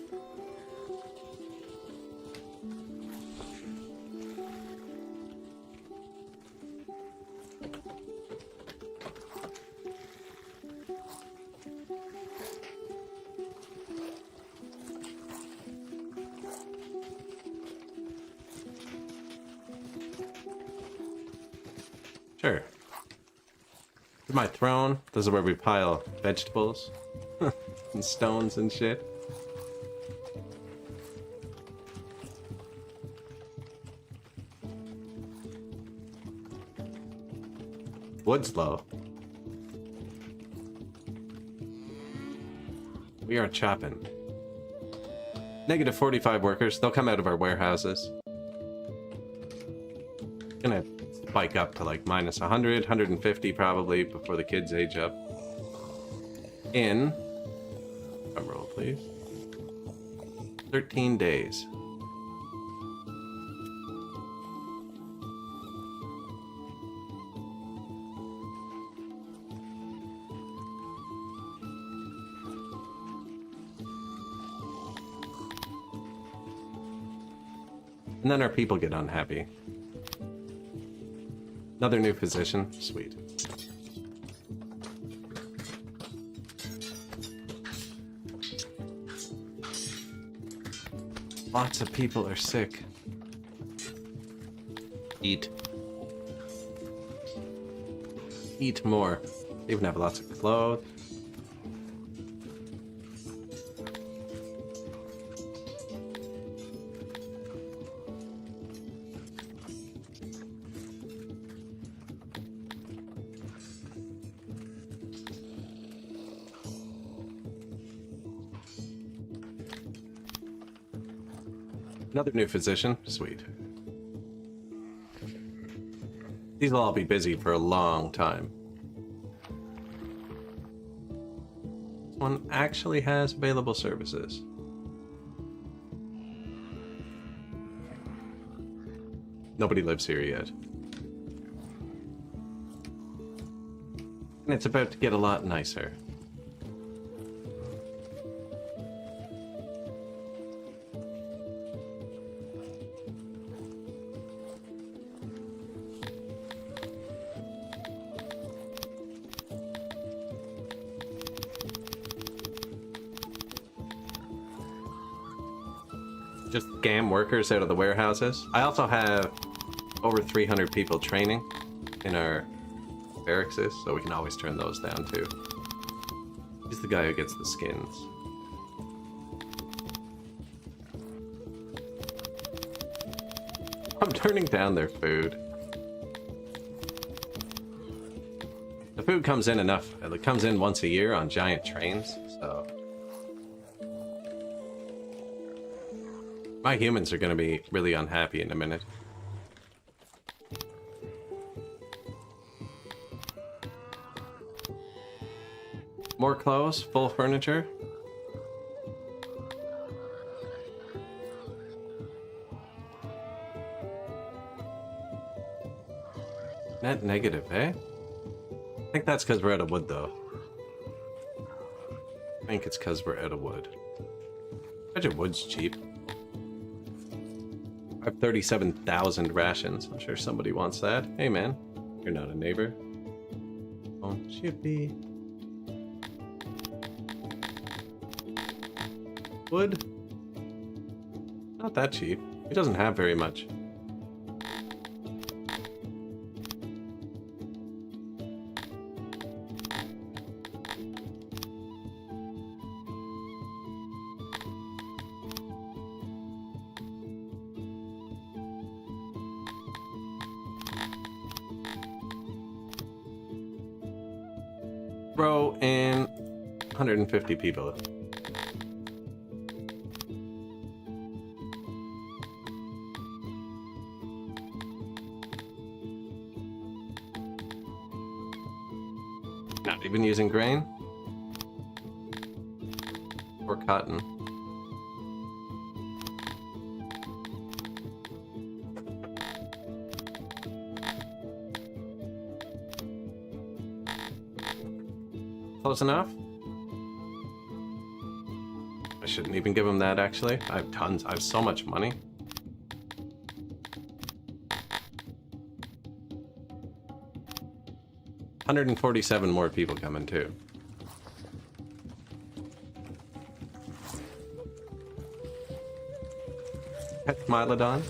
Sure. This is my throne. This is where we pile vegetables and stones and shit. Wood's low. We are chopping. Negative 45 workers. They'll come out of our warehouses. Gonna spike up to like minus 100, 150 probably before the kids age up. In, drum roll please, 13 days. And then our people get unhappy. Another new physician. Sweet. Lots of people are sick. Eat. Eat more. They even have lots of clothes. Another new physician. Sweet. These will all be busy for a long time. This one actually has available services. Nobody lives here yet. And it's about to get a lot nicer. Just scam workers out of the warehouses. I also have over 300 people training in our barracks, so we can always turn those down too. He's the guy who gets the skins. I'm turning down their food. The food comes in enough. It comes in once a year on giant trains, so... My humans are going to be really unhappy in a minute. More clothes, full furniture. Net negative, eh? I think that's because we're out of wood, though. I think it's because we're out of wood. I bet wood's cheap. I have 37,000 rations. I'm sure somebody wants that. Hey, man. You're not a neighbor. Won't you be? Wood? Not that cheap. He doesn't have very much. Throw in 150 people. Not even using grain or cotton. Close enough? I shouldn't even give him that, actually. I have tons. I have so much money. $147 more people coming, too. Pet Mylodon.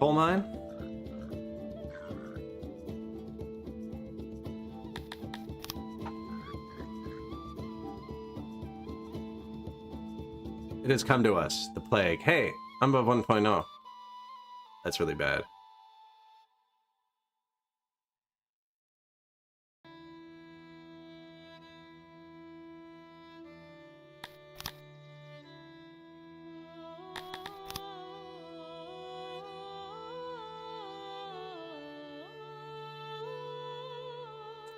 Coal mine? It has come to us, the plague. Hey, I'm above 1.0. That's really bad.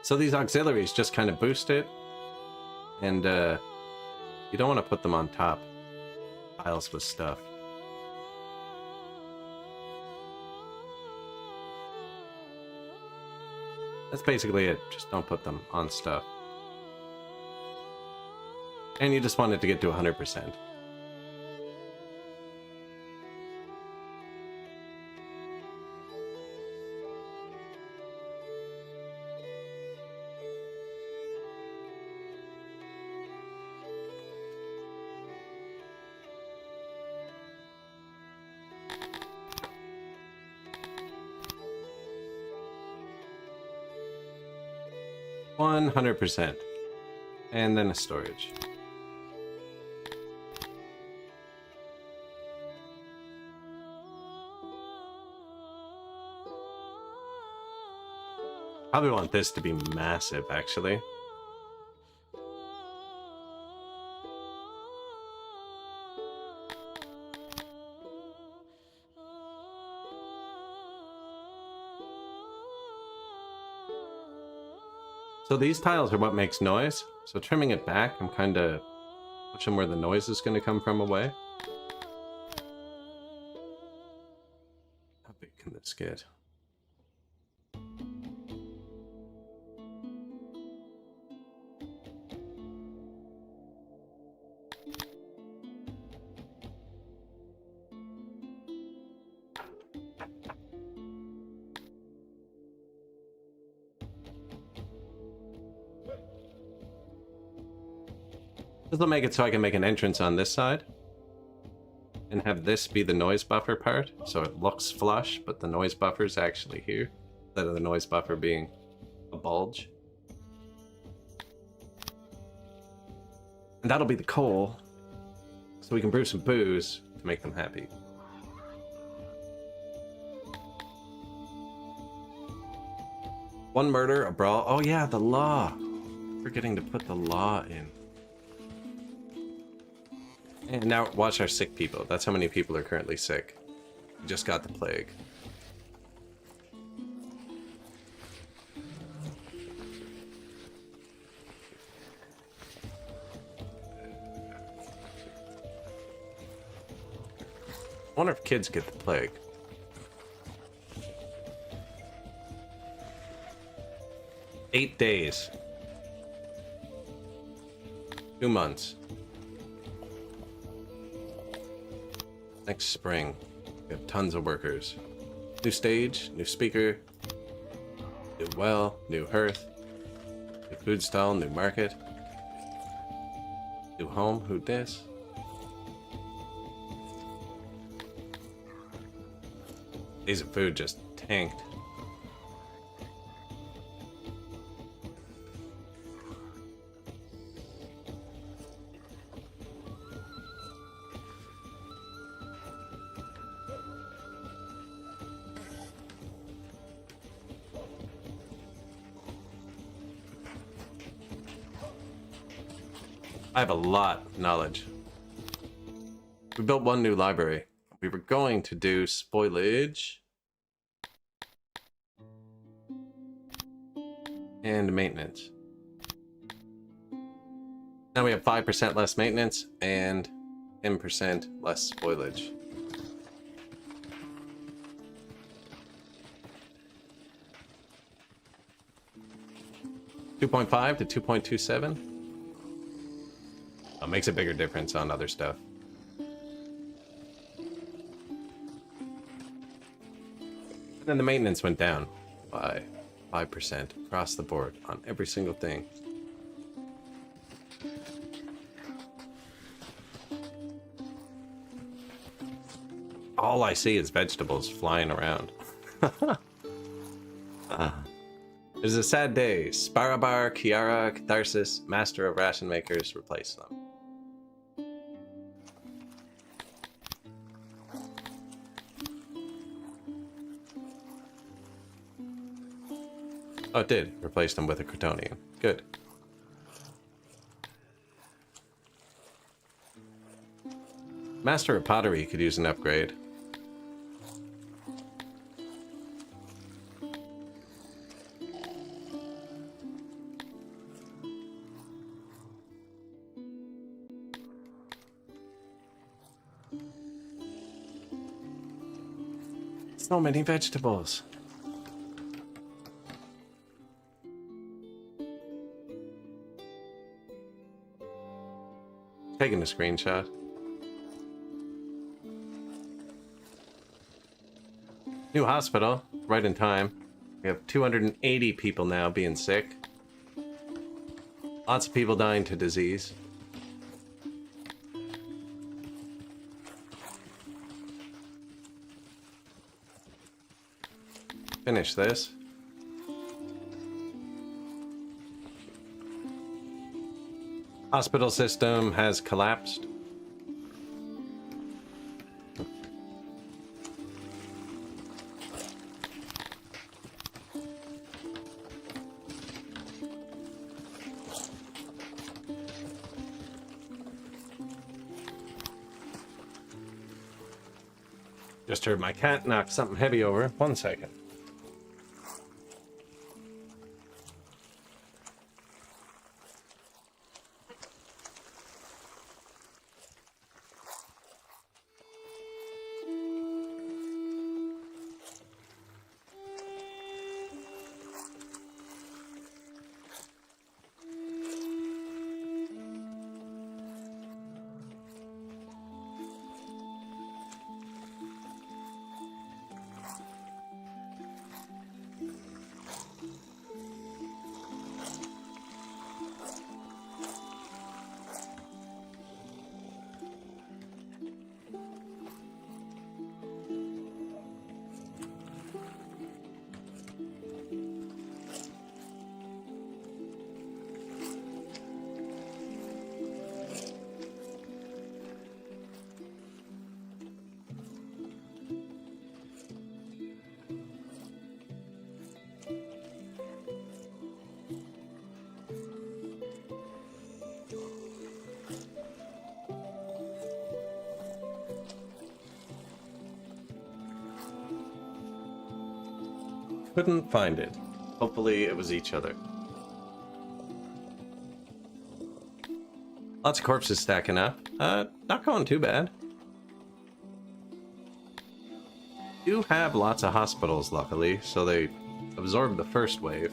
So these auxiliaries just kind of boost it, and you don't want to put them on top piles with stuff. That's basically it. Just don't put them on stuff. And you just want it to get to 100%. %. And then a storage. Probably want this to be massive, actually. So these tiles are what makes noise. So trimming it back, I'm kind of pushing where the noise is going to come from away. How big can this get? This will make it so I can make an entrance on this side and have this be the noise buffer part, so it looks flush, but the noise buffer is actually here, instead of the noise buffer being a bulge. And that'll be the coal, so we can brew some booze to make them happy. One murder, a brawl. Oh yeah, the law. Forgetting to put the law in. And now watch our sick people. That's how many people are currently sick. We just got the plague. I wonder if kids get the plague. Eight days. 2 months. Next spring, we have tons of workers. New stage, new speaker, new well, new hearth, new food stall, new market, new home, who dis? Days of food just tanked. I have a lot of knowledge. We built one new library. We were going to do spoilage and maintenance. Now we have 5% less maintenance and 10% less spoilage. $2.5 to 2.27. Makes a bigger difference on other stuff. And then the maintenance went down by 5% across the board on every single thing. All I see is vegetables flying around. It is a sad day. Sparabar, Kiara, Catharsis, Master of Ration Makers, replace them. Oh, it did. Replace them with a Crotonian. Good. Master of Pottery could use an upgrade. So many vegetables. Taking a screenshot. New hospital, right in time. We have 280 people now being sick. Lots of people dying to disease. Finish this. Hospital system has collapsed. Just heard my cat knock something heavy over. 1 second. Couldn't find it. Hopefully it was each other. Lots of corpses stacking up. Not going too bad. Do have lots of hospitals, luckily, so they absorbed the first wave.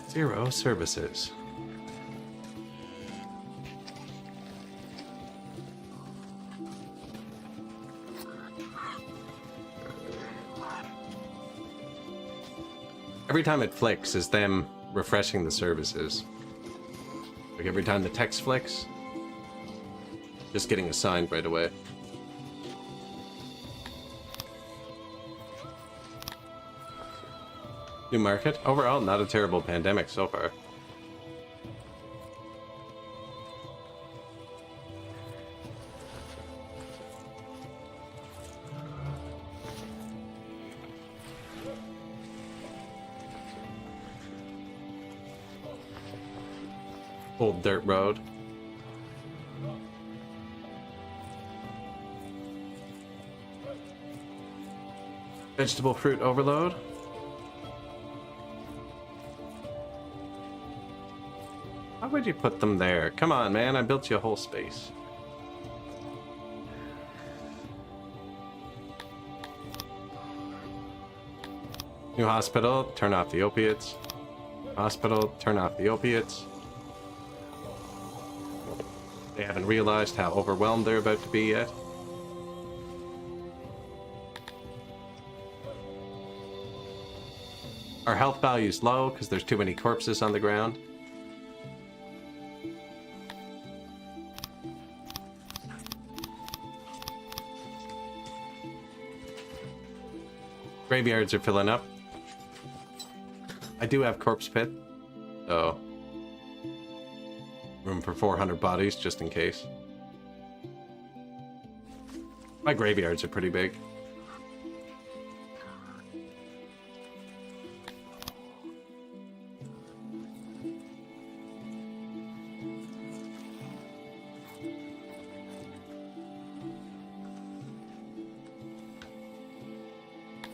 Zero services. Every time it flicks is them refreshing the services. Like every time the text flicks, just getting assigned right away. New market. Overall, not a terrible pandemic so far. Old dirt road. Vegetable fruit overload. Why would you put them there? Come on, man, I built you a whole space. New hospital, turn off the opiates. Hospital, turn off the opiates. They haven't realized how overwhelmed they're about to be yet. Our health value's low because there's too many corpses on the ground. Graveyards are filling up. I do have corpse pit, so room for 400 bodies just in case. My graveyards are pretty big.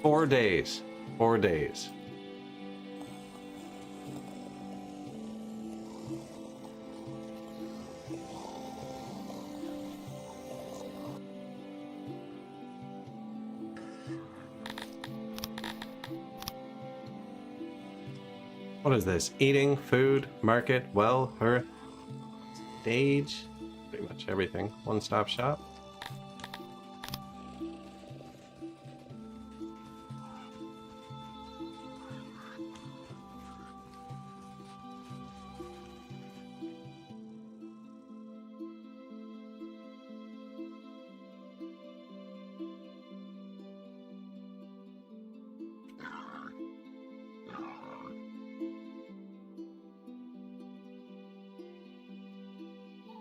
Four days. 4 days. What is this? Eating, food, market, well, hearth, stage, pretty much everything. One-stop shop.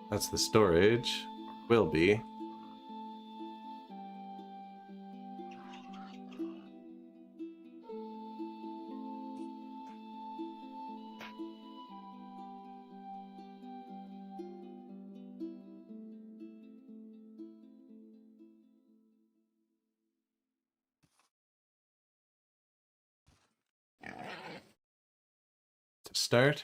That's the storage. Will be. To start.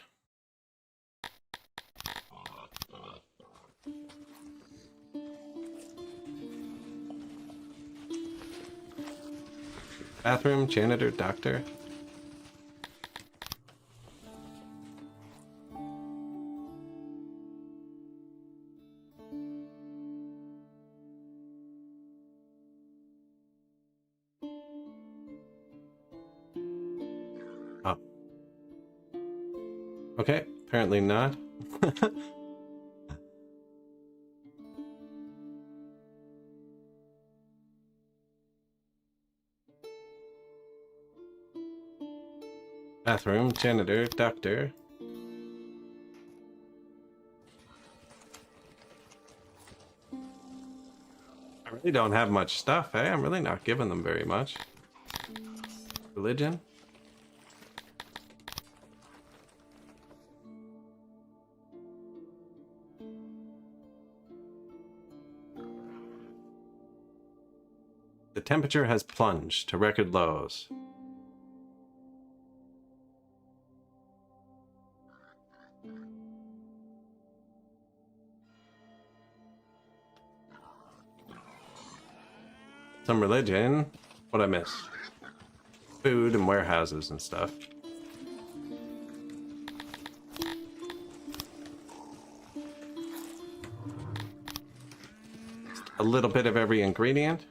Bathroom, janitor, doctor. Oh. Okay, apparently not. Bathroom, janitor, doctor. I really don't have much stuff, eh? I'm really not giving them very much. Religion? The temperature has plunged to record lows. Some religion. What'd I miss? Food and warehouses and stuff. A little bit of every ingredient.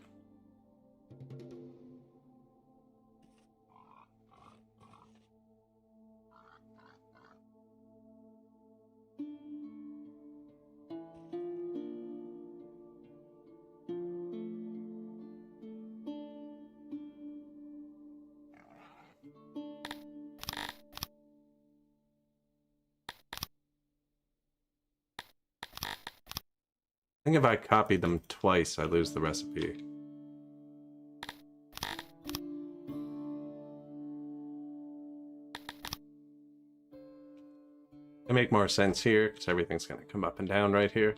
I think if I copy them twice, I lose the recipe. It make more sense here, because everything's going to come up and down right here.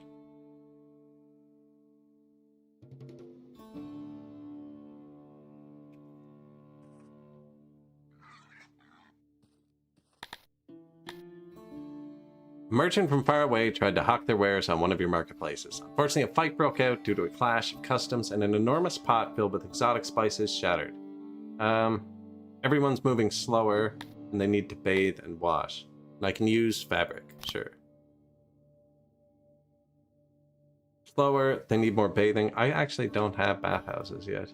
A merchant from far away tried to hawk their wares on one of your marketplaces. Unfortunately, a fight broke out due to a clash of customs, and an enormous pot filled with exotic spices shattered. Everyone's moving slower, and they need to bathe and wash. And I can use fabric, sure. Slower, they need more bathing. I actually don't have bathhouses yet.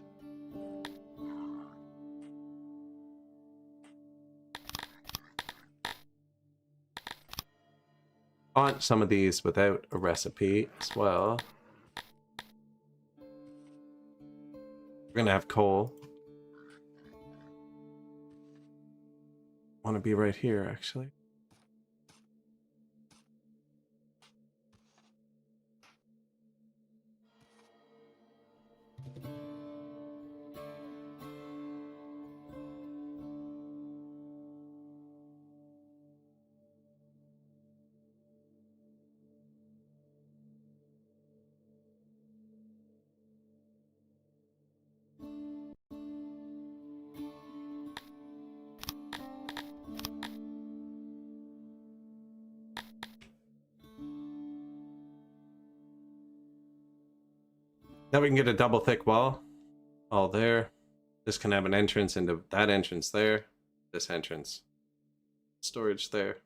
I want some of these without a recipe as well. We're gonna have coal. Want to be right here, actually. Now we can get a double thick wall. All there. This can have an entrance into that entrance there. This entrance. Storage there.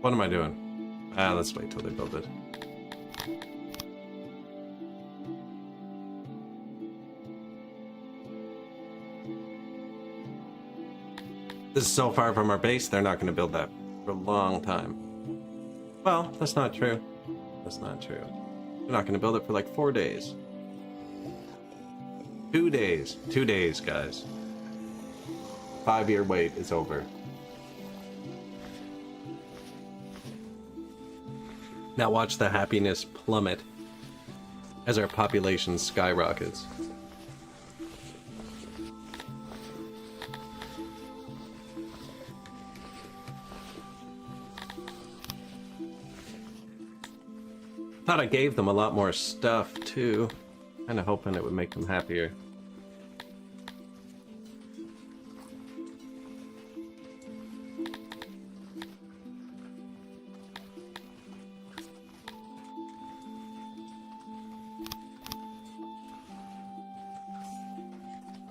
What am I doing? Let's wait till they build it. This is so far from our base, they're not going to build that for a long time. Well, that's not true. That's not true. They're not going to build it for like 4 days. 2 days. 2 days, guys. 5-year wait is over. Now watch the happiness plummet as our population skyrockets. Thought I gave them a lot more stuff too. Kinda hoping it would make them happier.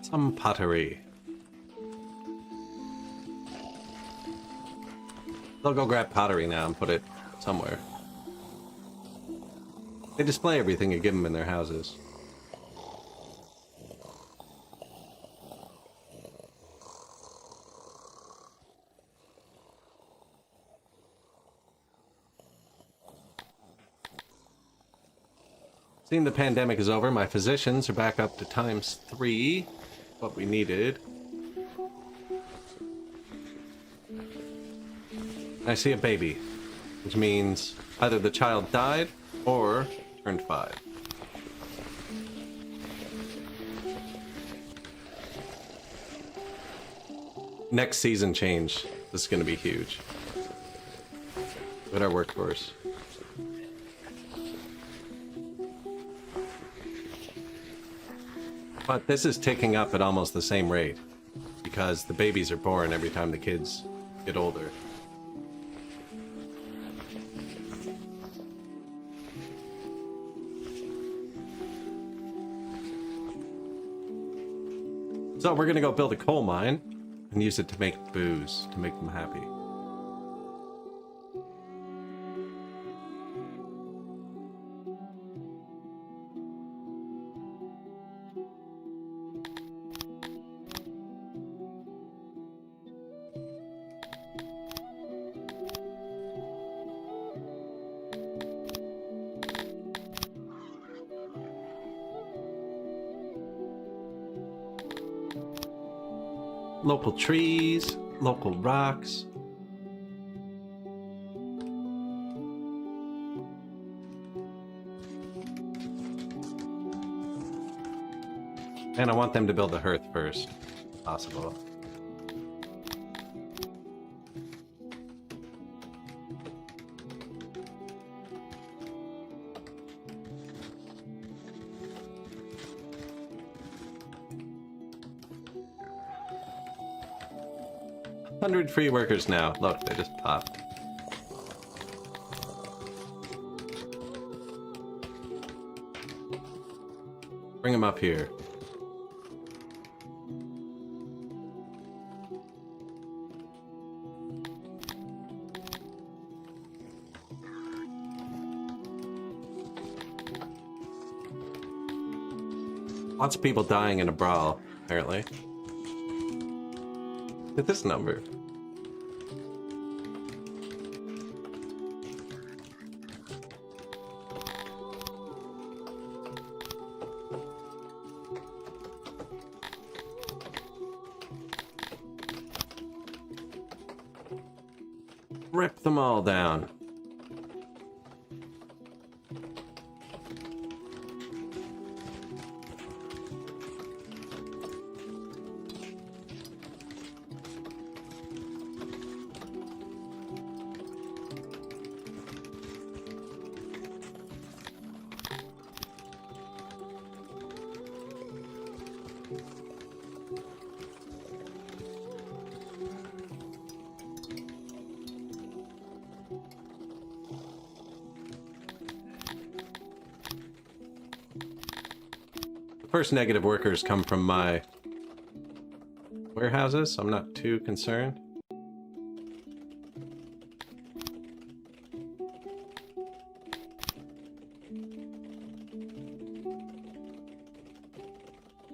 Some pottery. They'll go grab pottery now and put it somewhere. They display everything you give them in their houses. Seeing the pandemic is over, my physicians are back up to ×3. What we needed. I see a baby, which means either the child died or turned 5. Next season change. This is going to be huge. With our workforce. But this is ticking up at almost the same rate. Because the babies are born every time the kids get older. So we're going to go build a coal mine. And use it to make booze, to make them happy. Local trees, local rocks. And I want them to build the hearth first, if possible. $100 free workers now. Look, they just popped. Bring them up here. Lots of people dying in a brawl, apparently. Look at this number. Rip them all down. First negative workers come from my warehouses, so I'm not too concerned.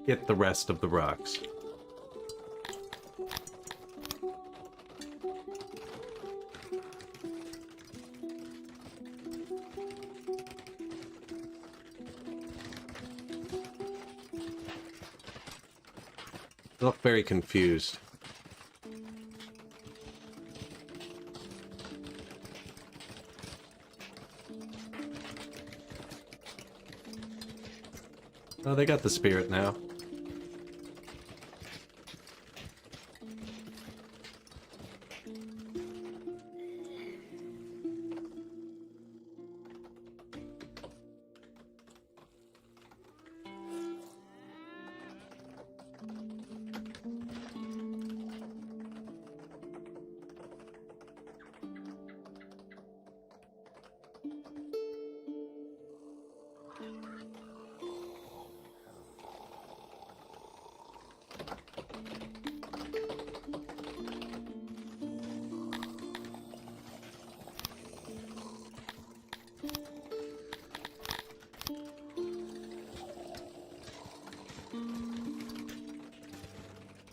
Get the rest of the rocks. They look very confused. Oh, they got the spirit now.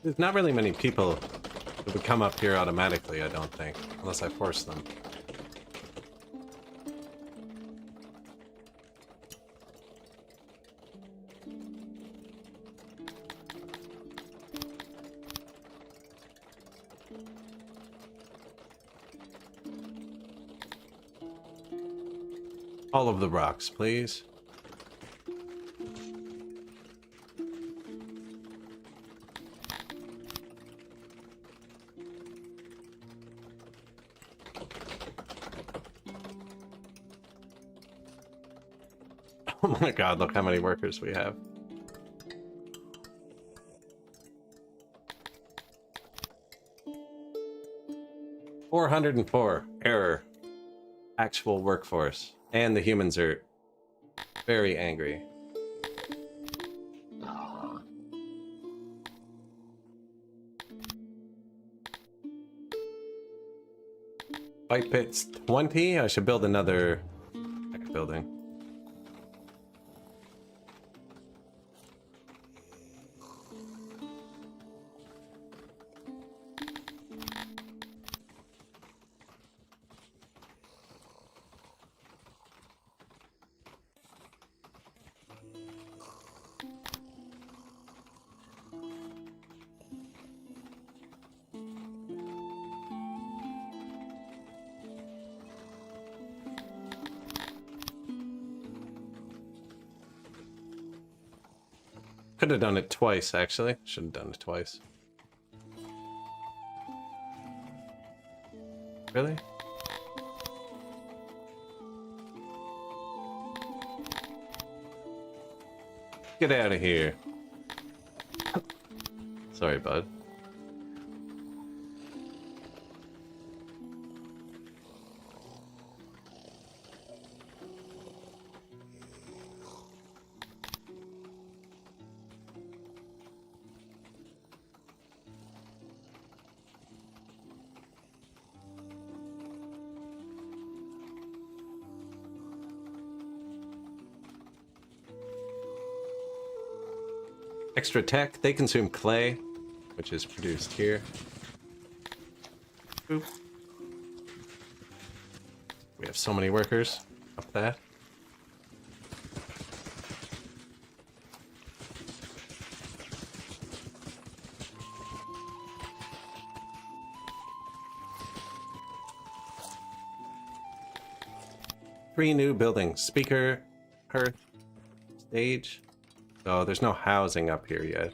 There's not really many people that would come up here automatically, I don't think, unless I force them. All of the rocks, please. Oh my god, look how many workers we have. $404. Error. Actual workforce. And the humans are very angry. Fight pits 20? I should build another building. Could have done it twice, actually. Should have done it twice. Really? Get out of here. Sorry, bud. Extra tech, they consume clay, which is produced here. Boop. We have so many workers up that. Three new buildings. Speaker, hearth, stage. Oh, there's no housing up here yet.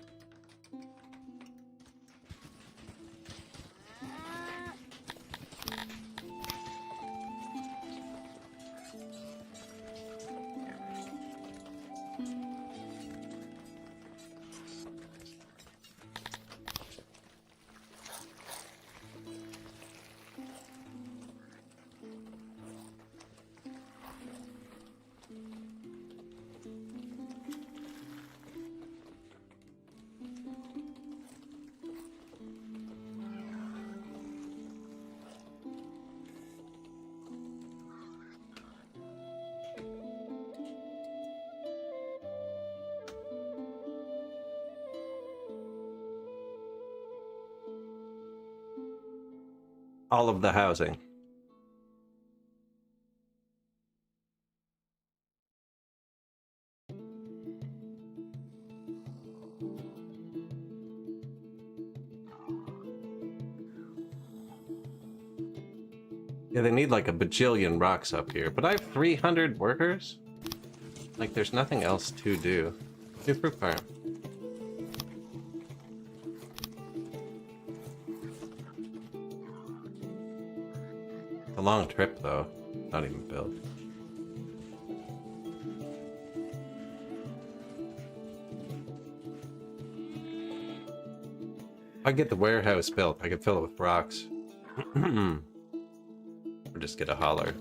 All of the housing. Yeah, they need like a bajillion rocks up here, but I have 300 workers? Like, there's nothing else to do. New fruit farm. A long trip, though. Not even built. If I get the warehouse built, I could fill it with rocks. Or just get a hauler.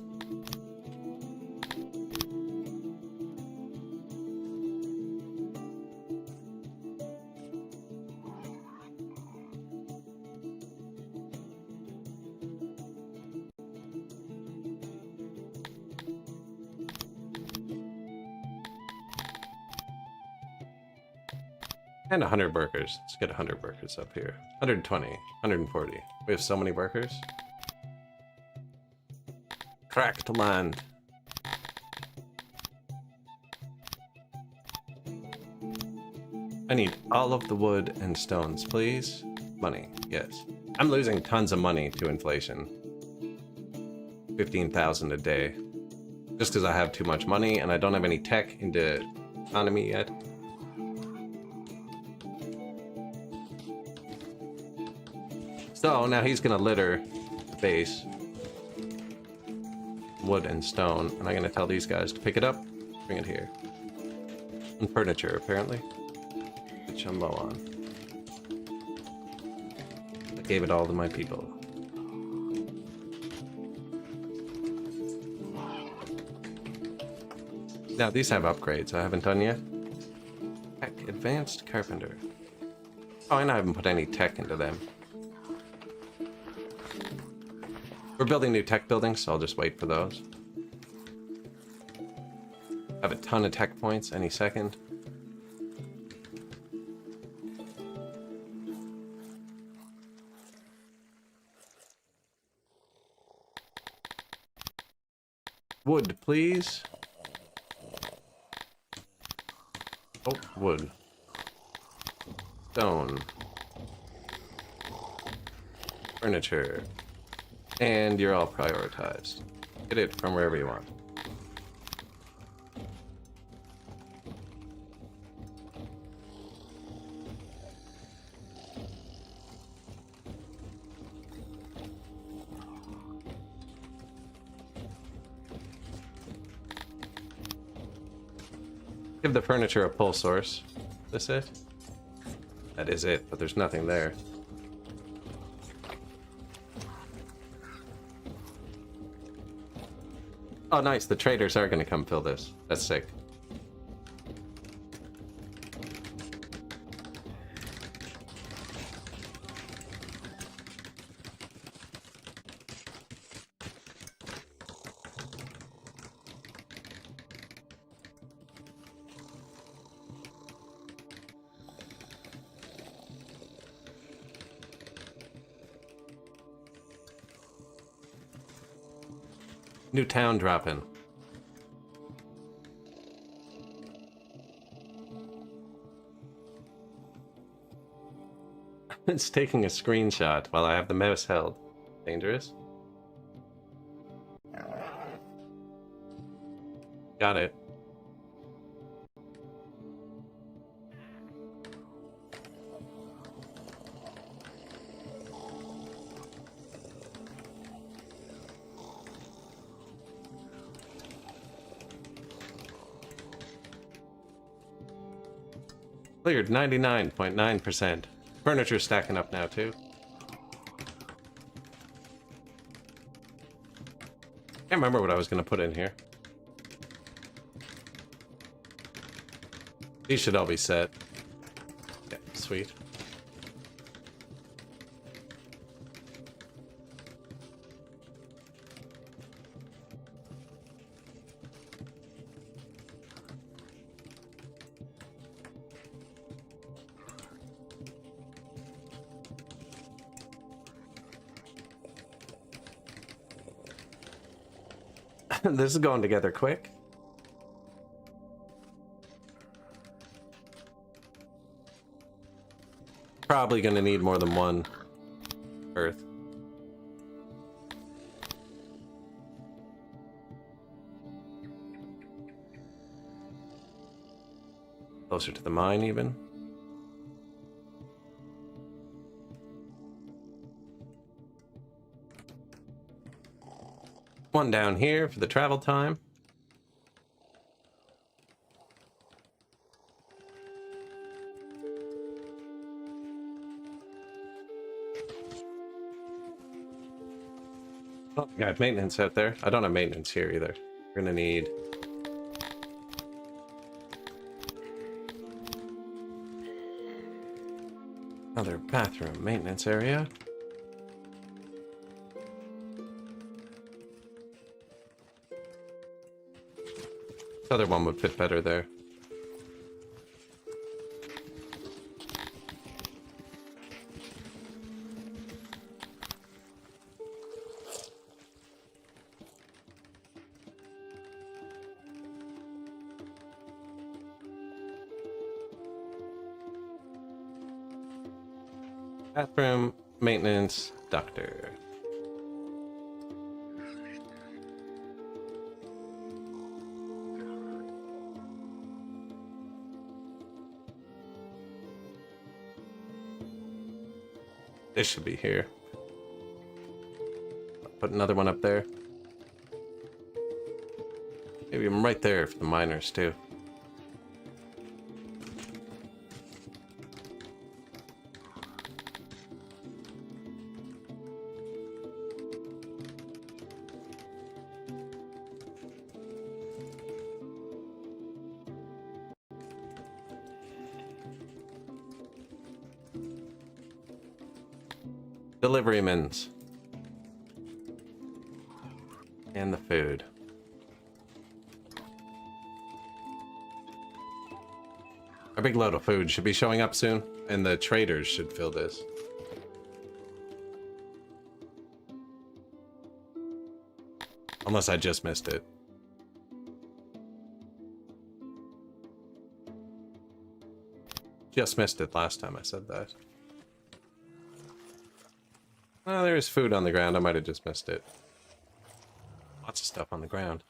And 100 workers. Let's get 100 workers up here. 120, 140. We have so many workers. Cracked land. I need all of the wood and stones, please. Money, yes. I'm losing tons of money to inflation. 15,000 a day. Just because I have too much money and I don't have any tech into economy yet. So now he's gonna litter the base. Wood and stone. And I'm gonna tell these guys to pick it up, bring it here. And furniture, apparently. Which I'm low on. I gave it all to my people. Now these have upgrades I haven't done yet. Tech, advanced carpenter. Oh, and I haven't put any tech into them. We're building new tech buildings, so I'll just wait for those. I have a ton of tech points any second. Wood, please. Oh, wood. Stone. Furniture. And you're all prioritized. Get it from wherever you want. Give the furniture a pull source. Is this it? That is it, but there's nothing there. Oh, nice. The traders are going to come fill this. That's sick. New town dropping. It's taking a screenshot while I have the mouse held. Dangerous. Got it. Cleared 99.9%. Furniture's stacking up now too. Can't remember what I was gonna put in here. These should all be set. Yeah, sweet. This is going together quick. Probably gonna need more than one earth. Closer to the mine even. One down here for the travel time. Oh, I got maintenance out there. I don't have maintenance here either. We're gonna need another bathroom maintenance area. This other one would fit better there. Bathroom, maintenance, doctor. This should be here. Put another one up there. Maybe I'm right there for the miners too. Deliverymans. And the food. Our big load of food should be showing up soon, and the traders should fill this. Unless I just missed it. Just missed it last time I said that. Well, there's food on the ground. I might have just missed it. Lots of stuff on the ground.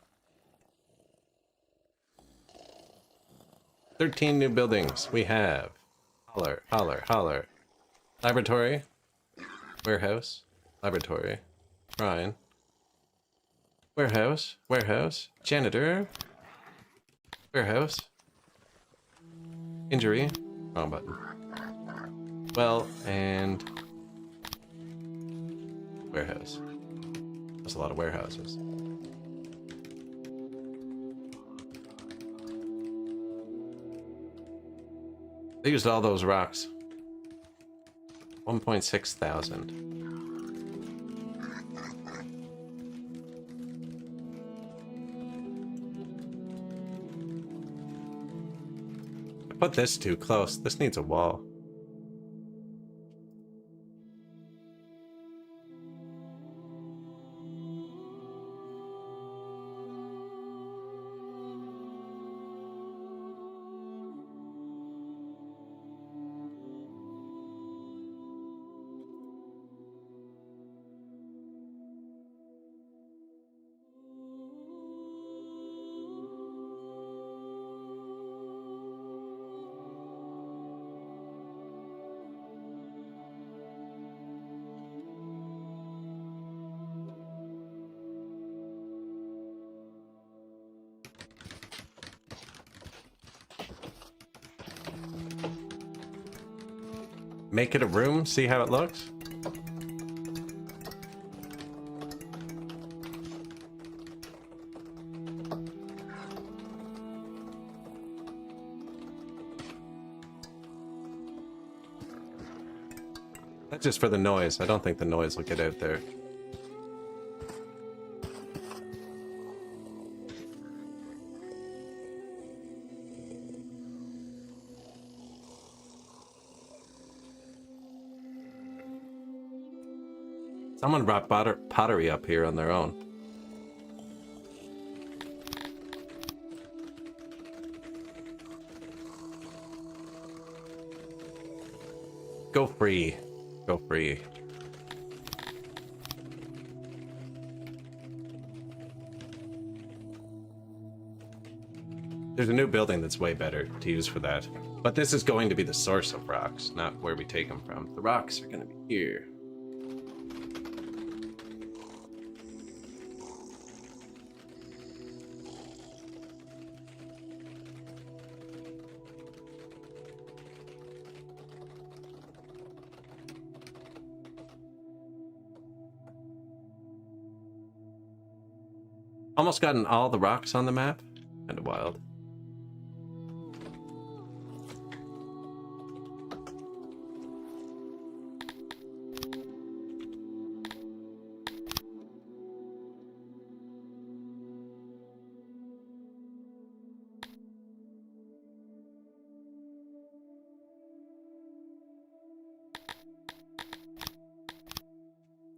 13 new buildings. We have. Holler, holler, holler. Laboratory. Warehouse. Laboratory. Shrine. Warehouse. Warehouse. Janitor. Warehouse. Injury. Wrong button. Well, and... warehouse. There's a lot of warehouses. They used all those rocks. 1.6 thousand. I put this too close. This needs a wall. Make it a room, see how it looks? That's just for the noise. I don't think the noise will get out there. Someone brought pottery up here on their own. Go free. Go free. There's a new building that's way better to use for that. But this is going to be the source of rocks, not where we take them from. The rocks are going to be here. Almost gotten all the rocks on the map. Kind of wild.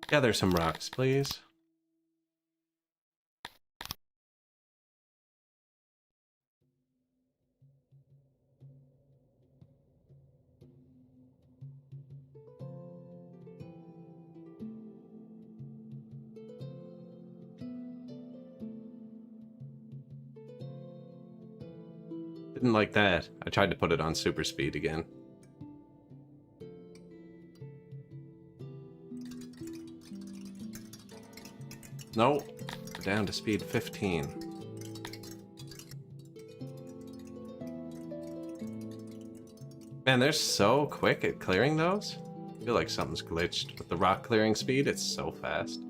Gather some rocks, please. Didn't like that. I tried to put it on super speed again. Nope. We're down to speed 15. Man, they're so quick at clearing those. I feel like something's glitched with the rock clearing speed. It's so fast.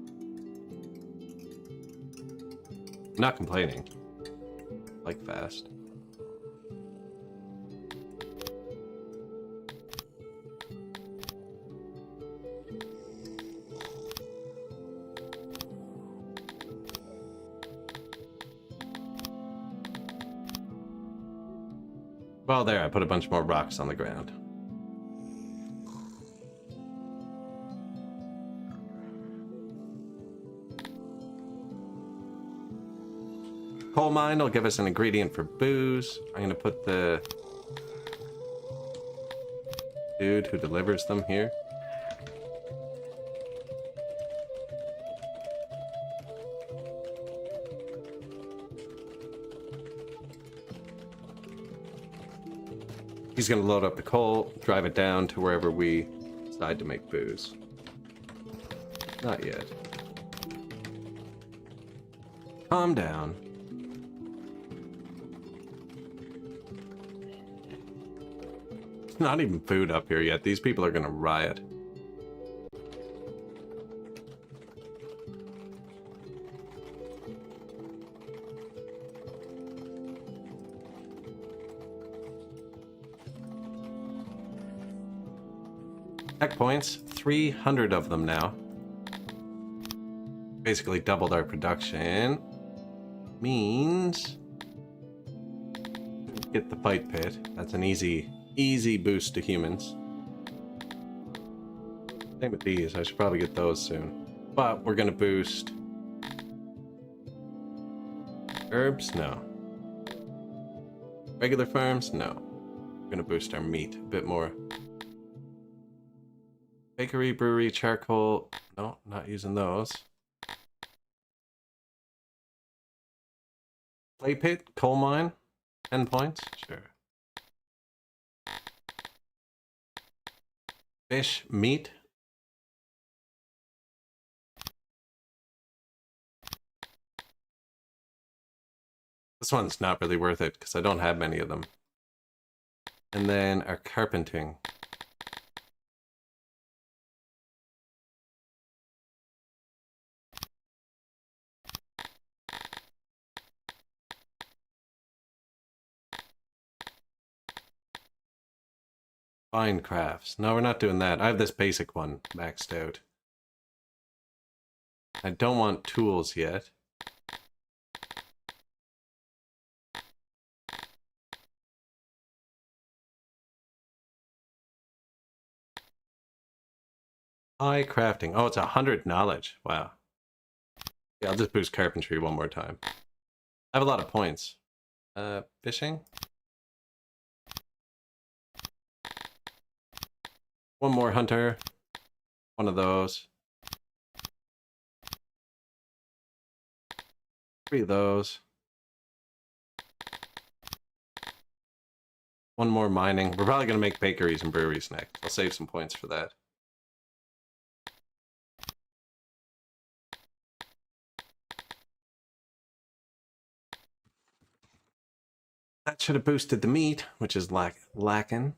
I'm not complaining. I like fast. Well, there, I put a bunch more rocks on the ground. Coal mine will give us an ingredient for booze. I'm gonna put the dude who delivers them here. He's gonna load up the coal, drive it down to wherever we decide to make booze. Not yet. Calm down. There's not even food up here yet. These people are gonna riot. Checkpoints, 300 of them now. Basically doubled our production. Means get the fight pit. That's an easy boost to humans. Same with these. I should probably get those soon. But we're gonna boost herbs? No. Regular farms? No. We're gonna boost our meat a bit more. Bakery, brewery, charcoal. No, not using those. Clay pit, coal mine, 10 points. Sure. Fish, meat. This one's not really worth it because I don't have many of them. And then our carpenting. Fine crafts. No, we're not doing that. I have this basic one maxed out. I don't want tools yet. High crafting. Oh, it's 100 knowledge. Wow. Yeah, I'll just boost carpentry one more time. I have a lot of points. Fishing? One more hunter. One of those. 3 of those. One more mining. We're probably going to make bakeries and breweries next. I'll save some points for that. That should have boosted the meat, which is lacking.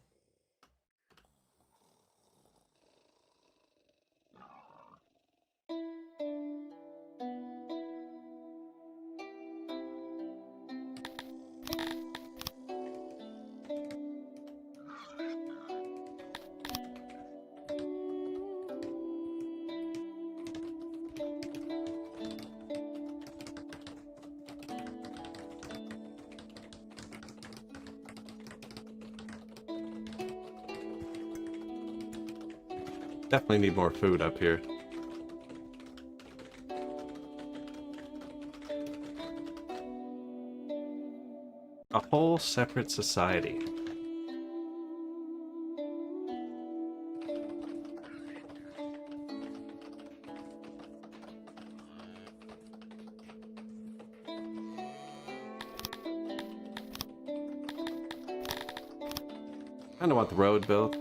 Definitely need more food up here. A whole separate society. I don't want the road built.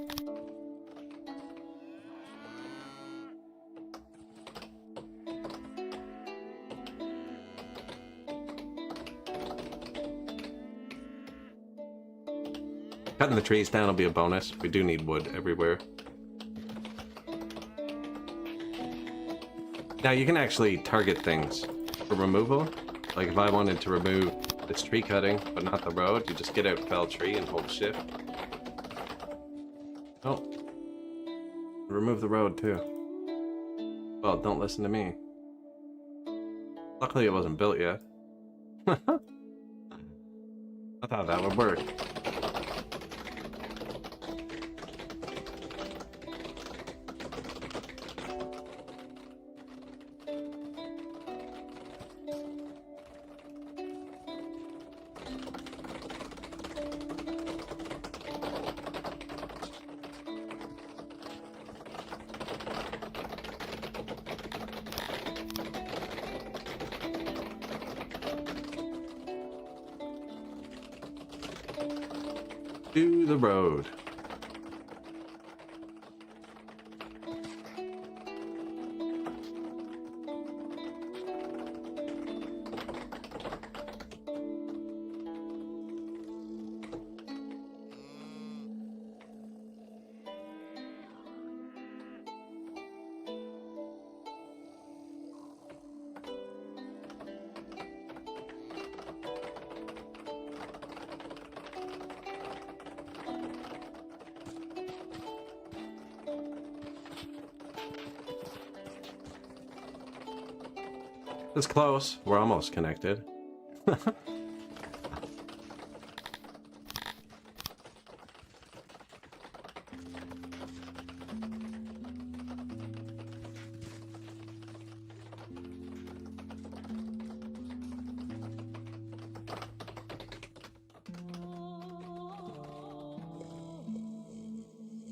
Cutting the trees down will be a bonus. We do need wood everywhere. Now you can actually target things for removal. Like if I wanted to remove this tree cutting, but not the road, you just get out fell tree and hold shift. Oh. Remove the road too. Well, don't listen to me. Luckily it wasn't built yet. I thought that would work. To the road. It's close. We're almost connected.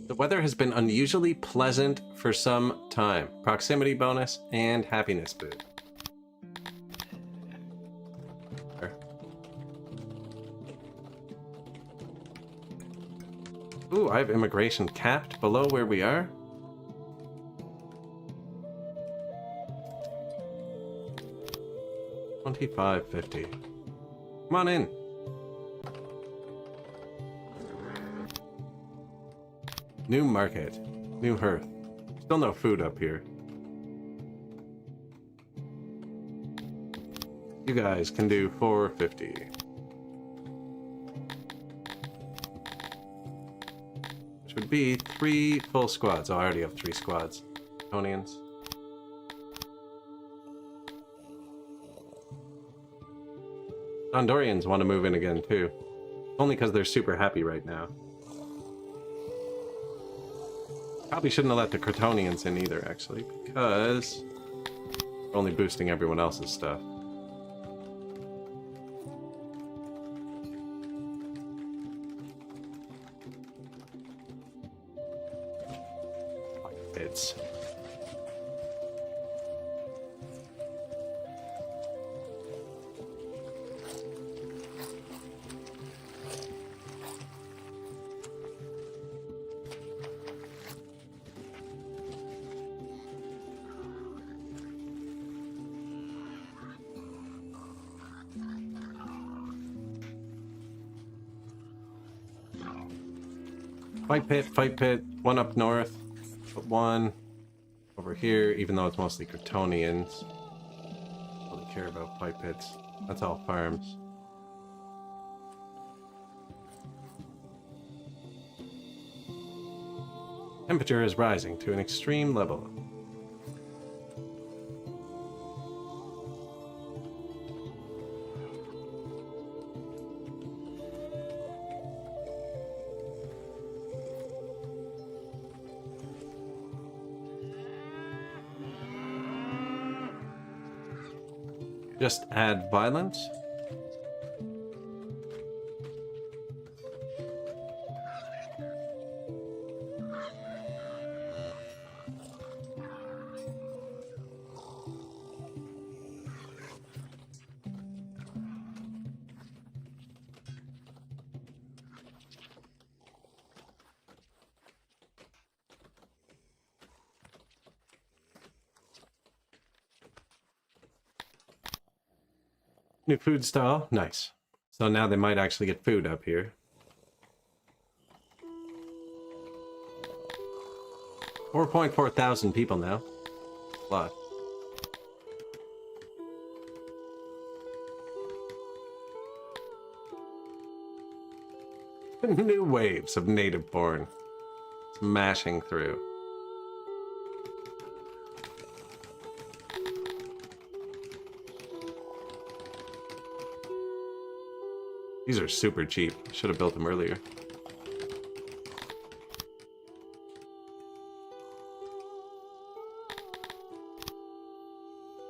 The weather has been unusually pleasant for some time. Proximity bonus and happiness boost. Ooh, I have immigration capped below where we are. $25.50. Come on in. New market. New hearth. Still no food up here. You guys can do $4.50. Would be 3 full squads. Oh, I already have 3 squads. Tonians. Gondorians want to move in again too. Only because they're super happy right now. Probably shouldn't have let the Crotonians in either, actually, because we're only boosting everyone else's stuff. It's fight pit, one up north. Put one over here, even though it's mostly Crotonians. Don't really care about pipe pits. That's all farms. Temperature is rising to an extreme level. Just add violence. New food style, nice. So now they might actually get food up here. 4.4 thousand people now. A lot. New waves of native born smashing through. These are super cheap. Should have built them earlier.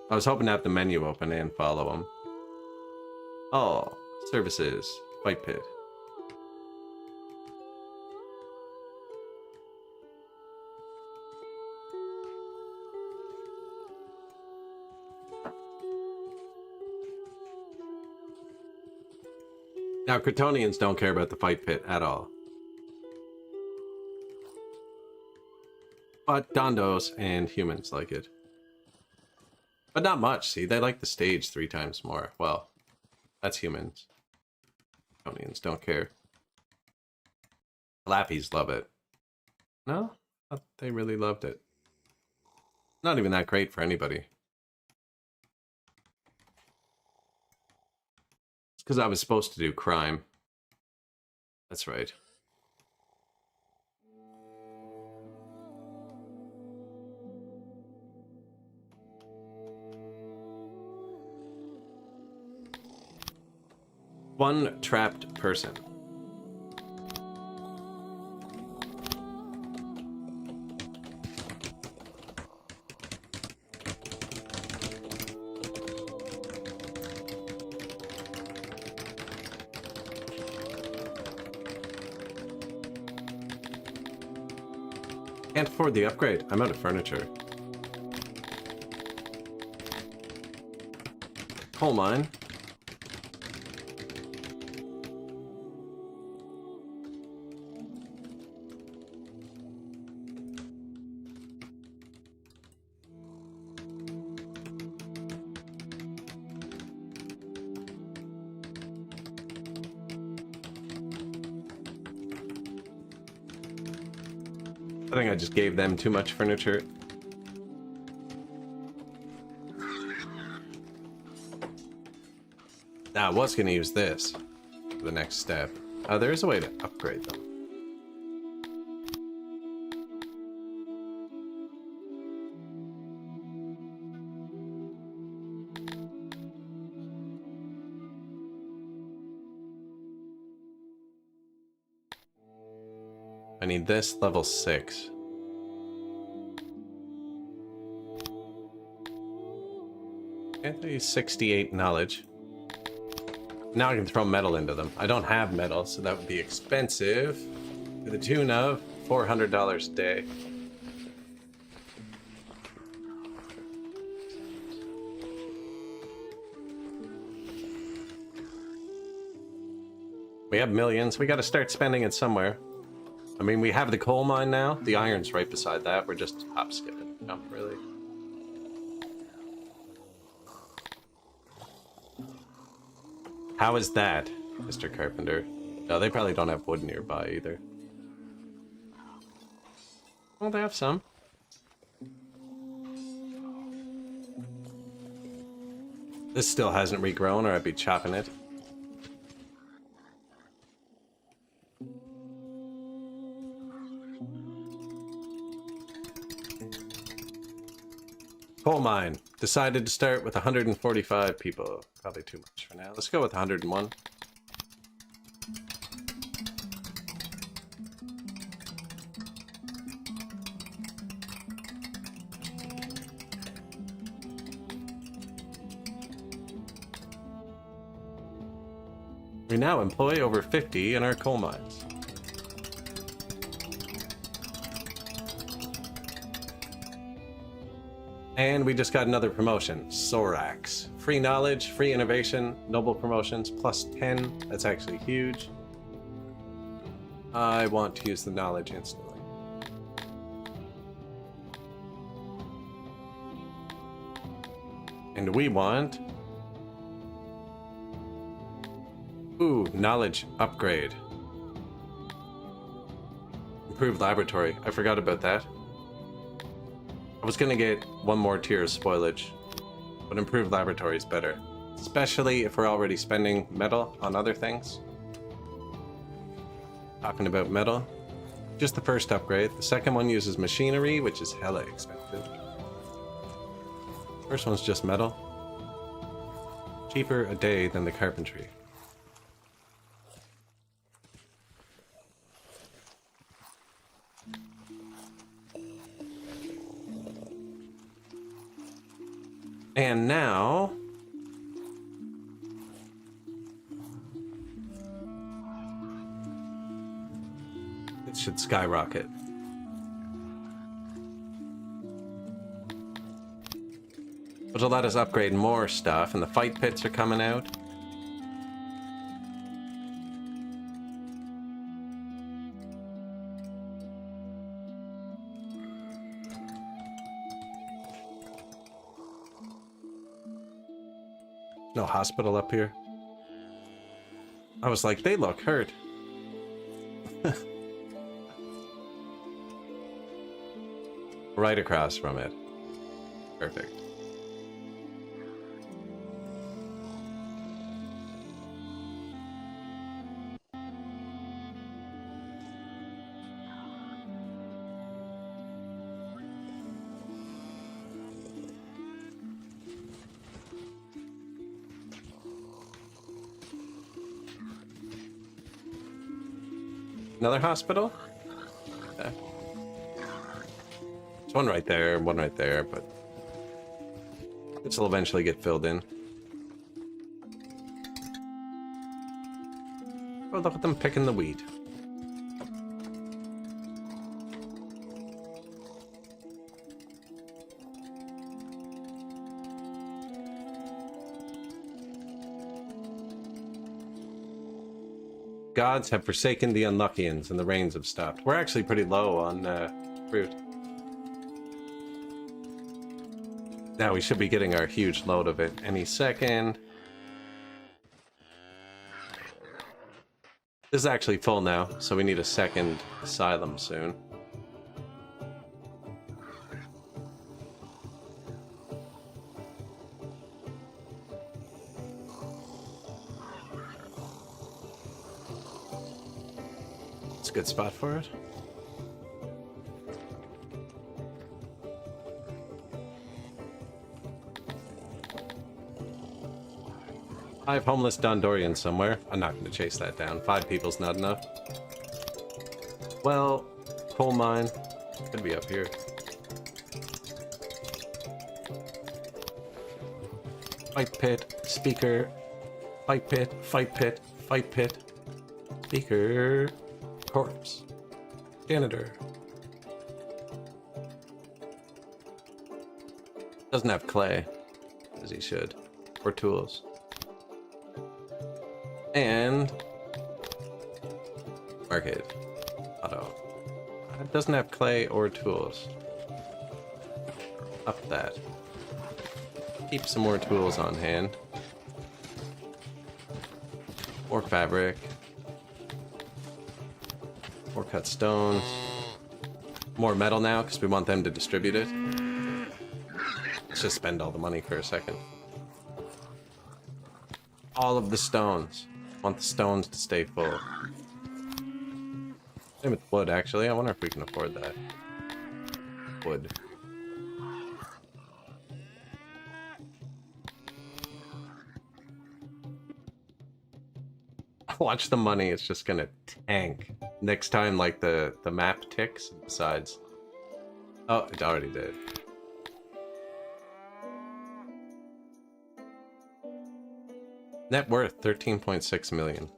I was hoping to have the menu open and follow them. Oh, services. White pit. Now, Kryptonians don't care about the fight pit at all. But Dondos and humans like it. But not much, see? They like the stage 3 times more. Well, that's humans. Kryptonians don't care. Lappies love it. No? Thought they really loved it. Not even that great for anybody. Because I was supposed to do crime. That's right. One trapped person. Can't afford the upgrade. I'm out of furniture. Coal mine. I think I just gave them too much furniture. Now, I was going to use this for the next step. There is a way to upgrade them. I need this level 6. Okay, 68 knowledge. Now I can throw metal into them. I don't have metal, so that would be expensive. To the tune of $400 a day. We have millions. We got to start spending it somewhere. I mean, we have the coal mine now. The iron's right beside that. We're just hop skipping. Not really. How is that, Mr. Carpenter? No, they probably don't have wood nearby either. Well, they have some. This still hasn't regrown, or I'd be chopping it. Coal mine. Decided to start with 145 people. Probably too much for now. Let's go with 101. We now employ over 50 in our coal mines. And we just got another promotion, Sorax. Free knowledge, free innovation, noble promotions, plus 10. That's actually huge. I want to use the knowledge instantly. And we want... Ooh, knowledge upgrade. Improved laboratory. I forgot about that. was gonna get one more tier of spoilage, but improved laboratory is better. Especially if we're already spending metal on other things. Talking about metal. Just the first upgrade. The second one uses machinery, which is hella expensive. First one's just metal. Cheaper a day than the carpentry. And now... it should skyrocket. Which will let us upgrade more stuff, and the fight pits are coming out. No hospital up here. I was like, they look hurt. Right across from it. Perfect. Another hospital? Okay. There's one right there, but this will eventually get filled in. Oh, look at them picking the wheat. Gods have forsaken the unluckians and the rains have stopped. We're actually pretty low on fruit. Now we should be getting our huge load of it any second. This is actually full now, so we need a second asylum soon. It's a good spot for it. I have homeless Dondorians somewhere. I'm not going to chase that down. 5 people's not enough. Well, coal mine. Could be up here. Fight pit. Speaker. Fight pit. Fight pit. Fight pit. Speaker. Corpse. Janitor. Doesn't have clay. As he should. Or tools. And market auto. It doesn't have clay or tools. Up that. Keep some more tools on hand. More fabric. More cut stones. More metal now because we want them to distribute it. Let's just spend all the money for a second. All of the stones. Want the stones to stay full. Same with wood, actually. I wonder if we can afford that. Wood. Watch the money. It's just gonna tank. Next time, like, the map ticks. Besides. Oh, it already did. Net worth, 13.6 million.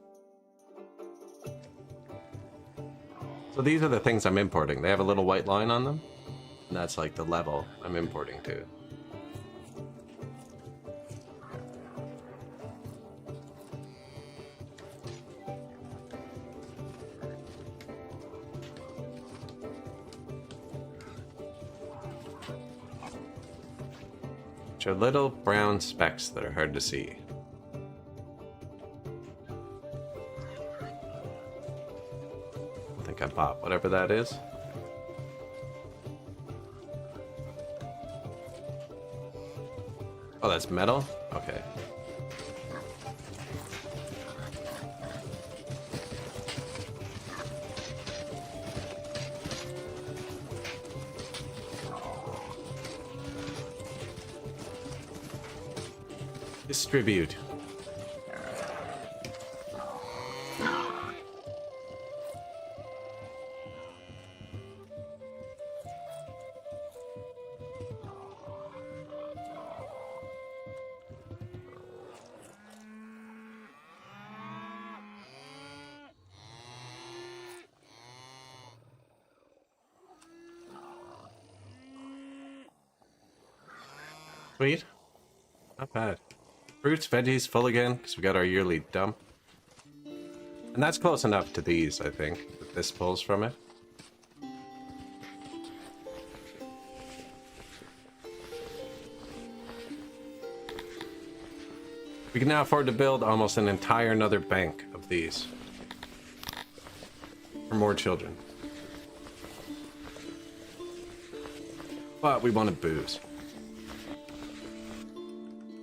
So these are the things I'm importing. They have a little white line on them. And that's like the level I'm importing to. Which are little brown specks that are hard to see. I bought whatever that is. Oh, that's metal? Okay. Distribute. Sweet. Not bad. Fruits, veggies, full again, because we got our yearly dump. And that's close enough to these, I think, that this pulls from it. We can now afford to build almost an entire another bank of these. For more children. But we wanted booze.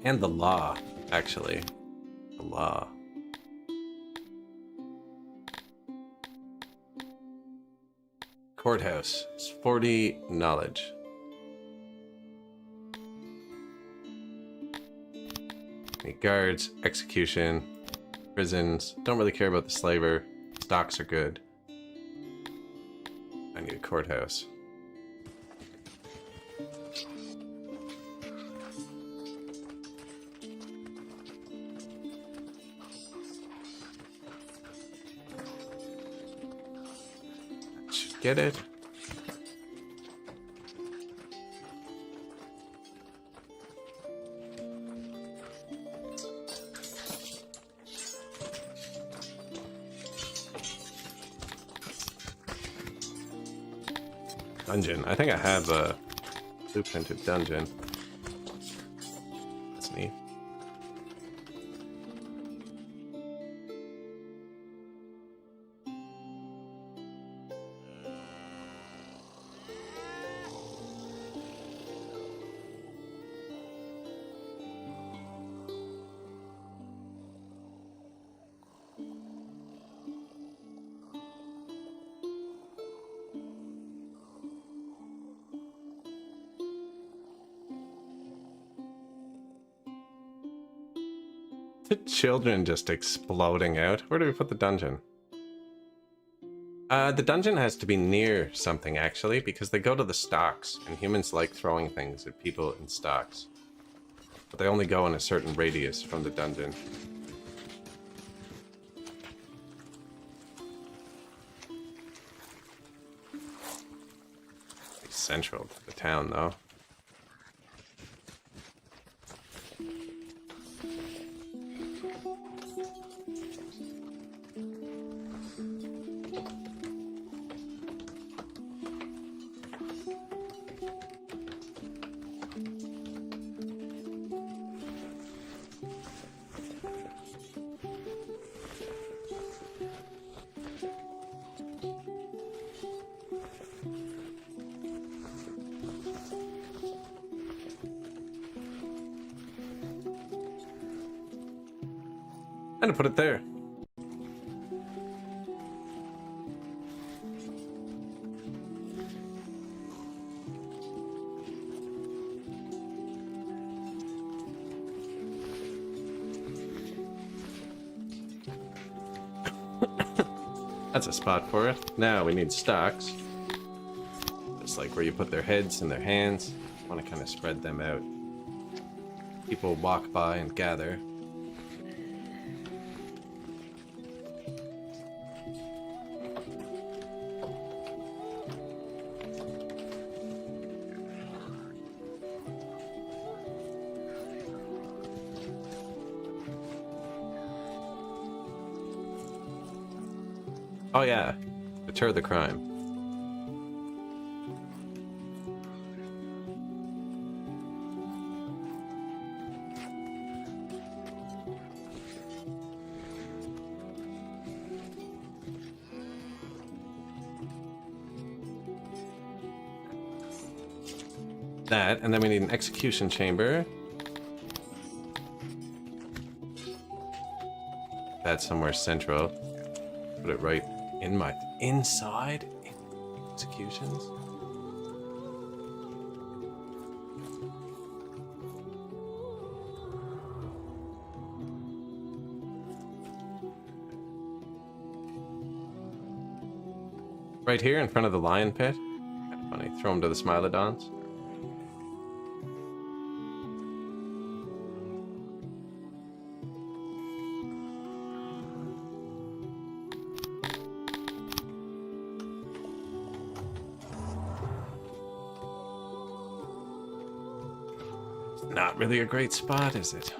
And the law, actually. The law. Courthouse. It's 40 knowledge. Need guards, execution, prisons. Don't really care about the slaver. Stocks are good. I need a courthouse. Should get it. Dungeon. I think I have a blueprinted dungeon. That's neat. The children just exploding out. Where do we put the dungeon? The dungeon has to be near something, actually, because they go to the stocks, and humans like throwing things at people in stocks. But they only go in a certain radius from the dungeon. It's central to the town, though. I'm gonna put it there. That's a spot for it. Now we need stocks. Just like where you put their heads and their hands. Want to kind of spread them out. People walk by and gather. Oh yeah, deter the crime. That, and then we need an execution chamber. that somewhere central. Put it right in my inside executions. Right here in front of the lion pit. Kind of funny. Throw them to the Smilodons. Not really a great spot, is it?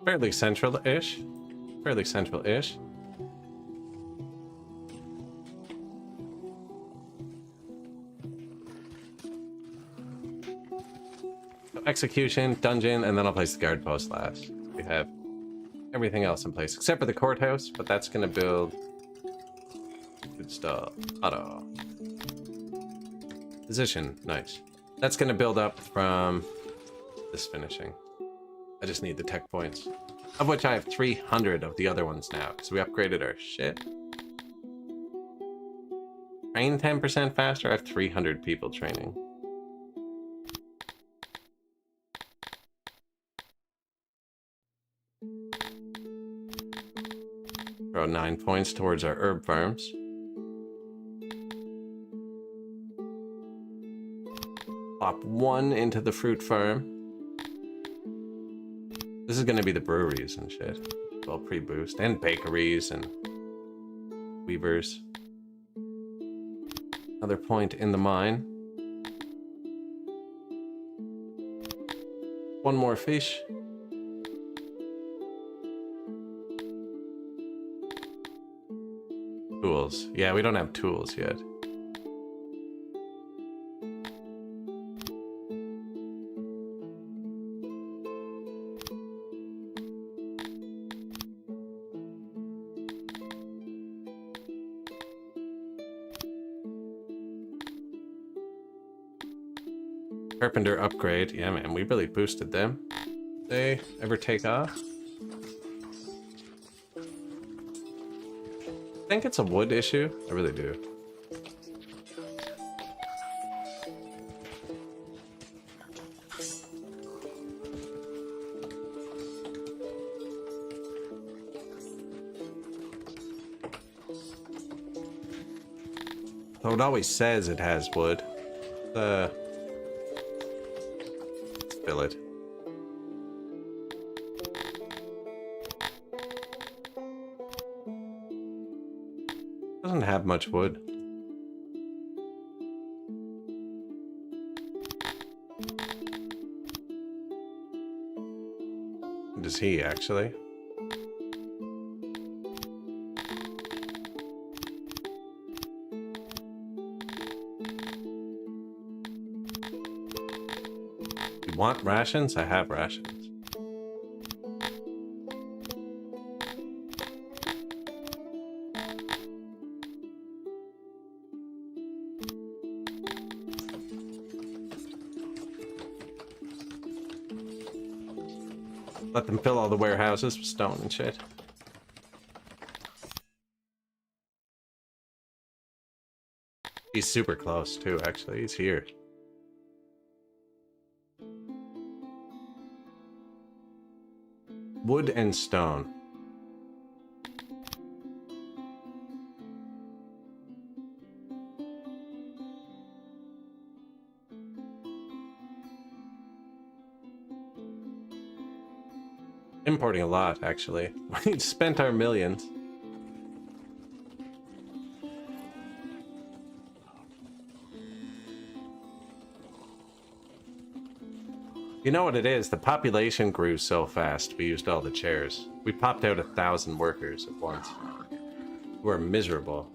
Fairly central-ish. Fairly central-ish. So execution, dungeon, and then I'll place the guard post last. We have everything else in place, except for the courthouse, but that's going to build... Good stuff. Auto. Position. Nice. That's going to build up from this finishing. I just need the tech points, of which I have 300 of the other ones now, because we upgraded our shit. Train 10% faster, I have 300 people training. Throw 9 points towards our herb farms. Plop 1 into the fruit farm. This is going to be the breweries and shit. Well, pre-boost. And bakeries and weavers. Another point in the mine. 1 more fish. Tools. Yeah, we don't have tools yet. Carpenter upgrade. Yeah, man, we really boosted them. They ever take off? I think it's a wood issue. I really do. So it always says it has wood. Let's fill it. Doesn't have much wood. Does he actually? You want rations? I have rations. Let them fill all the warehouses with stone and shit. He's super close too, actually. He's here. Wood and stone. Importing a lot, actually. We spent our millions. You know what it is? The population grew so fast, we used all the chairs. We popped out 1,000 workers at once. We're miserable.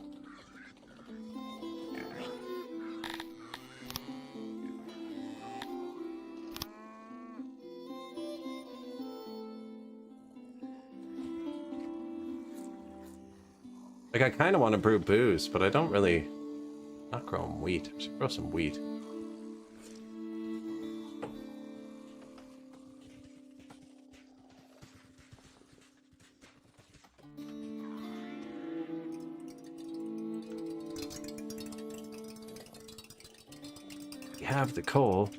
Like, I kind of want to brew booze, but I don't really... Not growing wheat. I should grow some wheat. We have the coal.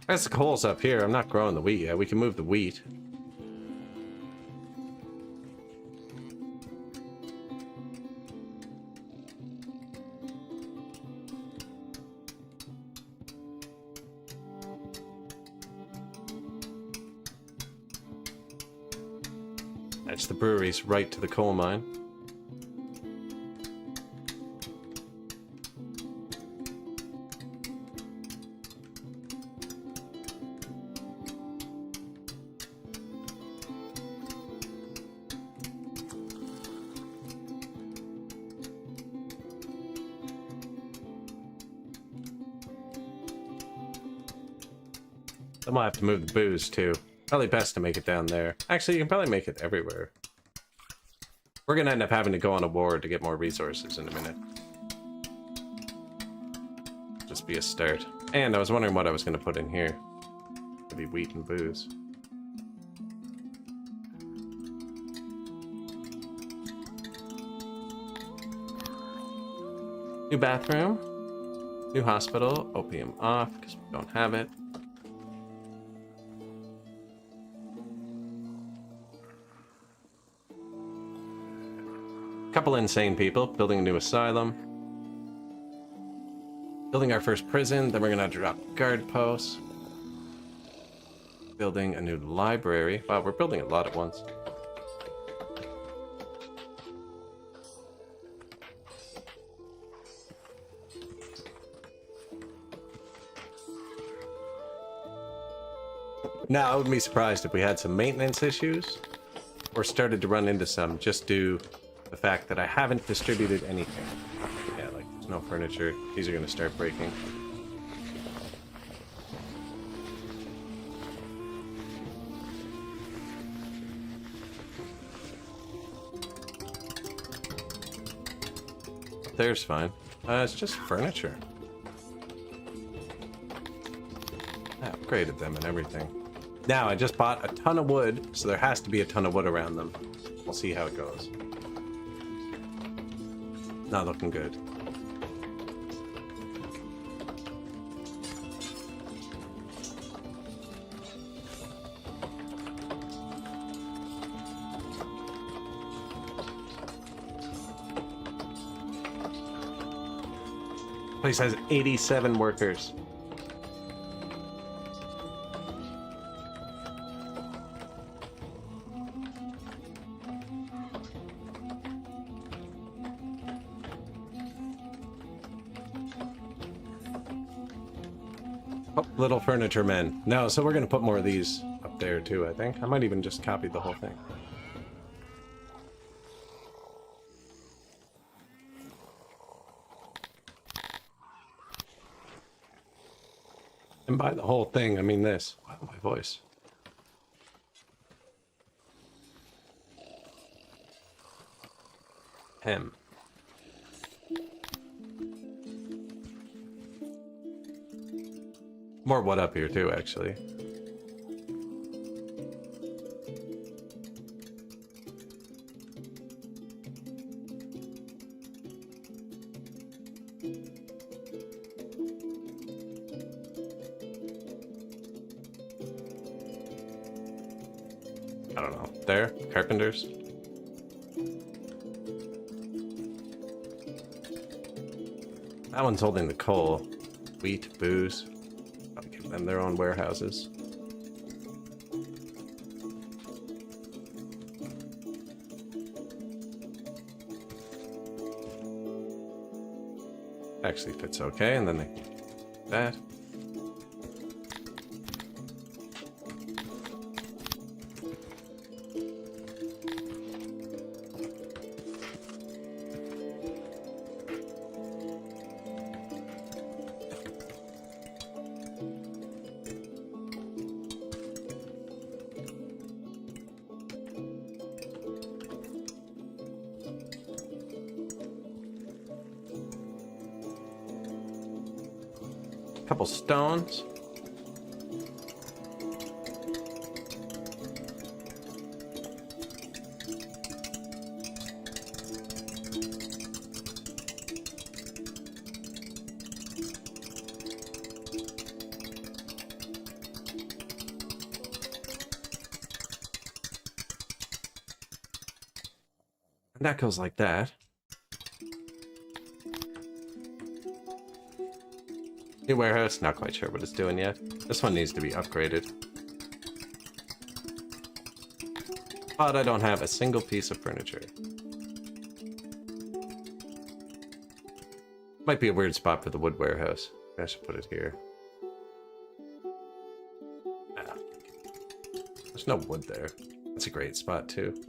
That's the coal's up here. I'm not growing the wheat yet. We can move the wheat. That's the brewery's right to the coal mine. I might have to move the booze too. Probably best to make it down there. Actually, you can probably make it everywhere. We're gonna end up having to go on a war to get more resources in a minute. Just be a start. And I was wondering what I was gonna put in here. It'd be wheat and booze. New bathroom. New hospital. Opium off because we don't have it. Couple insane people building a new asylum, building our first prison, then we're gonna drop guard posts, building a new library. Wow, we're building a lot at once. Now I wouldn't be surprised if we had some maintenance issues or started to run into some just due the fact that I haven't distributed anything. Yeah, like there's no furniture. These are gonna start breaking. There's fine. It's just furniture. I upgraded them and everything. Now I just bought a ton of wood, so there has to be a ton of wood around them. We'll see how it goes. Not looking good. Place has 87 workers. Little furniture men. No, so we're gonna put more of these up there too, I think. I might even just copy the whole thing. And by the whole thing, I mean this. Wow, my voice. Hem. More wood up here too, actually. I don't know. There, carpenters. That one's holding the coal. Wheat, booze. and their own warehouses. Actually fits okay, and then they that. Couple stones. And that goes like that. New warehouse, not quite sure what it's doing yet. This one needs to be upgraded. But I don't have a single piece of furniture. Might be a weird spot for the wood warehouse. I should put it here. Ah. There's no wood there. That's a great spot too.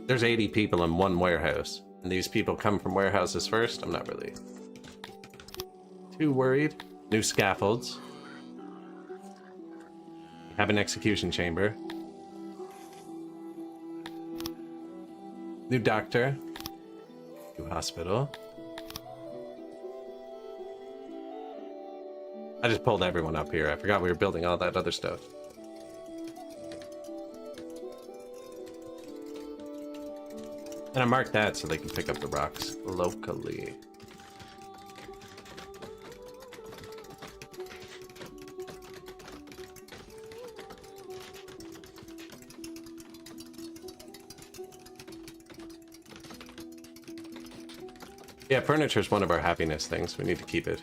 There's 80 people in one warehouse, and these people come from warehouses first. I'm not really too worried. New scaffolds. We have an execution chamber. New doctor. New hospital. I just pulled everyone up here. I forgot we were building all that other stuff. And I marked that so they can pick up the rocks locally. Yeah, furniture is one of our happiness things. We need to keep it.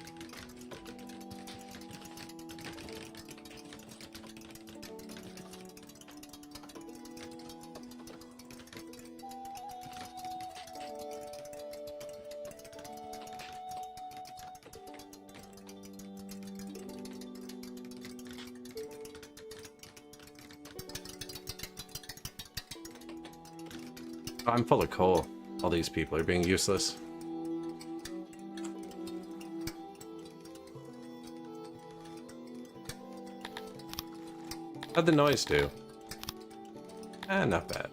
I'm full of coal. All these people are being useless. How'd the noise do? Not bad.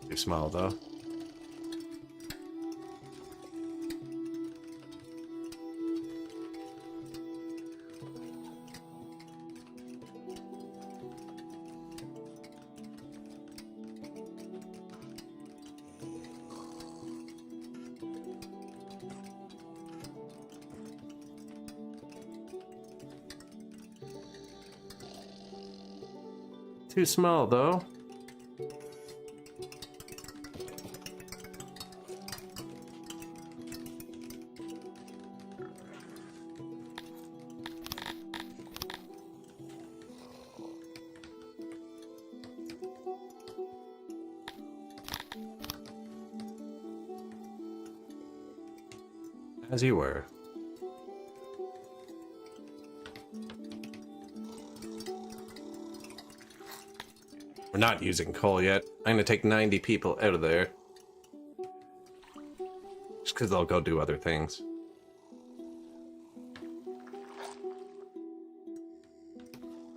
Too small though. Too small though. As you were. We're not using coal yet. I'm gonna take 90 people out of there. Just because they'll go do other things.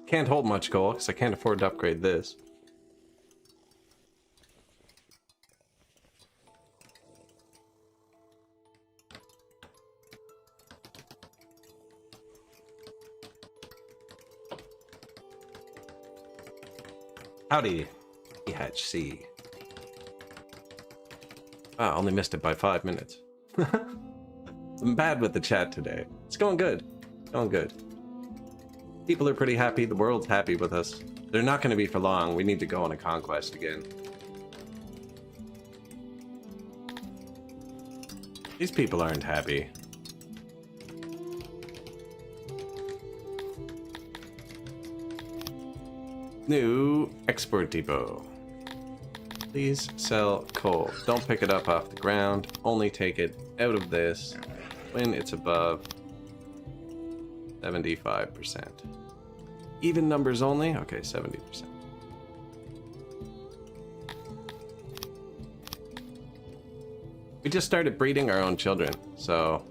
Can't hold much coal because I can't afford to upgrade this. Howdy, EHC. Wow, only missed it by 5 minutes. I'm bad with the chat today. It's going good. Going good. People are pretty happy. The world's happy with us. They're not going to be for long. We need to go on a conquest again. These people aren't happy. New export depot. Please sell coal. Don't pick it up off the ground. Only take it out of this when it's above 75%. Even numbers only? Okay, 70%. We just started breeding our own children, so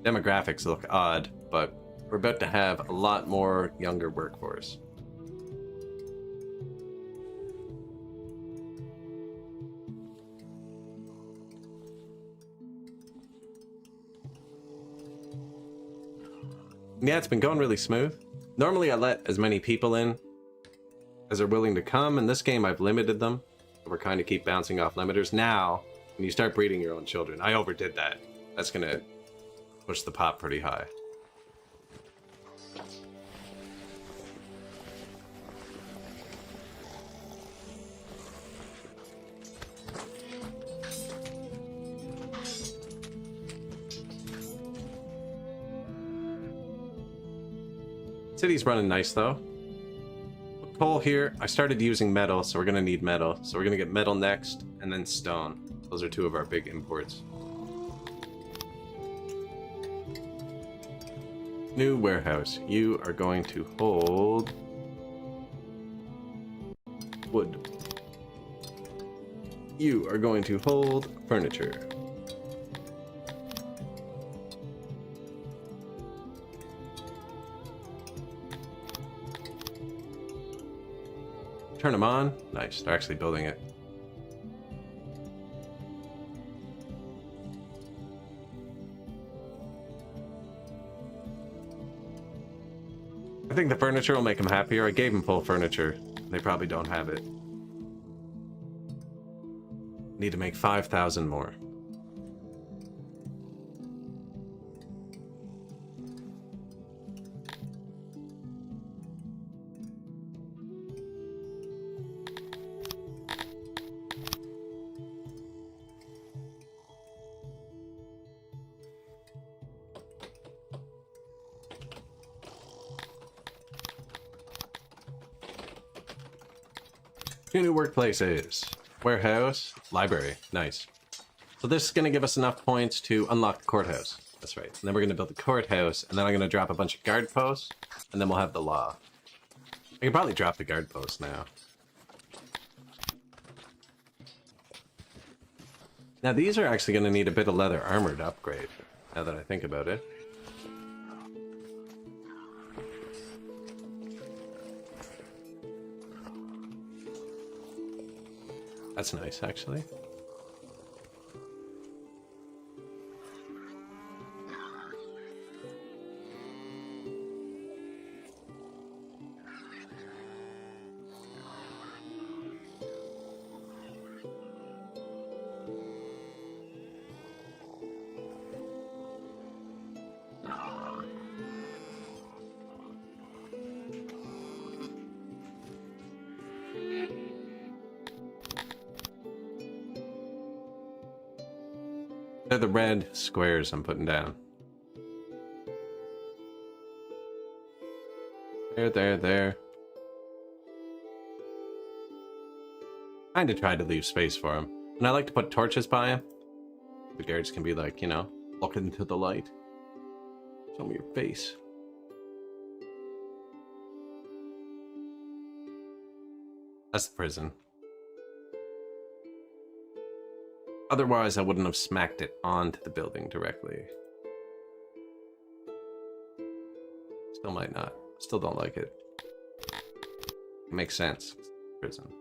demographics look odd, but we're about to have a lot more younger workforce. Yeah, it's been going really smooth. Normally I let as many people in as are willing to come. In this game I've limited them. We're kind of keep bouncing off limiters. Now, when you start breeding your own children, I overdid that. That's gonna push the pop pretty high. City's running nice though. Coal here. I started using metal, so we're gonna need metal. So we're gonna get metal next, and then stone. Those are two of our big imports. New warehouse. You are going to hold wood. You are going to hold furniture. Turn them on. Nice. They're actually building it. I think the furniture will make them happier. I gave them full furniture. They probably don't have it. Need to make 5,000 more. Two new workplaces. Warehouse, library. Nice. So this is going to give us enough points to unlock the courthouse. That's right. And then we're going to build the courthouse, and then I'm going to drop a bunch of guard posts, and then we'll have the law. I can probably drop the guard posts now. Now these are actually going to need a bit of leather armor to upgrade, now that I think about it. That's nice, actually. They're the red squares I'm putting down. There. Kinda tried to leave space for him. And I like to put torches by him. The guards can be like, you know, look into the light. Show me your face. That's the prison. Otherwise, I wouldn't have smacked it onto the building directly. Still might not. Still don't like it. It makes sense. It's prison.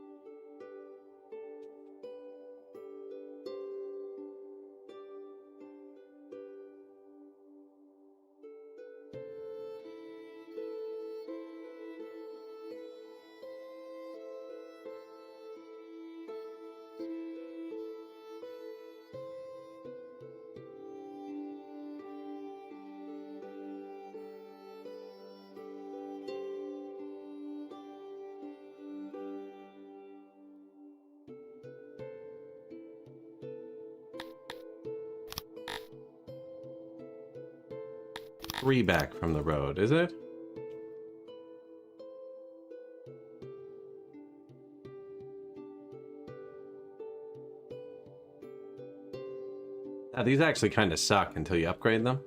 3 back from the road, is it? Now, these actually kind of suck until you upgrade them.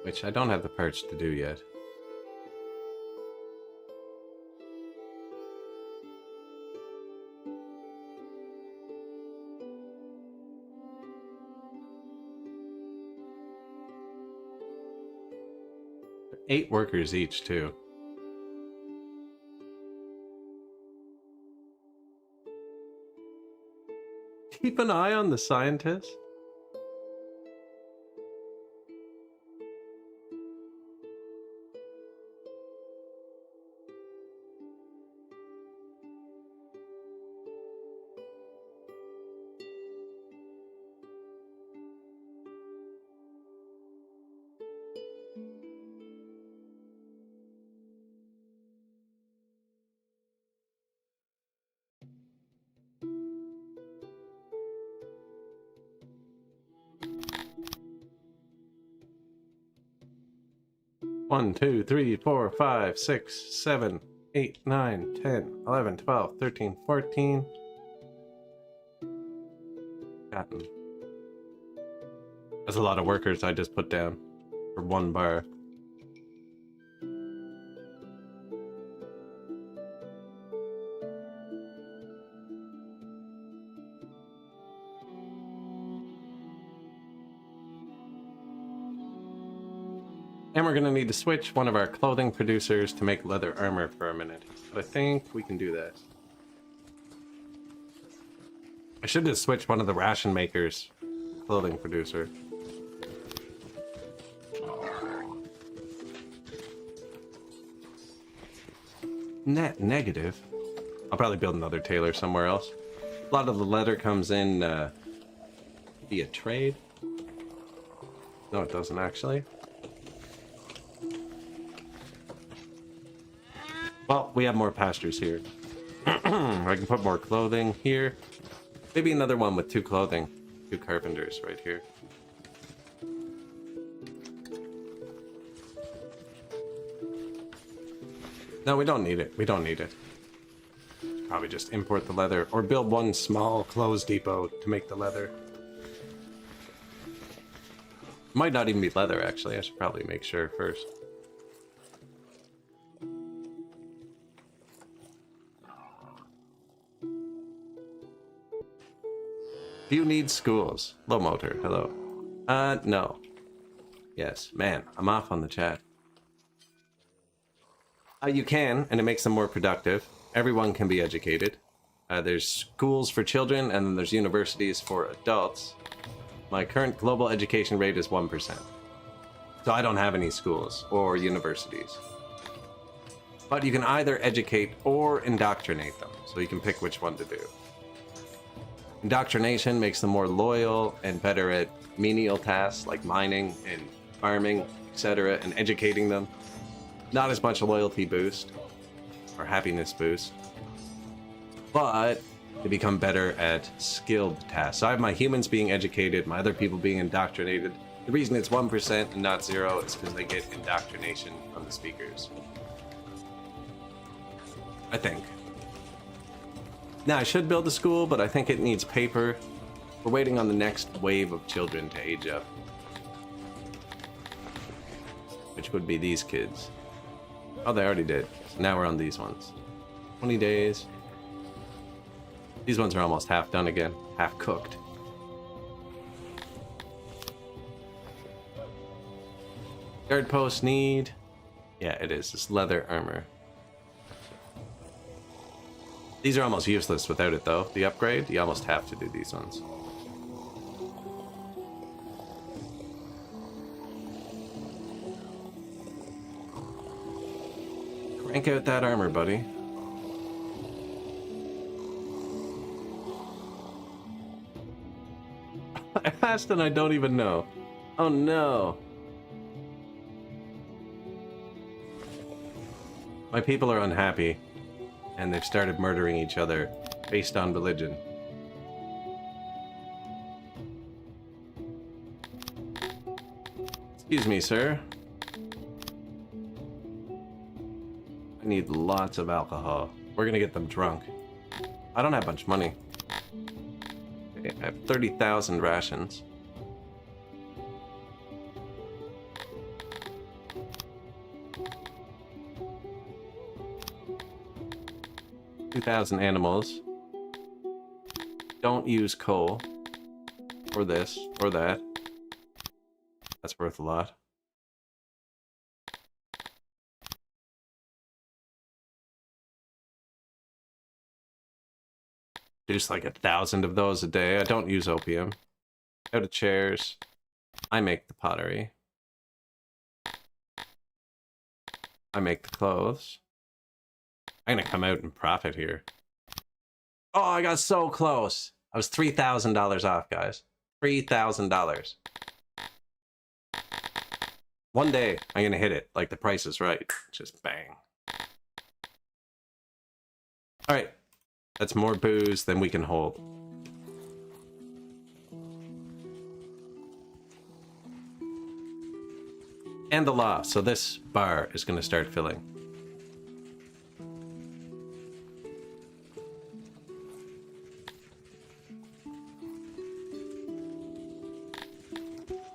Which I don't have the parts to do yet. They're 8 workers each, too. Keep an eye on the scientists. One, 2, 3, 4, 5, 6, 7, 8, 9, 10, 11, 12, 13, 14. Gotten. That's a lot of workers I just put down for 1 bar. And we're gonna need to switch one of our clothing producers to make leather armor for a minute. But I think we can do that. I should just switch one of the ration makers, clothing producer. Net negative. I'll probably build another tailor somewhere else. A lot of the leather comes in via trade. No, it doesn't actually. Well, we have more pastures here. I can put more clothing here. Maybe another one with 2 clothing. 2 carpenters right here. No, we don't need it. We don't need it. Probably just import the leather or build one small clothes depot to make the leather. Might not even be leather, actually. I should probably make sure first. Do you need schools? Low motor, hello. No. Yes, man, I'm off on the chat. You can, and it makes them more productive. Everyone can be educated. There's schools for children, and then there's universities for adults. My current global education rate is 1%. So I don't have any schools or universities. But you can either educate or indoctrinate them, so you can pick which one to do. Indoctrination makes them more loyal and better at menial tasks like mining and farming, etc., and educating them. Not as much a loyalty boost or happiness boost, but they become better at skilled tasks. So I have my humans being educated, my other people being indoctrinated. The reason it's 1% and not 0 is because they get indoctrination from the speakers. I think. Now, I should build a school, but I think it needs paper. We're waiting on the next wave of children to age up. Which would be these kids. Oh, they already did. So now we're on these ones. 20 days. These ones are almost half done again. Half cooked. Guard posts need... Yeah, it is. It's leather armor. These are almost useless without it, though. The upgrade, you almost have to do these ones. Crank out that armor, buddy. I asked and I don't even know. Oh no. My people are unhappy. And they've started murdering each other based on religion. Excuse me, sir. I need lots of alcohol. We're gonna get them drunk. I don't have much money. Okay, I have 30,000 rations. $2,000 animals. Don't use coal. Or this, or that. That's worth a lot. Just like 1,000 of those a day. I don't use opium. Out of chairs. I make the pottery. I make the clothes. I'm gonna come out and profit here. Oh, I got so close. I was $3,000 off, guys. $3,000. One day, I'm gonna hit it. Like the Price is Right. Just bang. Alright. That's more booze than we can hold. And the law. So this bar is gonna start filling.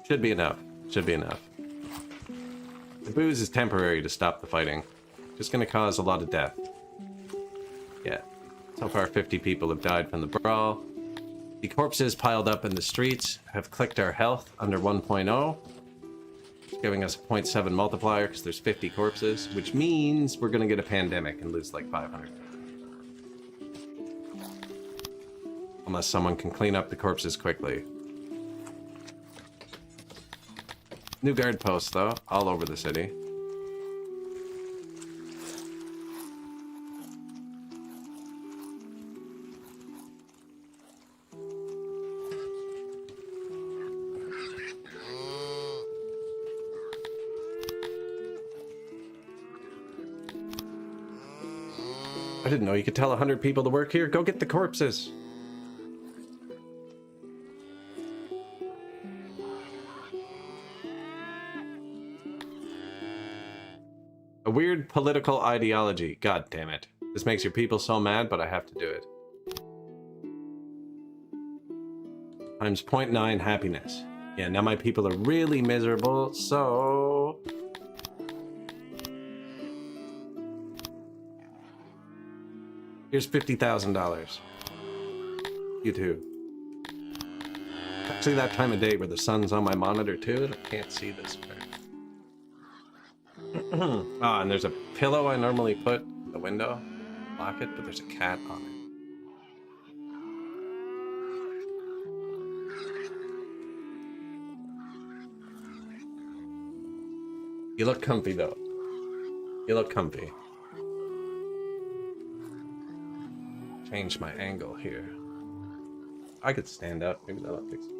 Should be enough. Should be enough. The booze is temporary to stop the fighting. Just gonna cause a lot of death. Yeah. So far, 50 people have died from the brawl. The corpses piled up in the streets have clicked our health under 1.0. It's giving us a 0.7 multiplier because there's 50 corpses, which means we're gonna get a pandemic and lose like 500. Unless someone can clean up the corpses quickly. New guard posts, though, all over the city. I didn't know you could tell 100 people to work here. Go get the corpses. A weird political ideology. God damn it. This makes your people so mad, but I have to do it. Times 0.9 happiness. Yeah, now my people are really miserable, so... Here's $50,000. You too. Actually, that time of day where the sun's on my monitor too, and I can't see this part. Ah, and there's a pillow I normally put in the window. Lock it, but there's a cat on it. You look comfy though. You look comfy. Change my angle here. I could stand up. Maybe that'll fix it.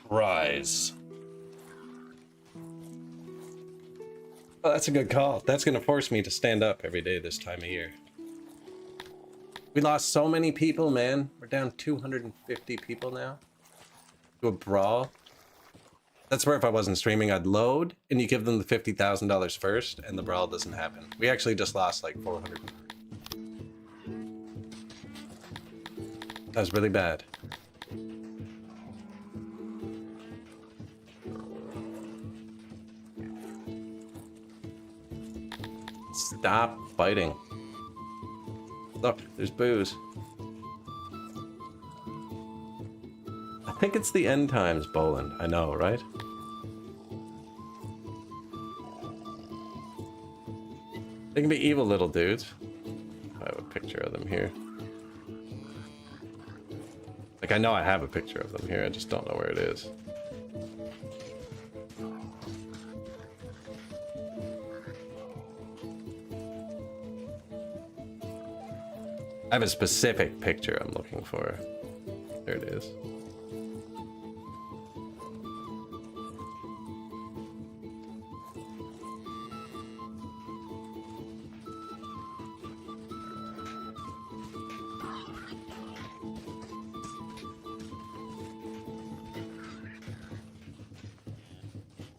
Rise. Oh, that's a good call. That's going to force me to stand up every day this time of year. We lost so many people, man. We're down 250 people now. To a brawl. That's where if I wasn't streaming, I'd load, and you give them the $50,000 first, and the brawl doesn't happen. We actually just lost like 400. That was really bad. Stop fighting. Look, there's booze. I think it's the end times, Boland. I know, right? They can be evil little dudes. I have a picture of them here. Like, I know I have a picture of them here, I just don't know where it is. I have a specific picture I'm looking for. There it is.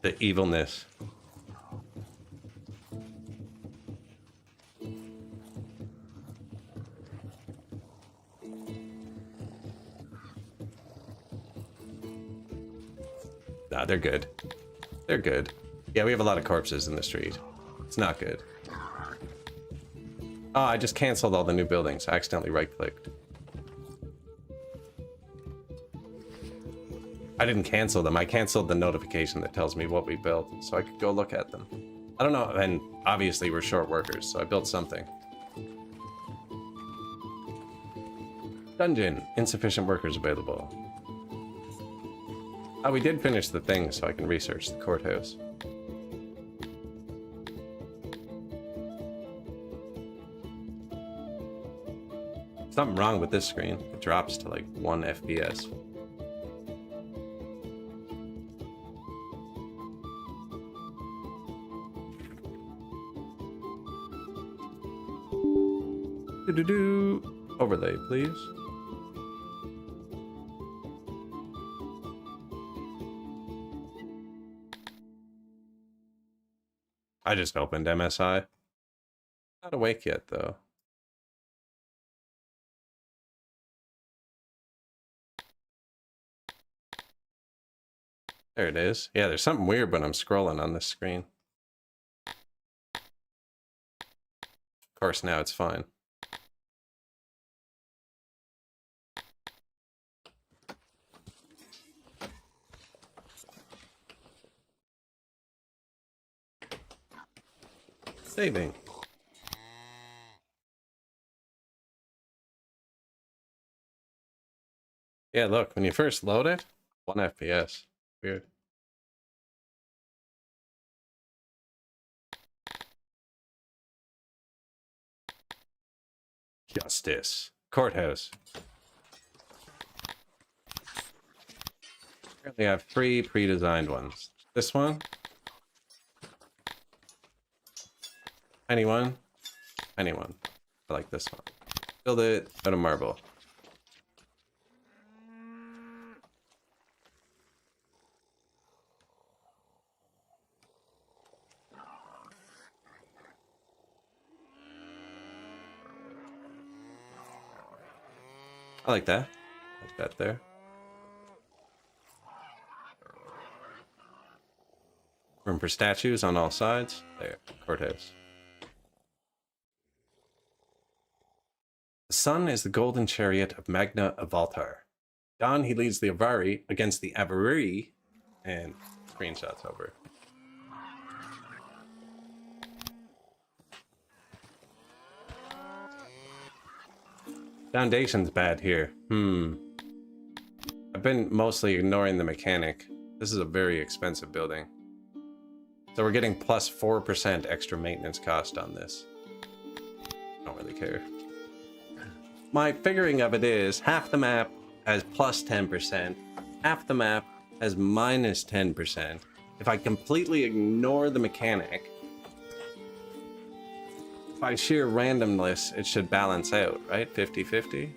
The evilness. Nah, they're good. They're good. Yeah, we have a lot of corpses in the street. It's not good. Oh, I just canceled all the new buildings. I accidentally right-clicked. I didn't cancel them. I canceled the notification that tells me what we built, so I could go look at them. I don't know, and obviously we're short workers, so I built something. Dungeon. Insufficient workers available. Oh, we did finish the thing, so I can research the courthouse. Something wrong with this screen. It drops to like 1 FPS. Do-do-do. Overlay, please. I just opened MSI. Not awake yet, though. There it is. Yeah, there's something weird when I'm scrolling on this screen. Of course, now it's fine. Saving. Yeah, look, when you first load it, 1 FPS. Weird. Justice. Courthouse. Apparently I have 3 pre-designed ones. This one. Anyone? Anyone. I like this one. Build it out of marble. I like that. I like that there. Room for statues on all sides. There. Courthouse. The sun is the golden chariot of Magna Avaltar. Dawn, he leads the Avari against the Avari, and screenshots over. Foundation's bad here. I've been mostly ignoring the mechanic. This is a very expensive building. So we're getting plus 4% extra maintenance cost on this. I don't really care. My figuring of it is half the map has plus 10%, half the map has minus 10%. If I completely ignore the mechanic, by sheer randomness, it should balance out, right? 50-50.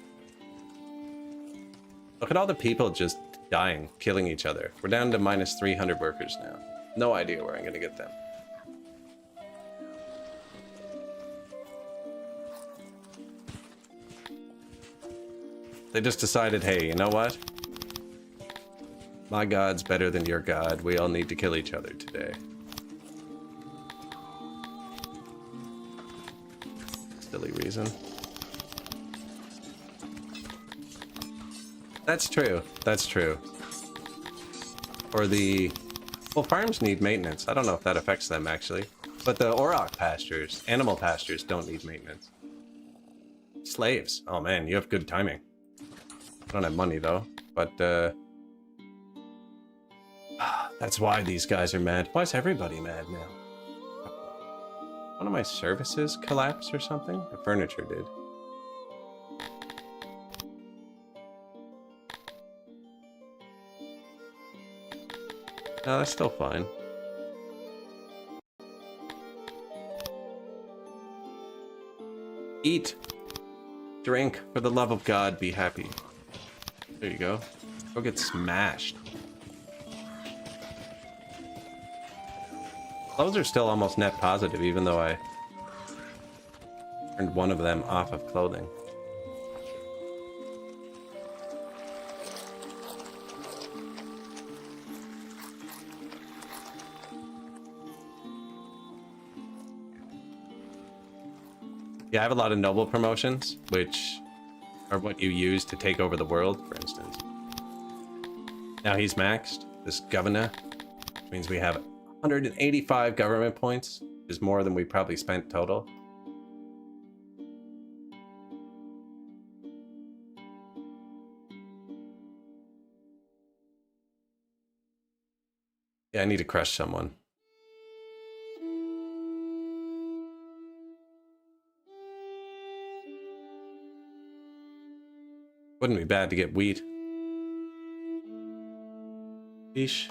Look at all the people just dying, killing each other. We're down to minus 300 workers now. No idea where I'm gonna get them. They just decided, hey, you know what? My god's better than your god. We all need to kill each other today. Silly reason. That's true. That's true. Or the... Well, farms need maintenance. I don't know if that affects them, actually. But the Auroch pastures, animal pastures, don't need maintenance. Slaves. Oh, man, you have good timing. I don't have money, though. But, that's why these guys are mad. Why is everybody mad now? One of my services collapsed or something? The furniture did. No, that's still fine. Eat. Drink. For the love of God, be happy. There you go. Go get smashed. Those are still almost net positive, even though I turned one of them off of clothing. Yeah, I have a lot of noble promotions, which are what you use to take over the world, for instance. Now he's maxed, this governor, which means we have 185 government points, which is more than we probably spent total. Yeah, I need to crush someone. Wouldn't be bad to get wheat. Yeesh.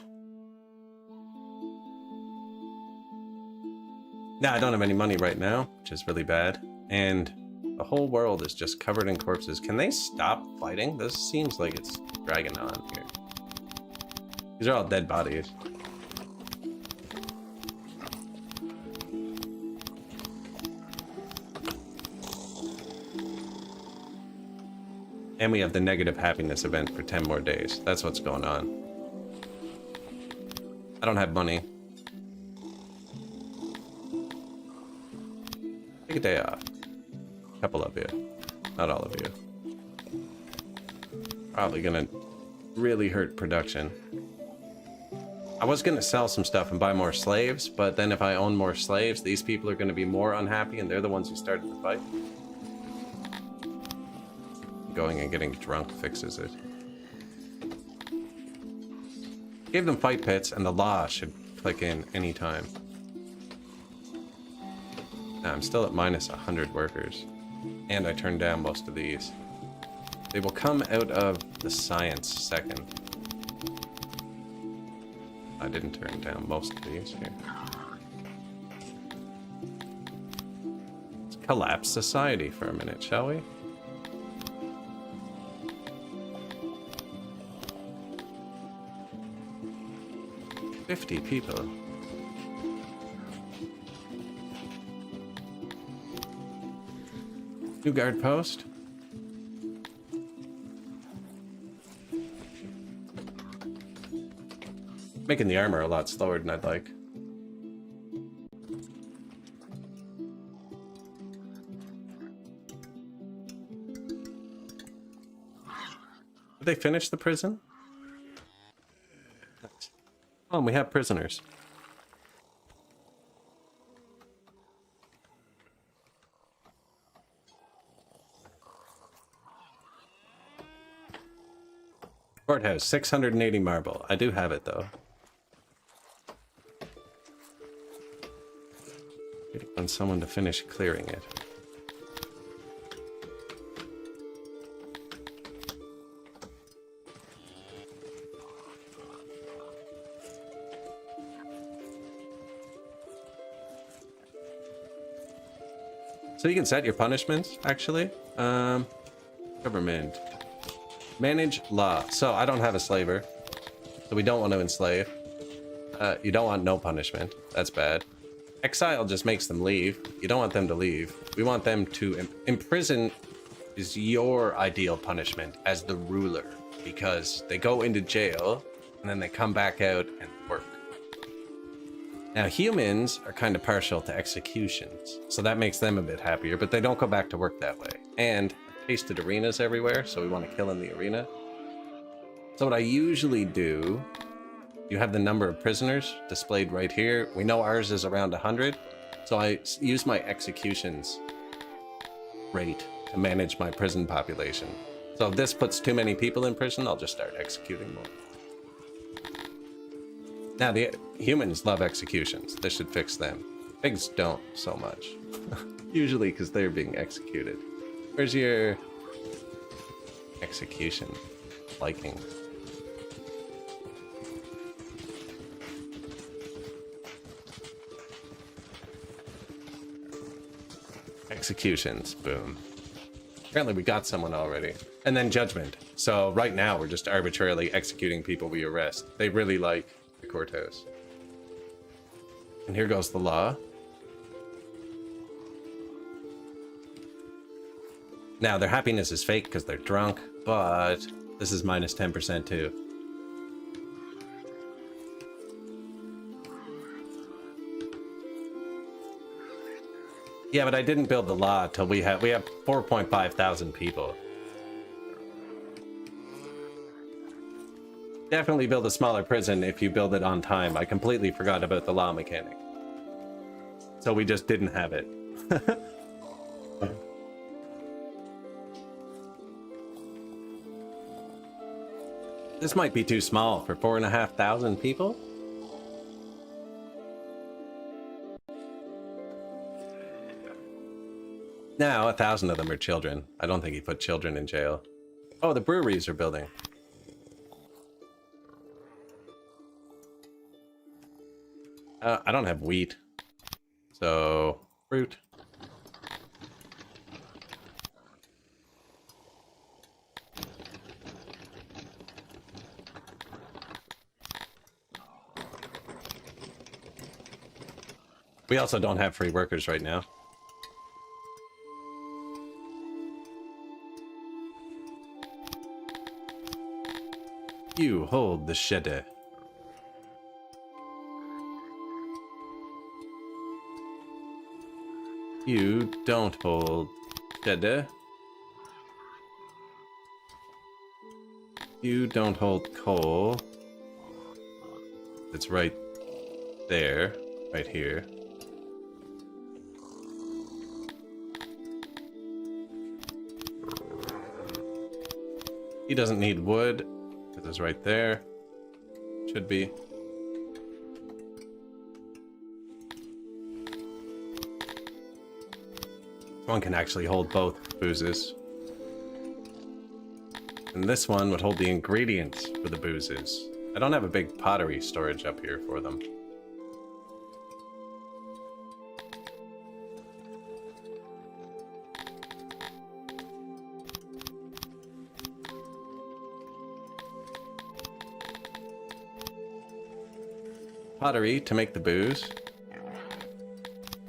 Nah, I don't have any money right now, which is really bad. And the whole world is just covered in corpses. Can they stop fighting? This seems like it's dragging on here. These are all dead bodies. And we have the negative happiness event for 10 more days. That's what's going on. I don't have money. Take a day off. A couple of you. Not all of you. Probably gonna really hurt production. I was gonna sell some stuff and buy more slaves, but then if I own more slaves, these people are gonna be more unhappy and they're the ones who started the fight. Going and getting drunk fixes it. Gave them fight pits, and the law should click in anytime. Now, I'm still at minus 100 workers, and I turned down most of these. They will come out of the science second. I didn't turn down most of these here. Let's collapse society for a minute, shall we? $50 people. New guard post. Making the armor a lot slower than I'd like. Did they finish the prison? Oh, and we have prisoners. Courthouse, 680 marble. I do have it, though. Waiting on someone to finish clearing it. So you can set your punishments, actually. Government. Manage law. So I don't have a slaver. So we don't want to enslave. You don't want no punishment. That's bad. Exile just makes them leave. You don't want them to leave. We want them to... Imprison is your ideal punishment as the ruler. Because they go into jail, and then they come back out and work. Now, humans are kind of partial to executions, so that makes them a bit happier, but they don't go back to work that way. And I've pasted arenas everywhere, so we want to kill in the arena. So what I usually do, you have the number of prisoners displayed right here. We know ours is around 100, so I use my executions rate to manage my prison population. So if this puts too many people in prison, I'll just start executing more. Now, the humans love executions. This should fix them. Pigs don't so much. Usually because they're being executed. Where's your execution liking? Executions, boom. Apparently we got someone already. And then judgment. So right now we're just arbitrarily executing people we arrest. They really like the courthouse. And here goes the law. Now, their happiness is fake because they're drunk, but this is minus 10% too. Yeah, but I didn't build the law till we have 4.5 thousand people. Definitely build a smaller prison if you build it on time. I completely forgot about the law mechanic. So we just didn't have it. This might be too small for 4,500 people. Now, 1,000 of them are children. I don't think he put children in jail. Oh, the breweries are building. I don't have wheat. So, fruit. We also don't have free workers right now. You hold the shedder. You don't hold shedder. You don't hold coal. It's right there, right here. He doesn't need wood, because it's right there. Should be. One can actually hold both boozes. And this one would hold the ingredients for the boozes. I don't have a big pottery storage up here for them. Pottery to make the booze.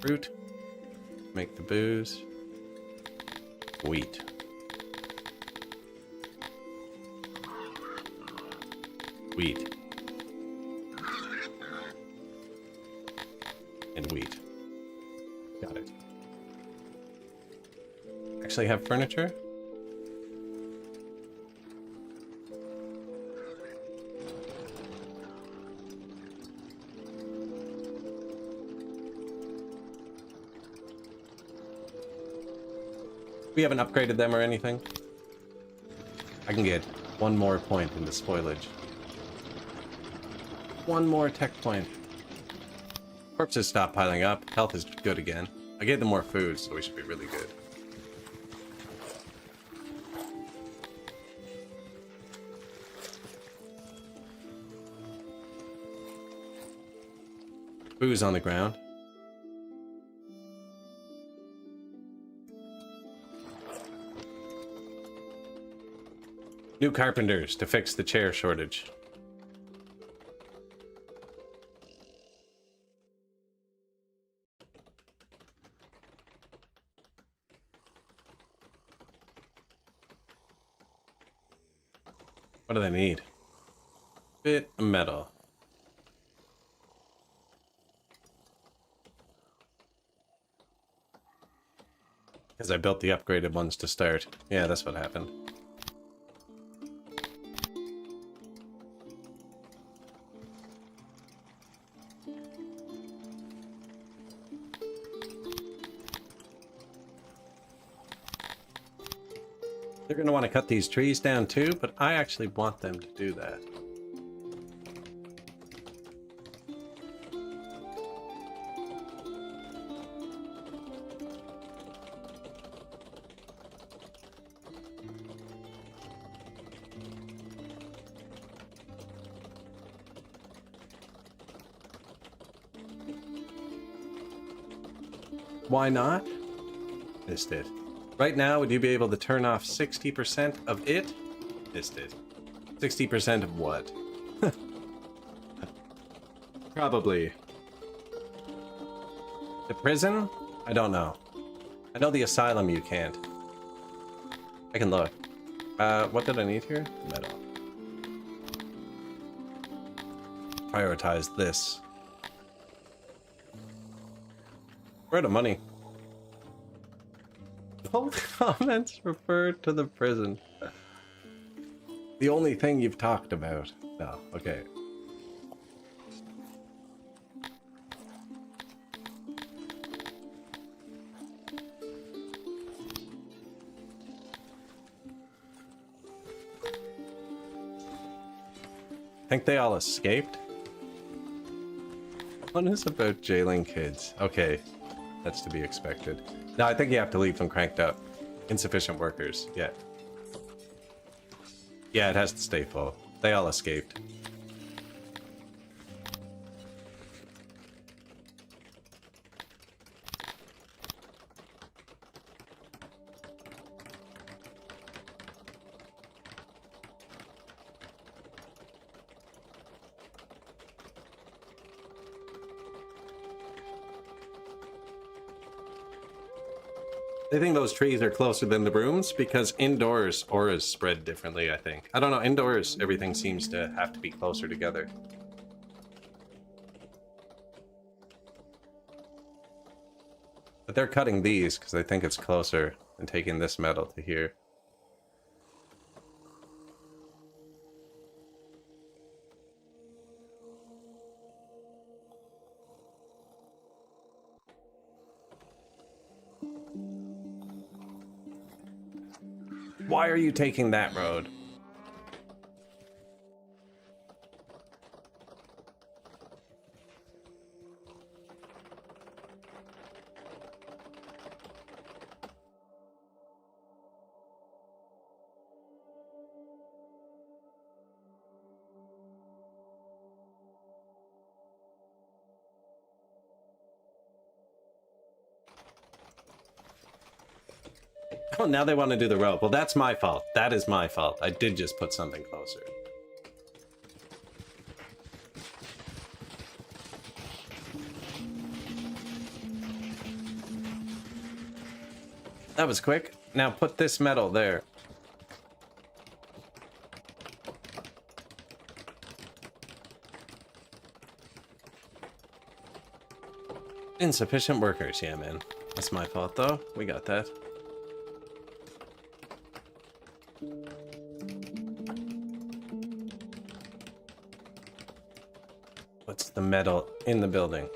Fruit to make the booze. Wheat. Wheat. And wheat. Got it. Actually have furniture? We haven't upgraded them or anything. I can get one more point in the spoilage. One more tech point. Corpses stop piling up. Health is good again. I gave them more food, so we should be really good. Booze on the ground. New carpenters to fix the chair shortage. What do they need? Bit of metal. Because I built the upgraded ones to start. Yeah, that's what happened. They're going to want to cut these trees down too, but I actually want them to do that. Why not? Missed it. Right now, would you be able to turn off 60% of it? Missed it. 60% of what? Probably. The prison? I don't know. I know the asylum you can't. I can look. What did I need here? Metal. Prioritize this. We're out of money. Both comments refer to the prison. The only thing you've talked about. No, okay. Think they all escaped? One is about jailing kids. Okay, that's to be expected. No, I think you have to leave them cranked up. Insufficient workers, yeah. Yeah, it has to stay full. They all escaped. I think those trees are closer than the rooms because indoors auras spread differently, I think. I don't know, indoors everything seems to have to be closer together. But they're cutting these because they think it's closer and taking this metal to here. Why are you taking that road? Oh, now they want to do the rope. Well, that's my fault. That is my fault. I did just put something closer. That was quick. Now put this metal there. Insufficient workers. Yeah, man. That's my fault, though. We got that. What's the metal in the building?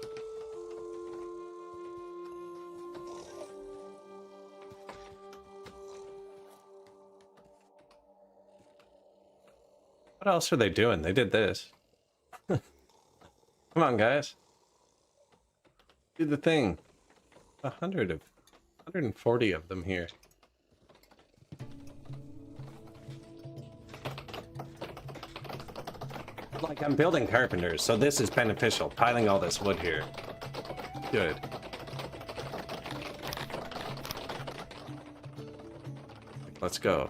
What else are they doing? They did this. Come on, guys. Do the thing. 140 of them here. Like, I'm building carpenters, so this is beneficial. Piling all this wood here. Good. Let's go.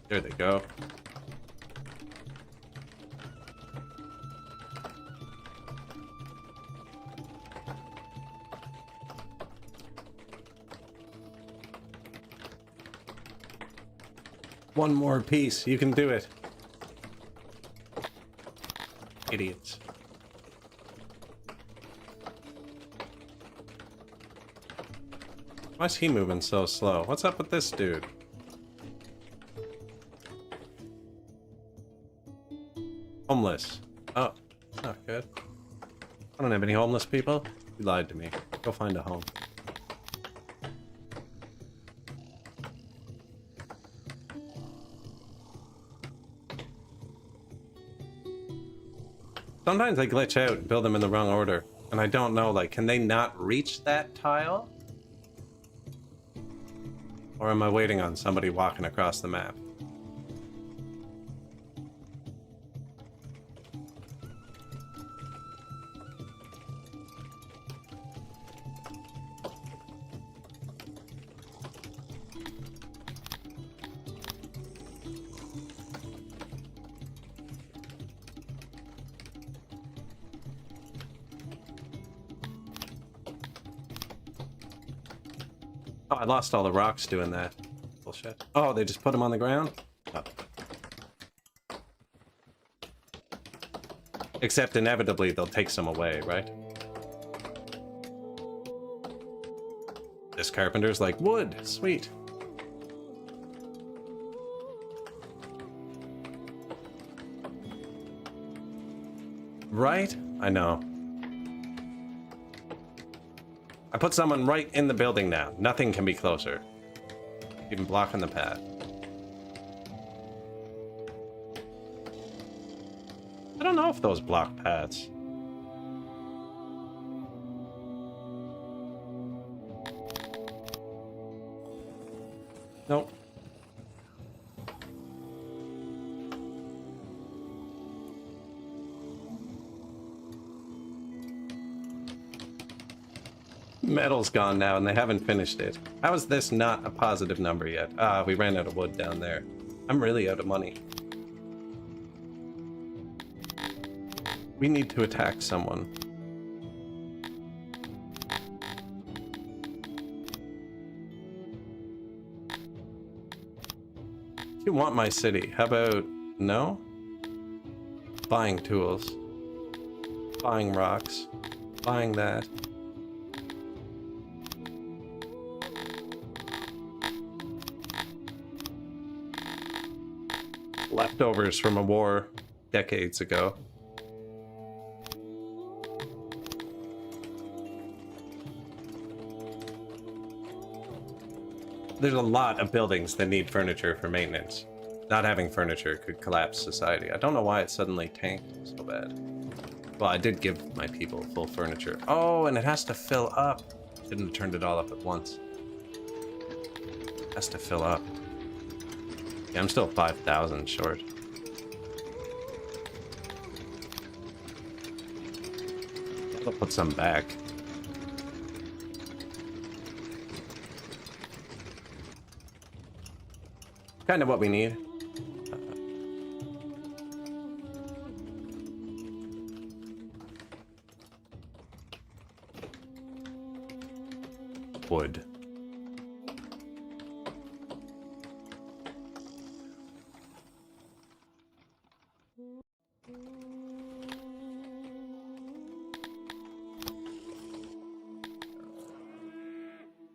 There they go. One more piece. You can do it. Idiots. Why is he moving so slow? What's up with this dude? Homeless. Oh, that's not good. I don't have any homeless people. You lied to me. Go find a home. Sometimes I glitch out and build them in the wrong order. And I don't know, like, can they not reach that tile? Or am I waiting on somebody walking across the map? Oh, I lost all the rocks doing that. Bullshit. Oh, they just put them on the ground? Oh. Except inevitably they'll take some away, right? This carpenter's like, wood, sweet. Right? I know. I put someone right in the building now. Nothing can be closer. Even blocking the path. I don't know if those block paths. Nope. Metal's gone now and they haven't finished it. How is this not a positive number yet? Ah, we ran out of wood down there. I'm really out of money. We need to attack someone. You want my city. How about no? Buying tools. Buying rocks. Buying that. Leftovers from a war decades ago. There's a lot of buildings that need furniture for maintenance. Not having furniture could collapse society. I don't know why it suddenly tanked so bad. Well, I did give my people full furniture. Oh, and it has to fill up. Shouldn't have turned it all up at once. It has to fill up. Yeah, I'm still 5,000 short. I'll put some back. Kind of what we need. Wood.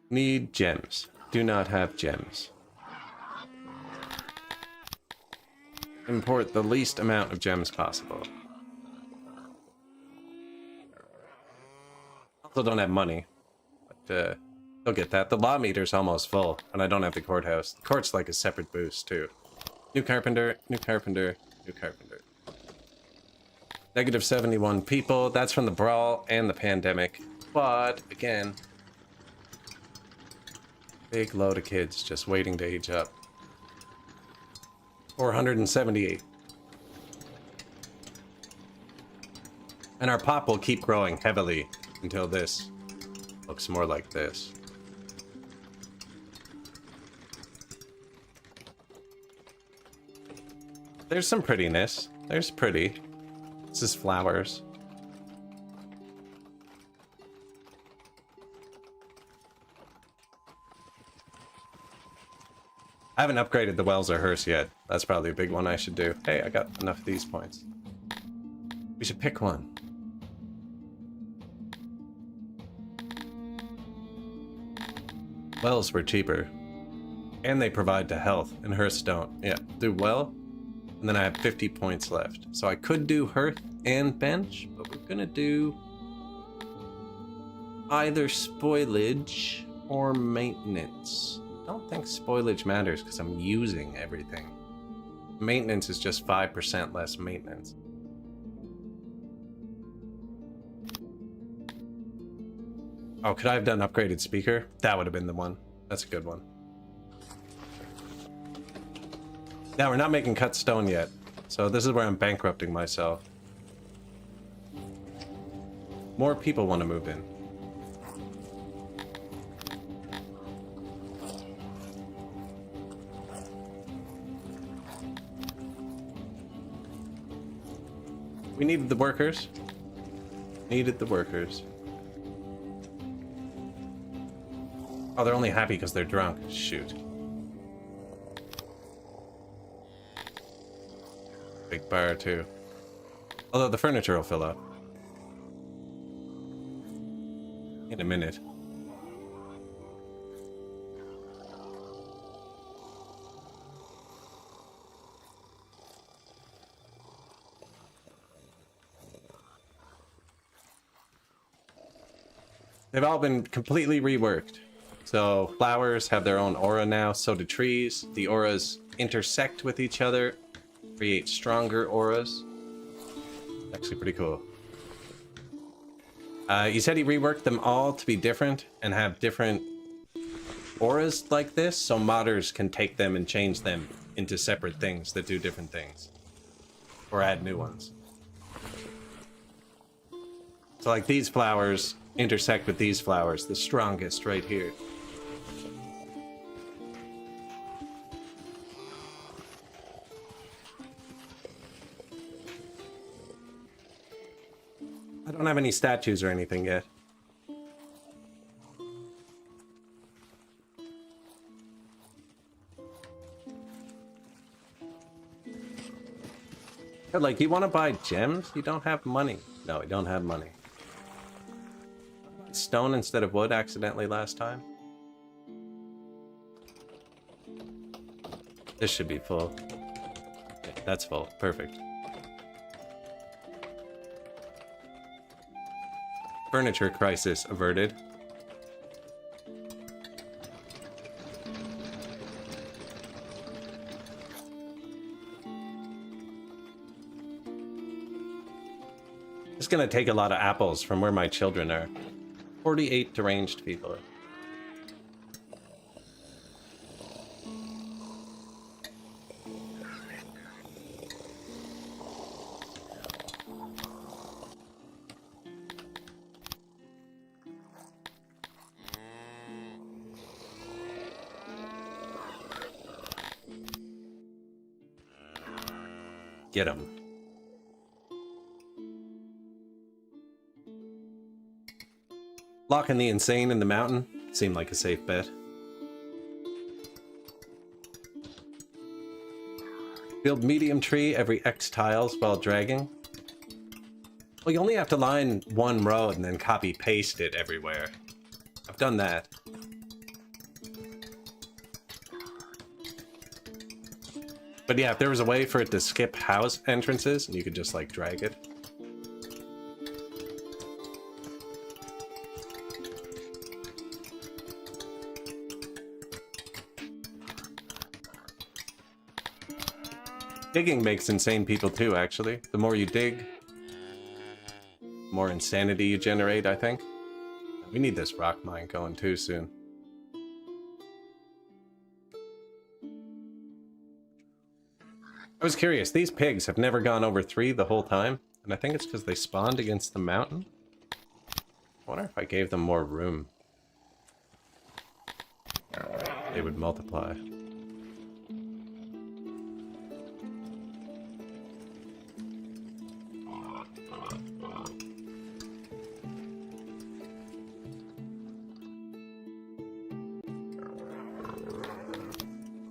Need gems. Do not have gems. Import the least amount of gems possible. Also don't have money. But they'll get that. The law meter's almost full, and I don't have the courthouse. The court's like a separate boost, too. New carpenter, new carpenter, new carpenter. Negative 71 people. That's from the brawl and the pandemic. But, again... big load of kids just waiting to age up. 478. And our pop will keep growing heavily until this looks more like this. There's some prettiness. There's pretty. This is flowers. I haven't upgraded the wells or hearse yet. That's probably a big one I should do. Hey, I got enough of these points. We should pick one. Wells were cheaper. And they provide to health, and hearths don't. Yeah, do well, and then I have 50 points left. So I could do hearth and bench, but we're gonna do either spoilage or maintenance. I don't think spoilage matters because I'm using everything. Maintenance is just 5% less maintenance. Oh, could I have done upgraded speaker? That would have been the one. That's a good one. Now, we're not making cut stone yet. So this is where I'm bankrupting myself. More people want to move in. We needed the workers. Needed the workers. Oh, they're only happy because they're drunk. Shoot. Big bar, too. Although the furniture will fill up. In a minute. They've all been completely reworked. So flowers have their own aura now, so do trees. The auras intersect with each other, create stronger auras. Actually pretty cool. You said he reworked them all to be different and have different auras like this, so modders can take them and change them into separate things that do different things. Or add new ones. So like these flowers intersect with these flowers, the strongest right here. I don't have any statues or anything yet. But like, you want to buy gems? You don't have money. No, you don't have money. Stone instead of wood accidentally last time. This should be full. Okay, that's full. Perfect. Furniture crisis averted. It's gonna take a lot of apples from where my children are. 48 deranged people. Get him. Locking the insane in the mountain seemed like a safe bet. Build medium tree every X tiles while dragging. Well, you only have to line one road and then copy paste it everywhere. I've done that. But yeah, if there was a way for it to skip house entrances, and you could just like drag it. Digging makes insane people too, actually. The more you dig, the more insanity you generate, I think. We need this rock mine going too soon. I was curious, these pigs have never gone over 3 the whole time, and I think it's because they spawned against the mountain. I wonder if I gave them more room. They would multiply.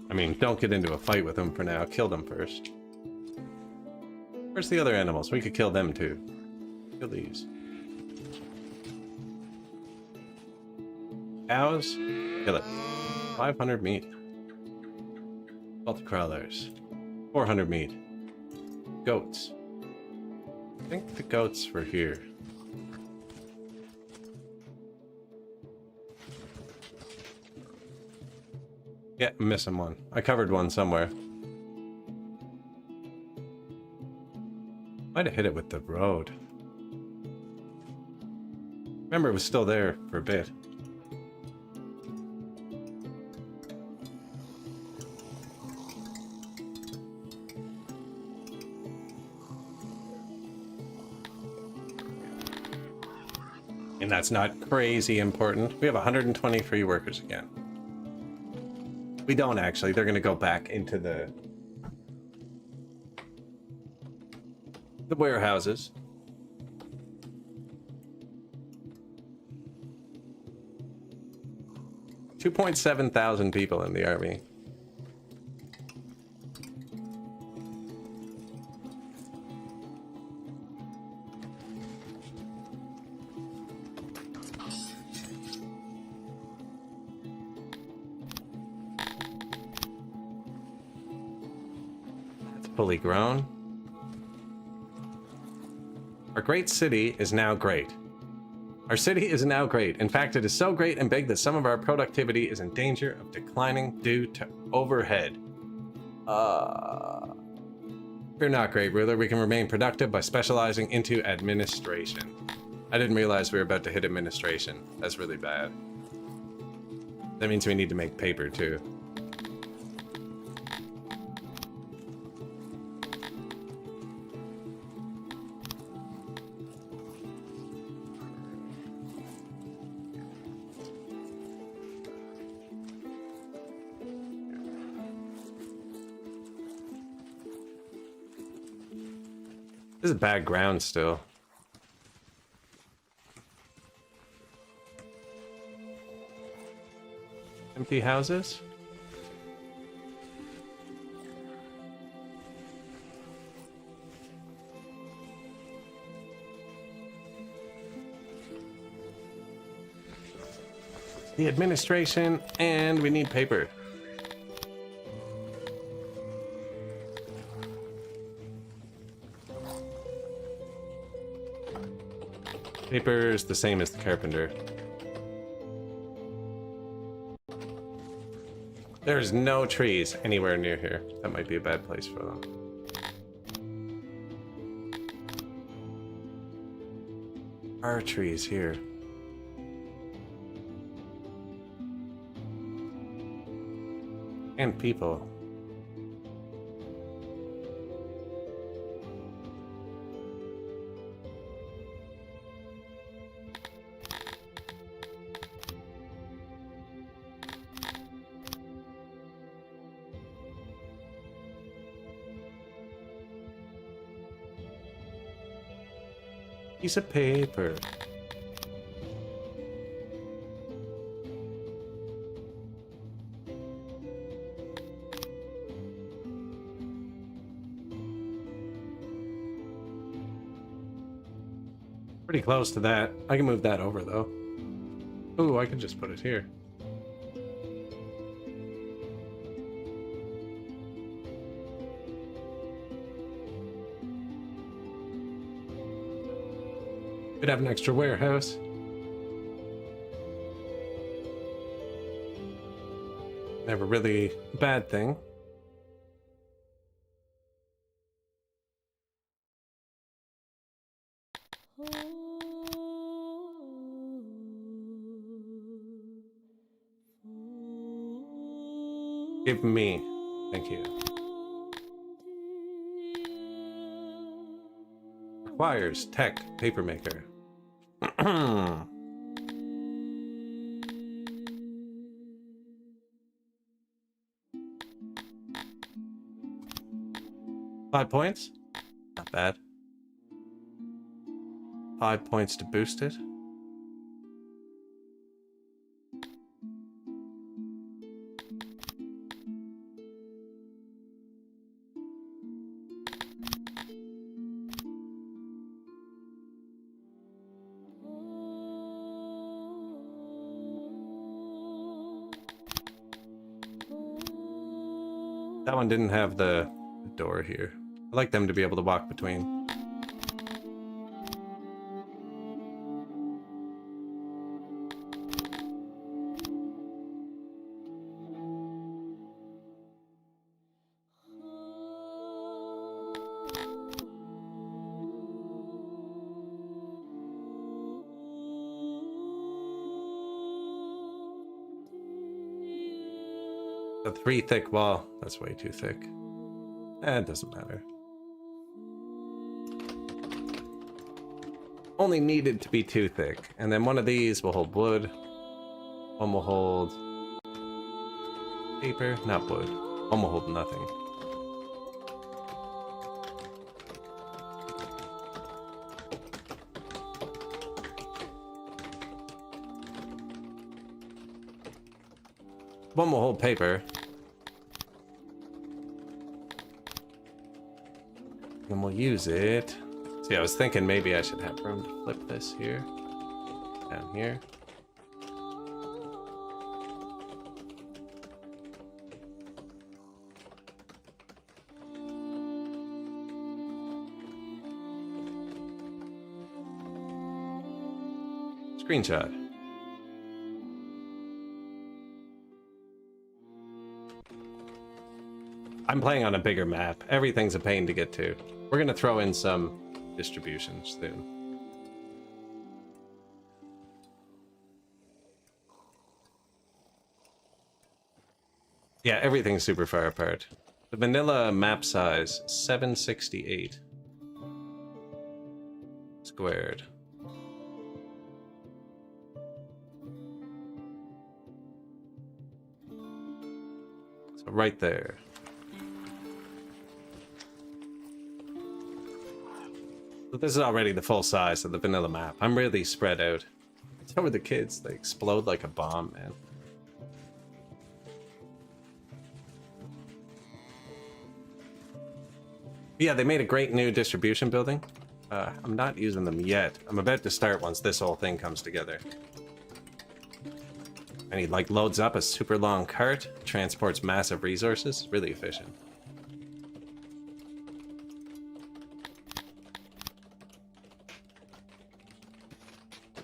I mean, don't get into a fight with them for now. Kill them first. Where's the other animals? We could kill them too. Kill these. Cows? Kill it. 500 meat. Salt crawlers. 400 meat. Goats. I think the goats were here. Yeah, I'm missing one. I covered one somewhere. Might have hit it with the road. Remember, it was still there for a bit. And that's not crazy important. We have 120 free workers again. We don't actually. They're going to go back into the warehouses. 2.7 thousand people in the army. It's fully grown. Our great city is now great. Our city is now great. In fact, it is so great and big that some of our productivity is in danger of declining due to overhead. We're not great, ruler. We can remain productive by specializing into administration. I didn't realize we were about to hit administration. That's really bad. That means we need to make paper, too. This is bad ground still. Empty houses? The administration, and we need paper. Paper is the same as the carpenter. There's no trees anywhere near here. That might be a bad place for them. There are trees here. And people. Piece of paper. Pretty close to that. I can move that over though. Ooh, I can just put it here. Could have an extra warehouse. Never really a bad thing. Give me. Thank you. Requires tech paper maker. 5 points? Not bad. 5 points to boost it. That one didn't have the door here. I like them to be able to walk between. A 3 thick wall. That's way too thick. It doesn't matter. Only needed to be 2 thick. And then one of these will hold wood. One will hold paper, not wood. One will hold nothing. One more whole paper. And we'll use it. See, I was thinking maybe I should have room to flip this here. Down here. Screenshot. I'm playing on a bigger map. Everything's a pain to get to. We're gonna throw in some distributions soon. Yeah, everything's super far apart. The vanilla map size, 768 squared. So right there. So this is already the full size of the vanilla map. I'm really spread out. So are the kids. They explode like a bomb, man. Yeah, they made a great new distribution building. I'm not using them yet. I'm about to start once this whole thing comes together. And he like loads up a super long cart, transports massive resources. Really efficient.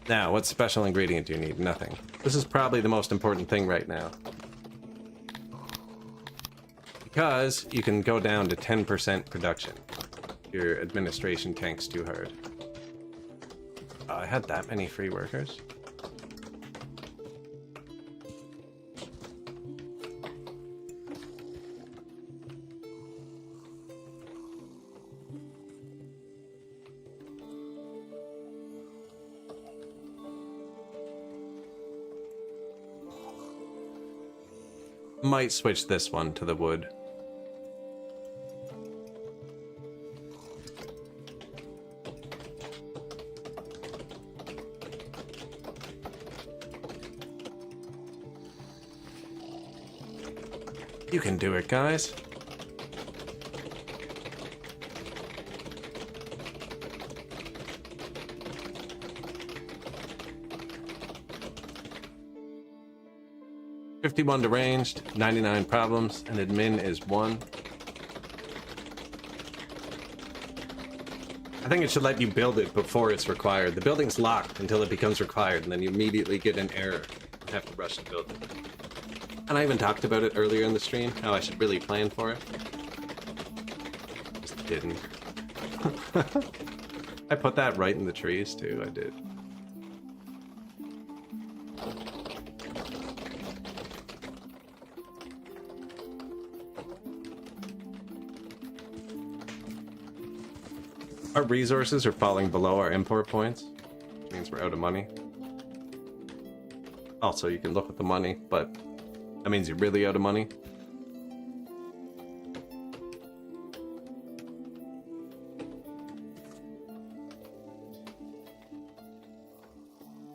Now, what special ingredient do you need? Nothing. This is probably the most important thing right now. Because you can go down to 10% production. Your administration tanks too hard. I had that many free workers. Might switch this one to the wood. You can do it, guys. $51 deranged, 99 problems, and admin is 1. I think it should let you build it before it's required. The building's locked until it becomes required, and then you immediately get an error and have to rush to build it. And I even talked about it earlier in the stream, how I should really plan for it. Just didn't. I put that right in the trees too, I did. Our resources are falling below our import points. Which means we're out of money. Also, you can look at the money, but that means you're really out of money.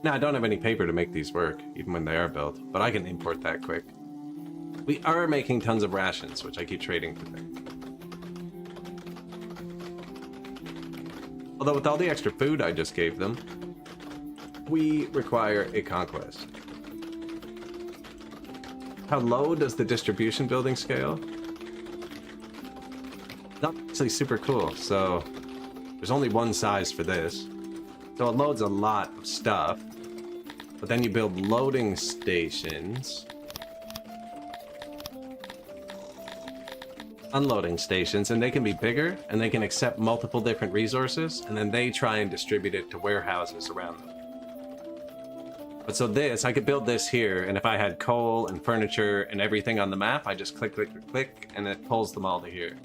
Now, I don't have any paper to make these work, even when they are built, but I can import that quick. We are making tons of rations, which I keep trading for things. Although with all the extra food I just gave them, we require a conquest. How low does the distribution building scale? Not actually super cool, so there's only one size for this. So it loads a lot of stuff, but then you build loading stations, unloading stations, and they can be bigger, and they can accept multiple different resources, and then they try and distribute it to warehouses around them. But so this, I could build this here, and if I had coal and furniture and everything on the map, I just click, click, click, click, and it pulls them all to here.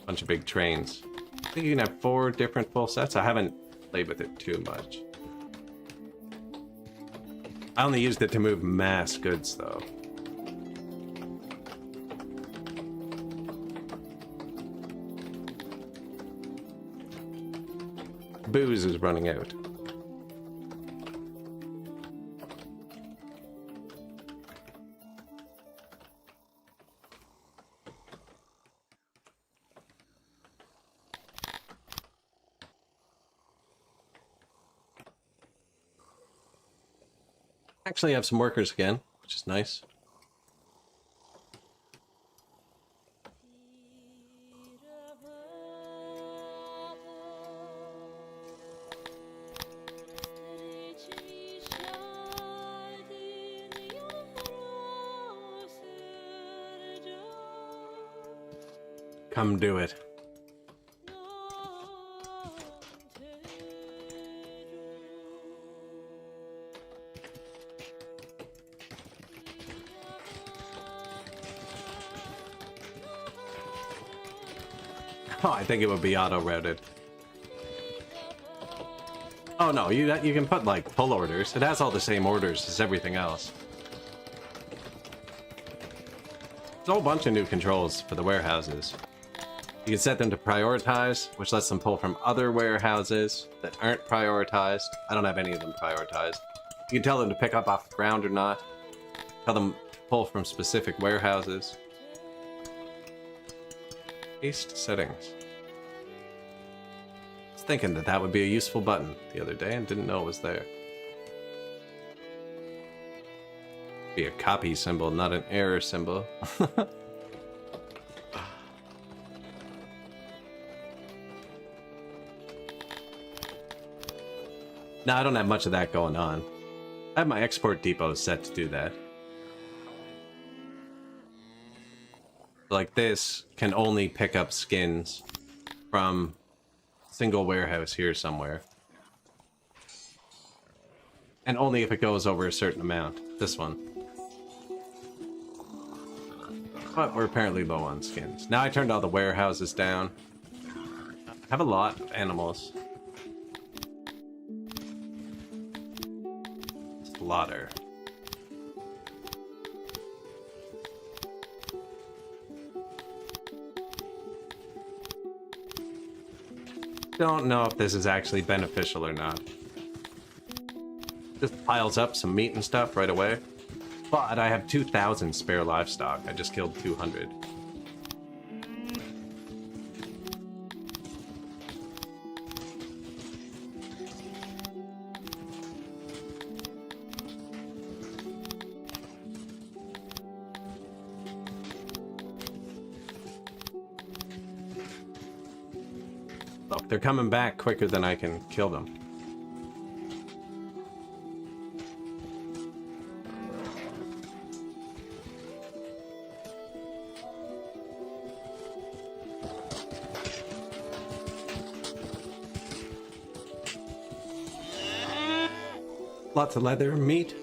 Bunch of big trains. I think you can have 4 different full sets. I haven't played with it too much. I only used it to move mass goods, though. Booze is running out. Actually have some workers again, which is nice. Come do it. Oh, I think it would be auto-routed. Oh no, you can put like pull orders. It has all the same orders as everything else. There's a whole bunch of new controls for the warehouses. You can set them to prioritize, which lets them pull from other warehouses that aren't prioritized. I don't have any of them prioritized. You can tell them to pick up off the ground or not. Tell them to pull from specific warehouses. Paste settings. I was thinking that that would be a useful button the other day and didn't know it was there. Be a copy symbol, not an error symbol. No, I don't have much of that going on. I have my export depot set to do that. Like this can only pick up skins from a single warehouse here somewhere. And only if it goes over a certain amount. This one. But we're apparently low on skins. Now I turned all the warehouses down. I have a lot of animals. Slaughter. Don't know if this is actually beneficial or not. Just piles up some meat and stuff right away. But I have 2,000 spare livestock. I just killed 200. Look, they're coming back quicker than I can kill them. Lots of leather, meat.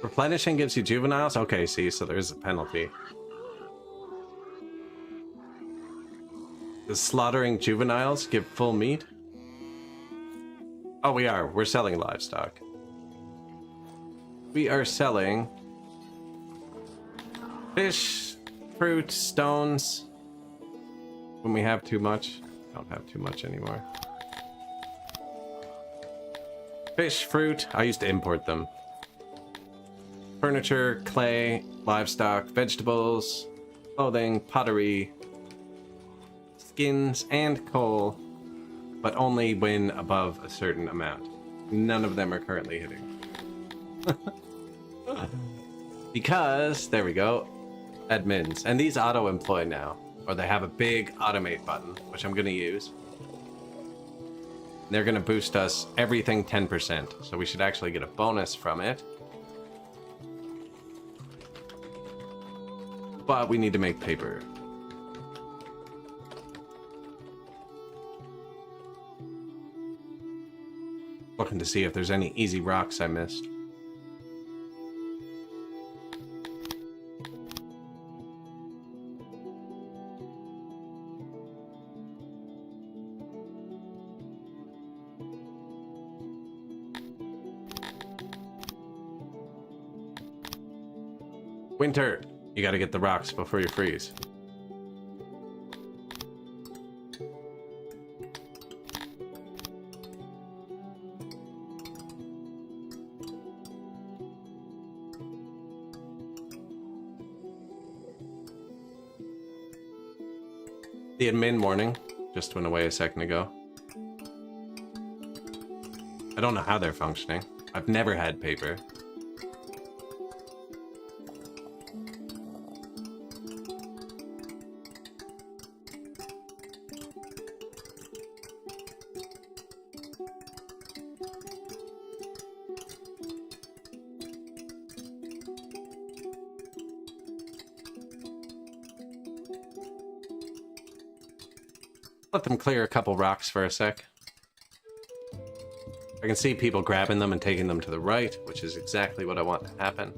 Replenishing gives you juveniles? Okay, see, so there is a penalty. Does slaughtering juveniles give full meat? Oh, we are. We're selling livestock. We are selling fish, fruit, stones. When we have too much. Don't have too much anymore. Fish, fruit. I used to import them. Furniture, clay, livestock, vegetables, clothing, pottery, skins, and coal, but only when above a certain amount. None of them are currently hitting. Because, there we go, admins. And these auto-employ now, or they have a big automate button, which I'm going to use. They're going to boost us everything 10%, so we should actually get a bonus from it. But we need to make paper. Looking to see if there's any easy rocks I missed. Winter! You gotta get the rocks before you freeze. The admin warning, just went away a second ago. I don't know how they're functioning. I've never had paper. Let them clear a couple rocks for a sec. I can see people grabbing them and taking them to the right, which is exactly what I want to happen.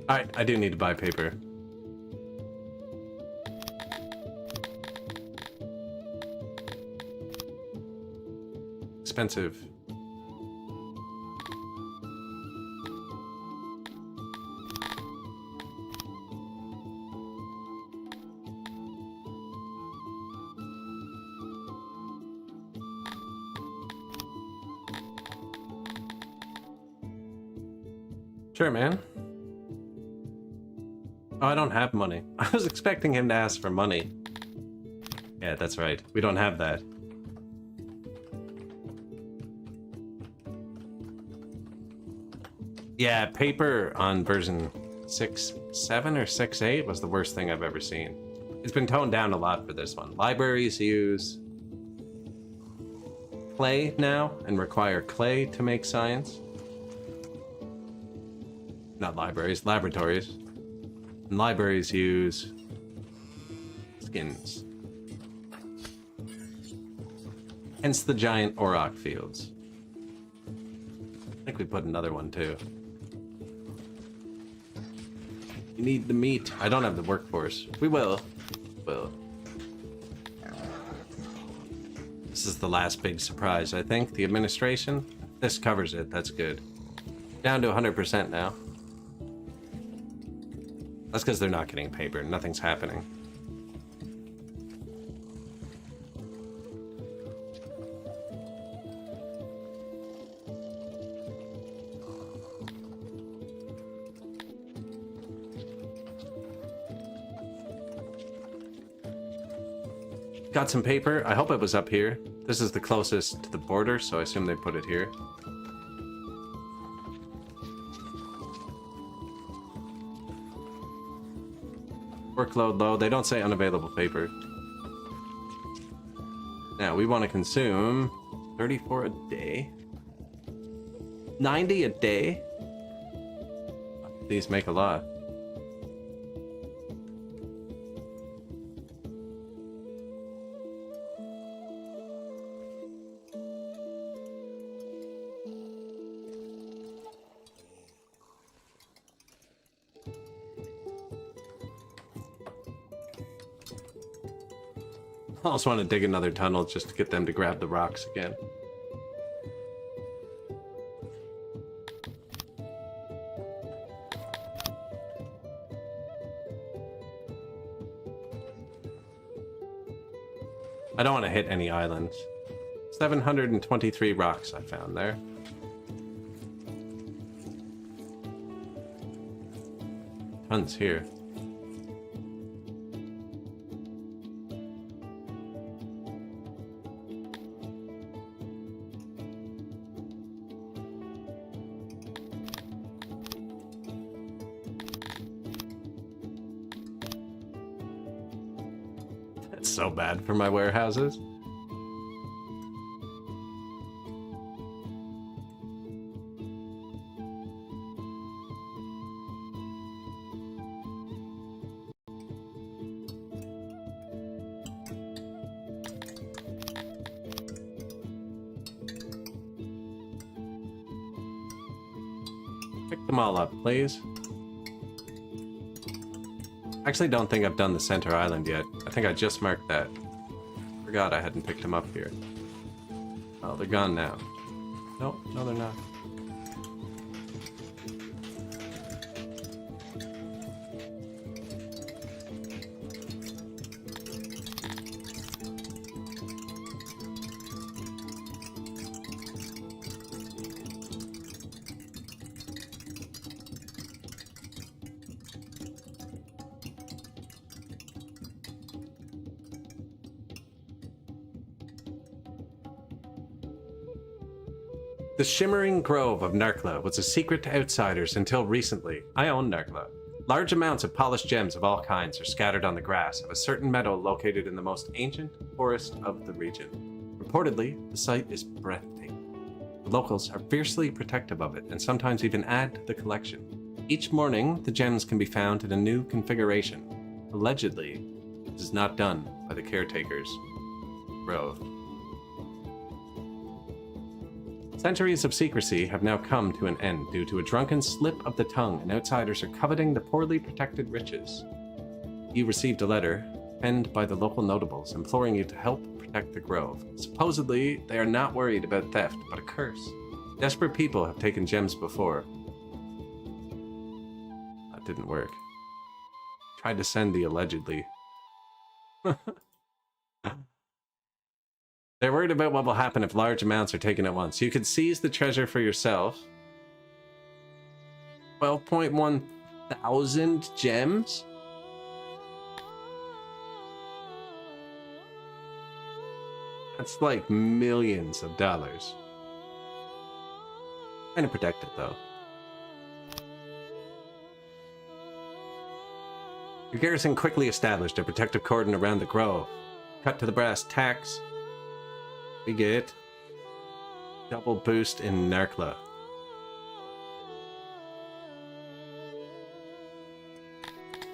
Alright, I do need to buy paper. Expensive. Sure, man. Oh, I don't have money. I was expecting him to ask for money. Yeah, that's right. We don't have that. Yeah, paper on version 6.7 or 6.8 was the worst thing I've ever seen. It's been toned down a lot for this one. Libraries use clay now and require clay to make science. Not libraries, laboratories. And libraries use skins. Hence the giant auroch fields. I think we put another one too. You need the meat. I don't have the workforce. We will. Will. This is the last big surprise, I think. The administration. This covers it. That's good. Down to 100% now. That's because they're not getting paper. Nothing's happening. Got some paper. I hope it was up here. This is the closest to the border, so I assume they put it here. Workload low. They don't say unavailable paper. Now, we want to consume 34 a day. 90 a day? These make a lot. I also want to dig another tunnel just to get them to grab the rocks again. I don't want to hit any islands. 723 rocks I found there. Tons here. So bad for my warehouses. Pick them all up, please. I actually don't think I've done the center island yet. I think I just marked that. Forgot I hadn't picked them up here. Oh, they're gone now. No, no, they're not. The shimmering grove of Narkla was a secret to outsiders until recently. I own Narkla. Large amounts of polished gems of all kinds are scattered on the grass of a certain meadow located in the most ancient forest of the region. Reportedly, the site is breathtaking. The locals are fiercely protective of it and sometimes even add to the collection. Each morning, the gems can be found in a new configuration. Allegedly, it is not done by the caretakers. Grove. Centuries of secrecy have now come to an end due to a drunken slip of the tongue, and outsiders are coveting the poorly protected riches. You received a letter, penned by the local notables, imploring you to help protect the grove. Supposedly, they are not worried about theft, but a curse. Desperate people have taken gems before. That didn't work. Tried to send the allegedly. They're worried about what will happen if large amounts are taken at once. You could seize the treasure for yourself. 12.1 thousand gems? That's like millions of dollars. Kind of protected though. Your garrison quickly established a protective cordon around the grove. Cut to the brass tacks. We get double boost in Narkla.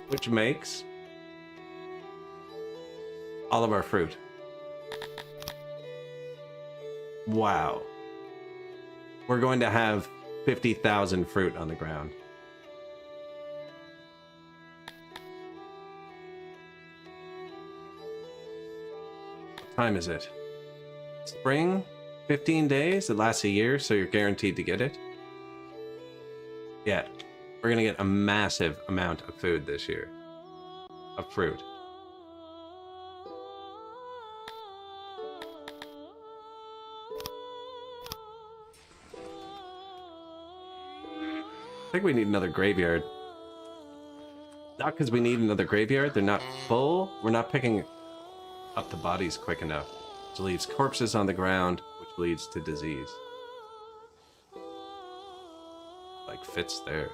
Which makes all of our fruit. Wow. We're going to have 50,000 fruit on the ground. What time is it? Spring, 15 days, it lasts a year, so you're guaranteed to get it. Yeah, we're gonna get a massive amount of food this year. Of fruit. I think we need another graveyard. Not because we need another graveyard, they're not full. We're not picking up the bodies quick enough. Which leaves corpses on the ground, which leads to disease. Like, fits there.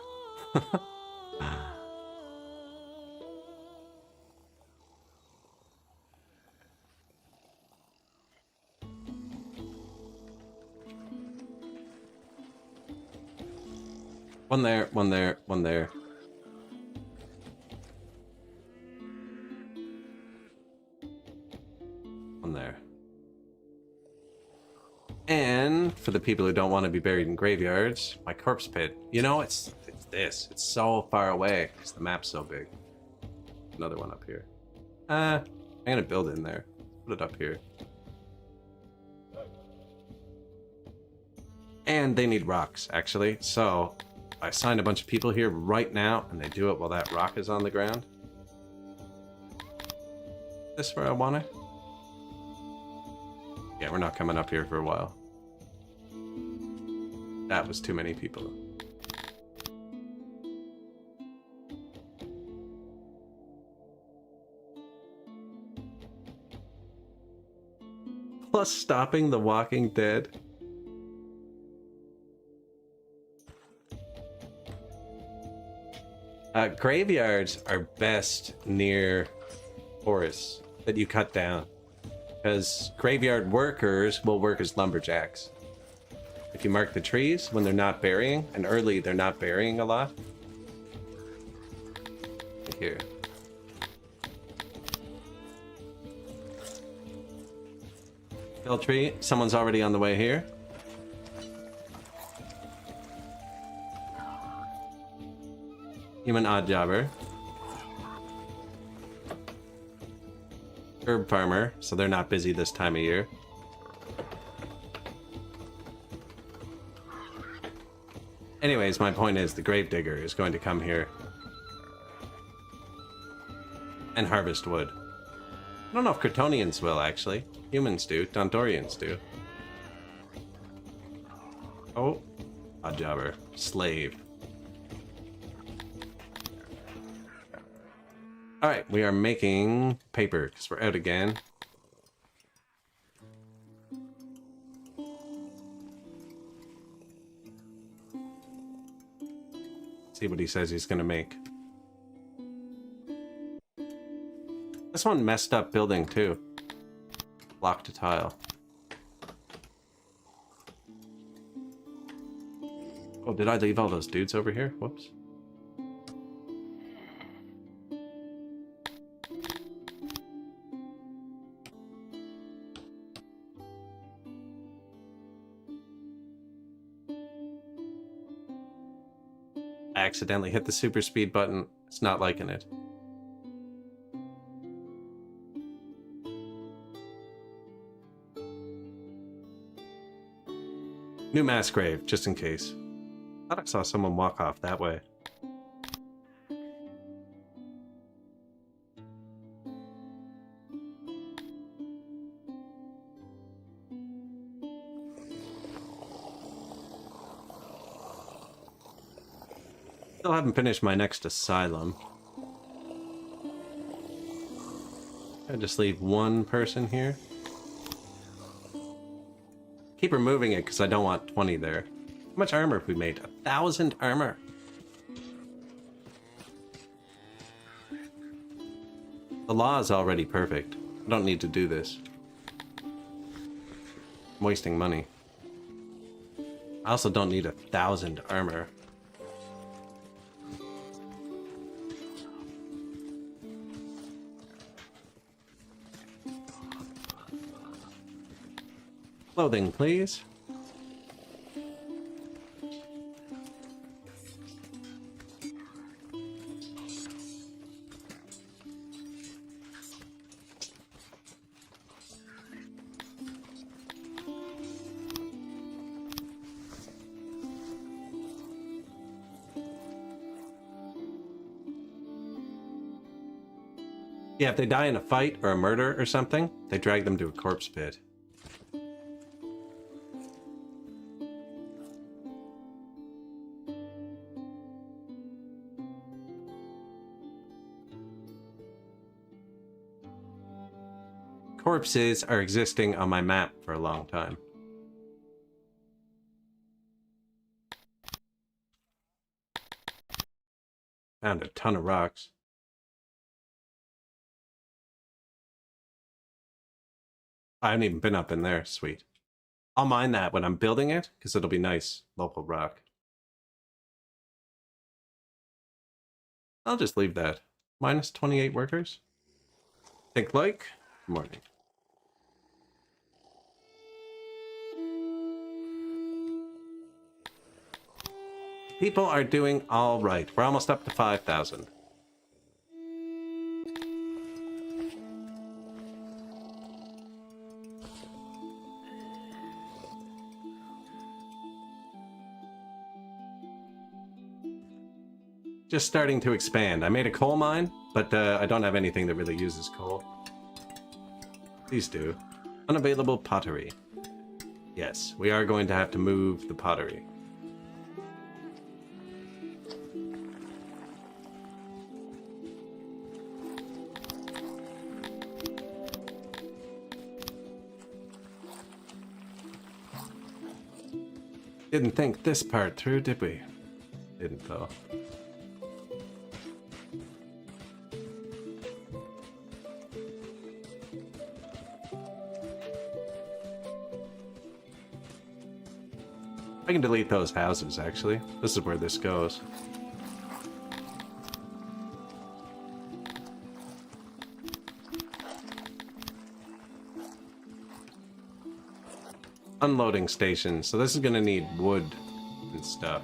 One there, one there, one there. One there. And for the people who don't want to be buried in graveyards, my corpse pit. You know, it's this. It's so far away because the map's so big. Another one up here. I'm gonna build it in there. Put it up here. And they need rocks, actually. So I assigned a bunch of people here right now, and they do it while that rock is on the ground. This where I want it? Yeah, we're not coming up here for a while. That was too many people. Plus stopping The Walking Dead. Graveyards are best near forests that you cut down. Because graveyard workers will work as lumberjacks. If you mark the trees when they're not burying, and early they're not burying a lot. Here. Kill tree, someone's already on the way here. Human odd jobber. Herb farmer, so they're not busy this time of year. Anyways, my point is the gravedigger is going to come here and harvest wood. I don't know if Kryptonians will, actually. Humans do. Dondorians do. Oh. Odd jobber. Slave. Alright, we are making paper, because we're out again. See what he says he's gonna make. This one messed up building too. Blocked a tile. Oh, did I leave all those dudes over here? Whoops. I accidentally hit the super speed button. It's not liking it. New mass grave, just in case. Thought I saw someone walk off that way. Still haven't finished my next asylum. I just leave one person here. Keep removing it because I don't want 20 there. How much armor have we made? 1,000 armor. The law is already perfect. I don't need to do this. I'm wasting money. I also don't need 1,000 armor. Clothing, please. Yeah, if they die in a fight or a murder or something, they drag them to a corpse pit. Corpses are existing on my map for a long time. Found a ton of rocks. I haven't even been up in there. Sweet. I'll mine that when I'm building it, because it'll be nice. Local rock. I'll just leave that. Minus 28 workers. Think like. Morning. People are doing all right. We're almost up to 5,000. Just starting to expand. I made a coal mine, but I don't have anything that really uses coal. These do. Unavailable pottery. Yes, we are going to have to move the pottery. Didn't think this part through, did we? Didn't though. I can delete those houses, actually. This is where this goes. Unloading station. So this is going to need wood and stuff.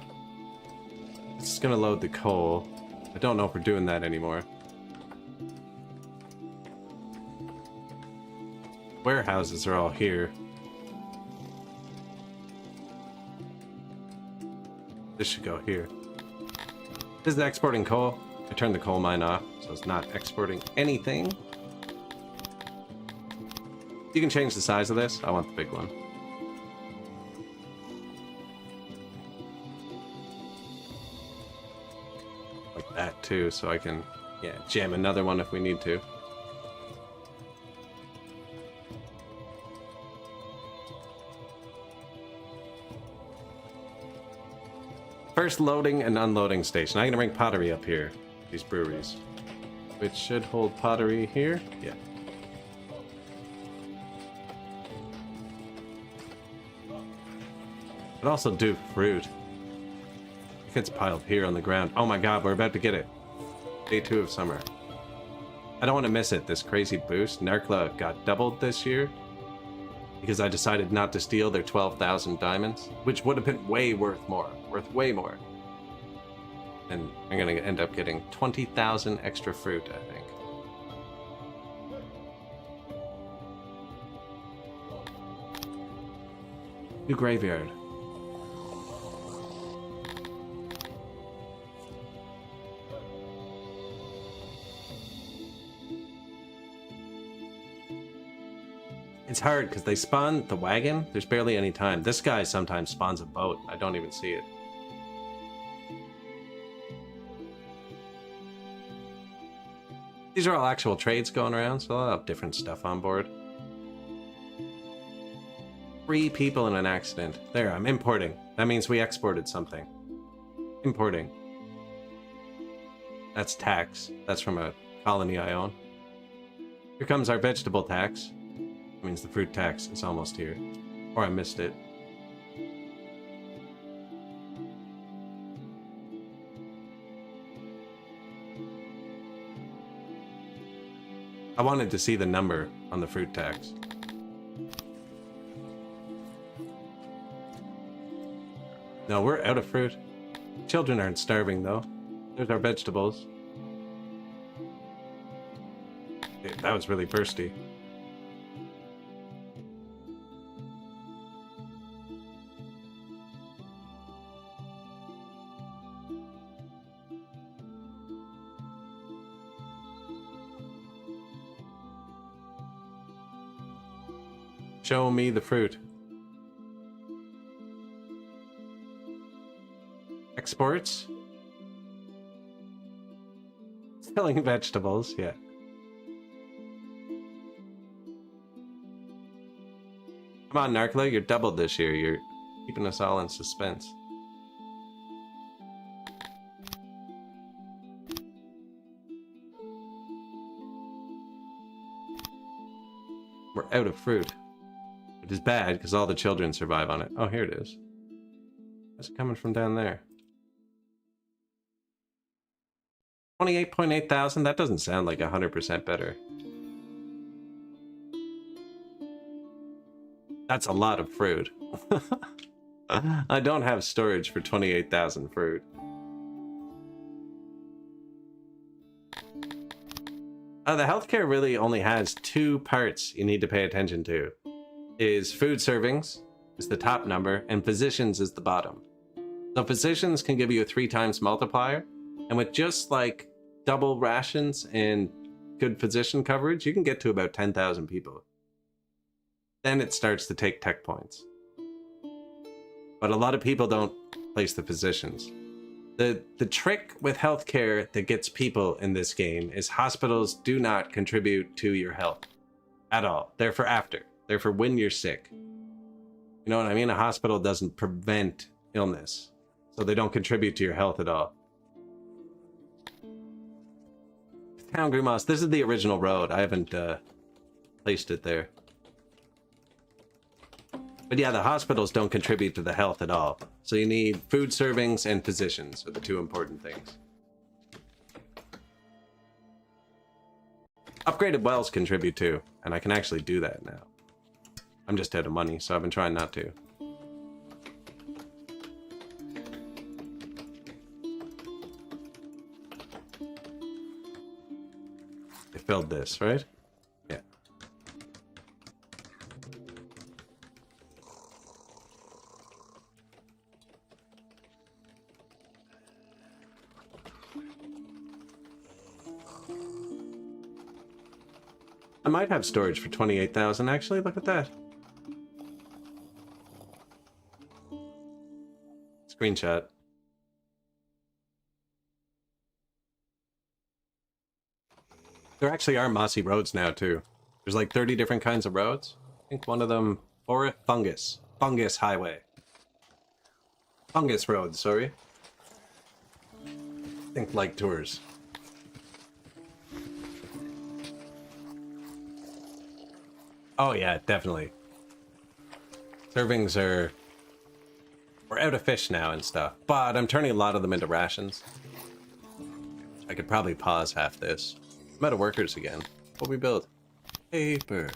This is going to load the coal. I don't know if we're doing that anymore. Warehouses are all here. This should go here. This is exporting coal. I turned the coal mine off, so it's not exporting anything. You can change the size of this. I want the big one. Like that too, so I can, yeah, jam another one if we need to. First loading and unloading station. I'm gonna bring pottery up here. These breweries. Which should hold pottery here. Yeah. But also do fruit. It gets piled here on the ground. Oh my god, we're about to get it. Day 2 of summer. I don't want to miss it, this crazy boost. Narkla got doubled this year because I decided not to steal their 12,000 diamonds, which would have been way worth way more. And I'm going to end up getting 20,000 extra fruit, I think. New graveyard. It's hard because they spawn the wagon. There's barely any time. This guy sometimes spawns a boat. I don't even see it. These are all actual trades going around, so I'll have different stuff on board. 3 people in an accident. There, I'm importing. That means we exported something. Importing. That's tax. That's from a colony I own. Here comes our vegetable tax. That means the fruit tax is almost here. Or I missed it. I wanted to see the number on the fruit tax. No, we're out of fruit. Children aren't starving, though. There's our vegetables. Dude, that was really bursty. Show me the fruit. Exports? Selling vegetables, yeah. Come on, Narkla, you're doubled this year. You're keeping us all in suspense. We're out of fruit. It is bad because all the children survive on it. Oh, here it is. Where's it coming from down there? 28.8 thousand? That doesn't sound like 100% better. That's a lot of fruit. I don't have storage for 28,000 fruit. The healthcare really only has 2 parts you need to pay attention to. Is food servings is the top number, and physicians is the bottom. So physicians can give you a 3 times multiplier, and with just like double rations and good physician coverage, you can get to about 10,000 people. Then it starts to take tech points. But a lot of people don't place the physicians. The trick with healthcare that gets people in this game is hospitals do not contribute to your health at all. They're for after. They're for when you're sick. You know what I mean? A hospital doesn't prevent illness, so they don't contribute to your health at all. Town Grumos, this is the original road. I haven't placed it there. But yeah, the hospitals don't contribute to the health at all. So you need food servings and physicians are the 2 important things. Upgraded wells contribute too, and I can actually do that now. I'm just out of money, so I've been trying not to. They filled this, right? Yeah. I might have storage for 28,000 actually, look at that. Screenshot. There actually are mossy roads now too. There's like 30 different kinds of roads. I think one of them, or fungus highway. Fungus road, sorry. Think like tours. Oh yeah, definitely. Servings are... We're out of fish now and stuff, but I'm turning a lot of them into rations. I could probably pause half this. I'm out of workers again. What we build? Paper.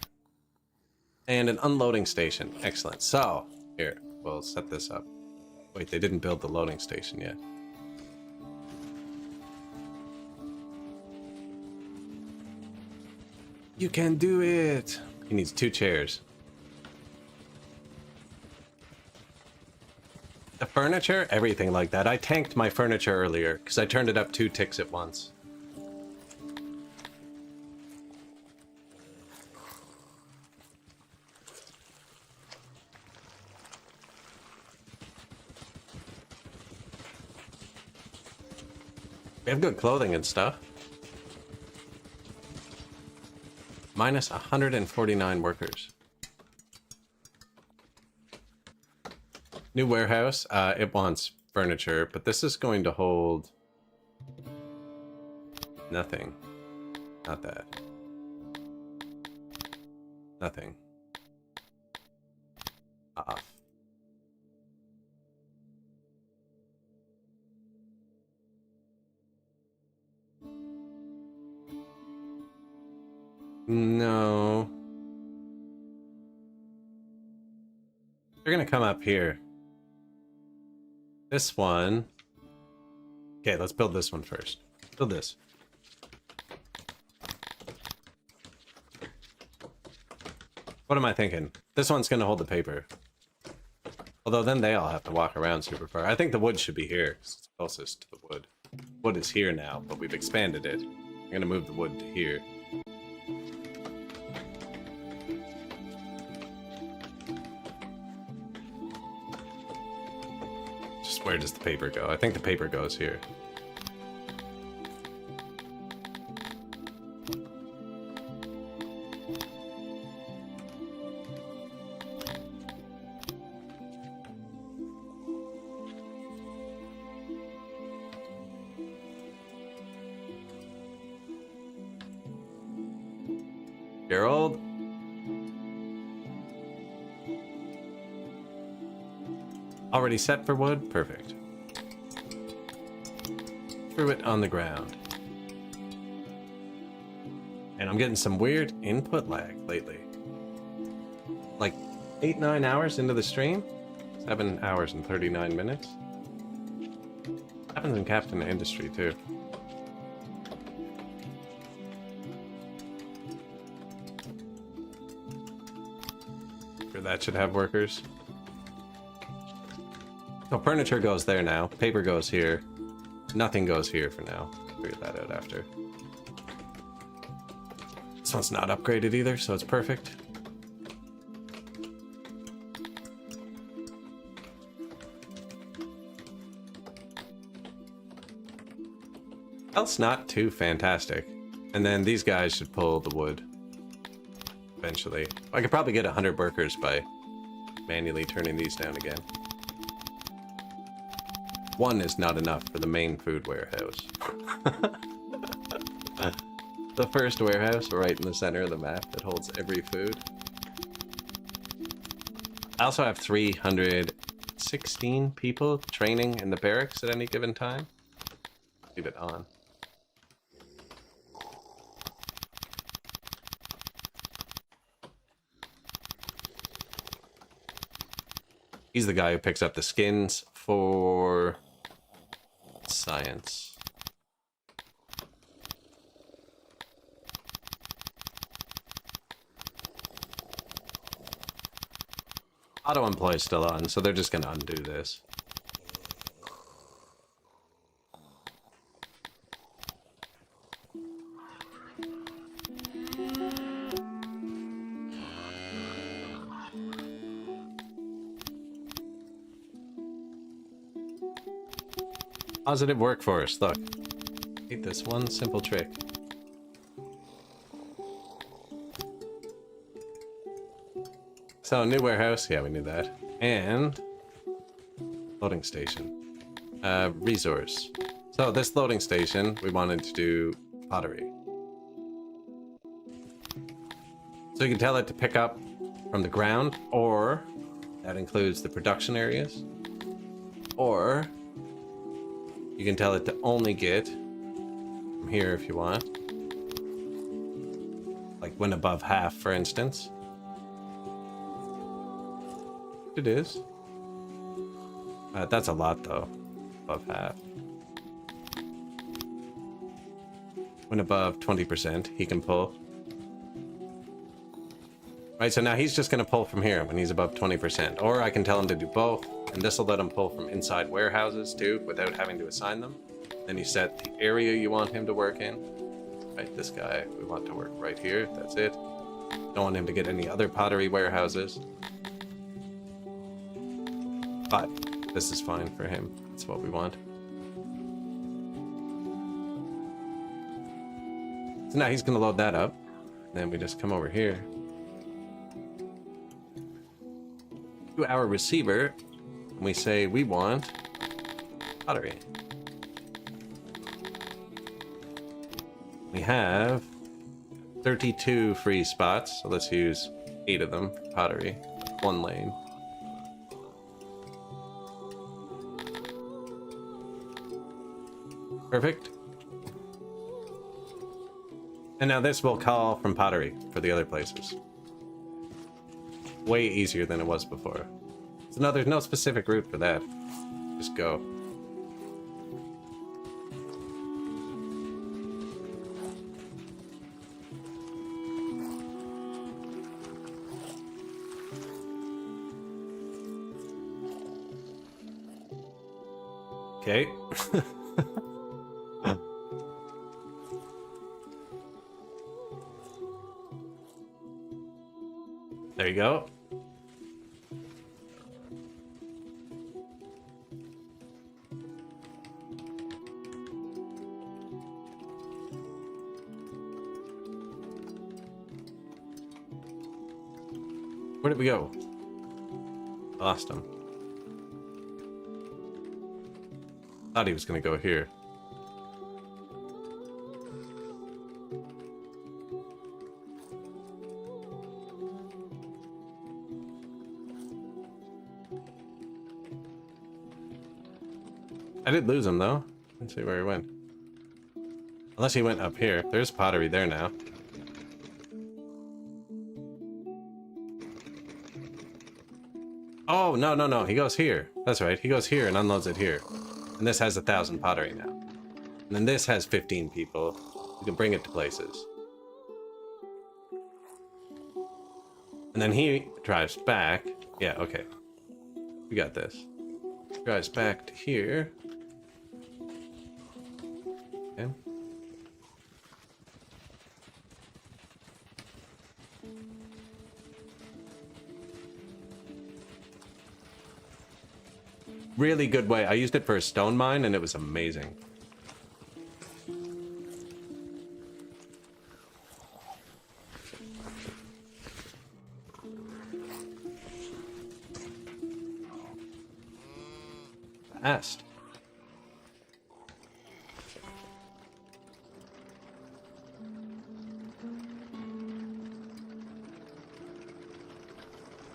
And an unloading station. Excellent. So, here, we'll set this up. Wait, they didn't build the loading station yet. You can do it! He needs 2 chairs. The furniture, everything like that. I tanked my furniture earlier because I turned it up 2 ticks at once. We have good clothing and stuff. Minus 149 workers. New warehouse. It wants furniture, but this is going to hold nothing. Not that. Nothing. Off. No. They're gonna come up here. This one. Okay, let's build this one first. Build this. What am I thinking? This one's gonna hold the paper. Although then they all have to walk around super far. I think the wood should be here, 'cause it's closest to the wood. Wood is here now, but we've expanded it. I'm gonna move the wood to here. Just where does the paper go? I think the paper goes here. Gerald? Already set for wood? Perfect. Threw it on the ground. And I'm getting some weird input lag lately. Like 8-9 hours into the stream? 7 hours and 39 minutes. Happens in Captain Industry too. That should have workers. So furniture goes there now. Paper goes here. Nothing goes here for now. Figure that out after. This one's not upgraded either, so it's perfect. Else not too fantastic. And then these guys should pull the wood. Eventually. I could probably get 100 workers by manually turning these down again. 1 is not enough for the main food warehouse. The first warehouse right in the center of the map that holds every food. I also have 316 people training in the barracks at any given time. Leave it on. He's the guy who picks up the skins for science. Auto-employ is still on, so they're just gonna undo this. Positive workforce, look. Hate this one simple trick. So, new warehouse, yeah, we knew that. And loading station. Resource. So this loading station, we wanted to do pottery. So you can tell it to pick up from the ground, or that includes the production areas. Or you can tell it to only get from here if you want. Like when above half, for instance. It is. That's a lot though, above half. When above 20%, he can pull. Right, so now he's just going to pull from here when he's above 20%. Or I can tell him to do both, and this will let him pull from inside warehouses too, without having to assign them. Then you set the area you want him to work in. Right, this guy, we want to work right here, that's it. Don't want him to get any other pottery warehouses. But this is fine for him, that's what we want. So now he's going to load that up. Then we just come over here to our receiver, and we say we want pottery. We have 32 free spots, so let's use 8 of them for pottery. 1 lane. Perfect. And now this will call from pottery for the other places. Way easier than it was before. So no, there's no specific route for that. Just go. Okay. There you go. Where did we go? Lost him. Thought he was gonna go here. I did lose him though. Let's see where he went. Unless he went up here. There's pottery there now. Oh, no, no, no. He goes here. That's right. He goes here and unloads it here. And this has 1,000 pottery now. And then this has 15 people. You can bring it to places. And then he drives back. Yeah, okay. We got this. Drives back to here. Okay. Really good way. I used it for a stone mine and it was amazing. Fast.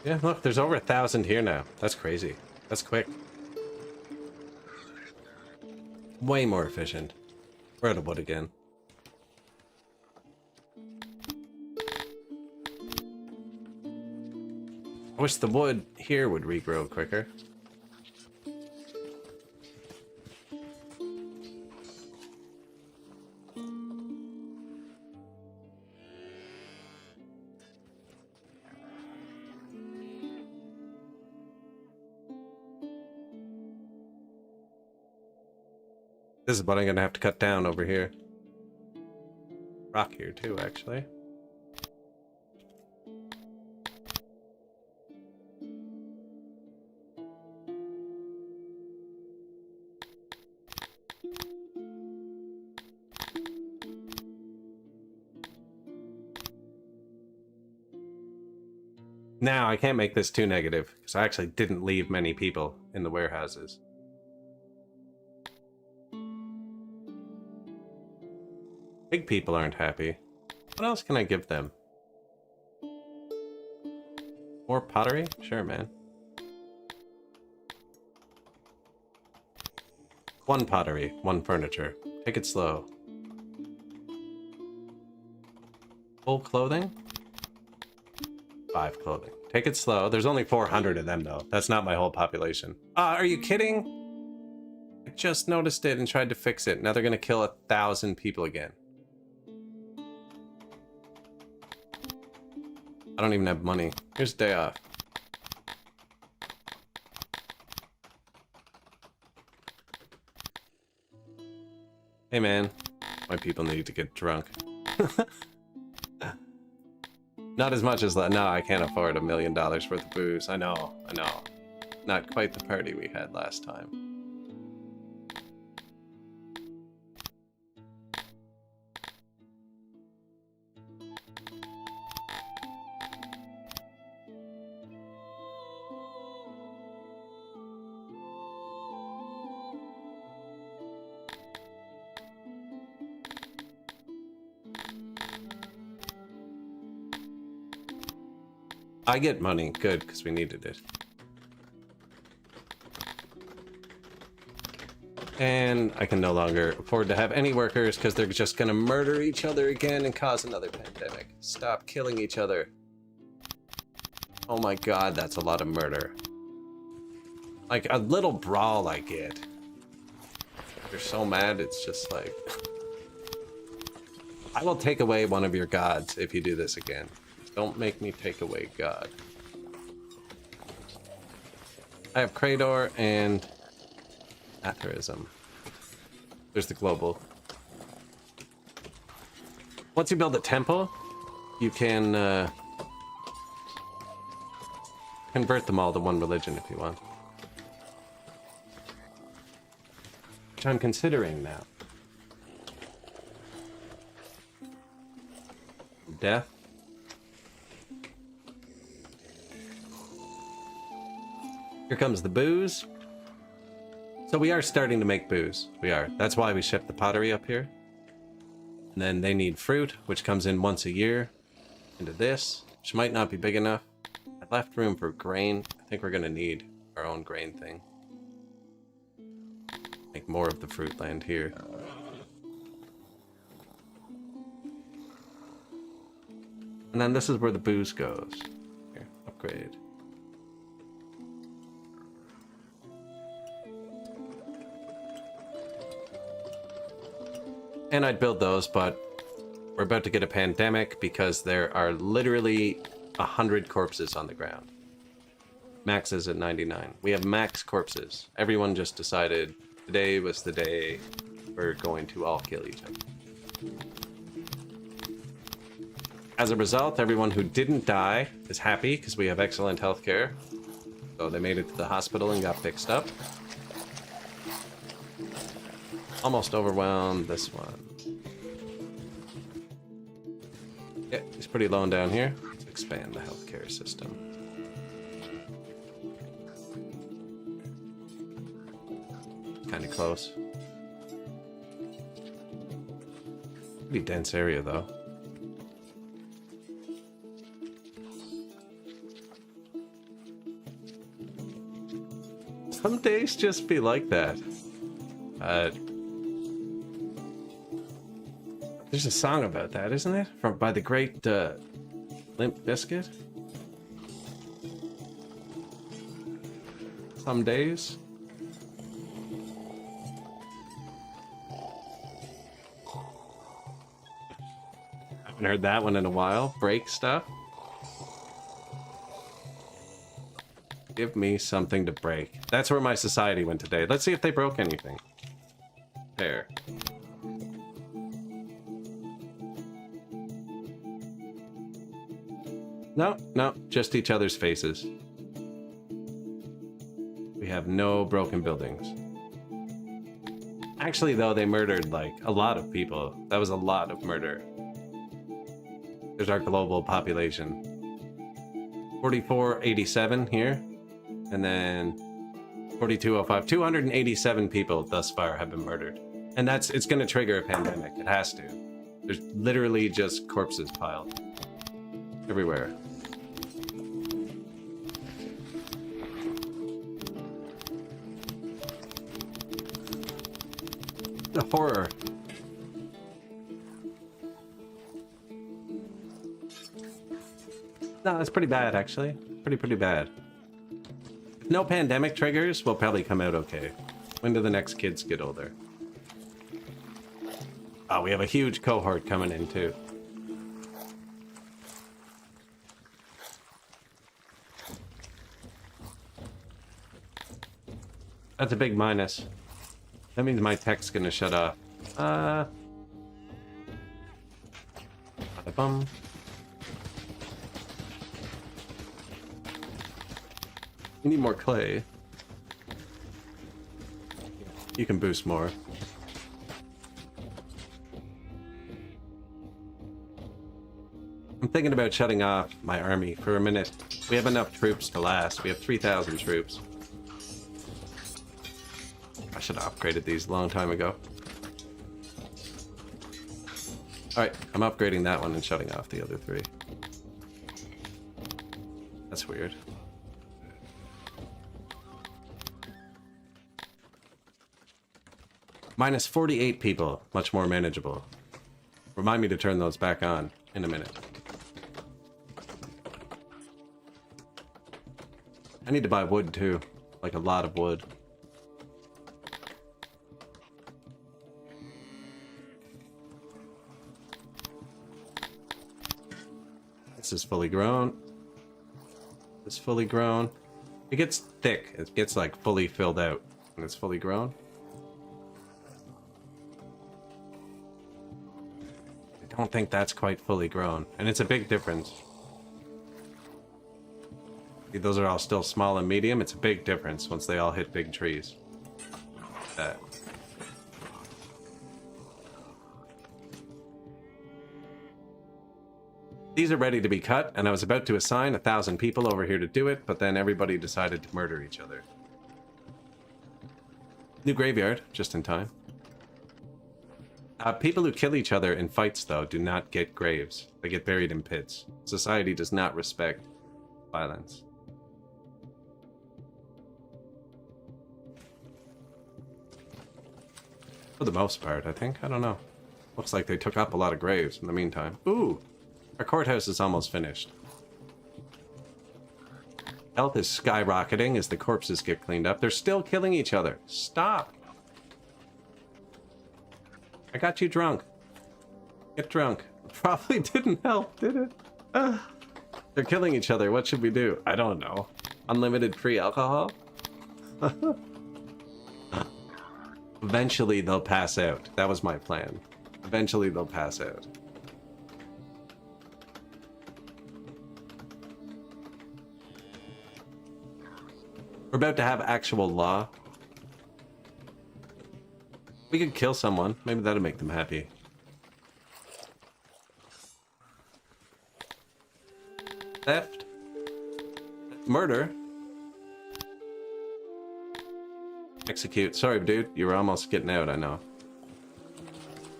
Yeah, look, there's over 1,000 here now. That's crazy. That's quick. Way more efficient. We're out of wood again. I wish the wood here would regrow quicker. This is what I'm gonna have to cut down over here. Rock here too, actually. Now, I can't make this too negative, because I actually didn't leave many people in the warehouses. Big people aren't happy. What else can I give them? More pottery? Sure, man. 1 pottery, 1 furniture. Take it slow. Full clothing? 5 clothing. Take it slow. There's only 400 of them, though. That's not my whole population. Are you kidding? I just noticed it and tried to fix it. Now they're gonna kill 1,000 people again. I don't even have money. Here's a day off. Hey man, my people need to get drunk. Not as much as that. No, I can't afford $1 million worth of booze. I know. Not quite the party we had last time. I get money. Good, because we needed it. And I can no longer afford to have any workers because they're just going to murder each other again and cause another pandemic. Stop killing each other. Oh my god, that's a lot of murder. Like, a little brawl I get. You're so mad, it's just like... I will take away one of your gods if you do this again. Don't make me take away God. I have Crador and Atherism. There's the global. Once you build a temple, you can convert them all to one religion if you want. Which I'm considering now. Death. Here comes the booze. So we are starting to make booze. We are. That's why we ship the pottery up here. And then they need fruit, which comes in once a year. Into this, which might not be big enough. I left room for grain. I think we're going to need our own grain thing. Make more of the fruit land here. And then this is where the booze goes. Here, upgrade. And I'd build those, but we're about to get a pandemic because there are literally 100 corpses on the ground. Max is at 99. We have max corpses. Everyone just decided today was the day we're going to all kill each other. As a result, everyone who didn't die is happy because we have excellent healthcare. So they made it to the hospital and got fixed up. Almost overwhelmed this one. Yeah, he's pretty low down here. Let's expand the healthcare system. Kind of close. Pretty dense area though. Some days just be like that. There's a song about that, isn't there? By the great Limp Bizkit. Some days. Haven't heard that one in a while. Break stuff. Give me something to break. That's where my society went today. Let's see if they broke anything. There. No, no, just each other's faces. We have no broken buildings. Actually, though, they murdered, like, a lot of people. That was a lot of murder. There's our global population. 4487 here. And then 4205. 287 people thus far have been murdered. And it's going to trigger a pandemic. It has to. There's literally just corpses piled everywhere. The horror. No, that's pretty bad, actually. Pretty bad. If no pandemic triggers, we'll probably come out okay. When do the next kids get older? Oh, we have a huge cohort coming in, too. That's a big minus. That means my tech's gonna shut off. Bum. You need more clay. You can boost more. I'm thinking about shutting off my army for a minute. We have enough troops to last. We have 3,000 troops. I should have upgraded these a long time ago. Alright, I'm upgrading that one and shutting off the other 3. That's weird. Minus 48 people, much more manageable. Remind me to turn those back on in a minute. I need to buy wood too, like a lot of wood. This is fully grown. This is fully grown. It gets thick. It gets like fully filled out when it's fully grown. I don't think that's quite fully grown, and it's a big difference. See, those are all still small and medium. It's a big difference once they all hit big trees. That. These are ready to be cut, and I was about to assign 1,000 people over here to do it, but then everybody decided to murder each other. New graveyard, just in time. People who kill each other in fights, though, do not get graves. They get buried in pits. Society does not respect violence. For the most part, I think. I don't know. Looks like they took up a lot of graves in the meantime. Ooh! Our courthouse is almost finished. Health is skyrocketing as the corpses get cleaned up. They're still killing each other. Stop! I got you drunk. Get drunk. Probably didn't help, did it? They're killing each other. What should we do? I don't know. Unlimited free alcohol? Eventually they'll pass out. That was my plan. Eventually they'll pass out. We're about to have actual law. We could kill someone. Maybe that'll make them happy. Theft. Murder. Execute. Sorry, dude. You were almost getting out, I know.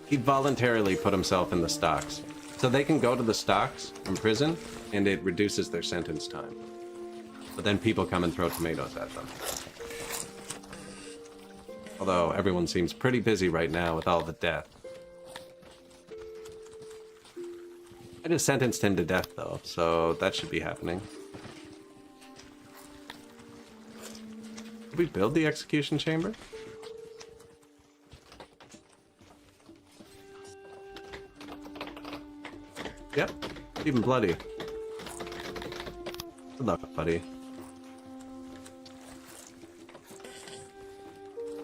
He voluntarily put himself in the stocks. So they can go to the stocks from prison, and it reduces their sentence time. But then people come and throw tomatoes at them. Although everyone seems pretty busy right now with all the death. I just sentenced him to death, though, so that should be happening. Did we build the execution chamber? Yep, even bloody. Good luck, buddy.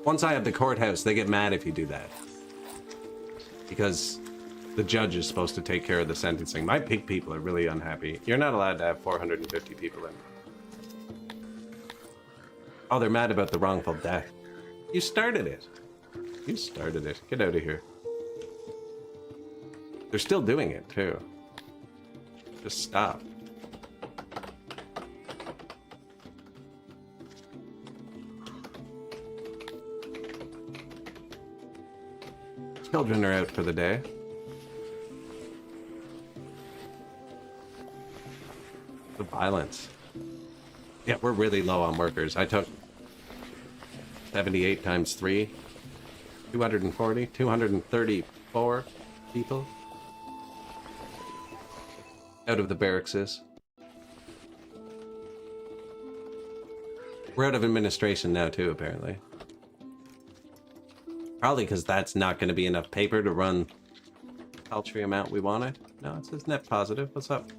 Once I have the courthouse, they get mad if you do that. Because the judge is supposed to take care of the sentencing. My pig people are really unhappy. You're not allowed to have 450 people in. Oh, they're mad about the wrongful death. You started it. You started it. Get out of here. They're still doing it, too. Just stop. Children are out for the day. The violence. Yeah, we're really low on workers. I took 78 times 3. 240, 234 people out of the barracks. We're out of administration now too, apparently. Probably because that's not going to be enough paper to run the paltry amount we wanted. No, it says net positive. What's up?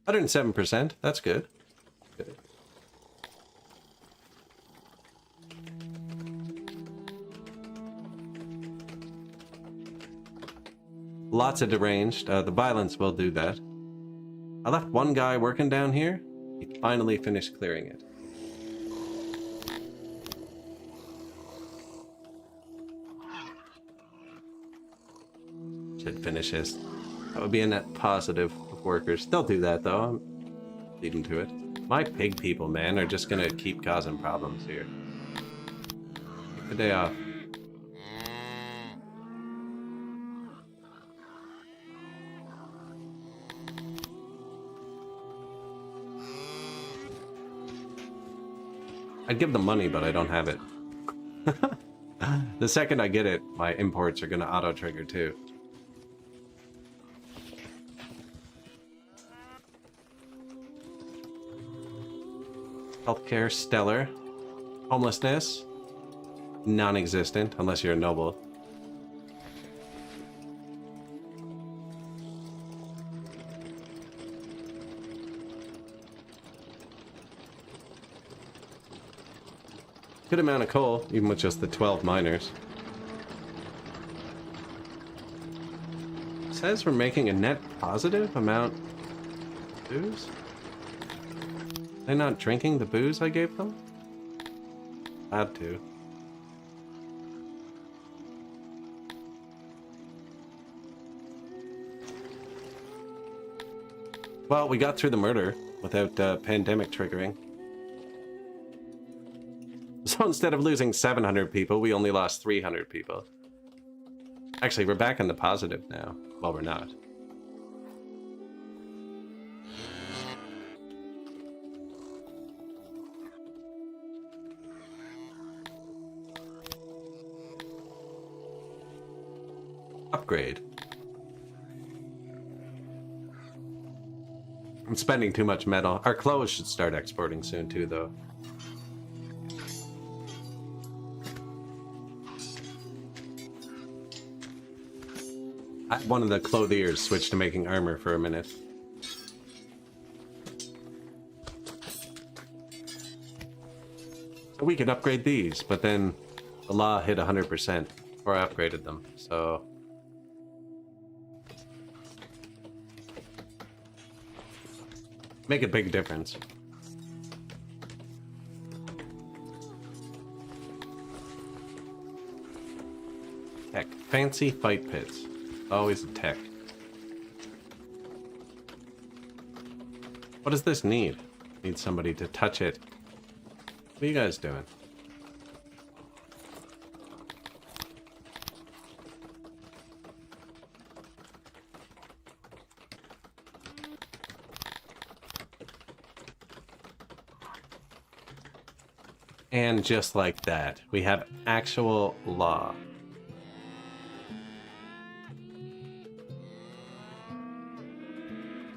%. That's good. Good. Lots of deranged. The violence will do that. I left one guy working down here. He finally finished clearing it. Should finish his. That would be a net positive of workers. They'll do that though. I'm leading to it. My pig people, man, are just gonna keep causing problems here. Take the day off. I'd give them money, but I don't have it. The second I get it, my imports are gonna auto-trigger too. Healthcare, stellar. Homelessness, non-existent, unless you're a noble. Good amount of coal, even with just the 12 miners. It says we're making a net positive amount of booze? They're not drinking the booze I gave them? Had to. Well, we got through the murder without pandemic triggering. So instead of losing 700 people, we only lost 300 people. Actually, we're back in the positive now. Well, we're not. Upgrade. I'm spending too much metal. Our clothes should start exporting soon too, though. One of the clothiers switched to making armor for a minute. So we could upgrade these, but then the law hit 100% before I upgraded them, so... Make a big difference. Tech. Fancy fight pits. Always a tech. What does this need? Need somebody to touch it. What are you guys doing? And just like that, we have actual law.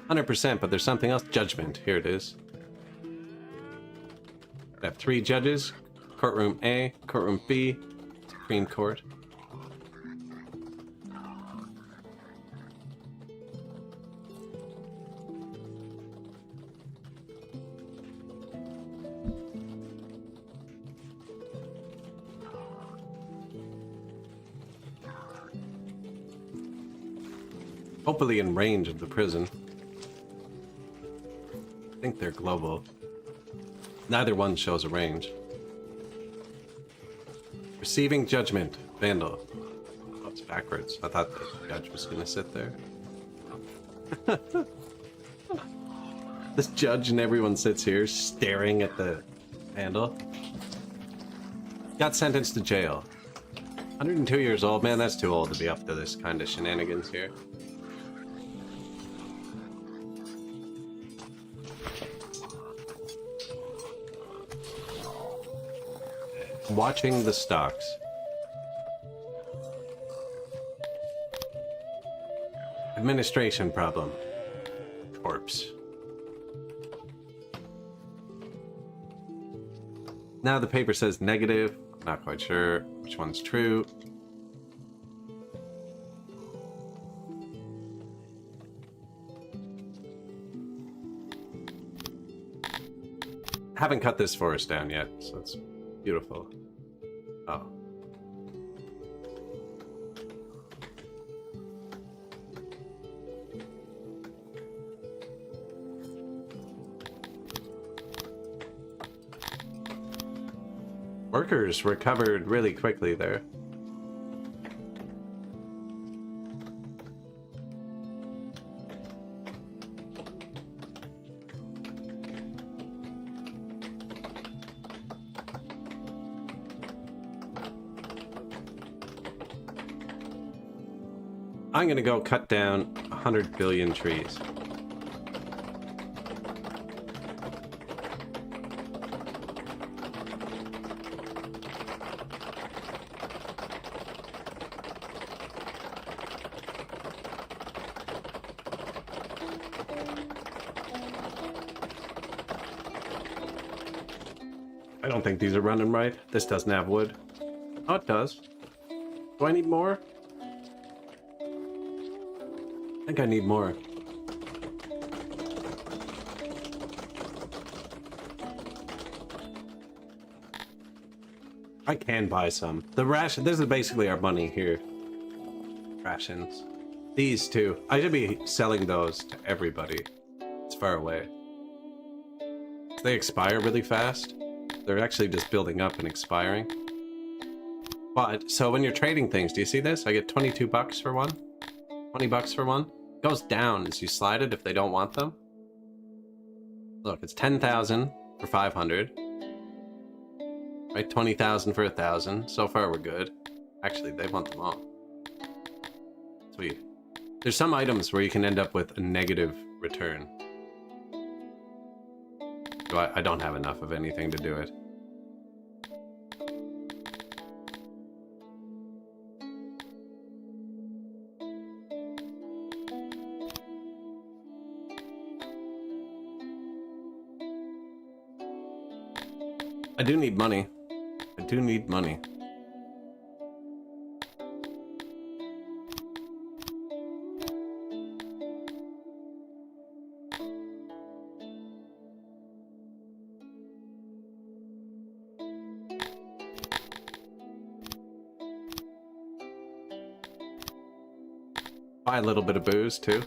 100%, but there's something else. Judgment. Here it is. We have 3 judges. Courtroom A, Courtroom B, Supreme Court. Hopefully in range of the prison. I think they're global. Neither one shows a range. Receiving judgment. Vandal. Oh, it's backwards. I thought the judge was going to sit there. This judge and everyone sits here staring at the handle. Got sentenced to jail. 102 years old. Man, that's too old to be up to this kind of shenanigans here. Watching the stocks. Administration problem. Corpse. Now the paper says negative. Not quite sure which one's true. Haven't cut this forest down yet, so it's beautiful. Oh. Workers recovered really quickly there. I'm gonna go cut down 100 billion trees. I don't think these are running right. This doesn't have wood. Oh, it does. Do I need more? I think I need more. I can buy some. The ration, this is basically our money here. Rations. These two. I should be selling those to everybody. It's far away. They expire really fast. They're actually just building up and expiring. But, so when you're trading things, do you see this? I get 22 bucks for one. 20 bucks for one. It goes down as you slide it if they don't want them. Look, it's 10,000 for 500. Right, 20,000 for 1,000. So far we're good. Actually, they want them all. Sweet. There's some items where you can end up with a negative return. So I don't have enough of anything to do it. I do need money. I do need money. Buy a little bit of booze too.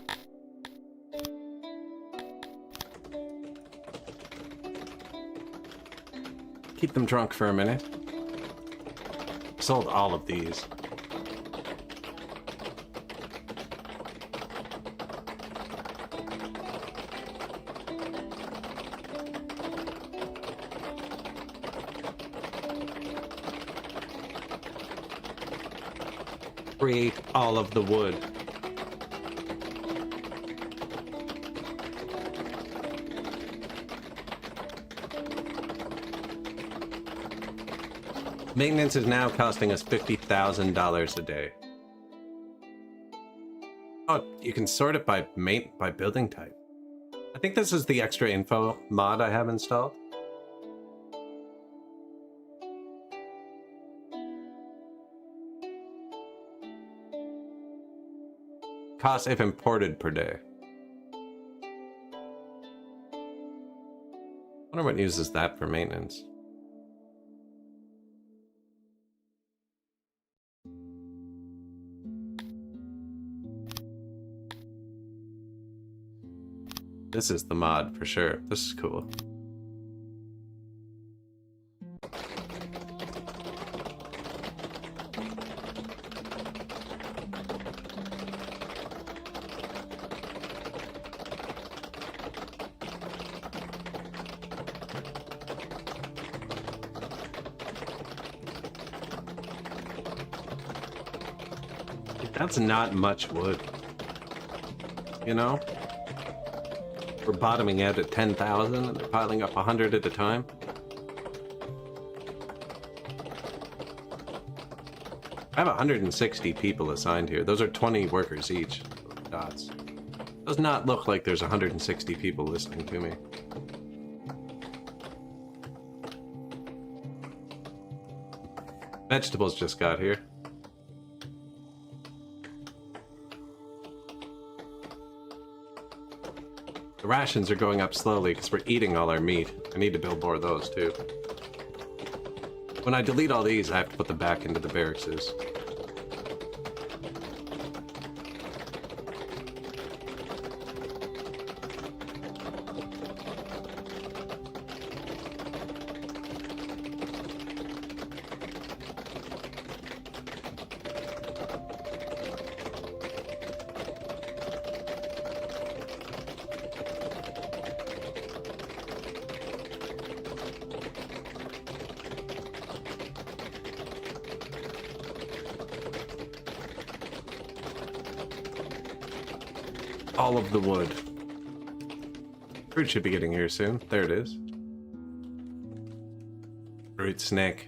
Keep them drunk for a minute. Sold all of these. Create all of the wood. Maintenance is now costing us $50,000 a day. Oh, you can sort it by building type. I think this is the extra info mod I have installed. Cost if imported per day. I wonder what uses that for maintenance. This is the mod for sure. This is cool. That's not much wood. You know? We're bottoming out at 10,000 and they're piling up 100 at a time. I have 160 people assigned here. Those are 20 workers each. Dots. Does not look like there's 160 people listening to me. Vegetables just got here. The rations are going up slowly because we're eating all our meat. I need to build more of those too. When I delete all these, I have to put them back into the barracks. All of the wood. Fruit should be getting here soon. There it is. Fruit snake.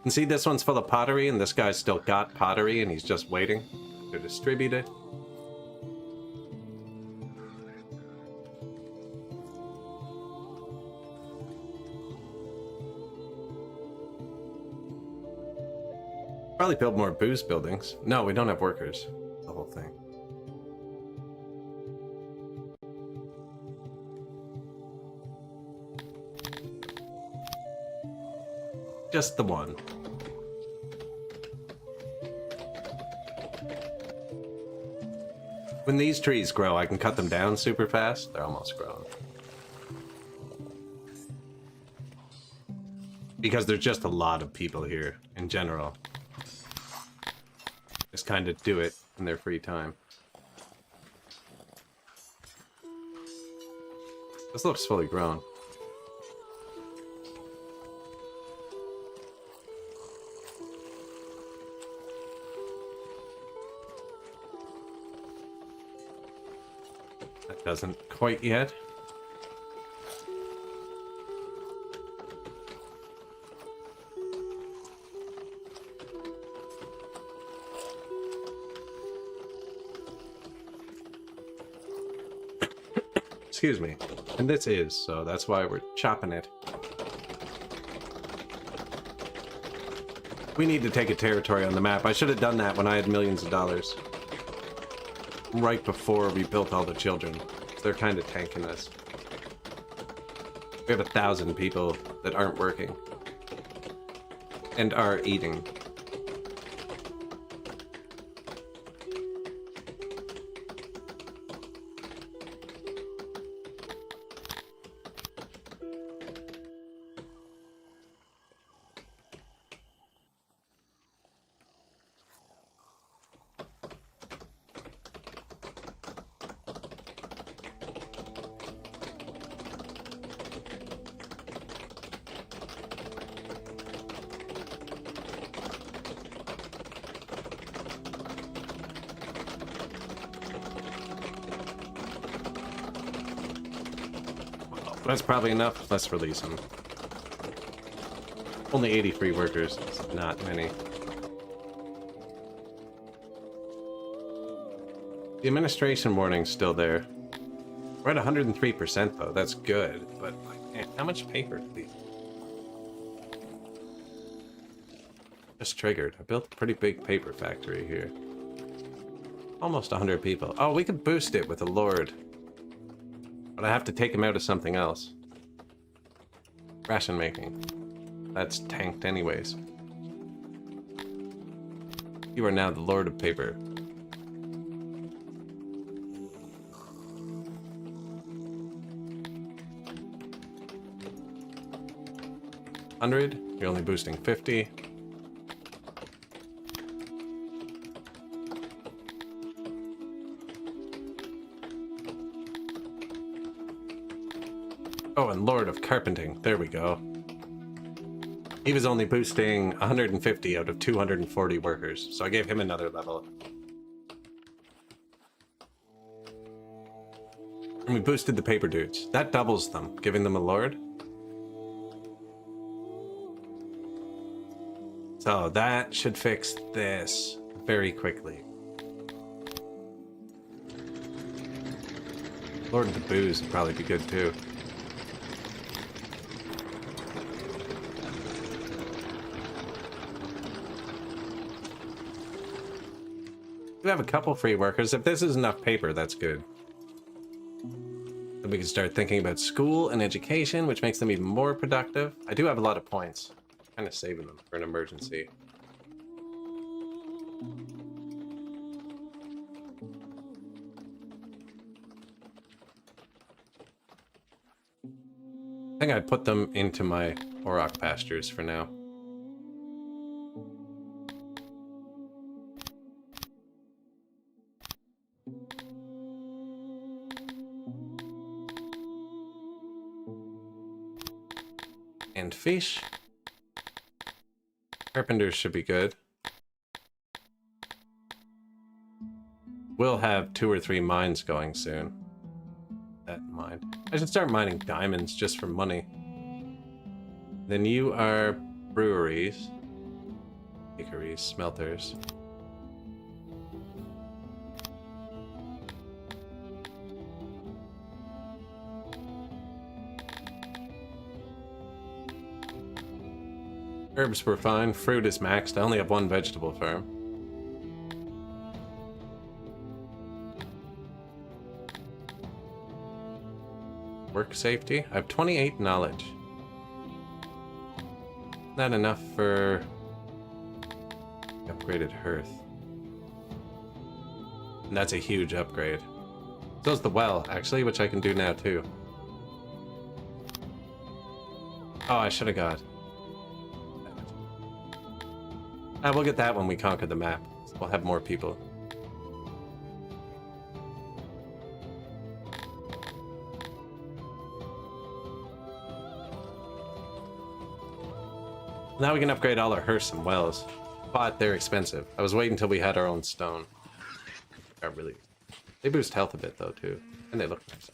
And see, this one's full of pottery, and this guy's still got pottery, and he's just waiting to distribute it. Probably build more booze buildings. No, we don't have workers. The whole thing. Just the one. When these trees grow, I can cut them down super fast. They're almost grown. Because there's just a lot of people here in general. Just kind of do it in their free time. This looks fully grown. That doesn't quite yet. Excuse me. And this is, so that's why we're chopping it. We need to take a territory on the map. I should have done that when I had millions of dollars. Right before we built all the children. They're kind of tanking us. We have 1,000 people that aren't working. And are eating. That's probably enough. Let's release them. Only 83 workers. It's not many. The administration warning's still there. We're at 103% though. That's good. But like, man, how much paper do these? Just triggered. I built a pretty big paper factory here. Almost 100 people. Oh, we could boost it with a lord. But I have to take him out of something else. Ration making. That's tanked anyways. You are now the Lord of Paper. $100. You're only boosting 50. Oh, and Lord of Carpenting. There we go. He was only boosting 150 out of 240 workers, so I gave him another level. And we boosted the paper dudes. That doubles them, giving them a lord. So that should fix this very quickly. Lord of the Booze would probably be good too. We have a couple free workers. If this is enough paper, that's good. Then we can start thinking about school and education, which makes them even more productive. I do have a lot of points. Kind of saving them for an emergency. I think I'd put them into my Auroch pastures for now. And fish. Carpenters should be good. We'll have 2 or 3 mines going soon. That in mind. I should start mining diamonds just for money. Then you are breweries, bakeries, smelters. Herbs were fine. Fruit is maxed. I only have 1 vegetable farm. Work safety. I have 28 knowledge. Not enough for upgraded hearth. And that's a huge upgrade. So is the well, actually, which I can do now too. Oh, I should have got. We'll get that when we conquer the map. We'll have more people. Now we can upgrade all our hearths and wells. But they're expensive. I was waiting until we had our own stone. They boost health a bit though too. And they look nice.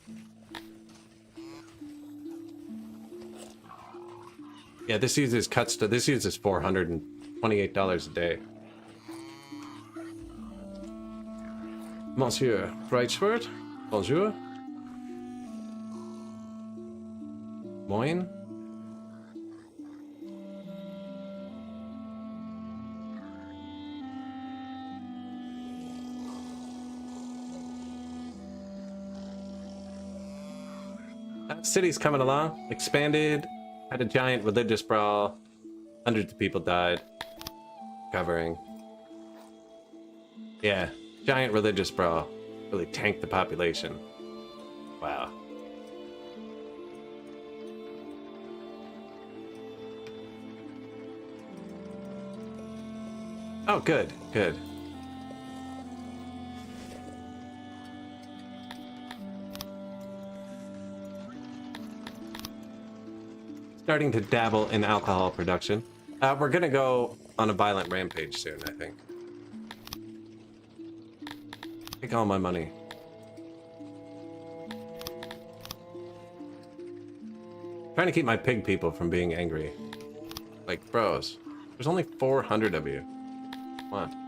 Yeah, this uses this uses $428 a day. Monsieur Brightsword, bonjour. Moin. City's coming along. Expanded. Had a giant religious brawl. Hundreds of people died. Covering. Yeah. Giant religious brawl. Really tanked the population. Wow. Oh, good. Good. Starting to dabble in alcohol production. We're gonna go on a violent rampage soon, I think. Take all my money. Trying to keep my pig people from being angry. Like, bros, there's only 400 of you. Come on.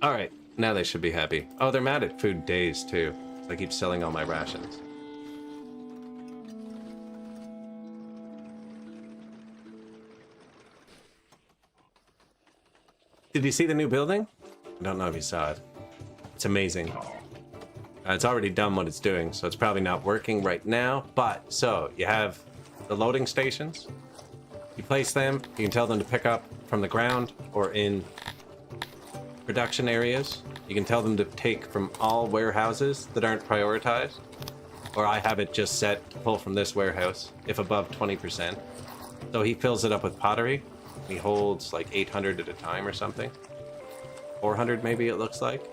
Alright, now they should be happy. Oh, they're mad at food days, too. So I keep selling all my rations. Did you see the new building? I don't know if you saw it. It's amazing. It's already done what it's doing, so it's probably not working right now. But, so, you have the loading stations. You place them, you can tell them to pick up from the ground or in production areas. You can tell them to take from all warehouses that aren't prioritized. Or I have it just set to pull from this warehouse, if above 20%. So he fills it up with pottery. He holds like 800 at a time or something. 400 maybe it looks like.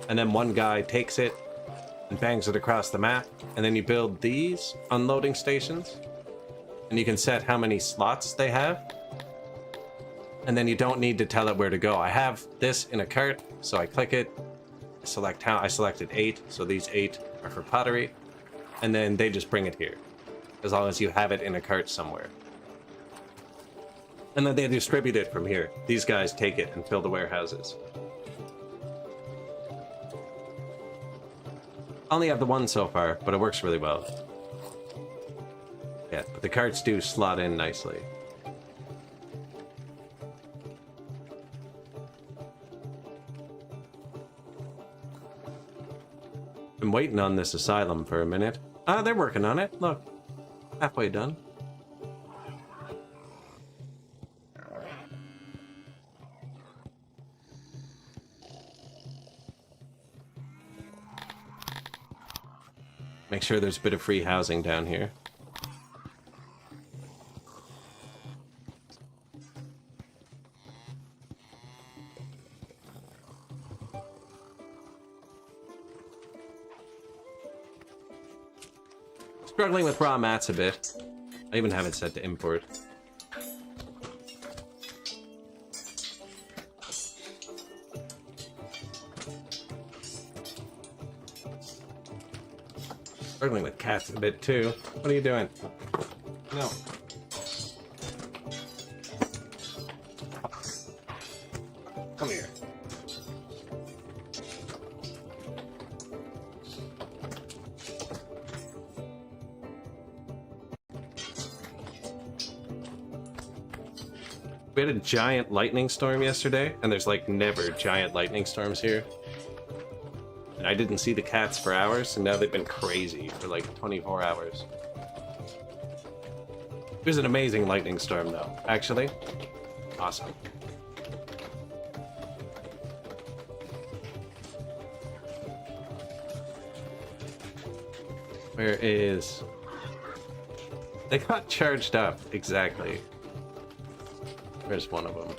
And then one guy takes it, and bangs it across the map. And then you build these unloading stations, and you can set how many slots they have. And then you don't need to tell it where to go. I have this in a cart, so I click it, select how I selected 8, so these 8 are for pottery, and then they just bring it here, as long as you have it in a cart somewhere. And then they distribute it from here. These guys take it and fill the warehouses. I only have the one so far, but it works really well. Yeah, but the carts do slot in nicely. Been waiting on this asylum for a minute. Ah, they're working on it. Look, halfway done. Make sure there's a bit of free housing down here. Struggling with raw mats a bit. I even have it set to import. Struggling with cats a bit too. What are you doing? No. Come here. We had a giant lightning storm yesterday, and there's like never giant lightning storms here. And I didn't see the cats for hours, and now they've been crazy for like 24 hours. It was an amazing lightning storm though, actually. Awesome. Where is... They got charged up, exactly. Where's one of them?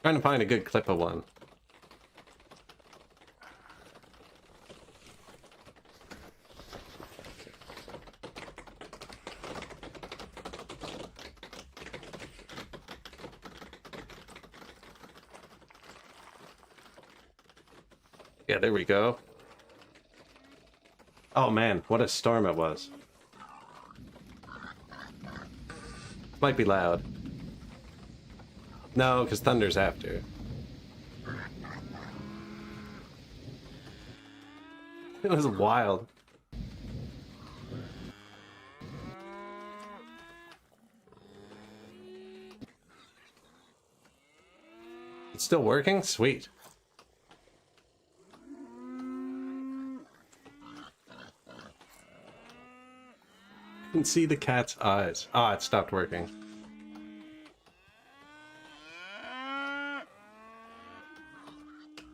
Trying to find a good clip of one. Yeah, there we go. Oh man, what a storm it was. Might be loud. No, because thunder's after. It was wild. It's still working? Sweet. I can see the cat's eyes. Ah, it stopped working.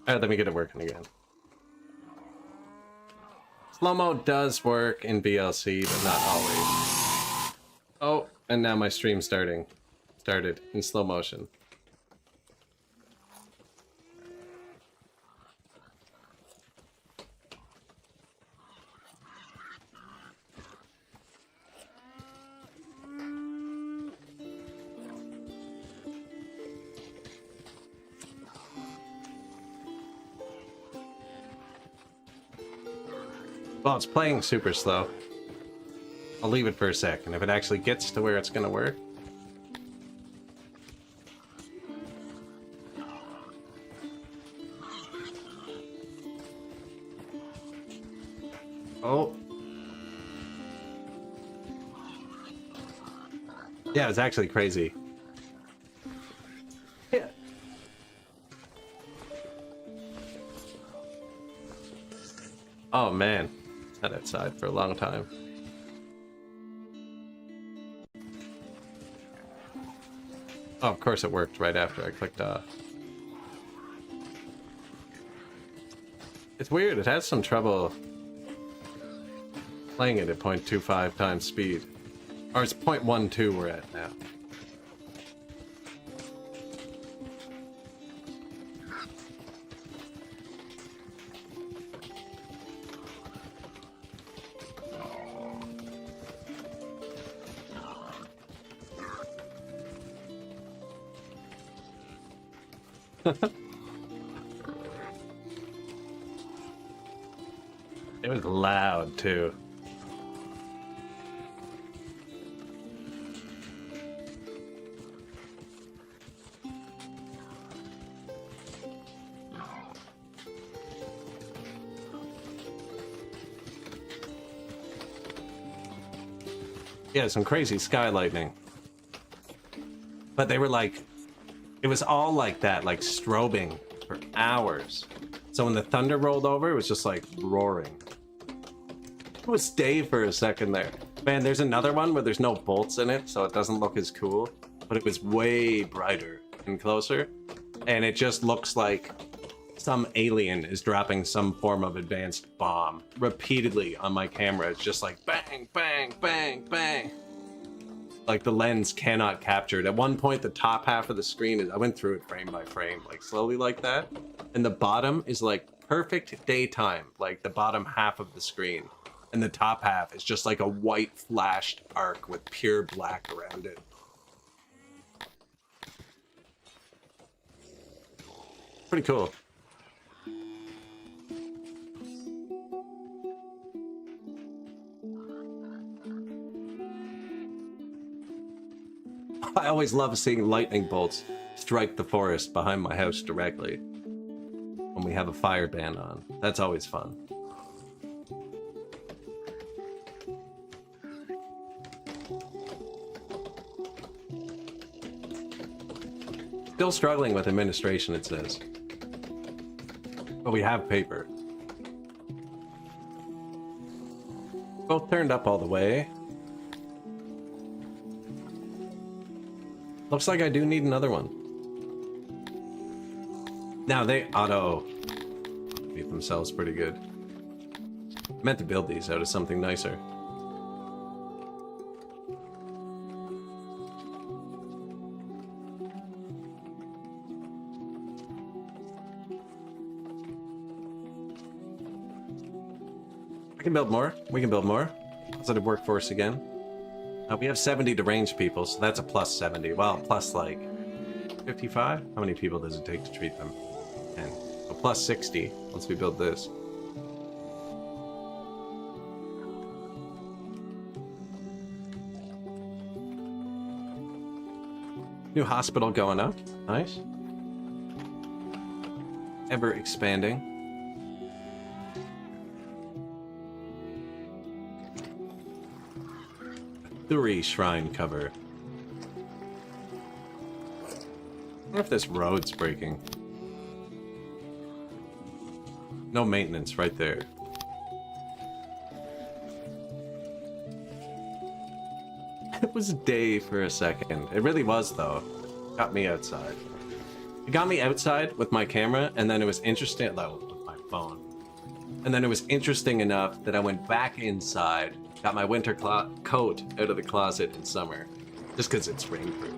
Alright, let me get it working again. Slow-mo does work in VLC, but not always. Oh, and now my stream's started in slow motion. Well, it's playing super slow. I'll leave it for a sec, and if it actually gets to where it's gonna work... Oh. Yeah, it's actually crazy. Yeah. Oh man. Had outside for a long time. Oh, of course it worked right after I clicked off. It's weird, it has some trouble Playing it at 0.25 times speed. Or it's 0.12 we're at now. It was loud too. Yeah, some crazy sky lightning. But they were like, it was all like that, like strobing for hours. So when the thunder rolled over, it was just like roaring. It was Dave for a second there. Man, there's another one where there's no bolts in it, so it doesn't look as cool. But it was way brighter and closer. And it just looks like some alien is dropping some form of advanced bomb repeatedly on my camera. It's just like bang, bang, bang, bang. Like the lens cannot capture it. At one point, the top half of the screen is, I went through it frame by frame, like slowly like that. And the bottom is like perfect daytime, like the bottom half of the screen. And the top half is just like a white flashed arc with pure black around it. Pretty cool. I always love seeing lightning bolts strike the forest behind my house directly when we have a fire ban on. That's always fun. Still struggling with administration, it says. But we have paper. Both turned up all the way. Looks like I do need another one. Now they auto beat themselves pretty good. I meant to build these out of something nicer. We can build more. We can build more. Positive workforce again. We have 70 deranged people, so that's a plus 70. Well, plus like 55? How many people does it take to treat them? 10. So plus 60 once we build this. New hospital going up. Nice. Ever expanding. Thuri Shrine cover. I wonder if this road's breaking. No maintenance right there. It was day for a second. It really was, though. Got me outside. It got me outside with my camera, and then it was interesting, though, with my phone. And then it was interesting enough that I went back inside, got my winter coat out of the closet in summer, just because it's rainproof.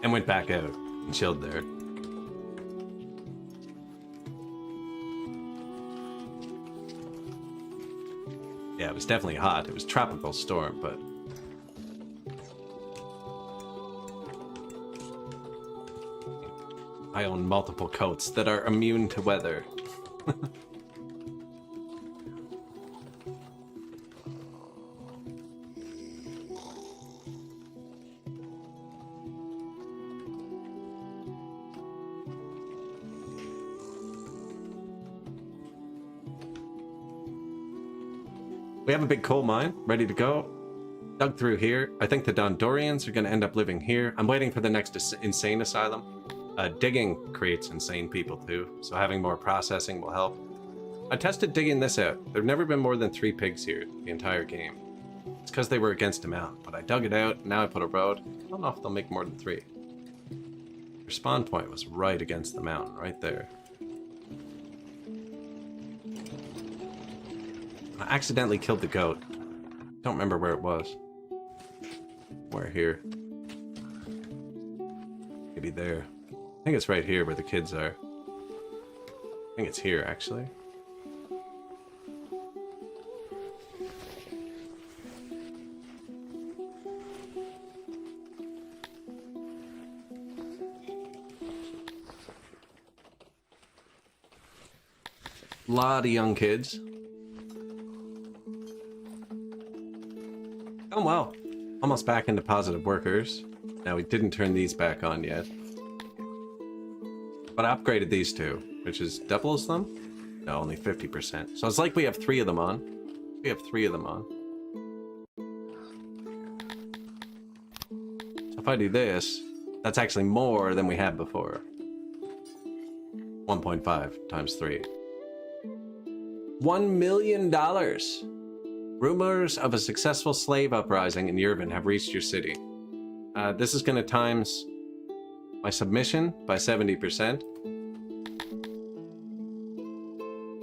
And went back out and chilled there. Yeah, it was definitely hot. It was tropical storm, but... I own multiple coats that are immune to weather. We have a big coal mine ready to go. Dug through here. I think the Dondorians are going to end up living here. I'm waiting for the next insane asylum. Digging creates insane people too, so having more processing will help. I tested digging this out. There have never been more than 3 pigs here the entire game. It's because they were against a mountain, but I dug it out, now I put a road. I don't know if they'll make more than 3. Their spawn point was right against the mountain, right there. I accidentally killed the goat. Don't remember where it was. Where here? Maybe there. I think it's right here where the kids are. I think it's here, actually. Lot of young kids. Oh well. Almost back into positive workers. Now we didn't turn these back on yet. But I upgraded these two, which is doubles them? No, only 50%. So it's like we have 3 of them on. We have 3 of them on. So if I do this, that's actually more than we had before. 1.5 times 3. $1 million. Rumors of a successful slave uprising in Yervin have reached your city. This is going to times my submission by 70%.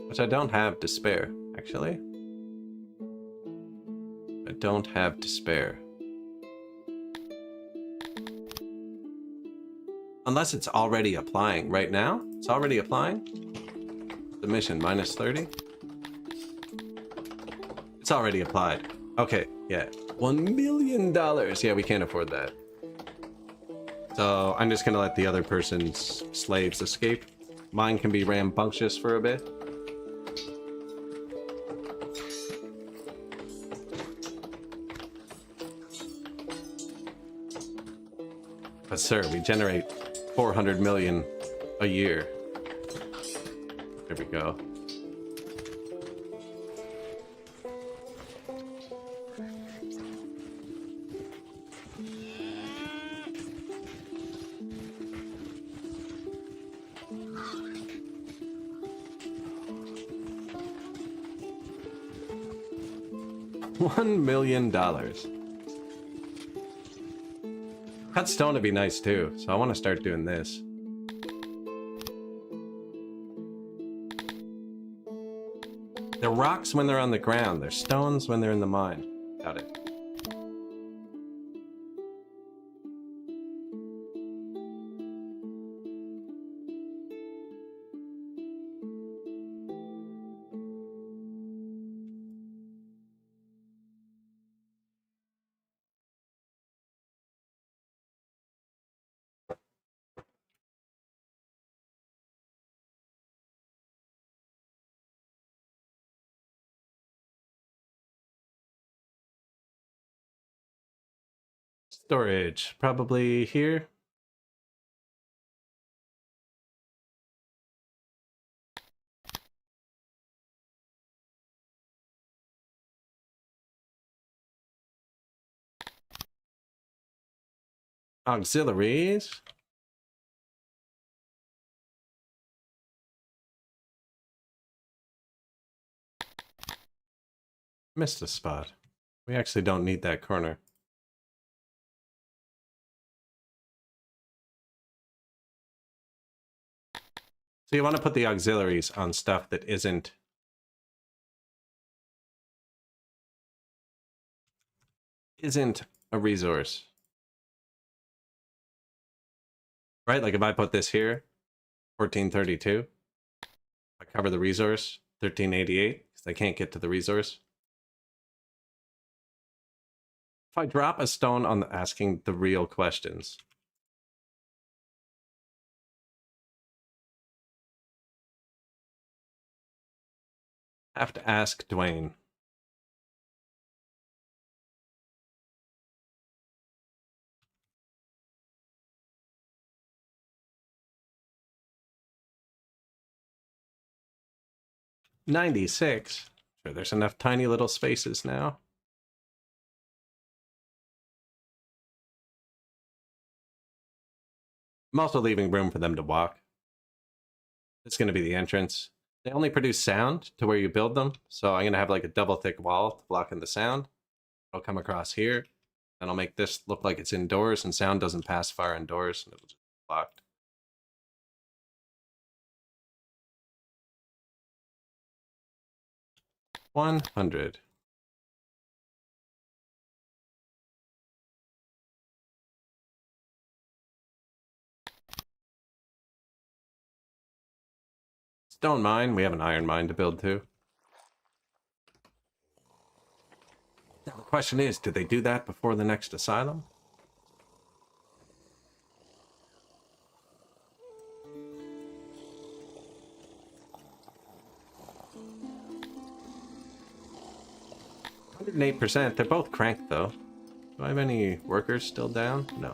Which I don't have to spare, actually. I don't have to spare. Unless it's already applying right now. It's already applying. Submission minus 30. It's already applied. Okay, yeah. $1 million. Yeah, we can't afford that. So I'm just gonna let the other person's slaves escape. Mine can be rambunctious for a bit. But sir, we generate 400 million a year. There we go. $1 million. Cut stone would be nice too, so I want to start doing this. They're rocks when they're on the ground. They're stones when they're in the mine. Got it. Storage, probably here. Auxiliaries. Missed a spot. We actually don't need that corner. So you want to put the auxiliaries on stuff that isn't a resource. Right? Like if I put this here, 1432, I cover the resource, 1388, because they can't get to the resource. If I drop a stone on asking the real questions. I have to ask Dwayne. $96. Sure, there's enough tiny little spaces now. I'm also leaving room for them to walk. It's going to be the entrance. They only produce sound to where you build them, so I'm going to have like a double thick wall blocking the sound. I'll come across here, and I'll make this look like it's indoors, and sound doesn't pass far indoors, and it'll just be blocked. 100. Stone mine. We have an iron mine to build too. Now the question is, did they do that before the next asylum? %. They're both cranked though. Do I have any workers still down? No.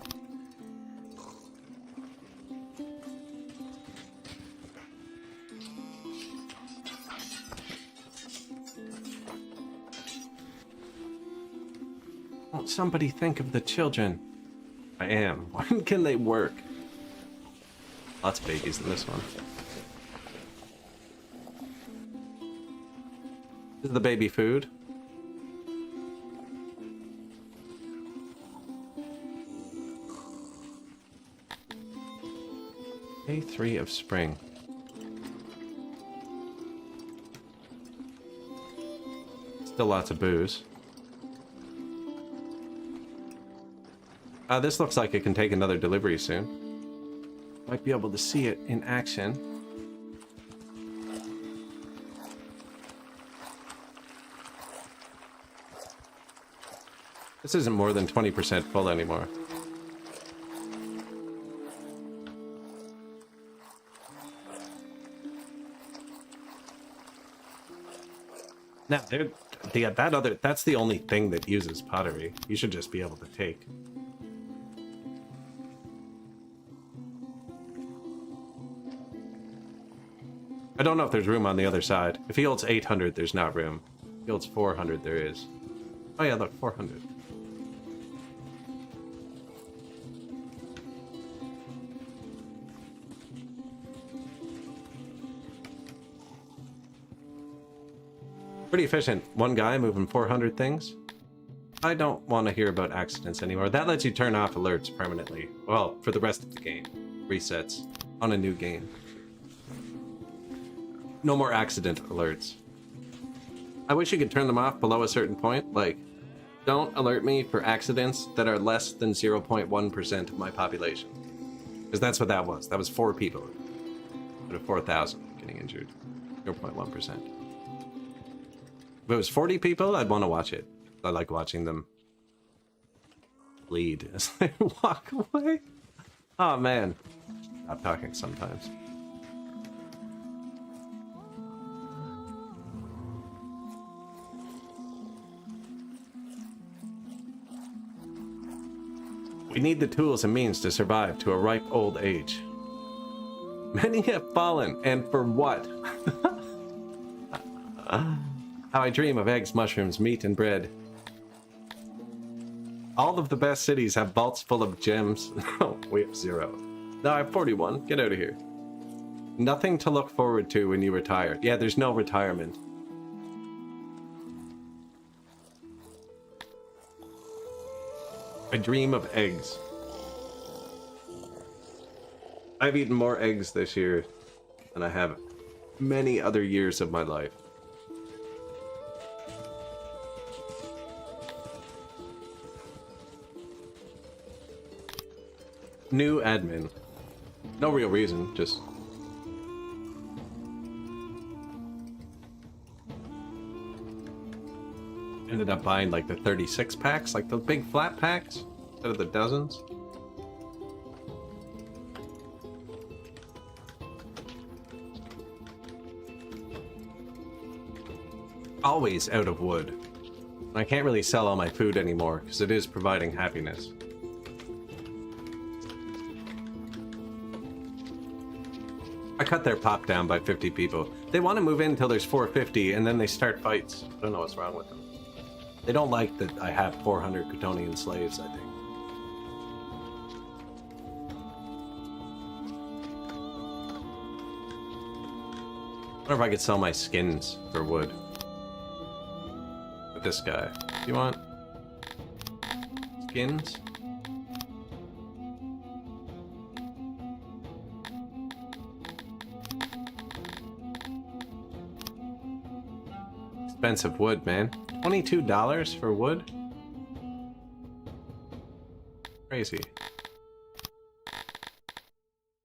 Won't somebody think of the children? I am. When can they work? Lots of babies in this one. This is the baby food. Day 3 of spring. Still lots of booze. This looks like it can take another delivery soon. Might be able to see it in action. This isn't more than 20% full anymore. Now, that's the only thing that uses pottery. You should just be able to take. I don't know if there's room on the other side. If he holds 800, there's not room. If he holds 400, there is. Oh yeah, look, 400. Pretty efficient. One guy moving 400 things. I don't want to hear about accidents anymore. That lets you turn off alerts permanently. Well, for the rest of the game. Resets on a new game. No more accident alerts. I wish you could turn them off below a certain point. Like, don't alert me for accidents that are less than 0.1% of my population. Because that's what that was. That was 4 people out of 4,000 getting injured. 0.1%. If it was 40 people, I'd want to watch it. I like watching them bleed as they walk away. Oh man. Stop talking sometimes. We need the tools and means to survive to a ripe old age. Many have fallen, and for what? How I dream of eggs, mushrooms, meat, and bread. All of the best cities have vaults full of gems. No, we have 0. No, I have 41. Get out of here. Nothing to look forward to when you retire. Yeah, there's no retirement. I dream of eggs. I've eaten more eggs this year than I have many other years of my life. New admin. No real reason, just... Ended up buying like the 36 packs, like the big flat packs, instead of the dozens. Always out of wood. I can't really sell all my food anymore, because it is providing happiness. I cut their pop down by 50 people. They want to move in until there's 450, and then they start fights. I don't know what's wrong with them. They don't like that I have 400 Kryptonian slaves, I think. I wonder if I could sell my skins for wood. With this guy. Do you want skins? Expensive wood, man. $22 for wood? Crazy.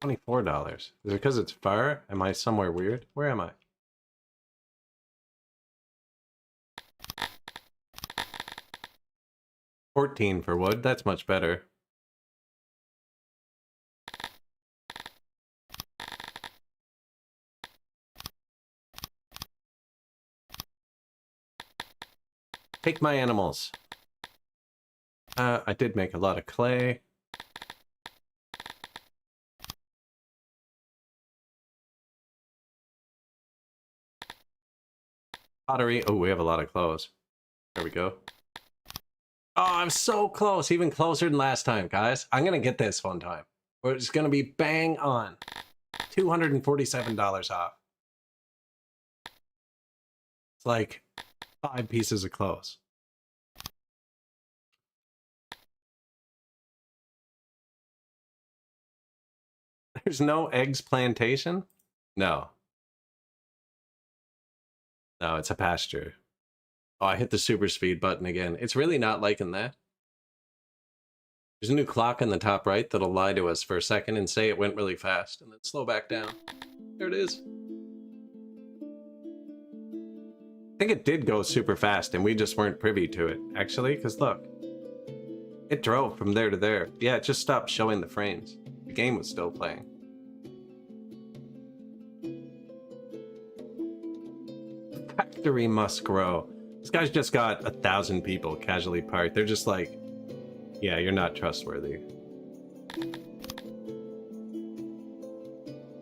$24. Is it because it's far? Am I somewhere weird? Where am I? $14 for wood. That's much better. Take my animals. I did make a lot of clay. Pottery. Oh, we have a lot of clothes. There we go. Oh, I'm so close. Even closer than last time, guys. I'm going to get this one time. It's going to be bang on. $247 off. It's like 5 pieces of clothes. There's no eggs plantation? No. No, it's a pasture. Oh, I hit the super speed button again. It's really not liking that. There's a new clock in the top right that'll lie to us for a second and say it went really fast, and then slow back down. There it is. I think it did go super fast, and we just weren't privy to it, actually, because look. It drove from there to there. Yeah, it just stopped showing the frames. The game was still playing. Factory must grow. This guy's just got 1,000 people casually parked. They're just like, yeah, you're not trustworthy.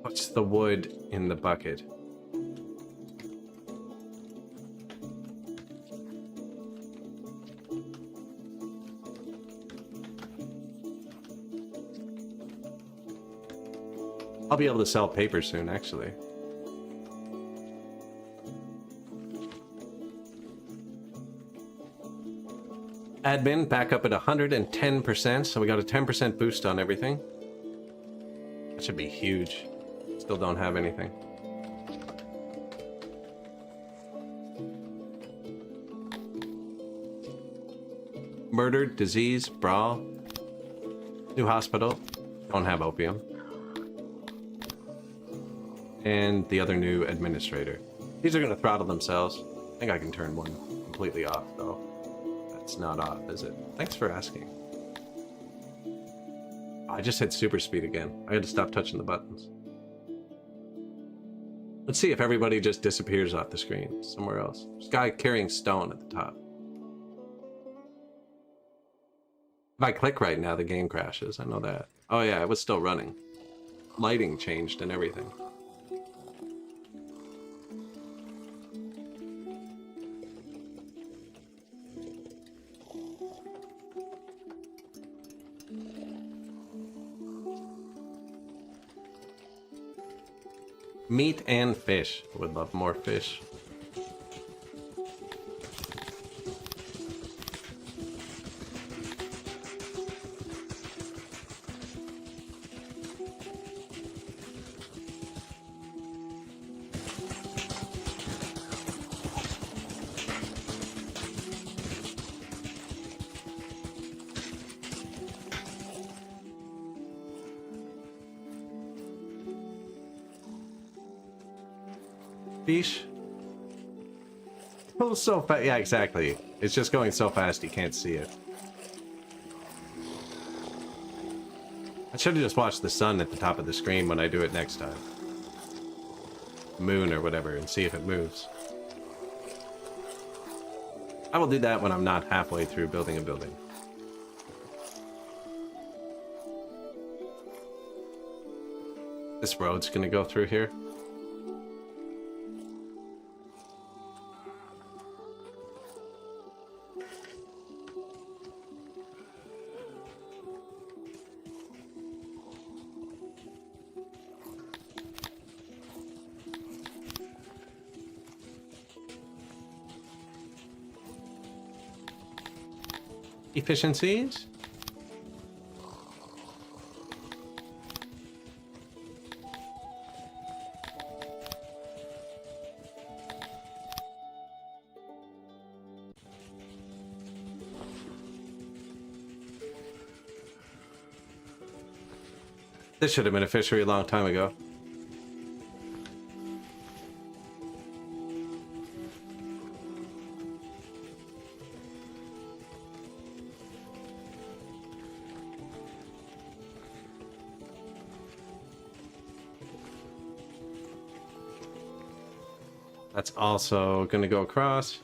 What's the wood in the bucket? I'll be able to sell paper soon, actually. Admin back up at 110%, so we got a 10% boost on everything. That should be huge. Still don't have anything. Murdered, disease, brawl. New hospital. Don't have opium. And the other new administrator. These are going to throttle themselves. I think I can turn one completely off, though. That's not off, is it? Thanks for asking. I just hit super speed again. I had to stop touching the buttons. Let's see if everybody just disappears off the screen somewhere else. There's a guy carrying stone at the top. If I click right now, the game crashes. I know that. Oh yeah, it was still running. Lighting changed and everything. Meat and fish. I would love more fish. Fish. Oh, so fast. Yeah, exactly. It's just going so fast you can't see it. I should have just watched the sun at the top of the screen when I do it next time. Moon or whatever, and see if it moves. I will do that when I'm not halfway through building a building. This road's gonna go through here. Efficiencies? This should have been a fishery a long time ago. That's also going to go across.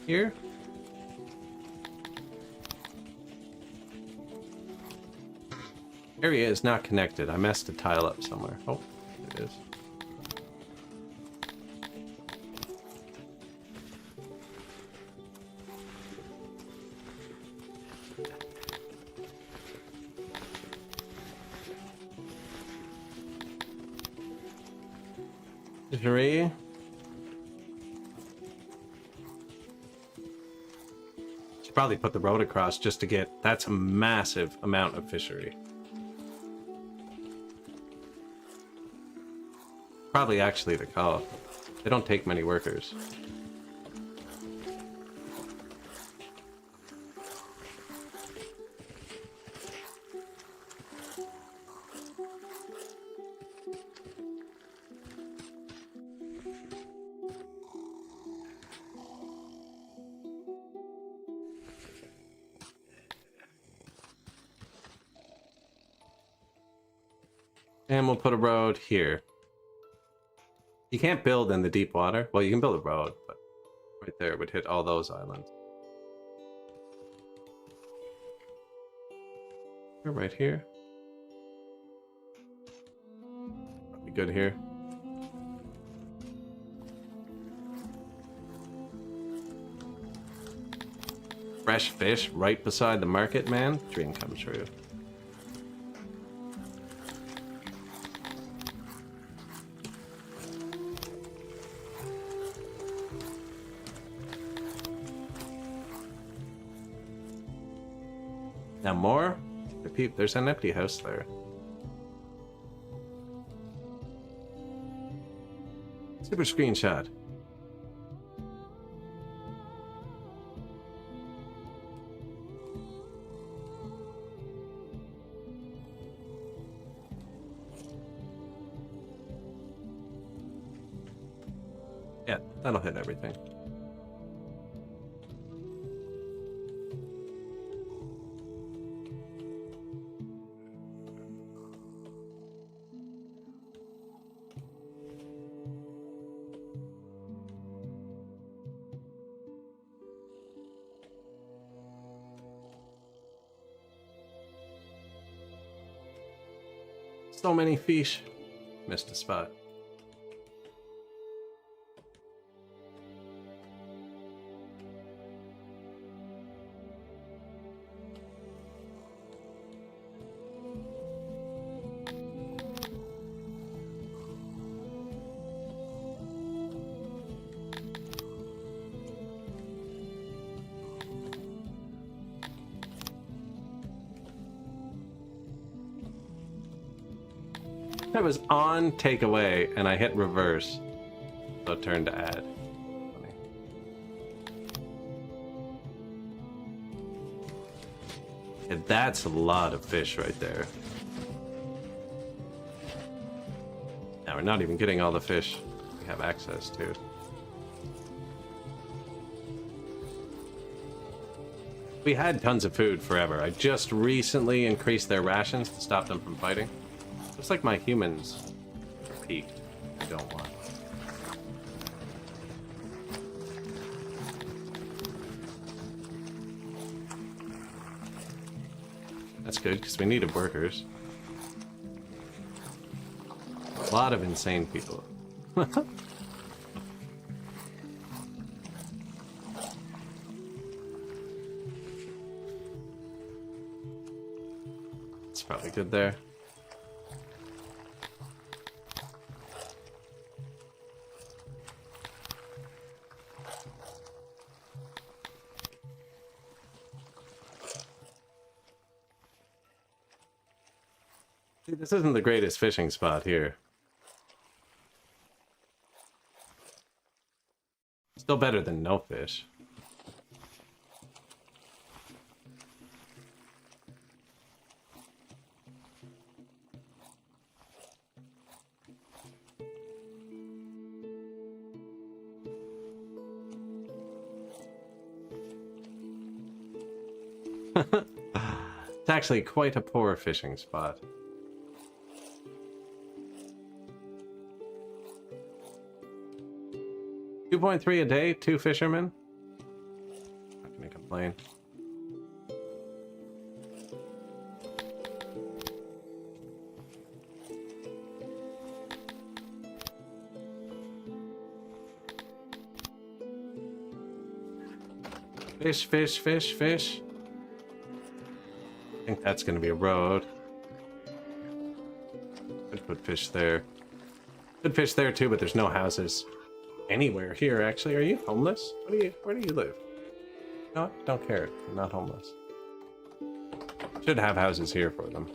Here. Area is not connected. I messed a tile up somewhere. Oh, it is. Fishery. Should probably put the road across just to get. That's a massive amount of fishery. Probably actually the call. They don't take many workers. And we'll put a road here. You can't build in the deep water. Well, you can build a road, but right there would hit all those islands. We're right here. Probably good here. Fresh fish right beside the market, man. Dream come true. Now more? There's an empty house there. Super screenshot. Yeah, that'll hit everything. So many fish. Missed a spot. I was on takeaway and I hit reverse, so it turned to add. Funny. Yeah, that's a lot of fish right there. Now we're not even getting all the fish we have access to. We had tons of food forever. I just recently increased their rations to stop them from fighting. Looks like my humans are peaked. I don't want. That's good, because we needed workers. A lot of insane people. It's probably good there. See, this isn't the greatest fishing spot here. Still better than no fish. It's actually quite a poor fishing spot. $2.3 a day, 2 fishermen. Not gonna complain. Fish, fish, fish, fish. I think that's gonna be a road. Could put fish there. Could fish there too, but there's no houses anywhere here. Actually, are you homeless? Where do you live? No, don't care. You're not homeless. Should have houses here for them.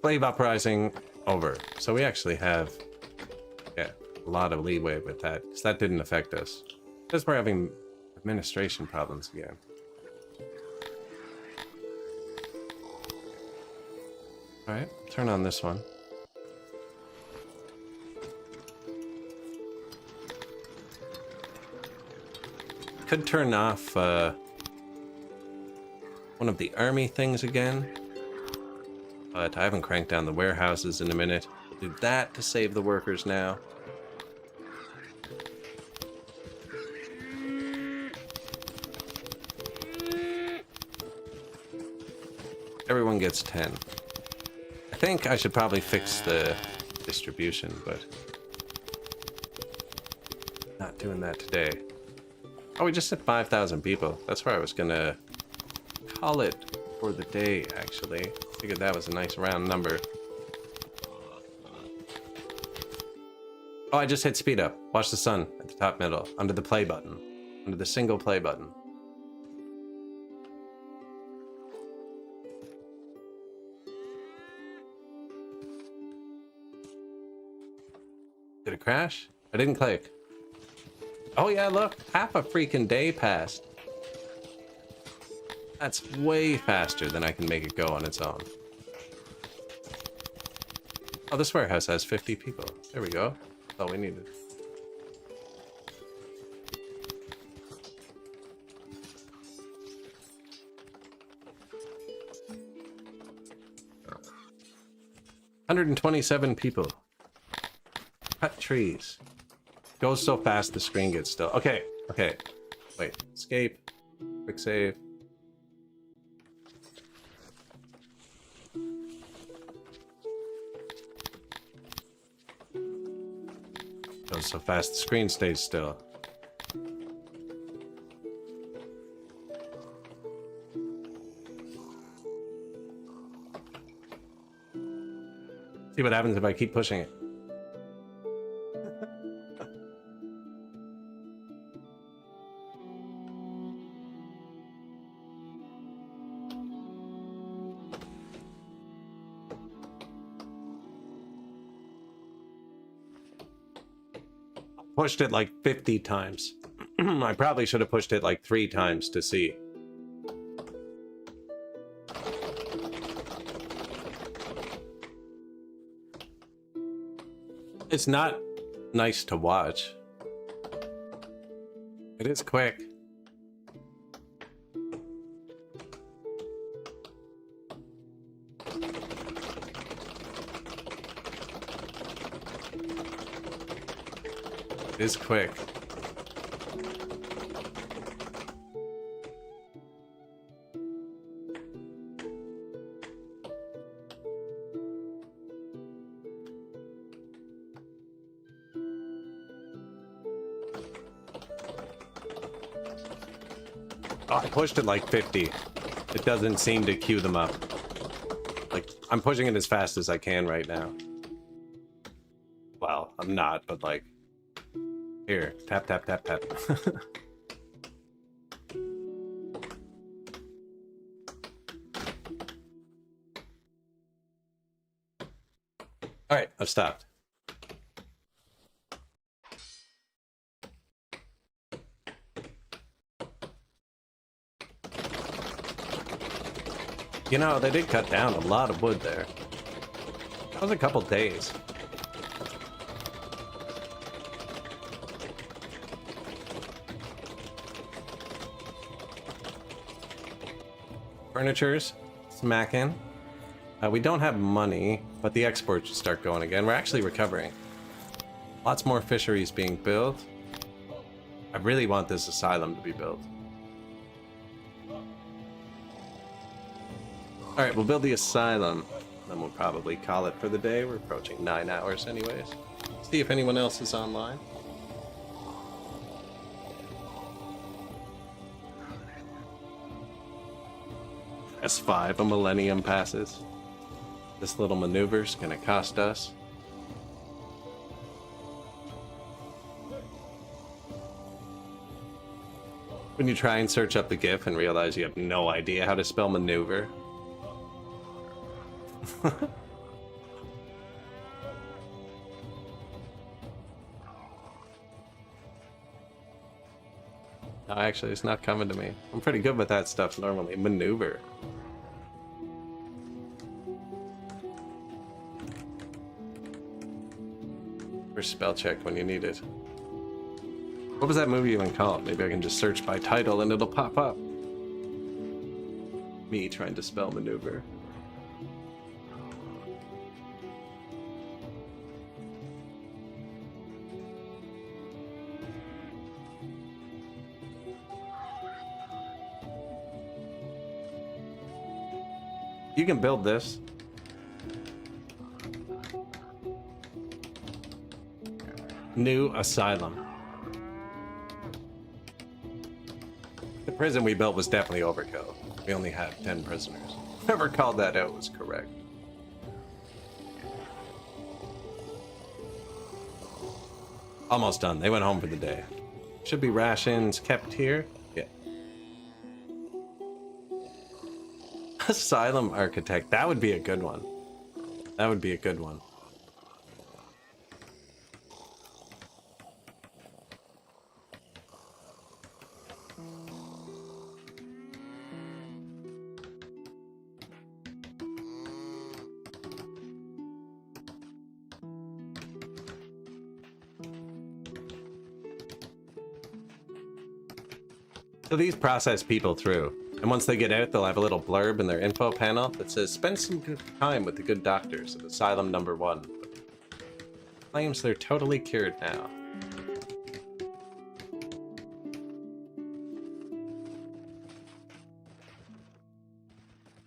Slave uprising over. So we actually have, yeah, a lot of leeway with that, because that didn't affect us. Because we're having administration problems again. Alright, turn on this one. Could turn off one of the army things again. But I haven't cranked down the warehouses in a minute. Do that to save the workers now. Everyone gets 10. I think I should probably fix the distribution, but not doing that today. Oh, we just hit 5,000 people. That's where I was gonna call it for the day, actually. Figured that was a nice round number. Oh, I just hit speed up. Watch the sun at the top middle, under the play button. Under the single play button. Did it crash? I didn't click. Oh yeah, look, half a freaking day passed. That's way faster than I can make it go on its own. Oh, this warehouse has 50 people. There we go. That's all we needed. $127 people. Cut trees. Goes so fast the screen gets still. Okay, okay. Wait, escape. Quick save. Goes so fast the screen stays still. See what happens if I keep pushing it. Pushed it like 50 times. I probably should have pushed it like 3 times to see. It's not nice to watch. It is quick. It is quick. Oh, I pushed it like 50. It doesn't seem to queue them up. Like, I'm pushing it as fast as I can right now. Well, I'm not, but like... Here, tap, tap, tap, tap. Alright, I've stopped. You know, they did cut down a lot of wood there. That was a couple days. Furniture's smacking. We don't have money, but the exports should start going again. We're actually recovering. Lots more fisheries being built. I really want this asylum to be built. Alright, we'll build the asylum. Then we'll probably call it for the day. We're approaching 9 hours anyways. See if anyone else is online. S5, a millennium passes. This little maneuver's gonna cost us. When you try and search up the GIF and realize you have no idea how to spell maneuver. No, actually, it's not coming to me. I'm pretty good with that stuff normally. Maneuver. Or spell check when you need it. What was that movie even called? Maybe I can just search by title and it'll pop up. Me trying to spell maneuver. You can build this. New asylum. The prison we built was definitely overkill. We only had 10 prisoners. Whoever called that out was correct. Almost done. They went home for the day. Should be rations kept here. Yeah. Asylum architect. That would be a good one. That would be a good one. So these process people through, and once they get out, they'll have a little blurb in their info panel that says, spend some good time with the good doctors at Asylum number 1. Claims they're totally cured now.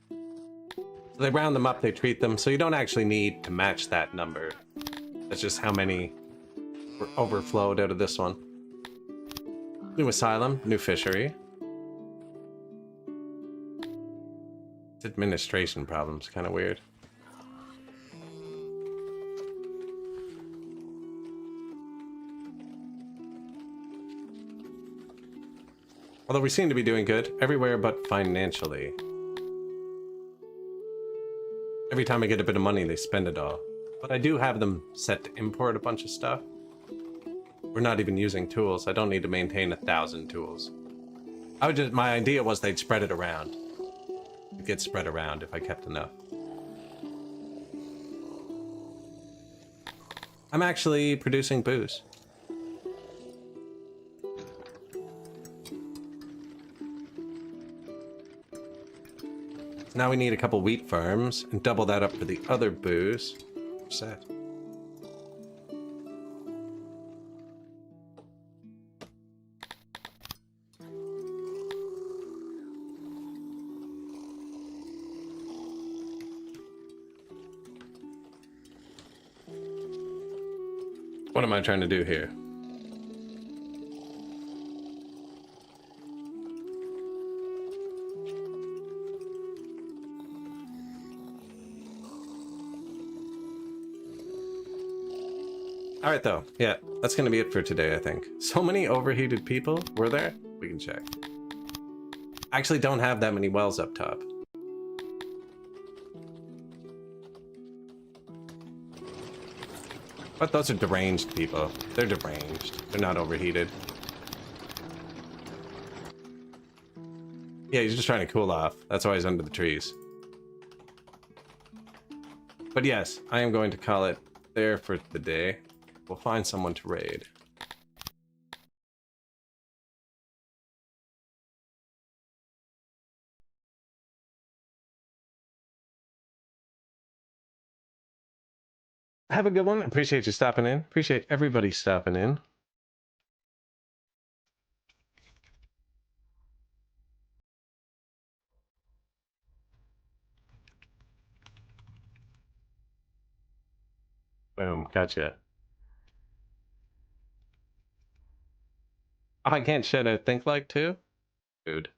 So they round them up, they treat them, so you don't actually need to match that number. That's just how many were overflowed out of this one. New asylum, new fishery. It's administration problems, kind of weird. Although we seem to be doing good everywhere but financially. Every time I get a bit of money, they spend it all. But I do have them set to import a bunch of stuff. We're not even using tools. I don't need to maintain 1,000 tools. My idea was they'd spread it around. It'd get spread around if I kept enough. I'm actually producing booze. So now we need a couple wheat farms and double that up for the other booze. Set. What am I trying to do here? All right, though. Yeah, that's gonna be it for today, I think. So many overheated people were there. We can check. I actually don't have that many wells up top. But those are deranged people. They're deranged. They're not overheated. Yeah, he's just trying to cool off. That's why he's under the trees. But yes, I am going to call it there for the day. We'll find someone to raid. Have a good one. Appreciate you stopping in. Appreciate everybody stopping in. Boom, gotcha. Oh, I can't shed a think like too? Dude.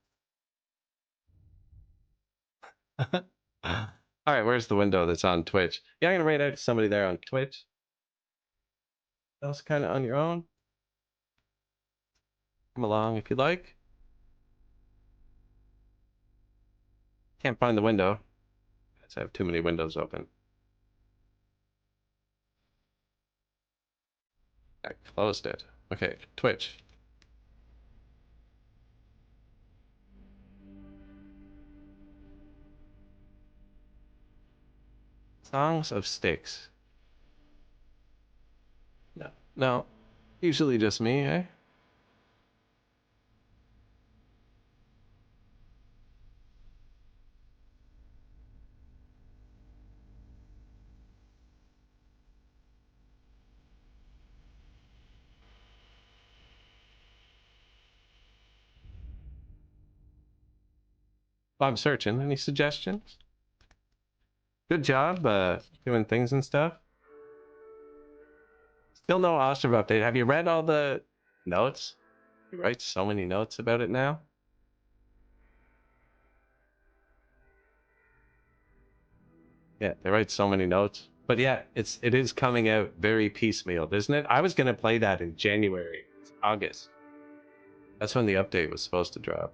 Alright, where's the window that's on Twitch? Yeah, I'm gonna raid out somebody there on Twitch. Else kinda on your own. Come along if you like. Can't find the window. I have too many windows open. I closed it. Okay, Twitch. Songs of Sticks. No. No. Usually just me, eh? Well, I'm searching. Any suggestions? Good job, doing things and stuff. Still no Ostrov update. Have you read all the notes? He writes so many notes about it now. Yeah, they write so many notes. But yeah, it is coming out very piecemeal, isn't it? I was gonna play that in January. It's August. That's when the update was supposed to drop.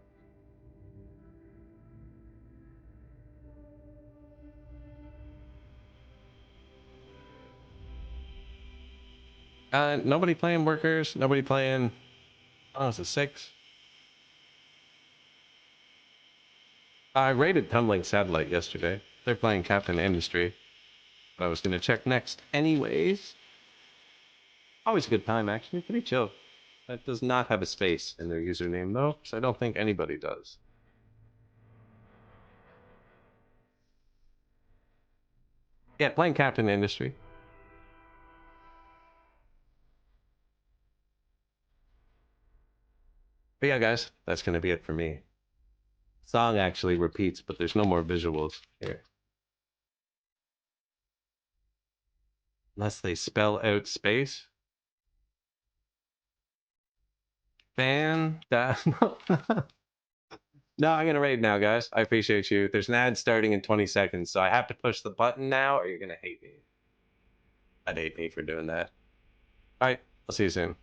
Nobody playing Workers, nobody playing, oh, it's a 6. I raided Tumbling Satellite yesterday. They're playing Captain Industry. But I was gonna check next anyways. Always a good time, actually. Pretty chill. That does not have a space in their username, though, so I don't think anybody does. Yeah, playing Captain Industry. But yeah, guys, that's gonna be it for me. Song actually repeats, but there's no more visuals here. Unless they spell out space. Fan that. No, I'm gonna raid now, guys. I appreciate you. There's an ad starting in 20 seconds, so I have to push the button now, or you're gonna hate me. I'd hate me for doing that. All right, I'll see you soon.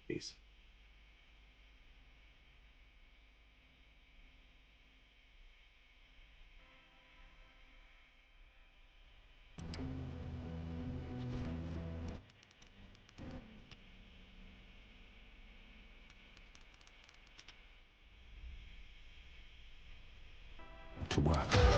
Peace. To work.